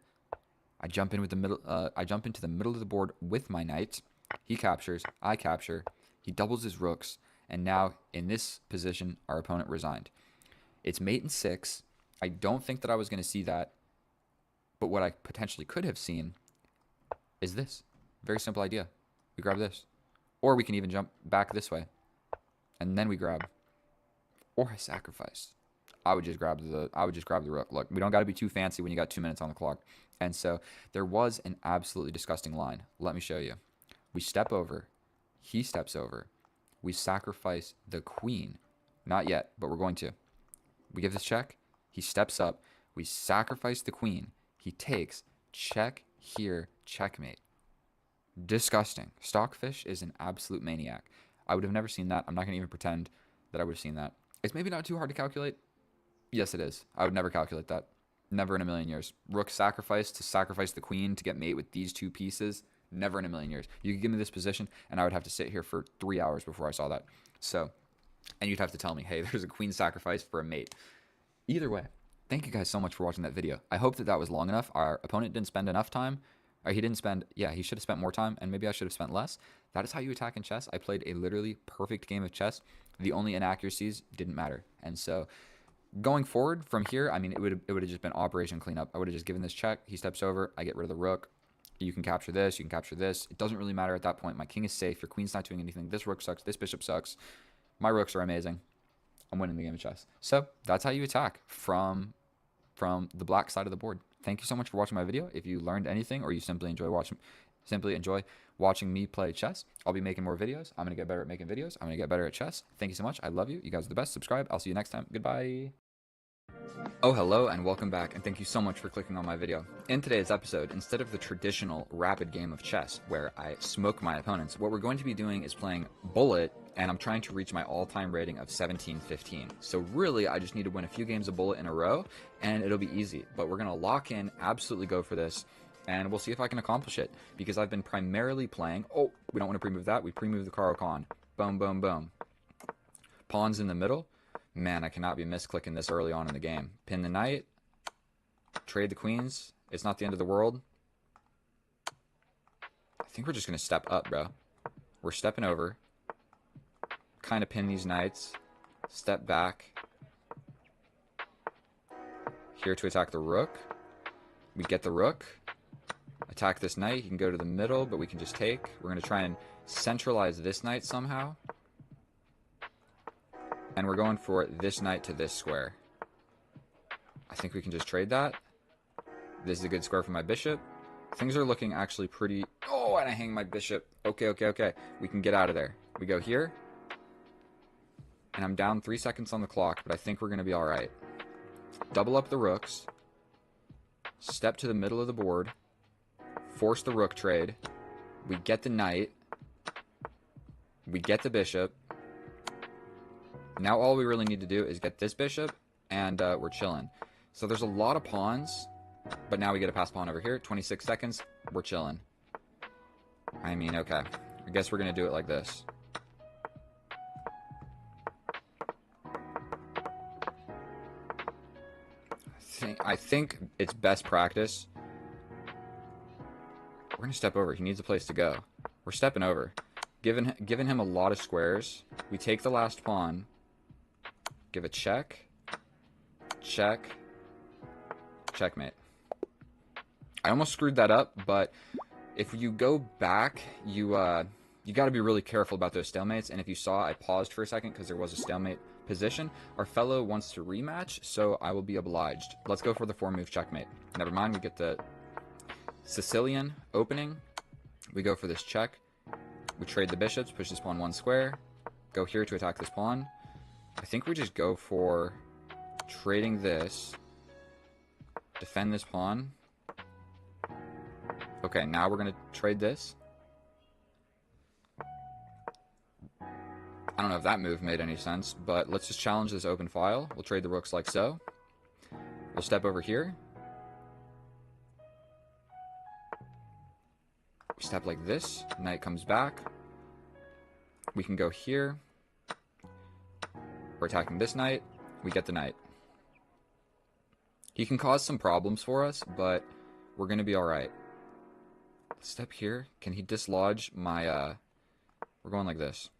I jump in with the middle. I jump into the middle of the board with my knight. He captures. I capture. He doubles his rooks. And now, in this position, our opponent resigned. It's mate in 6. I don't think that I was going to see that. But what I potentially could have seen is this. Very simple idea. We grab this. Or we can even jump back this way. And then we grab. Or I sacrifice. I would just grab the rook. Look, we don't got to be too fancy when you got 2 minutes on the clock. And so there was an absolutely disgusting line. Let me show you. We step over. He steps over. We sacrifice the queen. Not yet, but we're going to. We give this check. He steps up. We sacrifice the queen. He takes. Check here. Checkmate. Disgusting. Stockfish is an absolute maniac. I would have never seen that. I'm not going to even pretend that I would have seen that. It's maybe not too hard to calculate. Yes, it is. I would never calculate that. Never in a million years. Rook sacrifice to sacrifice the queen to get mate with these two pieces. Never in a million years. You could give me this position, and I would have to sit here for 3 hours before I saw that. So, and you'd have to tell me, hey, there's a queen sacrifice for a mate. Either way, thank you guys so much for watching that video. I hope that that was long enough. Our opponent didn't spend enough time. Or he didn't spend, yeah, he should have spent more time, and maybe I should have spent less. That is how you attack in chess. I played a literally perfect game of chess. The only inaccuracies didn't matter. And so going forward from here, I mean, it would have just been operation cleanup. I would have just given this check. He steps over. I get rid of the rook. You can capture this. You can capture this. It doesn't really matter at that point. My king is safe. Your queen's not doing anything. This rook sucks. This bishop sucks. My rooks are amazing. I'm winning the game of chess. So that's how you attack from the black side of the board. Thank you so much for watching my video. If you learned anything or you simply enjoy watching me play chess, I'll be making more videos. I'm going to get better at making videos. I'm going to get better at chess. Thank you so much. I love you. You guys are the best. Subscribe. I'll see you next time. Goodbye. Oh, hello and welcome back, and thank you so much for clicking on my video. In today's episode, instead of the traditional rapid game of chess where I smoke my opponents, what we're going to be doing is playing Bullet, and I'm trying to reach my all-time rating of 17-15. So really, I just need to win a few games of Bullet in a row, and it'll be easy. But we're going to lock in, absolutely go for this, and we'll see if I can accomplish it. Because I've been primarily playing... Oh, we don't want to pre-move that. We pre-move the Caro-Kann. Boom, boom, boom. Pawns in the middle. Man, I cannot be misclicking this early on in the game. Pin the knight. Trade the queens. It's not the end of the world. I think we're just going to step up, bro. We're stepping over. Kind of pin these knights. Step back. Here to attack the rook. We get the rook. Attack this knight. He can go to the middle, but we can just take. We're going to try and centralize this knight somehow. And we're going for this knight to this square. I think we can just trade that. This is a good square for my bishop. Things are looking actually pretty... Oh, and I hang my bishop. Okay, okay, okay. We can get out of there. We go here. And I'm down 3 seconds on the clock, but I think we're going to be all right. Double up the rooks. Step to the middle of the board. Force the rook trade. We get the knight. We get the bishop. Now all we really need to do is get this bishop, and we're chilling. So there's a lot of pawns, but now we get a pass pawn over here. 26 seconds, we're chilling. I mean, okay. I guess we're going to do it like this. I think it's best practice. We're going to step over. He needs a place to go. We're stepping over. Giving him a lot of squares. We take the last pawn. Give a check. Check. Checkmate. I almost screwed that up, but if you go back, you got to be really careful about those stalemates. And if you saw, I paused for a second because there was a stalemate position. Our fellow wants to rematch, so I will be obliged. Let's go for the 4-move checkmate. Never mind, we get the Sicilian opening. We go for this check. We trade the bishops, push this pawn 1 square. Go here to attack this pawn. I think we just go for trading this. Defend this pawn. Okay, now we're going to trade this. I don't know if that move made any sense, but let's just challenge this open file. We'll trade the rooks like so. We'll step over here. We step like this. Knight comes back. We can go here. We're attacking this knight. We get the knight. He can cause some problems for us, but we're going to be alright. Step here. Can he dislodge my... We're going like this.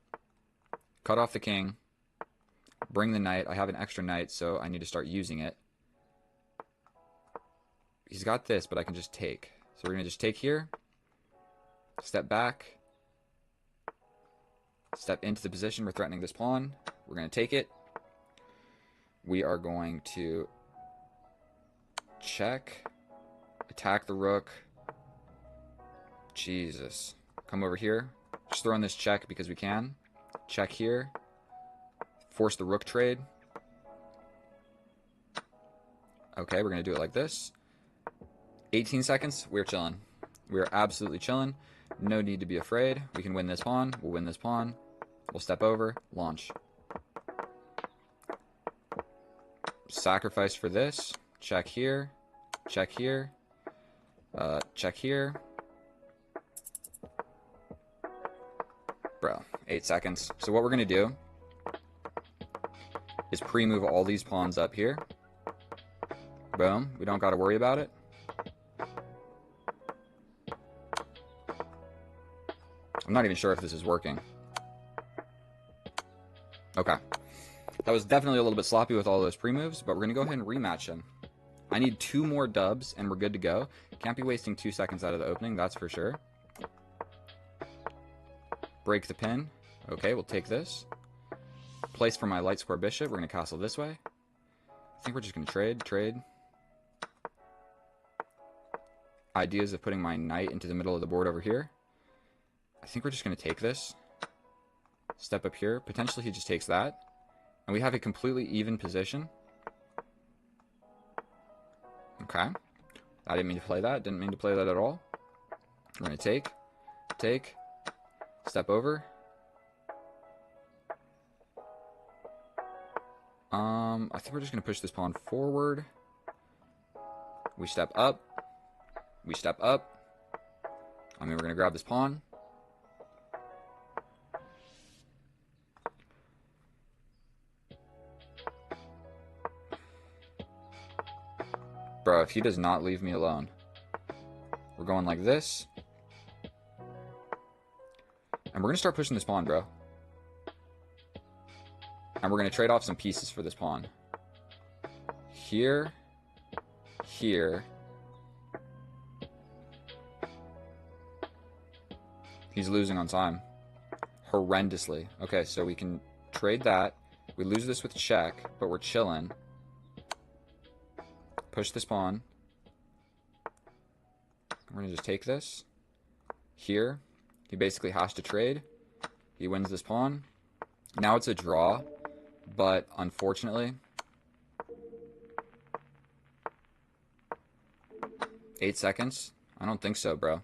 Cut off the king. Bring the knight. I have an extra knight, so I need to start using it. He's got this, but I can just take. So we're going to just take here. Step back. Step into the position. We're threatening this pawn. We're going to take it. We are going to check. Attack the rook. Jesus. Come over here. Just throw in this check because we can. Check here. Force the rook trade. Okay, we're going to do it like this. 18 seconds. We're chilling. We're absolutely chilling. No need to be afraid. We can win this pawn. We'll win this pawn. We'll step over. Launch. Sacrifice for this. Check here. Check here. Check here. Bro, 8 seconds. So what we're going to do is pre-move all these pawns up here. Boom. We don't got to worry about it. I'm not even sure if this is working. Okay. That was definitely a little bit sloppy with all those pre-moves, but we're going to go ahead and rematch them. I need 2 more dubs, and we're good to go. Can't be wasting 2 seconds out of the opening, that's for sure. Break the pin. Okay, we'll take this. Place for my light square bishop. We're going to castle this way. I think we're just going to trade. Ideas of putting my knight into the middle of the board over here. I think we're just going to take this. Step up here. Potentially he just takes that. And we have a completely even position. Okay. I didn't mean to play that. Didn't mean to play that at all. We're going to take, step over. I think we're just going to push this pawn forward. We step up. We step up. I mean, we're going to grab this pawn. Bro, if he does not leave me alone. We're going like this. And we're going to start pushing this pawn, bro. And we're going to trade off some pieces for this pawn. Here. Here. He's losing on time. Horrendously. Okay, so we can trade that. We lose this with check, but we're chilling. Push this pawn. We're going to just take this. Here. He basically has to trade. He wins this pawn. Now it's a draw, but unfortunately... 8 seconds? I don't think so, bro.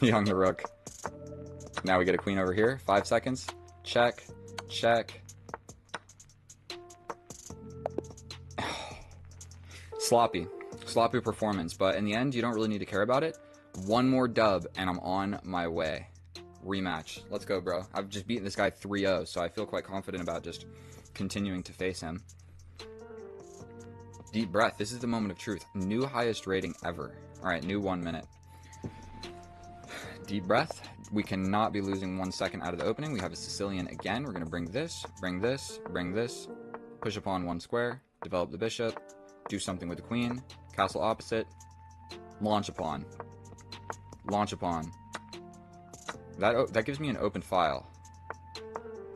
Young the rook. Now we get a queen over here. 5 seconds. Check. Check. Sloppy. Sloppy performance, but in the end, you don't really need to care about it. 1 more dub, and I'm on my way. Rematch. Let's go, bro. I've just beaten this guy 3-0, so I feel quite confident about just continuing to face him. Deep breath. This is the moment of truth. New highest rating ever. All right, new 1 minute. Deep breath. We cannot be losing 1 second out of the opening. We have a Sicilian again. We're going to bring this, bring this, bring this. Push a pawn 1 square. Develop the bishop. Do something with the queen. Castle opposite. Launch a pawn. Launch a pawn. That gives me an open file.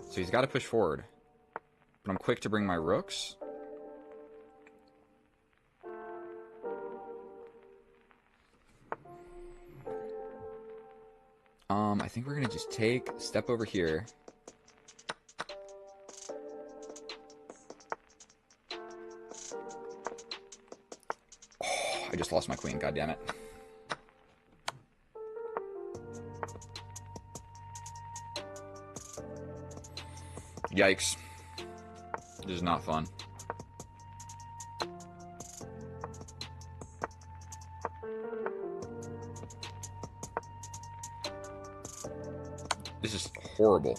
So he's got to push forward. But I'm quick to bring my rooks. I think we're going to just take a step over here. Oh, I just lost my queen, god damn it. Yikes. This is not fun. This is horrible.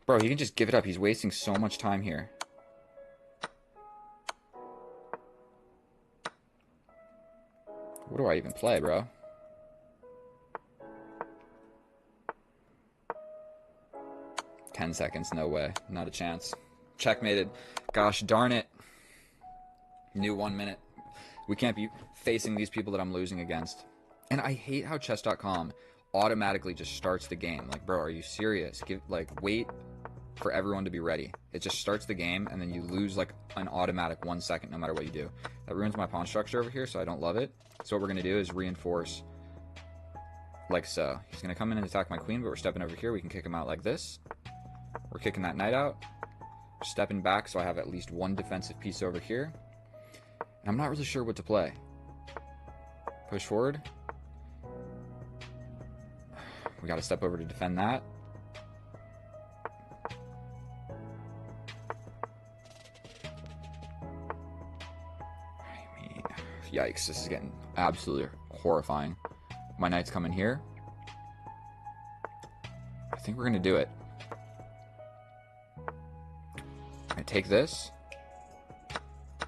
Bro, he can just give it up. He's wasting so much time here. What do I even play, bro? Ten seconds, no way. Not a chance. Checkmated. Gosh darn it. New 1 minute. We can't be facing these people that I'm losing against. And I hate how chess.com automatically just starts the game. Like, bro, are you serious? Wait for everyone to be ready. It just starts the game, and then you lose like an automatic 1 second no matter what you do. That ruins my pawn structure over here, so I don't love it. So what we're going to do is reinforce like so. He's going to come in and attack my queen, but we're stepping over here. We can kick him out like this. We're kicking that knight out. We're stepping back, so I have at least one defensive piece over here. And I'm not really sure what to play. Push forward. We got to step over to defend that. I mean, yikes, this is getting absolutely horrifying. My knight's coming here. I think we're going to do it. I take this.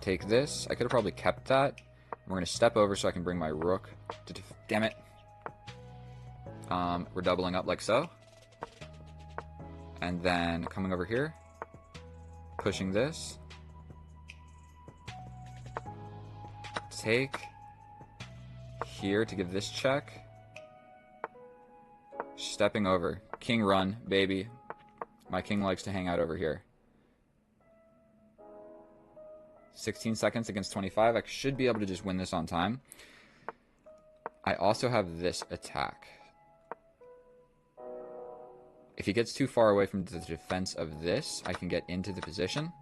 Take this. I could have probably kept that. We're going to step over so I can bring my rook to damn it. We're doubling up like so. And then coming over here. Pushing this. Take. Here to give this check. Stepping over. King run, baby. My king likes to hang out over here. 16 seconds against 25. I should be able to just win this on time. I also have this attack. If he gets too far away from the defense of this, I can get into the position.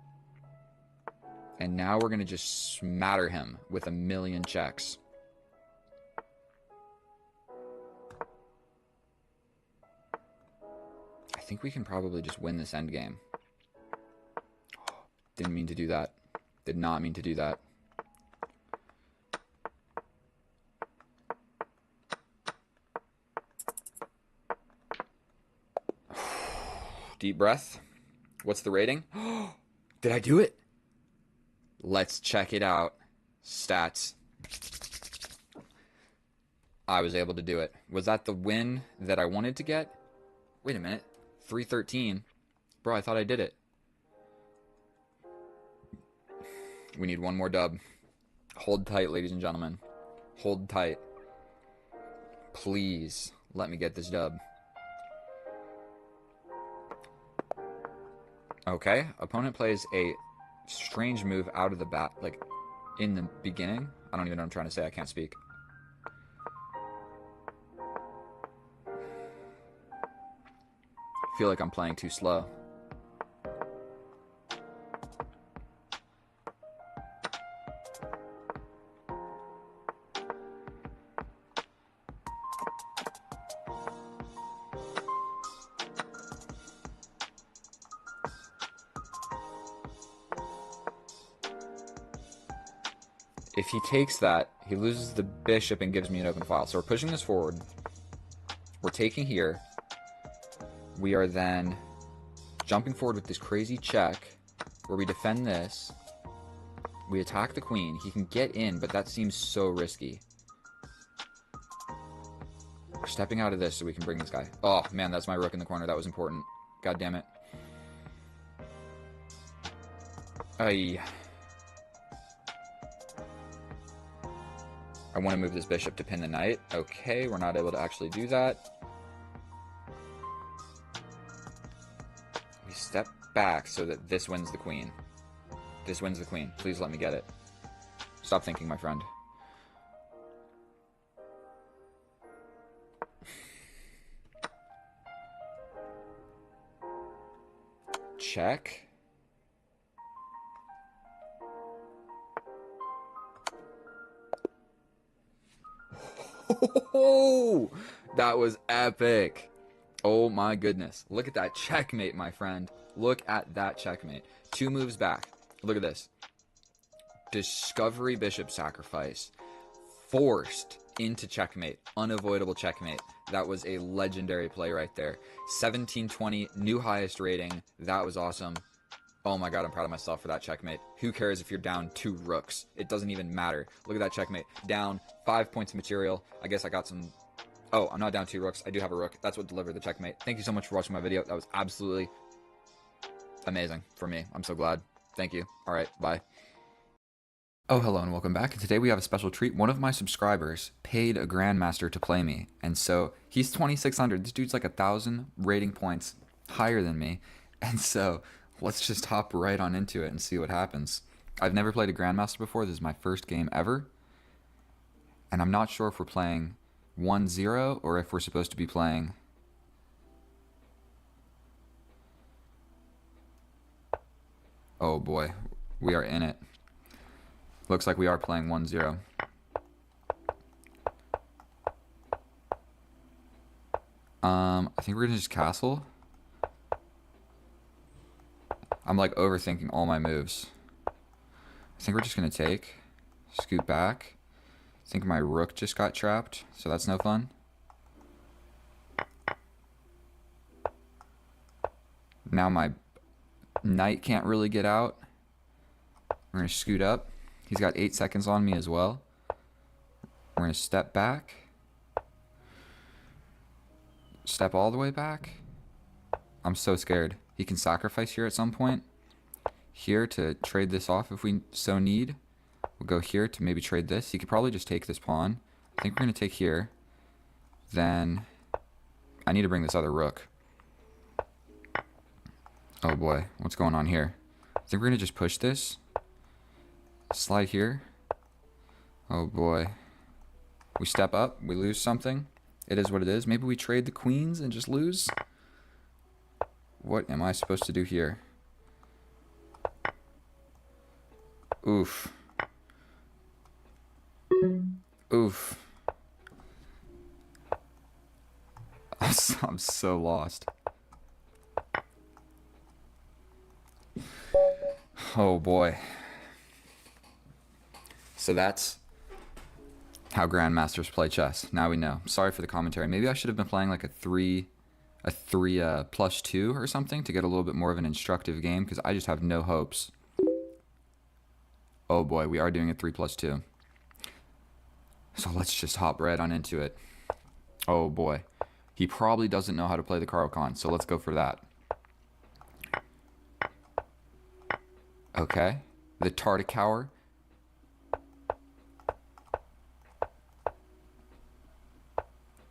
And now we're going to just smatter him with a million checks. I think we can probably just win this endgame. Didn't mean to do that. Did not mean to do that. Deep breath. What's the rating? Did I do it? Let's check it out. Stats. I was able to do it. Was that the win that I wanted to get? Wait a minute. 313. Bro, I thought I did it. We need one more dub. Hold tight, ladies and gentlemen. Hold tight. Please let me get this dub. Okay, opponent plays a strange move out of the bat, like in the beginning. I don't even know what I'm trying to say. I can't speak. I feel like I'm playing too slow. If he takes that, he loses the bishop and gives me an open file. So we're pushing this forward. We're taking here. We are then jumping forward with this crazy check where we defend this. We attack the queen. He can get in, but that seems so risky. We're stepping out of this so we can bring this guy. Oh, man, that's my rook in the corner. That was important. God damn it. Aye. I want to move this bishop to pin the knight. Okay, we're not able to actually do that. We step back so that this wins the queen. This wins the queen. Please let me get it. Stop thinking, my friend. Check. Oh, that was epic. Oh my goodness. Look at that checkmate, my friend. Look at that checkmate. 2 moves back. Look at this. Discovery bishop sacrifice. Forced into checkmate. Unavoidable checkmate. That was a legendary play right there. 1720, new highest rating. That was awesome. Oh my god, I'm proud of myself for that checkmate. Who cares if you're down 2 rooks? It doesn't even matter. Look at that checkmate. Down 5 points of material. I guess I got some... Oh, I'm not down 2 rooks. I do have a rook. That's what delivered the checkmate. Thank you so much for watching my video. That was absolutely amazing for me. I'm so glad. Thank you. Alright, bye. Oh, hello and welcome back. Today we have a special treat. One of my subscribers paid a Grandmaster to play me. And so he's 2,600. This dude's like 1,000 rating points higher than me. And so let's just hop right on into it and see what happens. I've never played a Grandmaster before. This is my first game ever. And I'm not sure if we're playing 1-0 or if we're supposed to be playing... Oh boy, we are in it. Looks like we are playing 1-0. I think we're gonna just castle. I'm like overthinking all my moves. I think we're just gonna take, scoot back. I think my rook just got trapped, so that's no fun. Now my knight can't really get out. We're gonna scoot up. He's got 8 seconds on me as well. We're gonna step back. Step all the way back. I'm so scared. He can sacrifice here at some point. Here to trade this off if we so need. We'll go here to maybe trade this. He could probably just take this pawn. I think we're gonna take here. Then I need to bring this other rook. Oh boy, what's going on here? I think we're gonna just push this. Slide here. Oh boy. We step up. We lose something. It is what it is. Maybe we trade the queens and just lose. What am I supposed to do here? Oof. Oof. I'm so lost. Oh boy. So that's how Grandmasters play chess. Now we know. Sorry for the commentary. Maybe I should have been playing like a 3 plus 2 or something to get a little bit more of an instructive game, because I just have no hopes. Oh boy, we are doing a 3 plus 2. So let's just hop right on into it. Oh boy. He probably doesn't know how to play the Caro-Kann, so let's go for that. Okay. The Tartakower.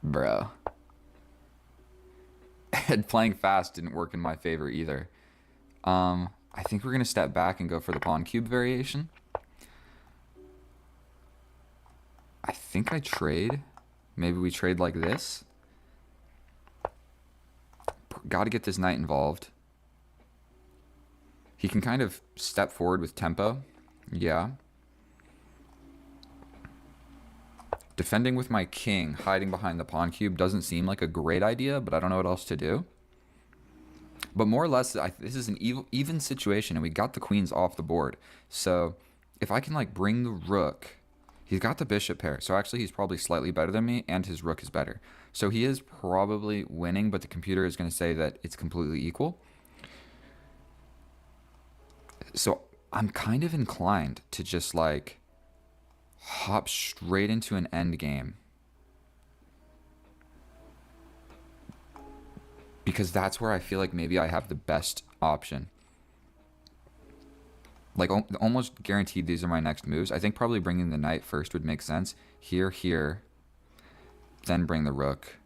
Bro. And playing fast didn't work in my favor either. I think we're going to step back and go for the pawn cube variation. I think I trade. Maybe we trade like this. Got to get this knight involved. He can kind of step forward with tempo. Yeah. Defending with my king, hiding behind the pawn cube doesn't seem like a great idea, but I don't know what else to do. But more or less, this is an even situation, and we got the queens off the board. So if I can like bring the rook, he's got the bishop pair. So actually, he's probably slightly better than me, and his rook is better. So he is probably winning, but the computer is going to say that it's completely equal. So I'm kind of inclined to just like hop straight into an end game, because that's where I feel like maybe I have the best option. Like almost guaranteed these are my next moves. I think probably bringing the knight first would make sense. Here, then bring the rook.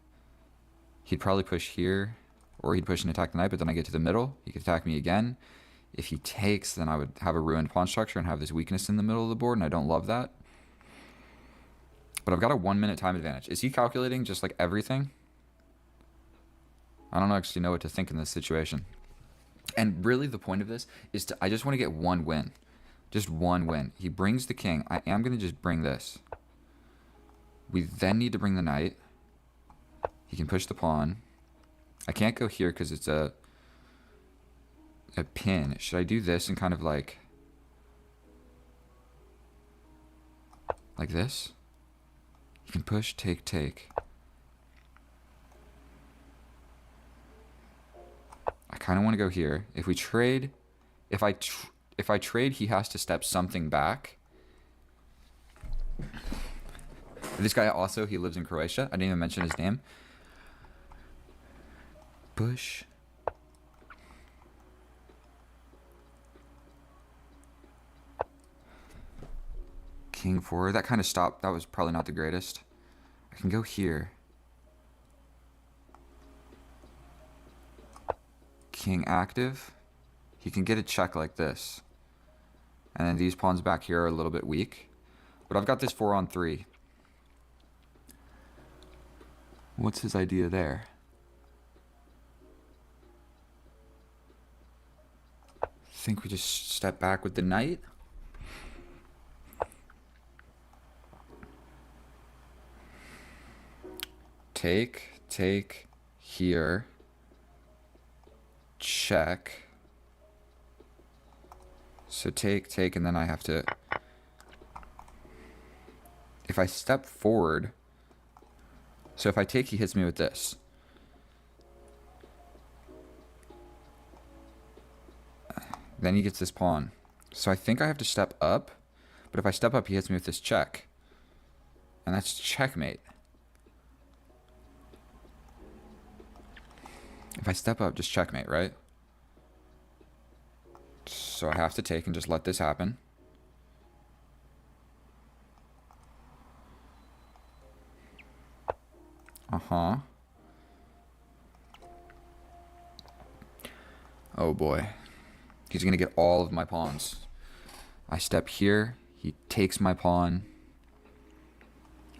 He'd probably push here, or he'd push and attack the knight, but then I get to the middle. He could attack me again. If he takes, then I would have a ruined pawn structure and have this weakness in the middle of the board, and I don't love that. But I've got a 1 minute time advantage. Is he calculating just like everything? I don't actually know what to think in this situation. And really the point of this is I just want to get one win. Just one win. He brings the king. I am going to just bring this. We then need to bring the knight. He can push the pawn. I can't go here because it's a pin. Should I do this and kind of like this? You can push, take, take. I kind of want to go here. If we trade, if I trade, he has to step something back. This guy also, he lives in Croatia. I didn't even mention his name. Push. King forward. That kind of stopped. That was probably not the greatest. I can go here. King active. He can get a check like this. And then these pawns back here are a little bit weak. But I've got this 4-on-3. What's his idea there? I think we just step back with the knight. Take, take, here. Check. So take, take, and then I have to... If I step forward... So if I take, he hits me with this. Then he gets this pawn. So I think I have to step up. But if I step up, he hits me with this check. And that's checkmate. If I step up, just checkmate, right? So I have to take and just let this happen. Uh-huh. Oh boy. He's gonna get all of my pawns. I step here. He takes my pawn.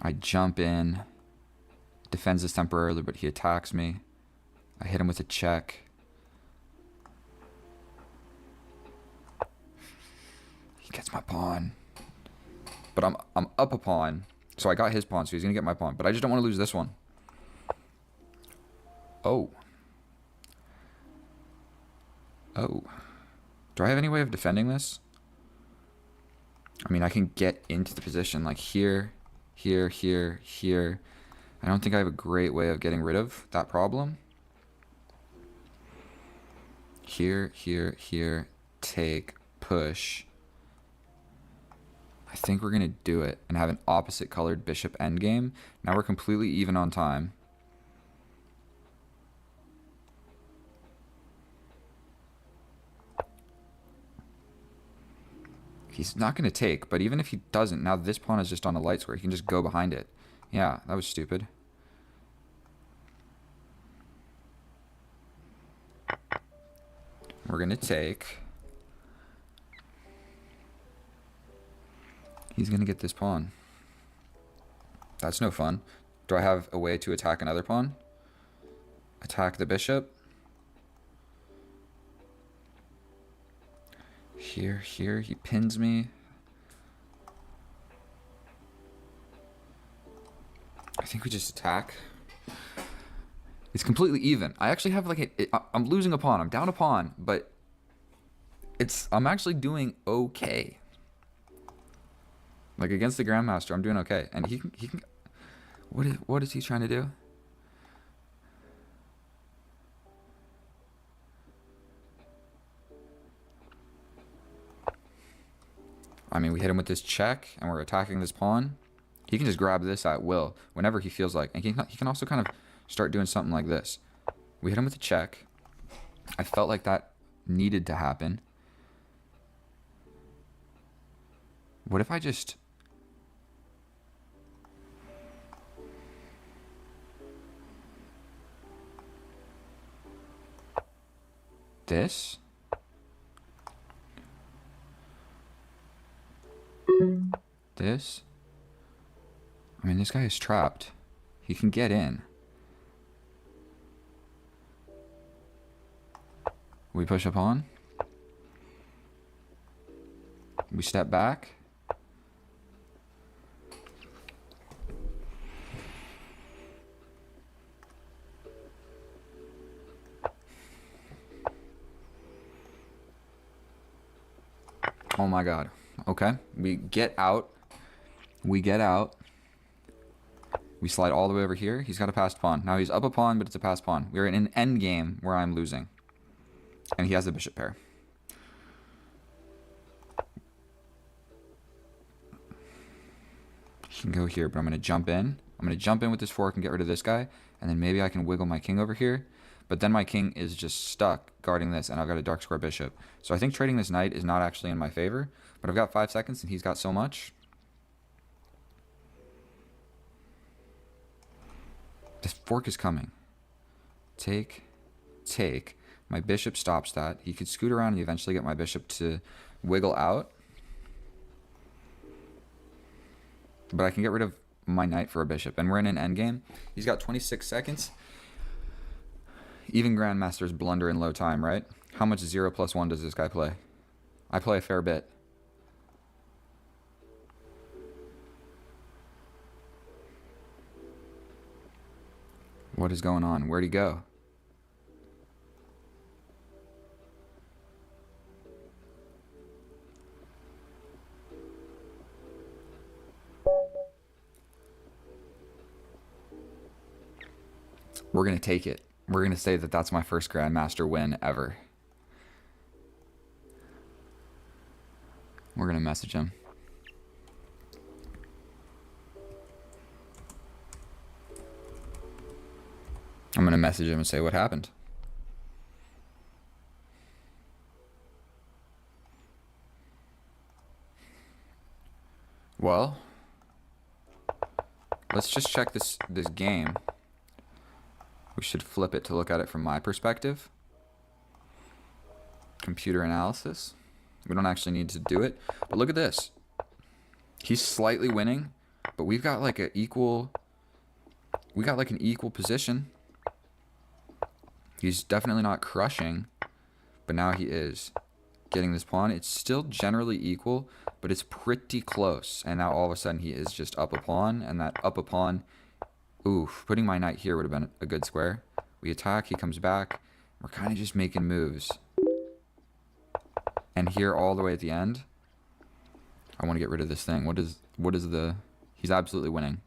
I jump in. Defends this temporarily, but he attacks me. I hit him with a check. He gets my pawn. But I'm up a pawn. So I got his pawn, so he's gonna get my pawn. But I just don't want to lose this one. Oh. Oh. Do I have any way of defending this? I mean, I can get into the position like here, here, here, here. I don't think I have a great way of getting rid of that problem. Here, here, here, take, push. I think we're going to do it and have an opposite colored bishop endgame. Now we're completely even on time. He's not going to take, but even if he doesn't, now this pawn is just on a light square. He can just go behind it. Yeah, that was stupid. We're going to take. He's going to get this pawn. That's no fun. Do I have a way to attack another pawn? Attack the bishop. Here, here, he pins me. I think we just attack. It's completely even. I actually have like I'm losing a pawn. I'm down a pawn, but I'm actually doing okay. Like against the Grandmaster, I'm doing okay. And he can what is he trying to do? I mean, we hit him with this check, and we're attacking this pawn. He can just grab this at will, whenever he feels like. And he can also kind of start doing something like this. We hit him with a check. I felt like that needed to happen. What if I just... This? This? I mean, this guy is trapped. He can get in. We push up on. We step back. Oh my god. Okay. We get out. We get out. We slide all the way over here. He's got a passed pawn. Now he's up a pawn, but it's a passed pawn. We're in an end game where I'm losing. And he has a bishop pair. He can go here, but I'm going to jump in. I'm going to jump in with this fork and get rid of this guy. And then maybe I can wiggle my king over here. But then my king is just stuck guarding this, and I've got a dark square bishop. So I think trading this knight is not actually in my favor. But I've got 5 seconds, and he's got so much. This fork is coming. Take. My bishop stops that. He could scoot around and eventually get my bishop to wiggle out. But I can get rid of my knight for a bishop. And we're in an endgame. He's got 26 seconds. Even grandmasters blunder in low time, right? How much 0 + 1 does this guy play? I play a fair bit. What is going on? Where'd he go? We're going to take it. We're going to say that that's my first Grandmaster win ever. We're going to message him. I'm going to message him and say what happened. Well, let's just check this game. We should flip it to look at it from my perspective. Computer analysis. We don't actually need to do it. But look at this. He's slightly winning, but we've got like an equal position. He's definitely not crushing, but now he is getting this pawn. It's still generally equal, but it's pretty close. And now all of a sudden he is just up a pawn, and that up a pawn, oof, putting my knight here would have been a good square. We attack, he comes back. We're kind of just making moves. And here all the way at the end, I want to get rid of this thing. What is the... He's absolutely winning.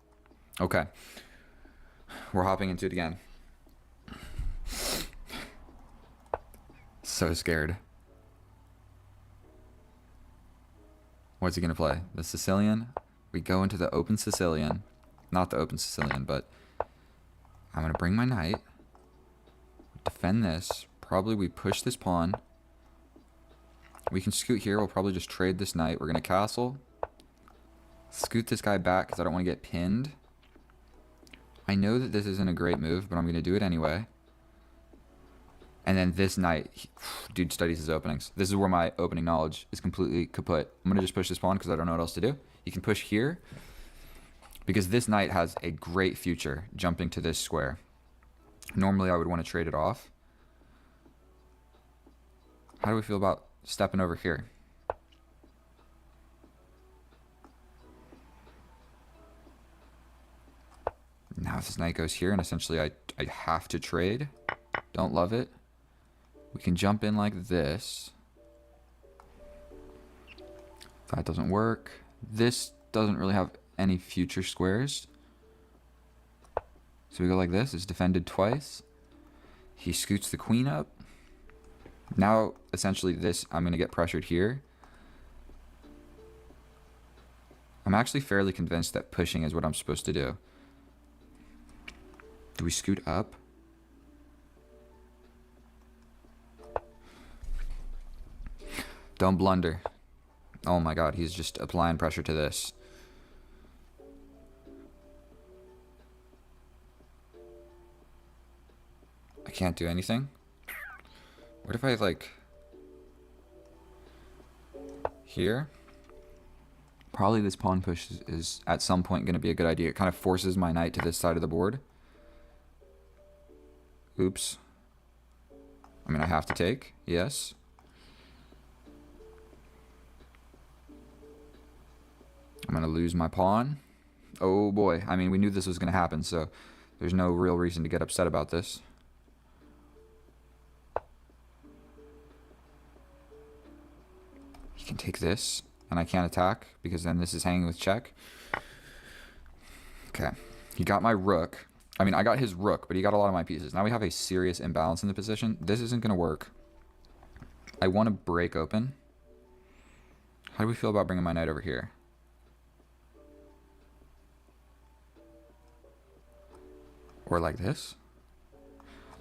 Okay. We're hopping into it again. So scared. What's he going to play? The Sicilian? We go into the open Sicilian. Not the open Sicilian, but I'm going to bring my knight. Defend this. Probably we push this pawn. We can scoot here. We'll probably just trade this knight. We're going to castle. Scoot this guy back because I don't want to get pinned. I know that this isn't a great move, but I'm going to do it anyway. And then this knight, dude studies his openings. This is where my opening knowledge is completely kaput. I'm going to just push this pawn because I don't know what else to do. You can push here because this knight has a great future jumping to this square. Normally I would want to trade it off. How do we feel about stepping over here? Now if this knight goes here and essentially I have to trade. Don't love it. We can jump in like this. That doesn't work. This doesn't really have any future squares. So we go like this. It's defended twice. He scoots the queen up. Now, essentially this, I'm going to get pressured here. I'm actually fairly convinced that pushing is what I'm supposed to do. Do we scoot up? Don't blunder. Oh my god, he's just applying pressure to this. I can't do anything. What if I like... Here? Probably this pawn push is at some point going to be a good idea. It kind of forces my knight to this side of the board. Oops. I mean, I have to take. Yes. I'm going to lose my pawn. Oh boy. I mean, we knew this was going to happen, so there's no real reason to get upset about this. He can take this, and I can't attack because then this is hanging with check. Okay. He got my rook. I mean, I got his rook, but he got a lot of my pieces. Now we have a serious imbalance in the position. This isn't going to work. I want to break open. How do we feel about bringing my knight over here? Or like this?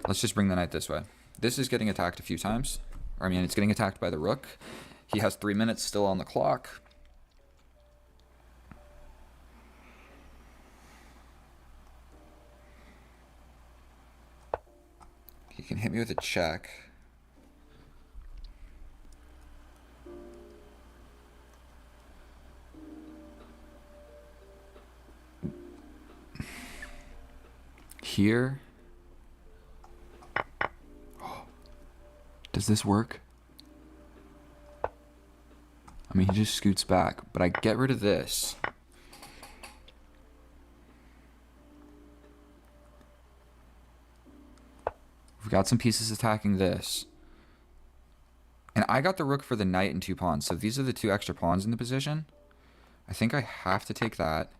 Let's just bring the knight this way. This is getting attacked a few times. Or, I mean, it's getting attacked by the rook. He has 3 minutes still on the clock. He can hit me with a check. Here. Does this work? I mean, he just scoots back, but I get rid of this. We've got some pieces attacking this. And I got the rook for the knight and 2 pawns, so these are the 2 extra pawns in the position. I think I have to take that.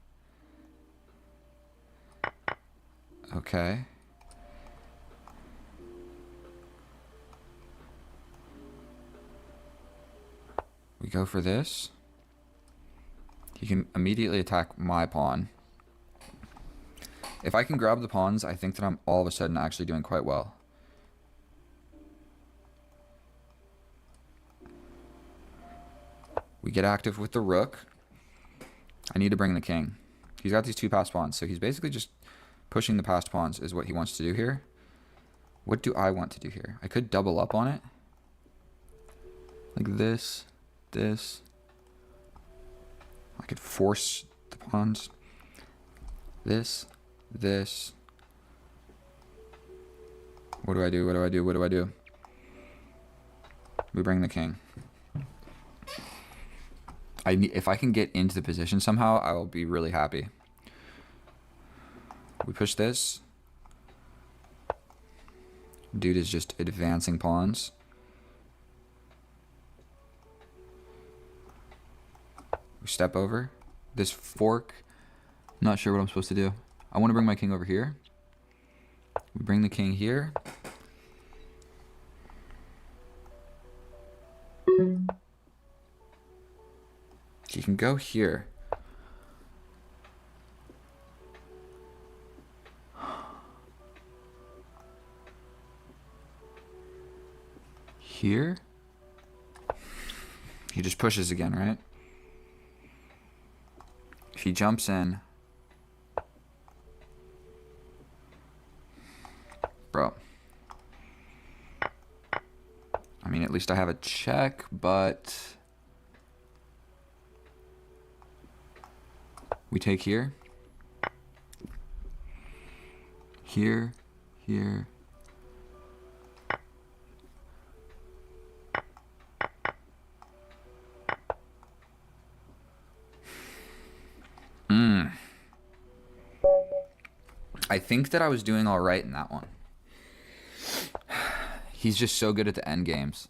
Okay. We go for this. He can immediately attack my pawn. If I can grab the pawns, I think that I'm all of a sudden actually doing quite well. We get active with the rook. I need to bring the king. He's got these 2 passed pawns, so he's basically just pushing the passed pawns is what he wants to do here. What do I want to do here? I could double up on it. Like this. This. I could force the pawns. This. This. What do I do? What do I do? What do I do? We bring the king. If I can get into the position somehow, I will be really happy. We push this. Dude is just advancing pawns. We step over. This fork, not sure what I'm supposed to do. I want to bring my king over here. We bring the king here. He can go here. Here? He just pushes again, right? If he jumps in... Bro. I mean, at least I have a check, but... We take here. Here. Here. I think that I was doing all right in that one. He's just so good at the end games.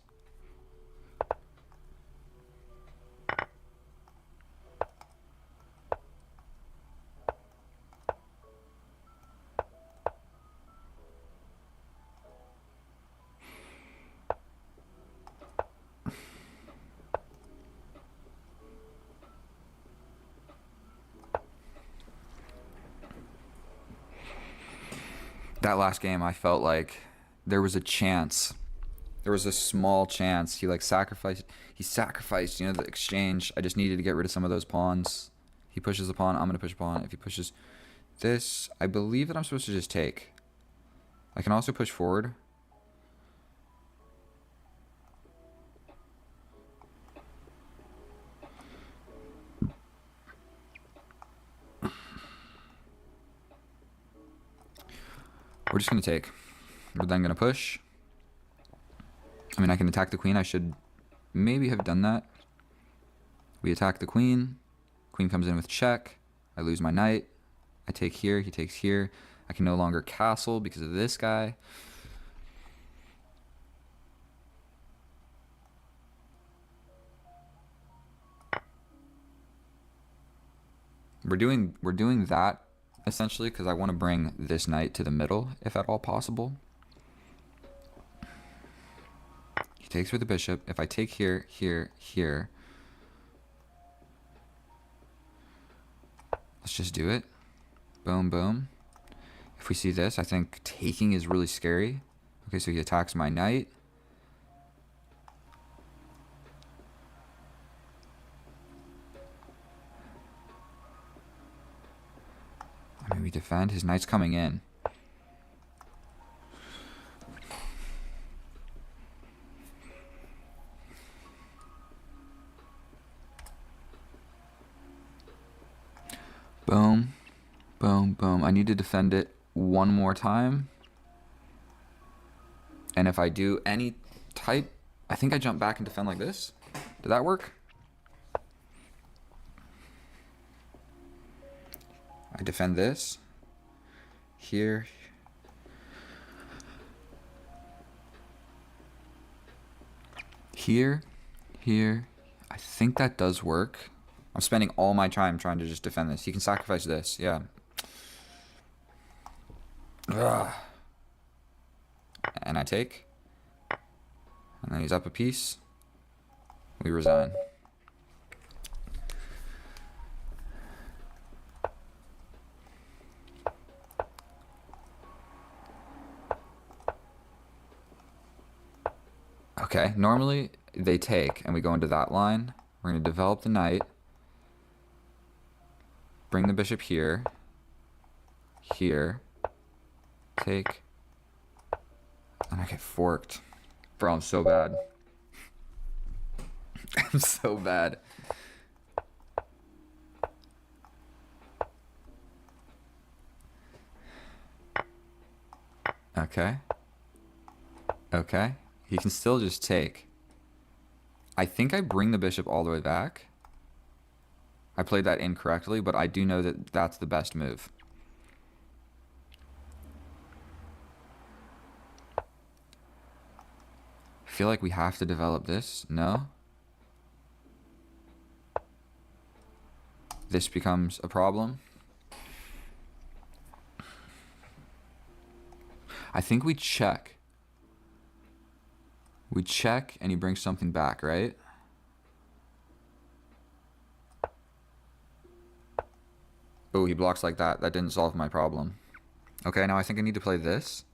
That last game, I felt like there was a chance. There was a small chance. He sacrificed, you know, the exchange. I just needed to get rid of some of those pawns. He pushes a pawn, I'm going to push a pawn. If he pushes this, I believe that I'm supposed to just take. I can also push forward. We're just going to take. We're then going to push. I mean, I can attack the queen. I should maybe have done that. We attack the queen. Queen comes in with check. I lose my knight. I take here. He takes here. I can no longer castle because of this guy. We're doing that essentially, because I want to bring this knight to the middle, if at all possible. He takes with the bishop. If I take here, here, here, let's just do it. Boom, boom. If we see this, I think taking is really scary. Okay, so he attacks my knight. I mean, we defend. His knight's coming in. Boom. Boom, boom. I need to defend it one more time. And if I do any type, I think I jump back and defend like this. Did that work? I defend this. Here. Here. Here. I think that does work. I'm spending all my time trying to just defend this. He can sacrifice this, yeah. Ugh. And I take. And then he's up a piece. We resign. Okay, normally they take and we go into that line. We're going to develop the knight. Bring the bishop here. Here. Take. And I get forked. Bro, I'm so bad. I'm so bad. Okay. Okay. He can still just take. I think I bring the bishop all the way back. I played that incorrectly, but I do know that that's the best move. I feel like we have to develop this. No? This becomes a problem. I think we check. We check and he brings something back, right? Oh, he blocks like that. That didn't solve my problem. Okay, now I think I need to play this.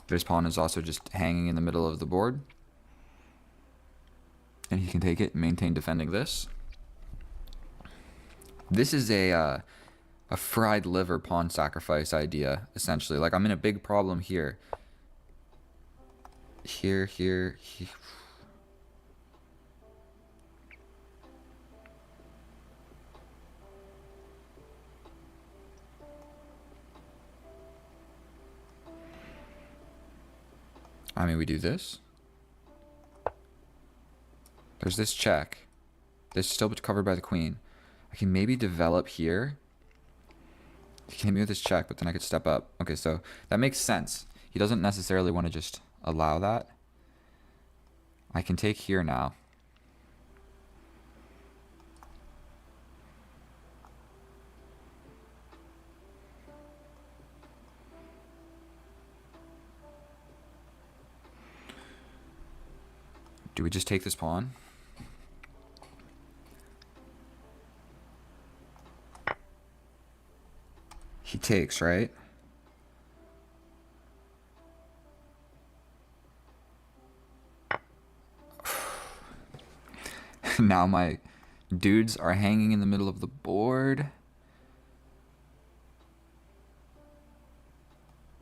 This pawn is also just hanging in the middle of the board. And he can take it and maintain defending this. This is a fried liver pawn sacrifice idea, essentially. Like, I'm in a big problem here. Here. I mean, we do this. There's this check. This is still covered by the queen. I can maybe develop here. He can hit me with this check, but then I could step up. Okay, so that makes sense. He doesn't necessarily want to just allow that. I can take here now. Do we just take this pawn? He takes, right? Now my dudes are hanging in the middle of the board.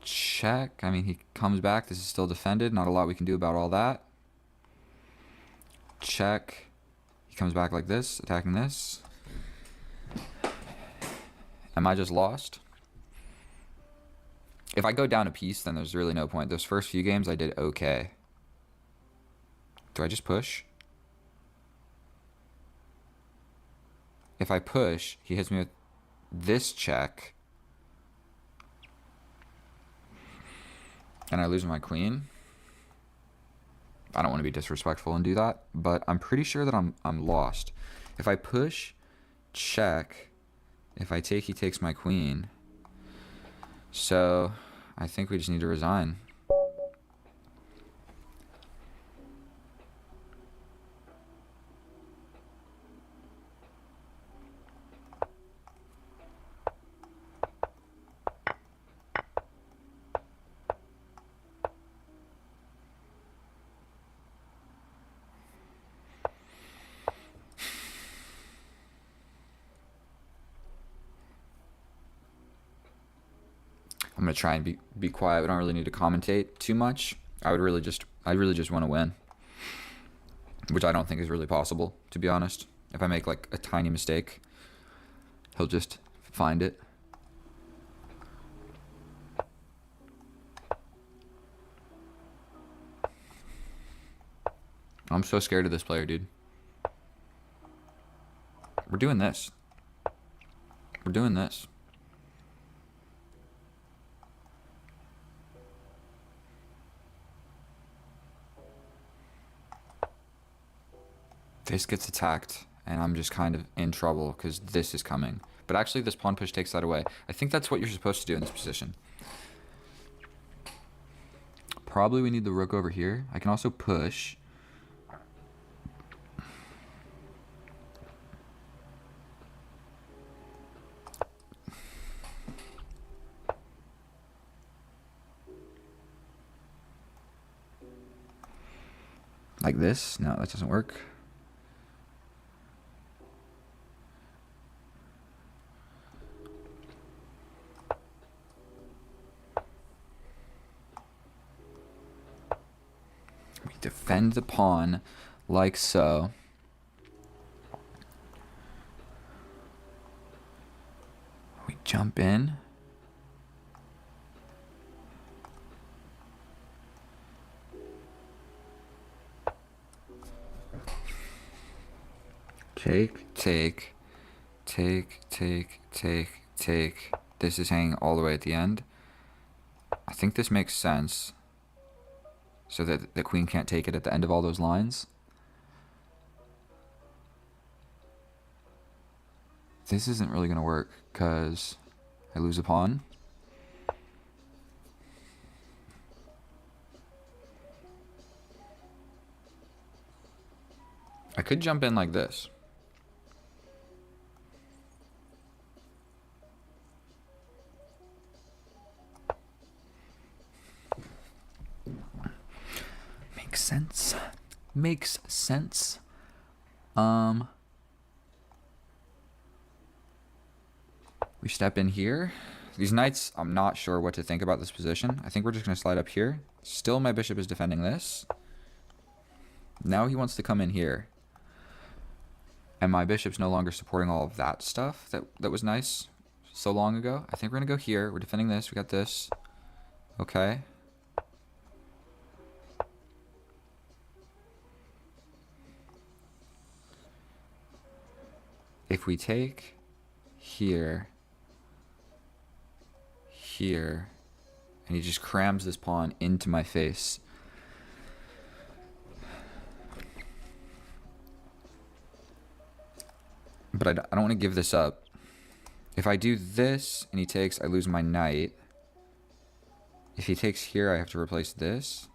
Check. I mean, he comes back. This is still defended. Not a lot we can do about all that. Check. He comes back like this, attacking this. Am I just lost? If I go down a piece, then there's really no point. Those first few games I did okay. Do I just push? If I push, he hits me with this check. And I lose my queen. I don't want to be disrespectful and do that, but I'm pretty sure that I'm lost. If I push, check. If I take, he takes my queen. So I think we just need to resign. I'm gonna try and be quiet. We don't really need to commentate too much. I really just want to win, which I don't think is really possible, to be honest. If I make like a tiny mistake, he'll just find it. I'm so scared of this player, dude. We're doing this. We're doing this. This gets attacked, and I'm just kind of in trouble because this is coming. But actually, this pawn push takes that away. I think that's what you're supposed to do in this position. Probably we need the rook over here. I can also push. Like this? No, that doesn't work. We defend the pawn like so. We jump in. Take. This is hanging all the way at the end. I think this makes sense. So that the queen can't take it at the end of all those lines. This isn't really going to work because I lose a pawn. I could jump in like this. Makes sense. Makes sense. We step in here. These knights, I'm not sure what to think about this position. I think we're just going to slide up here. Still, my bishop is defending this. Now he wants to come in here. And my bishop's no longer supporting all of that stuff that was nice so long ago. I think we're going to go here. We're defending this. We got this. Okay. If we take here, and he just crams this pawn into my face. But I don't want to give this up. If I do this and he takes, I lose my knight. If he takes here, I have to replace this.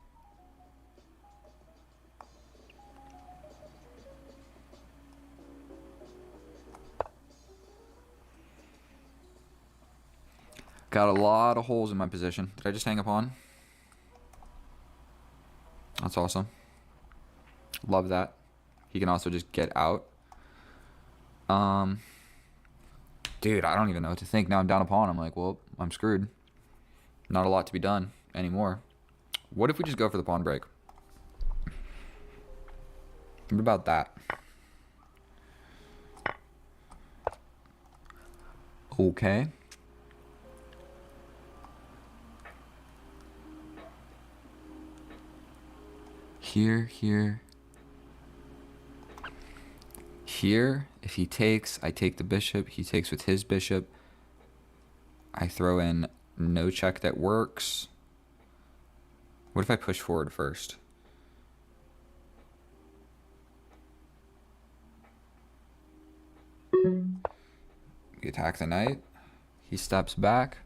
Got a lot of holes in my position. Did I just hang a pawn? That's awesome. Love that. He can also just get out. Dude, I don't even know what to think. Now I'm down a pawn. I'm like, well, I'm screwed. Not a lot to be done anymore. What if we just go for the pawn break? What about that? Okay. Here. If he takes, I take the bishop. He takes with his bishop. I throw in no check that works. What if I push forward first? We attack the knight. He steps back.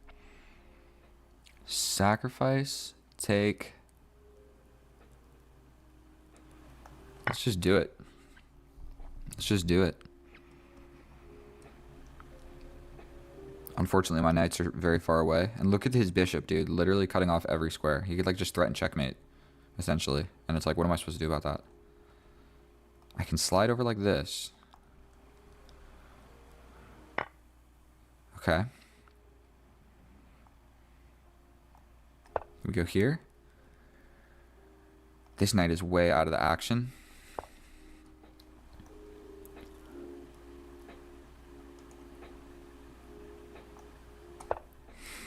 Sacrifice. Take. Let's just do it. Let's just do it. Unfortunately, my knights are very far away. And look at his bishop, dude. Literally cutting off every square. He could, like, just threaten checkmate, essentially. And it's like, what am I supposed to do about that? I can slide over like this. Okay. We go here. This knight is way out of the action.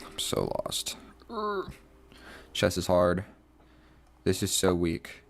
I'm so lost. Chess is hard. This is so weak.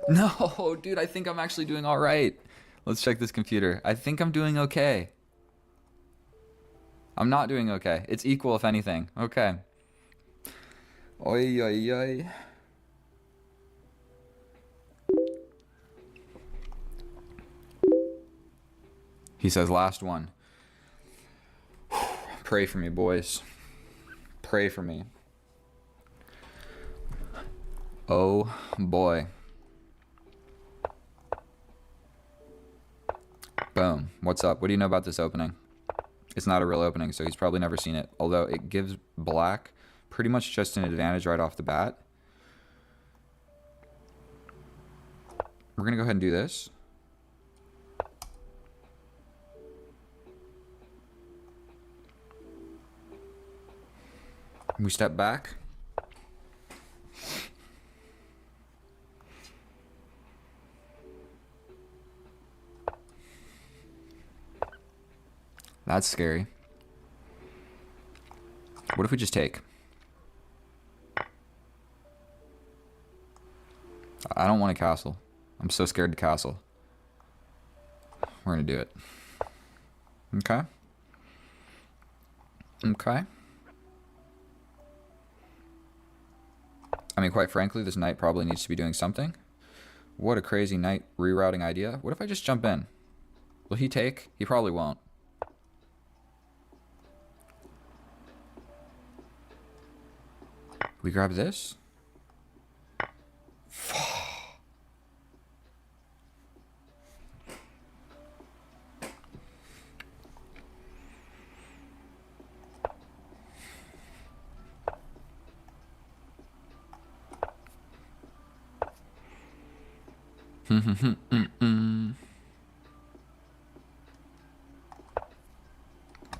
No, dude, I think I'm actually doing all right. Let's check this computer. I think I'm doing okay. I'm not doing okay. It's equal, if anything. Okay. Oi, oi, oi. He says, last one. Pray for me, boys. Pray for me. Oh, boy. Boom. What's up? What do you know about this opening? It's not a real opening, so he's probably never seen it. Although it gives black pretty much just an advantage right off the bat. We're going to go ahead and do this. We step back. That's scary. What if we just take? I don't want a castle. I'm so scared to castle. We're going to do it. Okay. Okay. I mean, quite frankly, this knight probably needs to be doing something. What a crazy knight rerouting idea. What if I just jump in? Will he take? He probably won't. We grab this.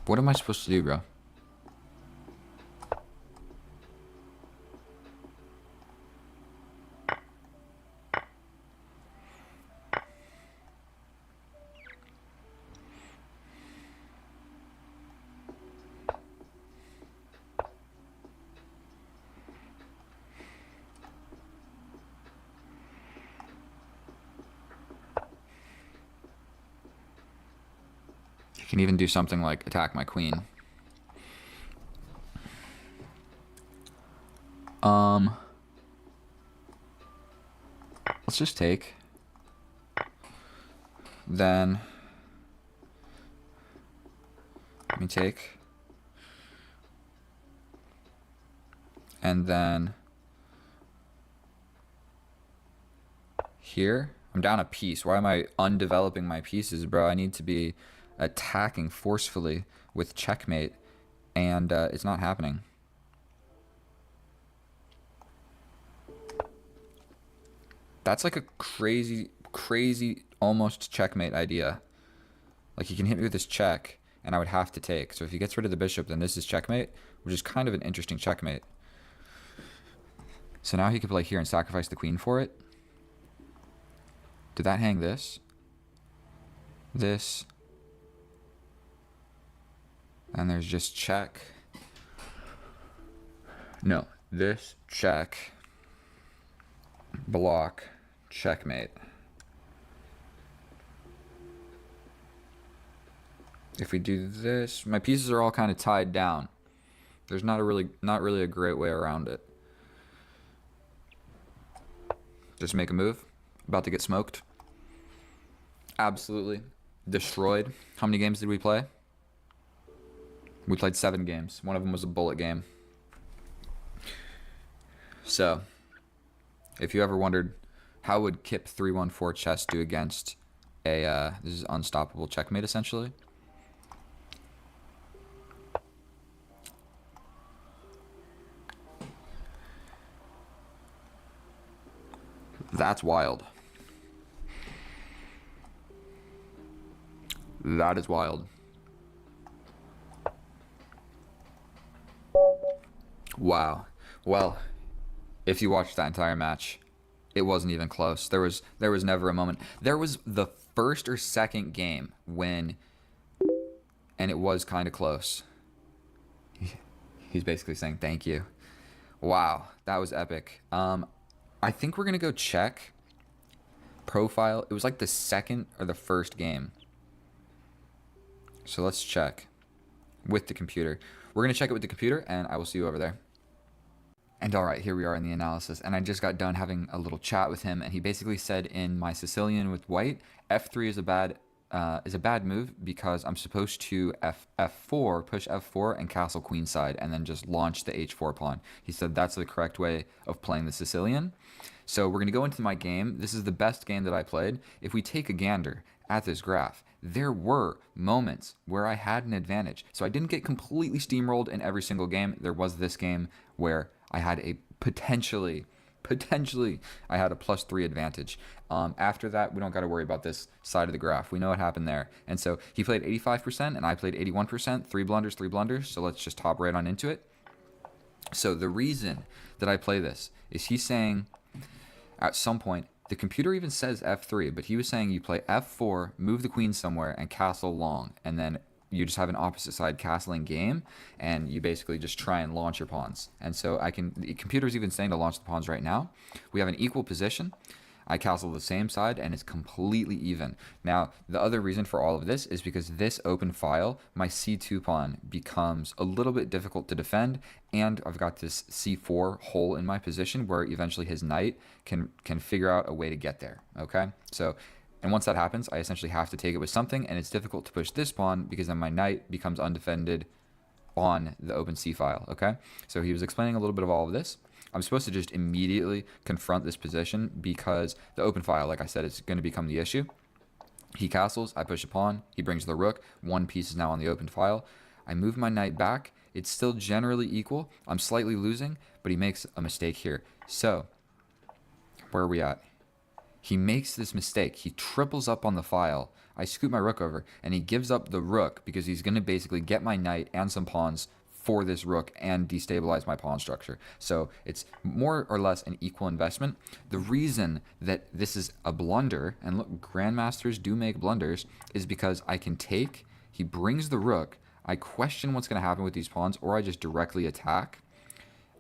What am I supposed to do, bro? You can even do something like attack my queen. Let's just take. Then let me take. And then here, I'm down a piece. Why am I undeveloping my pieces, bro? I need to be attacking forcefully with checkmate, and it's not happening. That's like a crazy, crazy, almost checkmate idea. Like, he can hit me with this check, and I would have to take. So if he gets rid of the bishop, then this is checkmate, which is kind of an interesting checkmate. So now he could play here and sacrifice the queen for it. Did that hang this? This. And there's just check. No, this check. Block. Checkmate. If we do this, my pieces are all kind of tied down. There's not really a great way around it. Just make a move. About to get smoked. Absolutely destroyed. How many games did we play? We played 7 games. One of them was a bullet game. So, if you ever wondered how would Kip 314 chess do against a this is unstoppable checkmate essentially. That's wild. That is wild. Wow. Well, if you watched that entire match, it wasn't even close. There was never a moment. There was the first or second game when, and it was kind of close. He's basically saying thank you. Wow, that was epic. I think we're gonna go check profile. It was like the second or the first game. So let's check with the computer. We're gonna check it with the computer, and I will see you over there. And all right, here we are in the analysis, and I just got done having a little chat with him, and he basically said in my Sicilian with white, f3 is a bad move because I'm supposed to f4, push f4 and castle queenside, and then just launch the h4 pawn. He said that's the correct way of playing the Sicilian. So we're gonna go into my game. This is the best game that I played. If we take a gander at this graph, there were moments where I had an advantage. So I didn't get completely steamrolled in every single game. There was this game where I had a potentially I had a +3 advantage. After that, we don't got to worry about this side of the graph. We know what happened there. And so he played 85% and I played 81%, 3 blunders. So let's just hop right on into it. So the reason that I play this is he's saying at some point, the computer even says f3, but he was saying you play f4, move the queen somewhere, and castle long, and then you just have an opposite side castling game, and you basically just try and launch your pawns. And so the computer's even saying to launch the pawns right now. We have an equal position. I castle the same side, and it's completely even. Now, the other reason for all of this is because this open file, my c2 pawn becomes a little bit difficult to defend, and I've got this c4 hole in my position where eventually his knight can figure out a way to get there, okay? So, and once that happens, I essentially have to take it with something, and it's difficult to push this pawn because then my knight becomes undefended on the open c file, okay? So he was explaining a little bit of all of this. I'm supposed to just immediately confront this position because the open file, like I said, is going to become the issue. He castles, I push a pawn, he brings the rook, one piece is now on the open file. I move my knight back, it's still generally equal, I'm slightly losing, but he makes a mistake here. So, where are we at? He makes this mistake, he triples up on the file, I scoot my rook over, and he gives up the rook because he's going to basically get my knight and some pawns for this rook and destabilize my pawn structure. So it's more or less an equal investment. The reason that this is a blunder, and look, grandmasters do make blunders, is because I can take, he brings the rook, I question what's going to happen with these pawns, or I just directly attack.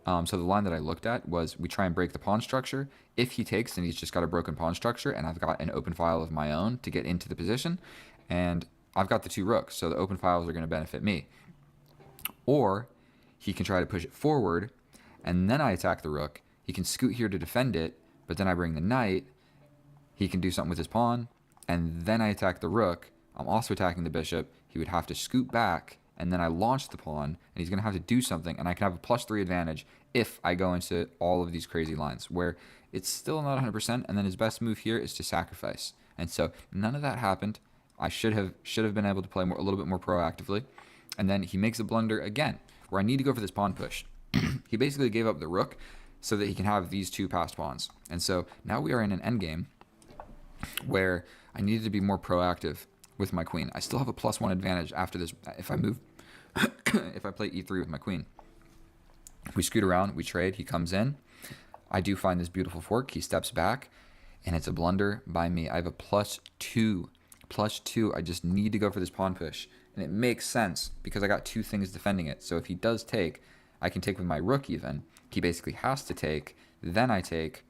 So the line that I looked at was we try and break the pawn structure. If he takes, then he's just got a broken pawn structure, and I've got an open file of my own to get into the position, and I've got the 2 rooks, so the open files are going to benefit me. Or he can try to push it forward, and then I attack the rook. He can scoot here to defend it, but then I bring the knight. He can do something with his pawn, and then I attack the rook. I'm also attacking the bishop. He would have to scoot back, and then I launch the pawn, and he's going to have to do something, and I can have a +3 advantage if I go into all of these crazy lines, where it's still not 100%, and then his best move here is to sacrifice. And so none of that happened. I should have been able to play a little bit more proactively. And then he makes a blunder again, where I need to go for this pawn push. He basically gave up the rook so that he can have these 2 passed pawns. And so now we are in an endgame where I needed to be more proactive with my queen. I still have a +1 advantage after this if I move, if I play e3 with my queen. We scoot around, we trade, he comes in. I do find this beautiful fork, he steps back, and it's a blunder by me. I have a +2. +2, I just need to go for this pawn push. And it makes sense because I got two things defending it. So if he does take, I can take with my rook even. He basically has to take, then I take,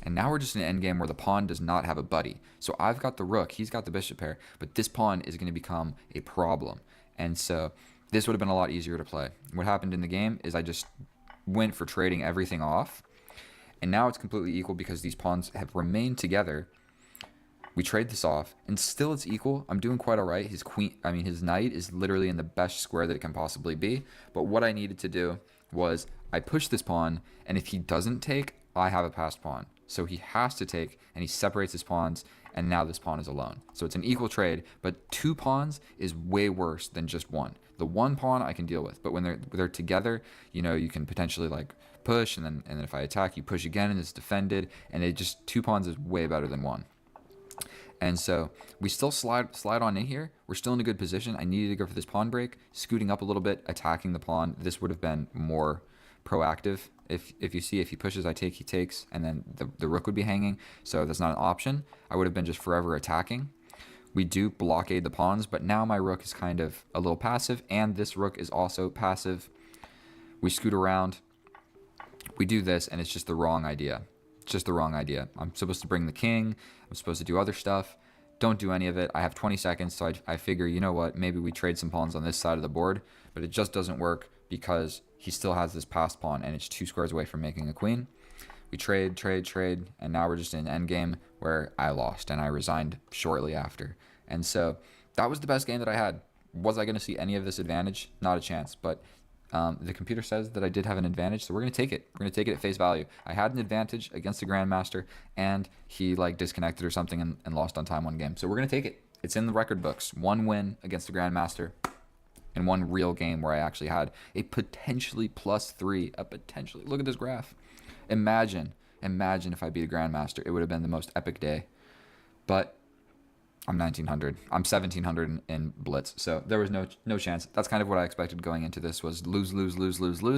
and now we're just in an endgame where the pawn does not have a buddy. So I've got the rook, he's got the bishop pair, but this pawn is going to become a problem. And so this would have been a lot easier to play. What happened in the game is I just went for trading everything off, and now it's completely equal because these pawns have remained together. We trade this off, and still it's equal. I'm doing quite all right. His knight is literally in the best square that it can possibly be. But what I needed to do was I push this pawn, and if he doesn't take, I have a passed pawn. So he has to take, and he separates his pawns, and now this pawn is alone. So it's an equal trade, but two pawns is way worse than just one. The one pawn I can deal with, but when they're together, you can potentially like push, and then if I attack, you push again, and it's defended, and two pawns is way better than one. And so we still slide on in here. We're still in a good position. I needed to go for this pawn break, scooting up a little bit, attacking the pawn. This would have been more proactive. If he pushes, I take, he takes, and then the rook would be hanging. So that's not an option. I would have been just forever attacking. We do blockade the pawns, but now my rook is kind of a little passive, and this rook is also passive. We scoot around. We do this, and it's just the wrong idea. It's just the wrong idea. I'm supposed to bring the king. I'm supposed to do other stuff. Don't do any of it. I have 20 seconds, so I figure, you know what, maybe we trade some pawns on this side of the board, but it just doesn't work because he still has this passed pawn, and it's 2 squares away from making a queen. We trade, and now we're just in an endgame where I lost, and I resigned shortly after. And so that was the best game that I had. Was I going to see any of this advantage? Not a chance, but the computer says that I did have an advantage, so we're going to take it. We're going to take it at face value. I had an advantage against the Grandmaster, and he disconnected or something and lost on time one game. So we're going to take it. It's in the record books. 1 win against the Grandmaster and 1 real game where I actually had a potentially +3. Look at this graph. Imagine if I beat a Grandmaster. It would have been the most epic day. But I'm 1900. I'm 1700 in Blitz. So there was no chance. That's kind of what I expected going into this, was lose,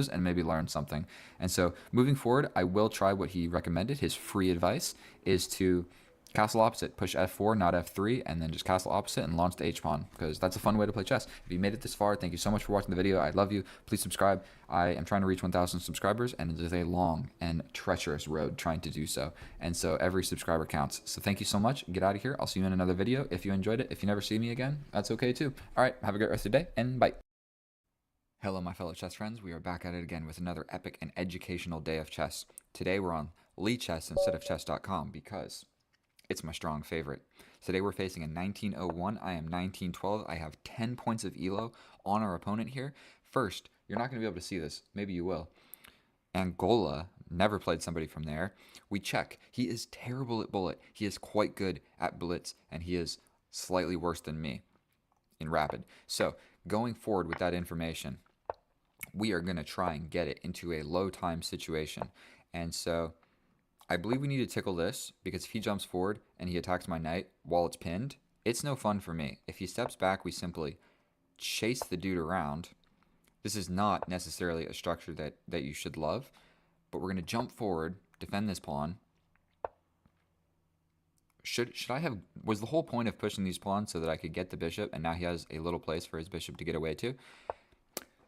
and maybe learn something. And so moving forward, I will try what he recommended. His free advice is to castle opposite, push f4, not f3, and then just castle opposite and launch the h-pawn, because that's a fun way to play chess. If you made it this far, thank you so much for watching the video. I love you. Please subscribe. I am trying to reach 1,000 subscribers, and it is a long and treacherous road trying to do so. And so every subscriber counts. So thank you so much. Get out of here. I'll see you in another video. If you enjoyed it, if you never see me again, that's okay too. All right, have a great rest of the day, and bye. Hello, my fellow chess friends. We are back at it again with another epic and educational day of chess. Today we're on Lichess instead of chess.com because it's my strong favorite. Today we're facing a 1901. I am 1912. I have 10 points of elo on our opponent here. First, you're not going to be able to see this. Maybe you will. Angola, never played somebody from there. We check. He is terrible at bullet. He is quite good at blitz, and he is slightly worse than me in rapid. So going forward with that information, we are going to try and get it into a low time situation. And so I believe we need to tickle this, because if he jumps forward and he attacks my knight while it's pinned, it's no fun for me. If he steps back, we simply chase the dude around. This is not necessarily a structure that you should love, but we're going to jump forward, defend this pawn. Should I have... Was the whole point of pushing these pawns so that I could get the bishop, and now he has a little place for his bishop to get away to?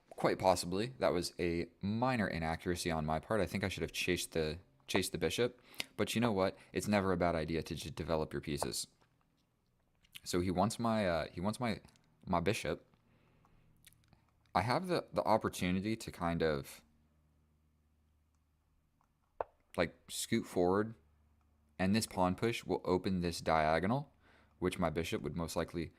Quite possibly. That was a minor inaccuracy on my part. I think I should have chased the bishop, but you know what? It's never a bad idea to just develop your pieces. So he wants my bishop. I have the opportunity to kind of like scoot forward, and this pawn push will open this diagonal, which my bishop would most likely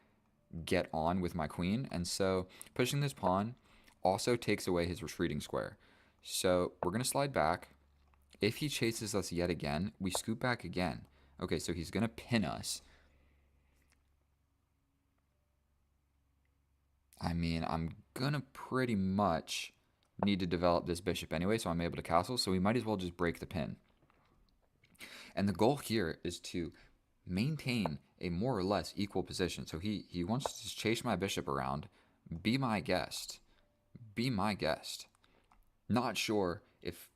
get on with my queen. And so pushing this pawn also takes away his retreating square. So we're going to slide back. If he chases us yet again, we scoot back again. Okay, so he's going to pin us. I mean, I'm going to pretty much need to develop this bishop anyway, so I'm able to castle, so we might as well just break the pin. And the goal here is to maintain a more or less equal position. So he wants to just chase my bishop around. Be my guest. Be my guest. Not sure if...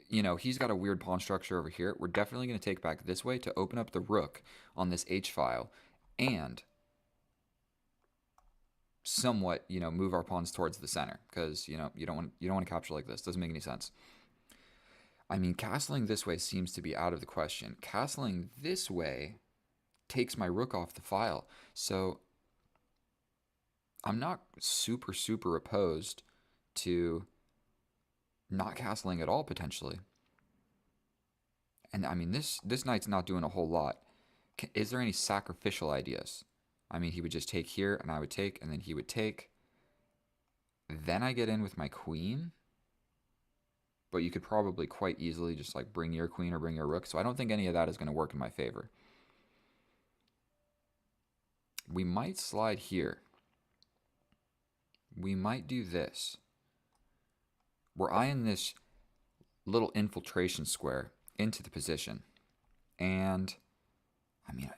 he's got a weird pawn structure over here. We're definitely going to take back this way to open up the rook on this H file. And somewhat, move our pawns towards the center because, you don't want to capture like this. Doesn't make any sense. I mean, castling this way seems to be out of the question. Castling this way takes my rook off the file. So I'm not super, super opposed to not castling at all, potentially. And I mean, this knight's not doing a whole lot. Is there any sacrificial ideas? I mean, he would just take here, and I would take, and then he would take. Then I get in with my queen. But you could probably quite easily just like bring your queen or bring your rook. So I don't think any of that is going to work in my favor. We might slide here. We might do this. We're eyeing this little infiltration square into the position. And, I mean,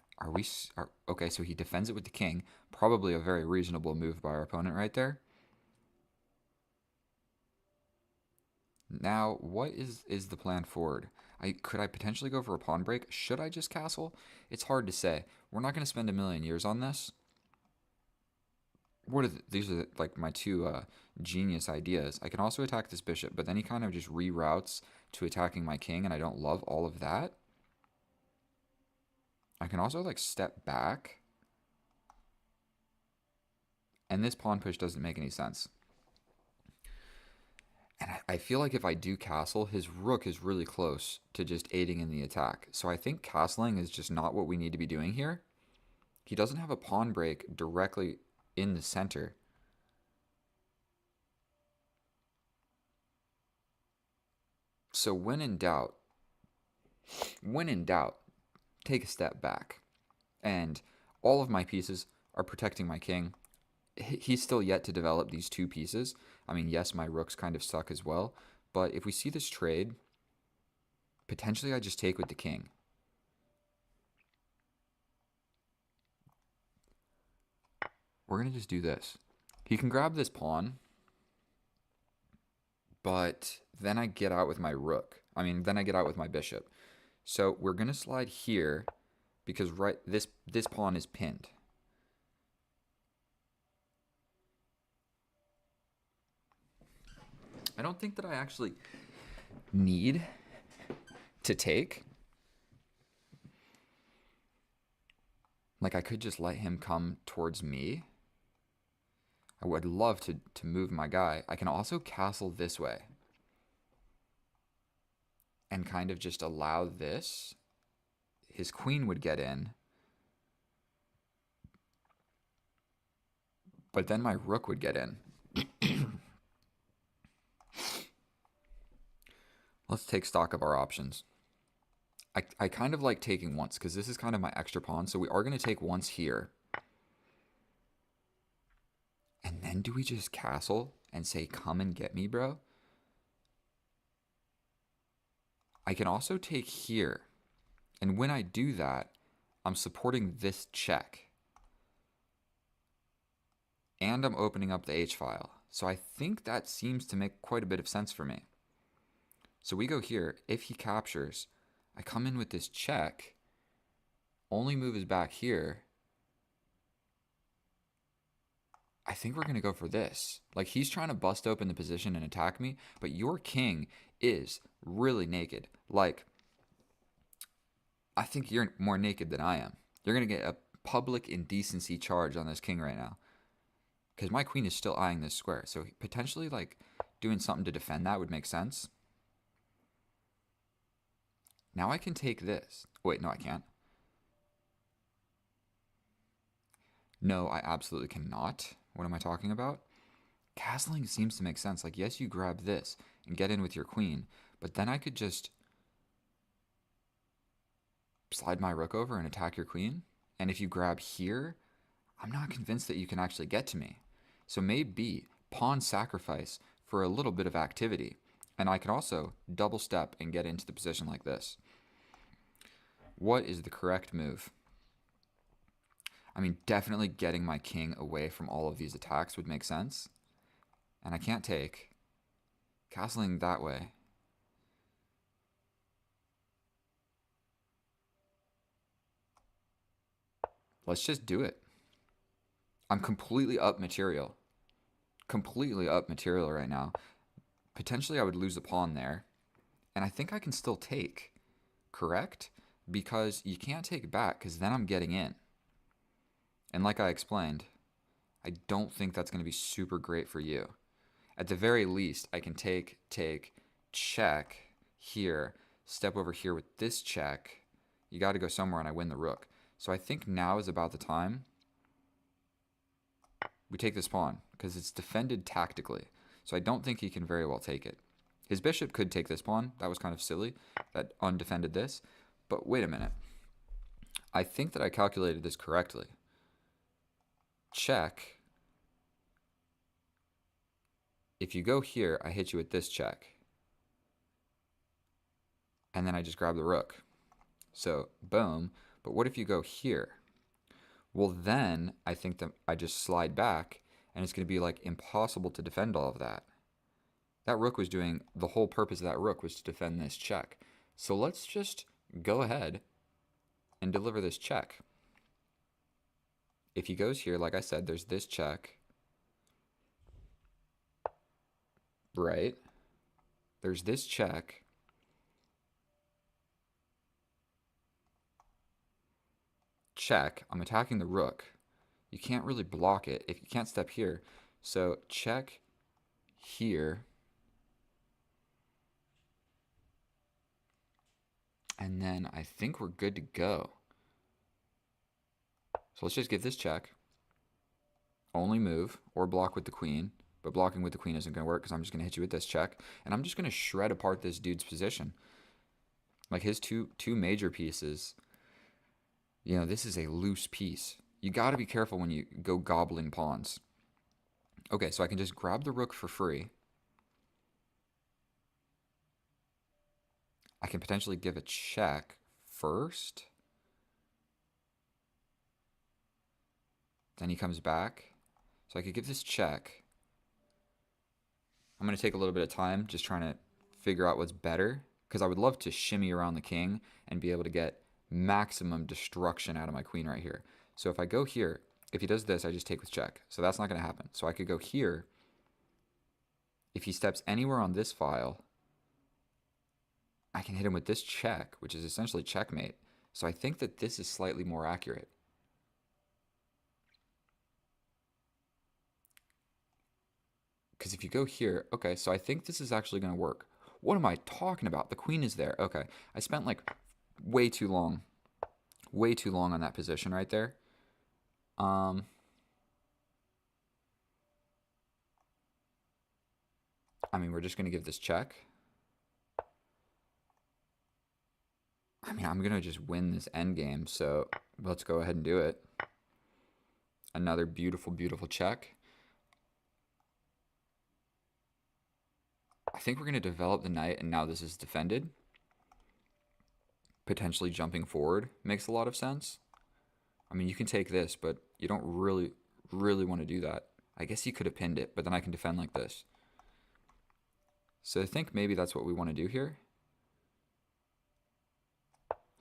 okay, so he defends it with the king. Probably a very reasonable move by our opponent right there. Now, what is the plan forward? Could I potentially go for a pawn break? Should I just castle? It's hard to say. We're not going to spend a million years on this. These are like my two genius ideas. I can also attack this bishop, but then he kind of just reroutes to attacking my king, and I don't love all of that. I can also like step back. And this pawn push doesn't make any sense. And I feel like if I do castle, his rook is really close to just aiding in the attack. So I think castling is just not what we need to be doing here. He doesn't have a pawn break directly in the center. So when in doubt, take a step back. And all of my pieces are protecting my king. He's still yet to develop these two pieces. I mean, yes, my rook's kind of stuck as well. But if we see this trade, potentially I just take with the king. We're going to just do this. He can grab this pawn. But then I get out with my rook. I mean, then I get out with my bishop. So we're going to slide here because this pawn is pinned. I don't think that I actually need to take. Like, I could just let him come towards me. I would love to move my guy. I can also castle this way. And kind of just allow this. His queen would get in. But then my rook would get in. Let's take stock of our options. I kind of like taking once because this is kind of my extra pawn. So we are going to take once here. And then do we just castle and say, come and get me, bro? I can also take here. And when I do that, I'm supporting this check. And I'm opening up the H-file. So I think that seems to make quite a bit of sense for me. So we go here. If he captures, I come in with this check. Only move is back here. I think we're going to go for this. Like, he's trying to bust open the position and attack me, but your king is really naked. Like, I think you're more naked than I am. You're going to get a public indecency charge on this king right now. Because my queen is still eyeing this square. So potentially, like, doing something to defend that would make sense. Now I can take this. Wait, no, I can't. No, I absolutely cannot. What am I talking about? Castling seems to make sense. Like, yes, you grab this and get in with your queen, but then I could just slide my rook over and attack your queen. And if you grab here, I'm not convinced that you can actually get to me. So maybe pawn sacrifice for a little bit of activity. And I can also double step and get into the position like this. What is the correct move? I mean, definitely getting my king away from all of these attacks would make sense. And I can't take. Castling that way. Let's just do it. I'm completely up material. Completely up material right now. Potentially I would lose a pawn there. And I think I can still take. Correct? Because you can't take back, because then I'm getting in. And like I explained, I don't think that's going to be super great for you. At the very least, I can take, check here, step over here with this check. You got to go somewhere and I win the rook. So I think now is about the time we take this pawn, because it's defended tactically. So I don't think he can very well take it. His bishop could take this pawn. That was kind of silly. That undefended this. But wait a minute. I think that I calculated this correctly. Check. If you go here, I hit you with this check. And then I just grab the rook. So, boom. But what if you go here? Well, then I think that I just slide back, and it's going to be like impossible to defend all of that. That rook was doing, the whole purpose of that rook was to defend this check. So let's just go ahead and deliver this check. If he goes here, like I said, there's this check. Right? There's this check. Check. I'm attacking the rook. You can't really block it if you can't step here. So check here. And then I think we're good to go. So let's just give this check. Only move or block with the queen. But blocking with the queen isn't going to work because I'm just going to hit you with this check. And I'm just going to shred apart this dude's position. Like his two major pieces. You know, this is a loose piece. You got to be careful when you go gobbling pawns. Okay, so I can just grab the rook for free. I can potentially give a check first. Then he comes back. So I could give this check. I'm going to take a little bit of time just trying to figure out what's better. Because I would love to shimmy around the king and be able to get maximum destruction out of my queen right here. So if I go here, if he does this, I just take with check. So that's not going to happen. So I could go here. If he steps anywhere on this file, I can hit him with this check, which is essentially checkmate. So I think that this is slightly more accurate. Because if you go here, okay, so I think this is actually going to work. What am I talking about? The queen is there. Okay, I spent like way too long on that position right there. I mean, we're just going to give this check. I mean, I'm going to just win this endgame, so let's go ahead and do it. Another beautiful, beautiful check. I think we're going to develop the knight, and now this is defended. Potentially jumping forward makes a lot of sense. I mean, you can take this, but you don't really want to do that. I guess you could have pinned it, but then I can defend like this. So I think maybe that's what we want to do here.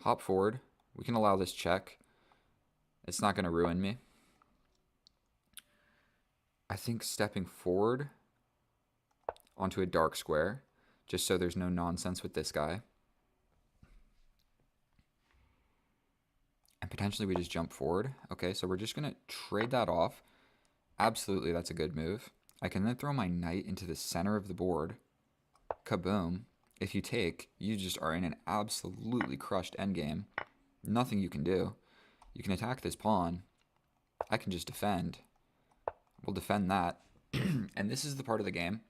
Hop forward. We can allow this check. It's not going to ruin me. I think stepping forward onto a dark square, just so there's no nonsense with this guy. And potentially we just jump forward. Okay, so we're just going to trade that off. Absolutely, that's a good move. I can then throw my knight into the center of the board. Kaboom. If you take, you just are in an absolutely crushed endgame. Nothing you can do. You can attack this pawn. I can just defend. We'll defend that. And this is the part of the game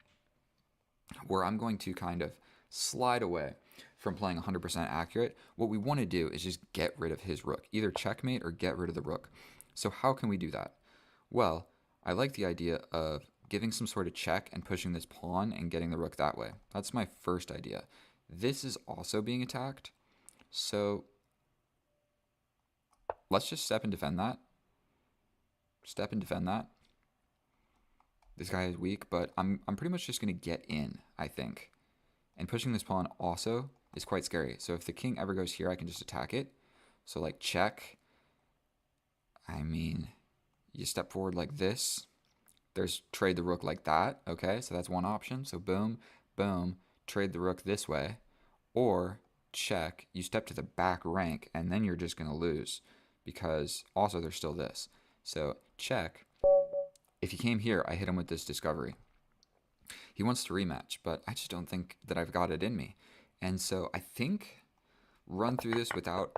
where I'm going to kind of slide away from playing 100% accurate. What we want to do is just get rid of his rook. Either checkmate or get rid of the rook. So how can we do that? Well, I like the idea of giving some sort of check and pushing this pawn and getting the rook that way. That's my first idea. This is also being attacked. So let's just step and defend that. Step and defend that. This guy is weak, but I'm pretty much just going to get in, I think. And pushing this pawn also is quite scary. So if the king ever goes here, I can just attack it. So like check. I mean, you step forward like this. There's trade the rook like that. Okay, so that's one option. So boom, boom, trade the rook this way. Or check, you step to the back rank, and then you're just going to lose because also there's still this. So check. If he came here, I hit him with this discovery. He wants to rematch, but I just don't think that I've got it in me. And so I think run through this without...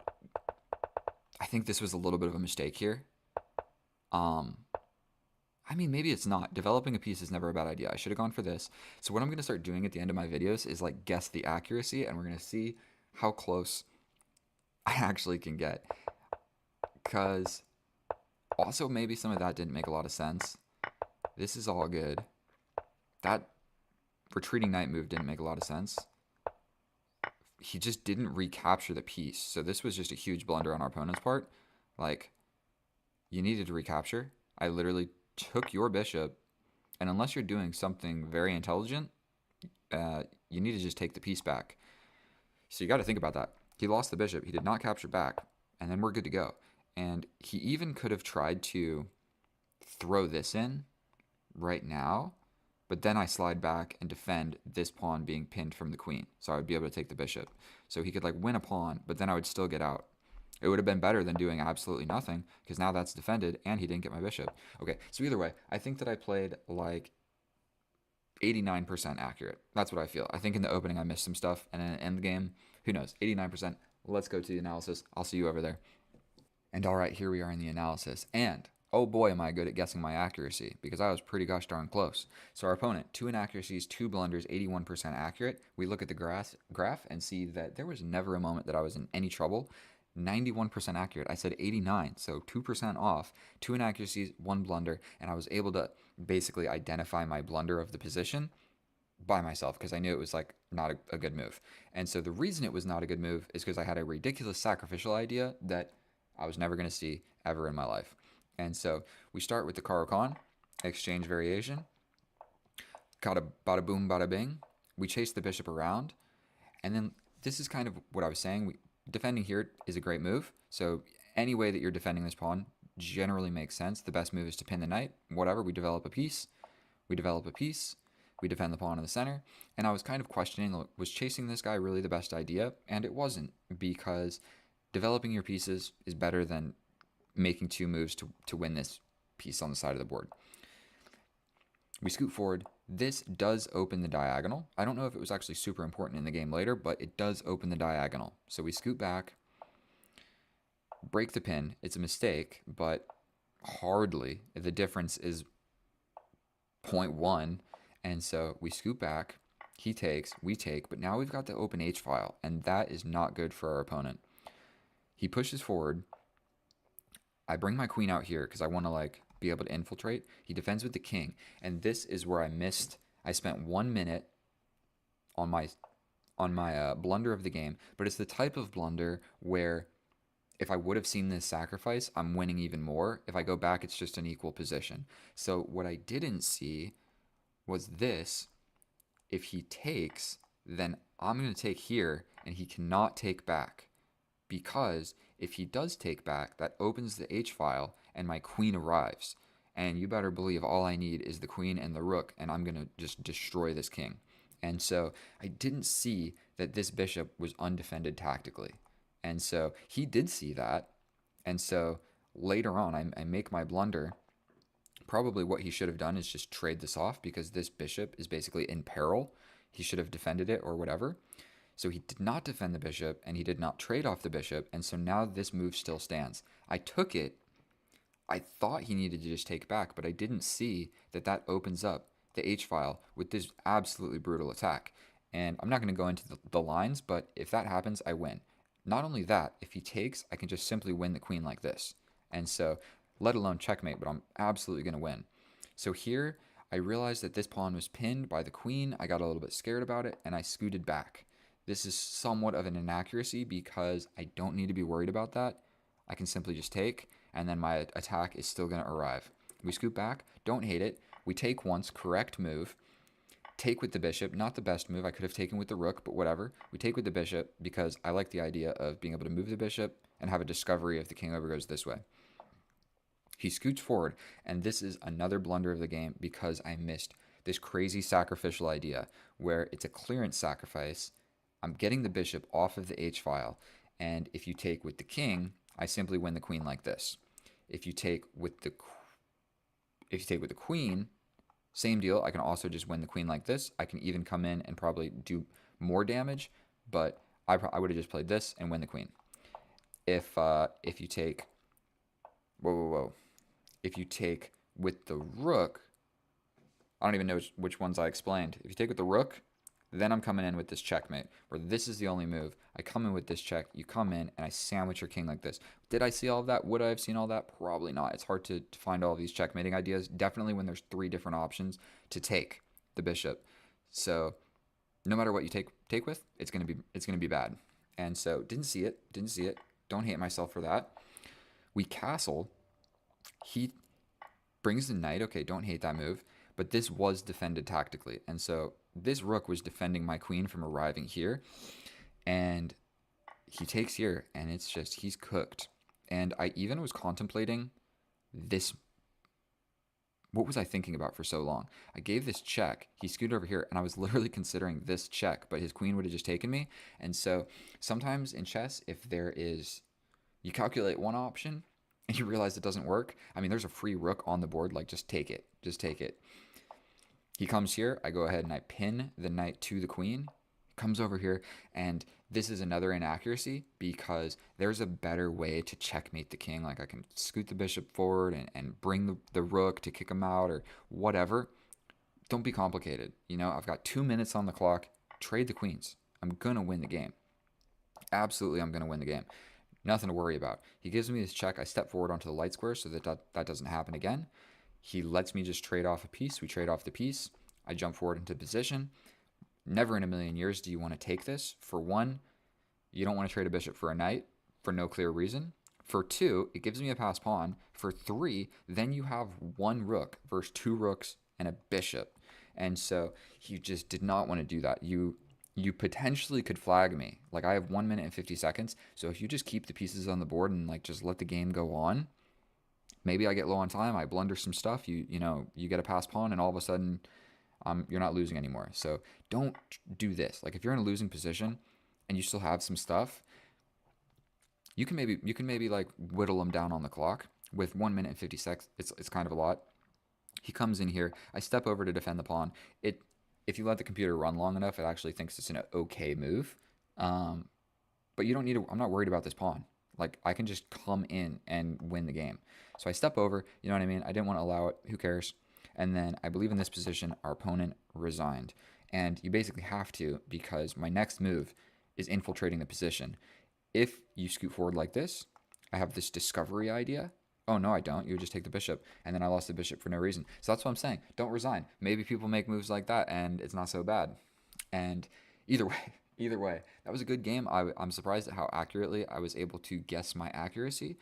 I think this was a little bit of a mistake here. I mean, maybe it's not. Developing a piece is never a bad idea. I should have gone for this. So what I'm going to start doing at the end of my videos is like guess the accuracy, and we're going to see how close I actually can get. Because also maybe some of that didn't make a lot of sense. This is all good. That retreating knight move didn't make a lot of sense. He just didn't recapture the piece. So this was just a huge blunder on our opponent's part. Like, you needed to recapture. I literally took your bishop, and unless you're doing something very intelligent, you need to just take the piece back. So you got to think about that. He lost the bishop. He did not capture back, and then we're good to go. And he even could have tried to throw this in right now, but then I slide back and defend this pawn being pinned from the queen, so I would be able to take the bishop. So he could like win a pawn, but then I would still get out. It would have been better than doing absolutely nothing, because now that's defended, and he didn't get my bishop. Okay, so either way, I think that I played like 89% accurate. That's what I feel. I think in the opening I missed some stuff, and in the end game, who knows, 89%. Let's go to the analysis. I'll see you over there. And all right, here we are in the analysis. And oh boy, am I good at guessing my accuracy, because I was pretty gosh darn close. So our opponent, 2 inaccuracies, 2 blunders, 81% accurate. We look at the graph and see that there was never a moment that I was in any trouble. 91% accurate. I said 89, so 2% off, 2 inaccuracies, 1 blunder, and I was able to basically identify my blunder of the position by myself because I knew it was like not a good move. And so the reason it was not a good move is because I had a ridiculous sacrificial idea that I was never going to see ever in my life. And so we start with the Caro-Kann, exchange variation, got a bada boom, bada bing. We chase the bishop around, and then this is kind of what I was saying. Defending here is a great move. So any way that you're defending this pawn generally makes sense. The best move is to pin the knight. Whatever, we develop a piece. We develop a piece. We defend the pawn in the center. And I was kind of questioning, was chasing this guy really the best idea? And it wasn't, because developing your pieces is better than making 2 moves to win this piece on the side of the board. We scoot forward. This does open the diagonal. I don't know if it was actually super important in the game later, but it does open the diagonal. So we scoot back, break the pin. It's a mistake, but hardly. The difference is 0.1. And so we scoot back. He takes, we take, but now we've got the open H file, and that is not good for our opponent. He pushes forward. I bring my queen out here because I want to like be able to infiltrate. He defends with the king, and this is where I missed. I spent 1 minute on my blunder of the game, but it's the type of blunder where if I would have seen this sacrifice, I'm winning even more. If I go back, it's just an equal position. So what I didn't see was this. If he takes, then I'm going to take here, and he cannot take back, because if he does take back, that opens the H file, and my queen arrives. And you better believe all I need is the queen and the rook, and I'm going to just destroy this king. And so I didn't see that this bishop was undefended tactically. And so he did see that. And so later on, I make my blunder. Probably what he should have done is just trade this off, because this bishop is basically in peril. He should have defended it or whatever. So he did not defend the bishop, and he did not trade off the bishop, and so now this move still stands. I took it. I thought he needed to just take back, but I didn't see that that opens up the H file with this absolutely brutal attack. And I'm not going to go into the lines, but if that happens, I win. Not only that, if he takes, I can just simply win the queen like this. And so, let alone checkmate, but I'm absolutely going to win. So here, I realized that this pawn was pinned by the queen. I got a little bit scared about it, and I scooted back. This is somewhat of an inaccuracy because I don't need to be worried about that. I can simply just take, and then my attack is still going to arrive. We scoot back, don't hate it. We take once, correct move. Take with the bishop, not the best move. I could have taken with the rook, but whatever. We take with the bishop because I like the idea of being able to move the bishop and have a discovery if the king over goes this way. He scoots forward, and this is another blunder of the game because I missed this crazy sacrificial idea where it's a clearance sacrifice. I'm getting the bishop off of the h file, and if you take with the king, I simply win the queen like this. If you take with the queen, same deal. I can also just win the queen like this. I can even come in and probably do more damage, but I would have just played this and win the queen. If you take, whoa. If you take with the rook, I don't even know which ones I explained. If you take with the rook, then I'm coming in with this checkmate, where this is the only move. I come in with this check, you come in, and I sandwich your king like this. Did I see all of that? Would I have seen all that? Probably not. It's hard to find all these checkmating ideas, definitely when there's 3 different options to take the bishop. So no matter what you take with, it's gonna be bad. And so didn't see it. Don't hate myself for that. We castle. He brings the knight. Okay, don't hate that move. But this was defended tactically. And so this rook was defending my queen from arriving here. And he takes here, and it's just, he's cooked. And I even was contemplating this. What was I thinking about for so long? I gave this check. He scooted over here, and I was literally considering this check, but his queen would have just taken me. And so sometimes in chess, if there is, you calculate one option, and you realize it doesn't work. I mean, there's a free rook on the board. Like, just take it. Just take it. He comes here. I go ahead and I pin the knight to the queen. He comes over here, and this is another inaccuracy because there's a better way to checkmate the king. Like, I can scoot the bishop forward and bring the rook to kick him out or whatever. Don't be complicated. You know, I've got 2 minutes on the clock. Trade the queens. I'm going to win the game. Absolutely, I'm going to win the game. Nothing to worry about. He gives me this check. I step forward onto the light square so that doesn't happen again. He lets me just trade off a piece. We trade off the piece. I jump forward into position. Never in a million years do you want to take this. For one, you don't want to trade a bishop for a knight for no clear reason. For two, it gives me a pass pawn. For three, then you have 1 rook versus 2 rooks and a bishop. And so he just did not want to do that. You potentially could flag me. Like, I have 1 minute and 50 seconds. So if you just keep the pieces on the board and like just let the game go on, maybe I get low on time. I blunder some stuff. You get a pass pawn, and all of a sudden, you're not losing anymore. So don't do this. Like, if you're in a losing position and you still have some stuff, you can maybe like whittle them down on the clock with 1 minute and 50 seconds. It's kind of a lot. He comes in here. I step over to defend the pawn. If you let the computer run long enough, it actually thinks it's an okay move. But you don't need to. I'm not worried about this pawn. Like, I can just come in and win the game. So I step over. You know what I mean? I didn't want to allow it. Who cares? And then I believe in this position, our opponent resigned. And you basically have to, because my next move is infiltrating the position. If you scoot forward like this, I have this discovery idea. Oh, no, I don't. You would just take the bishop. And then I lost the bishop for no reason. So that's what I'm saying. Don't resign. Maybe people make moves like that, and it's not so bad. And either way, that was a good game. I'm surprised at how accurately I was able to guess my accuracy.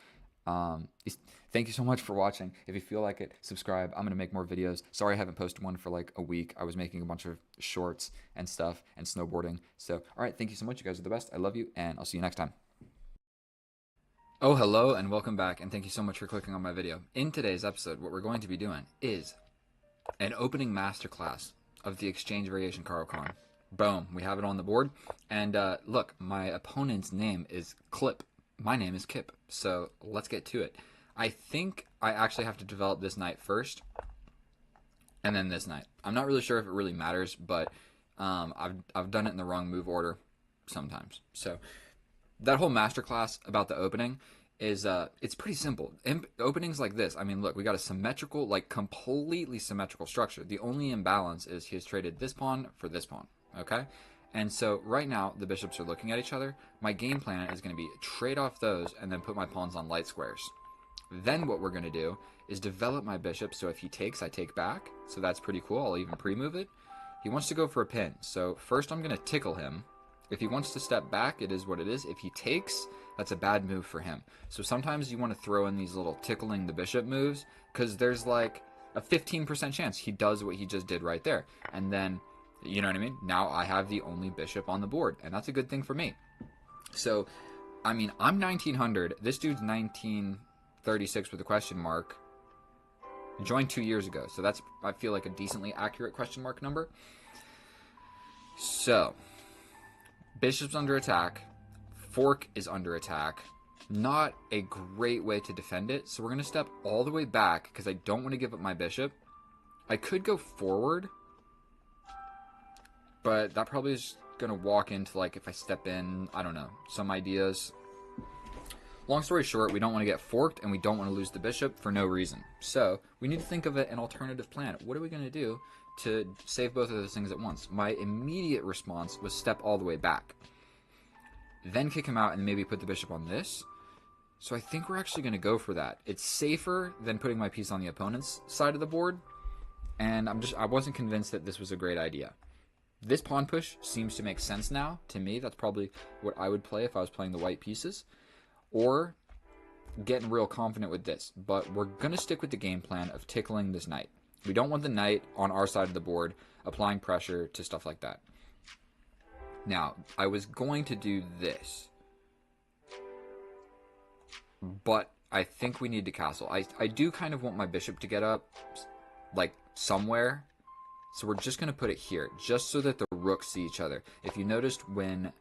Thank you so much for watching. If you feel like it, subscribe. I'm going to make more videos. Sorry I haven't posted one for like a week. I was making a bunch of shorts and stuff and snowboarding. So, all right, thank you so much. You guys are the best. I love you, and I'll see you next time. Oh, hello, and welcome back, and thank you so much for clicking on my video. In today's episode, what we're going to be doing is an opening masterclass of the Exchange Variation Caro-Kann. Boom, we have it on the board. And look, my opponent's name is Clip. My name is Kip, so let's get to it. I think I actually have to develop this knight first, and then this knight. I'm not really sure if it really matters, but I've done it in the wrong move order sometimes. So that whole masterclass about the opening is it's pretty simple. Openings like this, I mean, look, we got a symmetrical, like completely symmetrical structure. The only imbalance is he has traded this pawn for this pawn, okay? And so right now the bishops are looking at each other. My game plan is going to be trade off those and then put my pawns on light squares. Then what we're going to do is develop my bishop, so if he takes, I take back. So that's pretty cool. I'll even pre-move it. He wants to go for a pin. So first I'm going to tickle him. If he wants to step back, it is what it is. If he takes, that's a bad move for him. So sometimes you want to throw in these little tickling the bishop moves, because there's like a 15% chance he does what he just did right there. And then, you know what I mean? Now I have the only bishop on the board, and that's a good thing for me. So, I mean, I'm 1900. This dude's 1936 with a question mark. Joined 2 years ago, so that's, I feel like, a decently accurate question mark number. So, bishop's under attack. Fork is under attack. Not a great way to defend it, so we're going to step all the way back because I don't want to give up my bishop. I could go forward, but that probably is going to walk into, like, if I step in, I don't know, some ideas. Long story short, we don't want to get forked and we don't want to lose the bishop for no reason. So we need to think of an alternative plan. What are we going to do to save both of those things at once? My immediate response was step all the way back. Then kick him out and maybe put the bishop on this. So I think we're actually going to go for that. It's safer than putting my piece on the opponent's side of the board. And I wasn't convinced that this was a great idea. This pawn push seems to make sense now. To me, that's probably what I would play if I was playing the white pieces. Or getting real confident with this. But we're going to stick with the game plan of tickling this knight. We don't want the knight on our side of the board applying pressure to stuff like that. Now, I was going to do this. But I think we need to castle. I do kind of want my bishop to get up, like, somewhere. So we're just going to put it here, just so that the rooks see each other. If you noticed when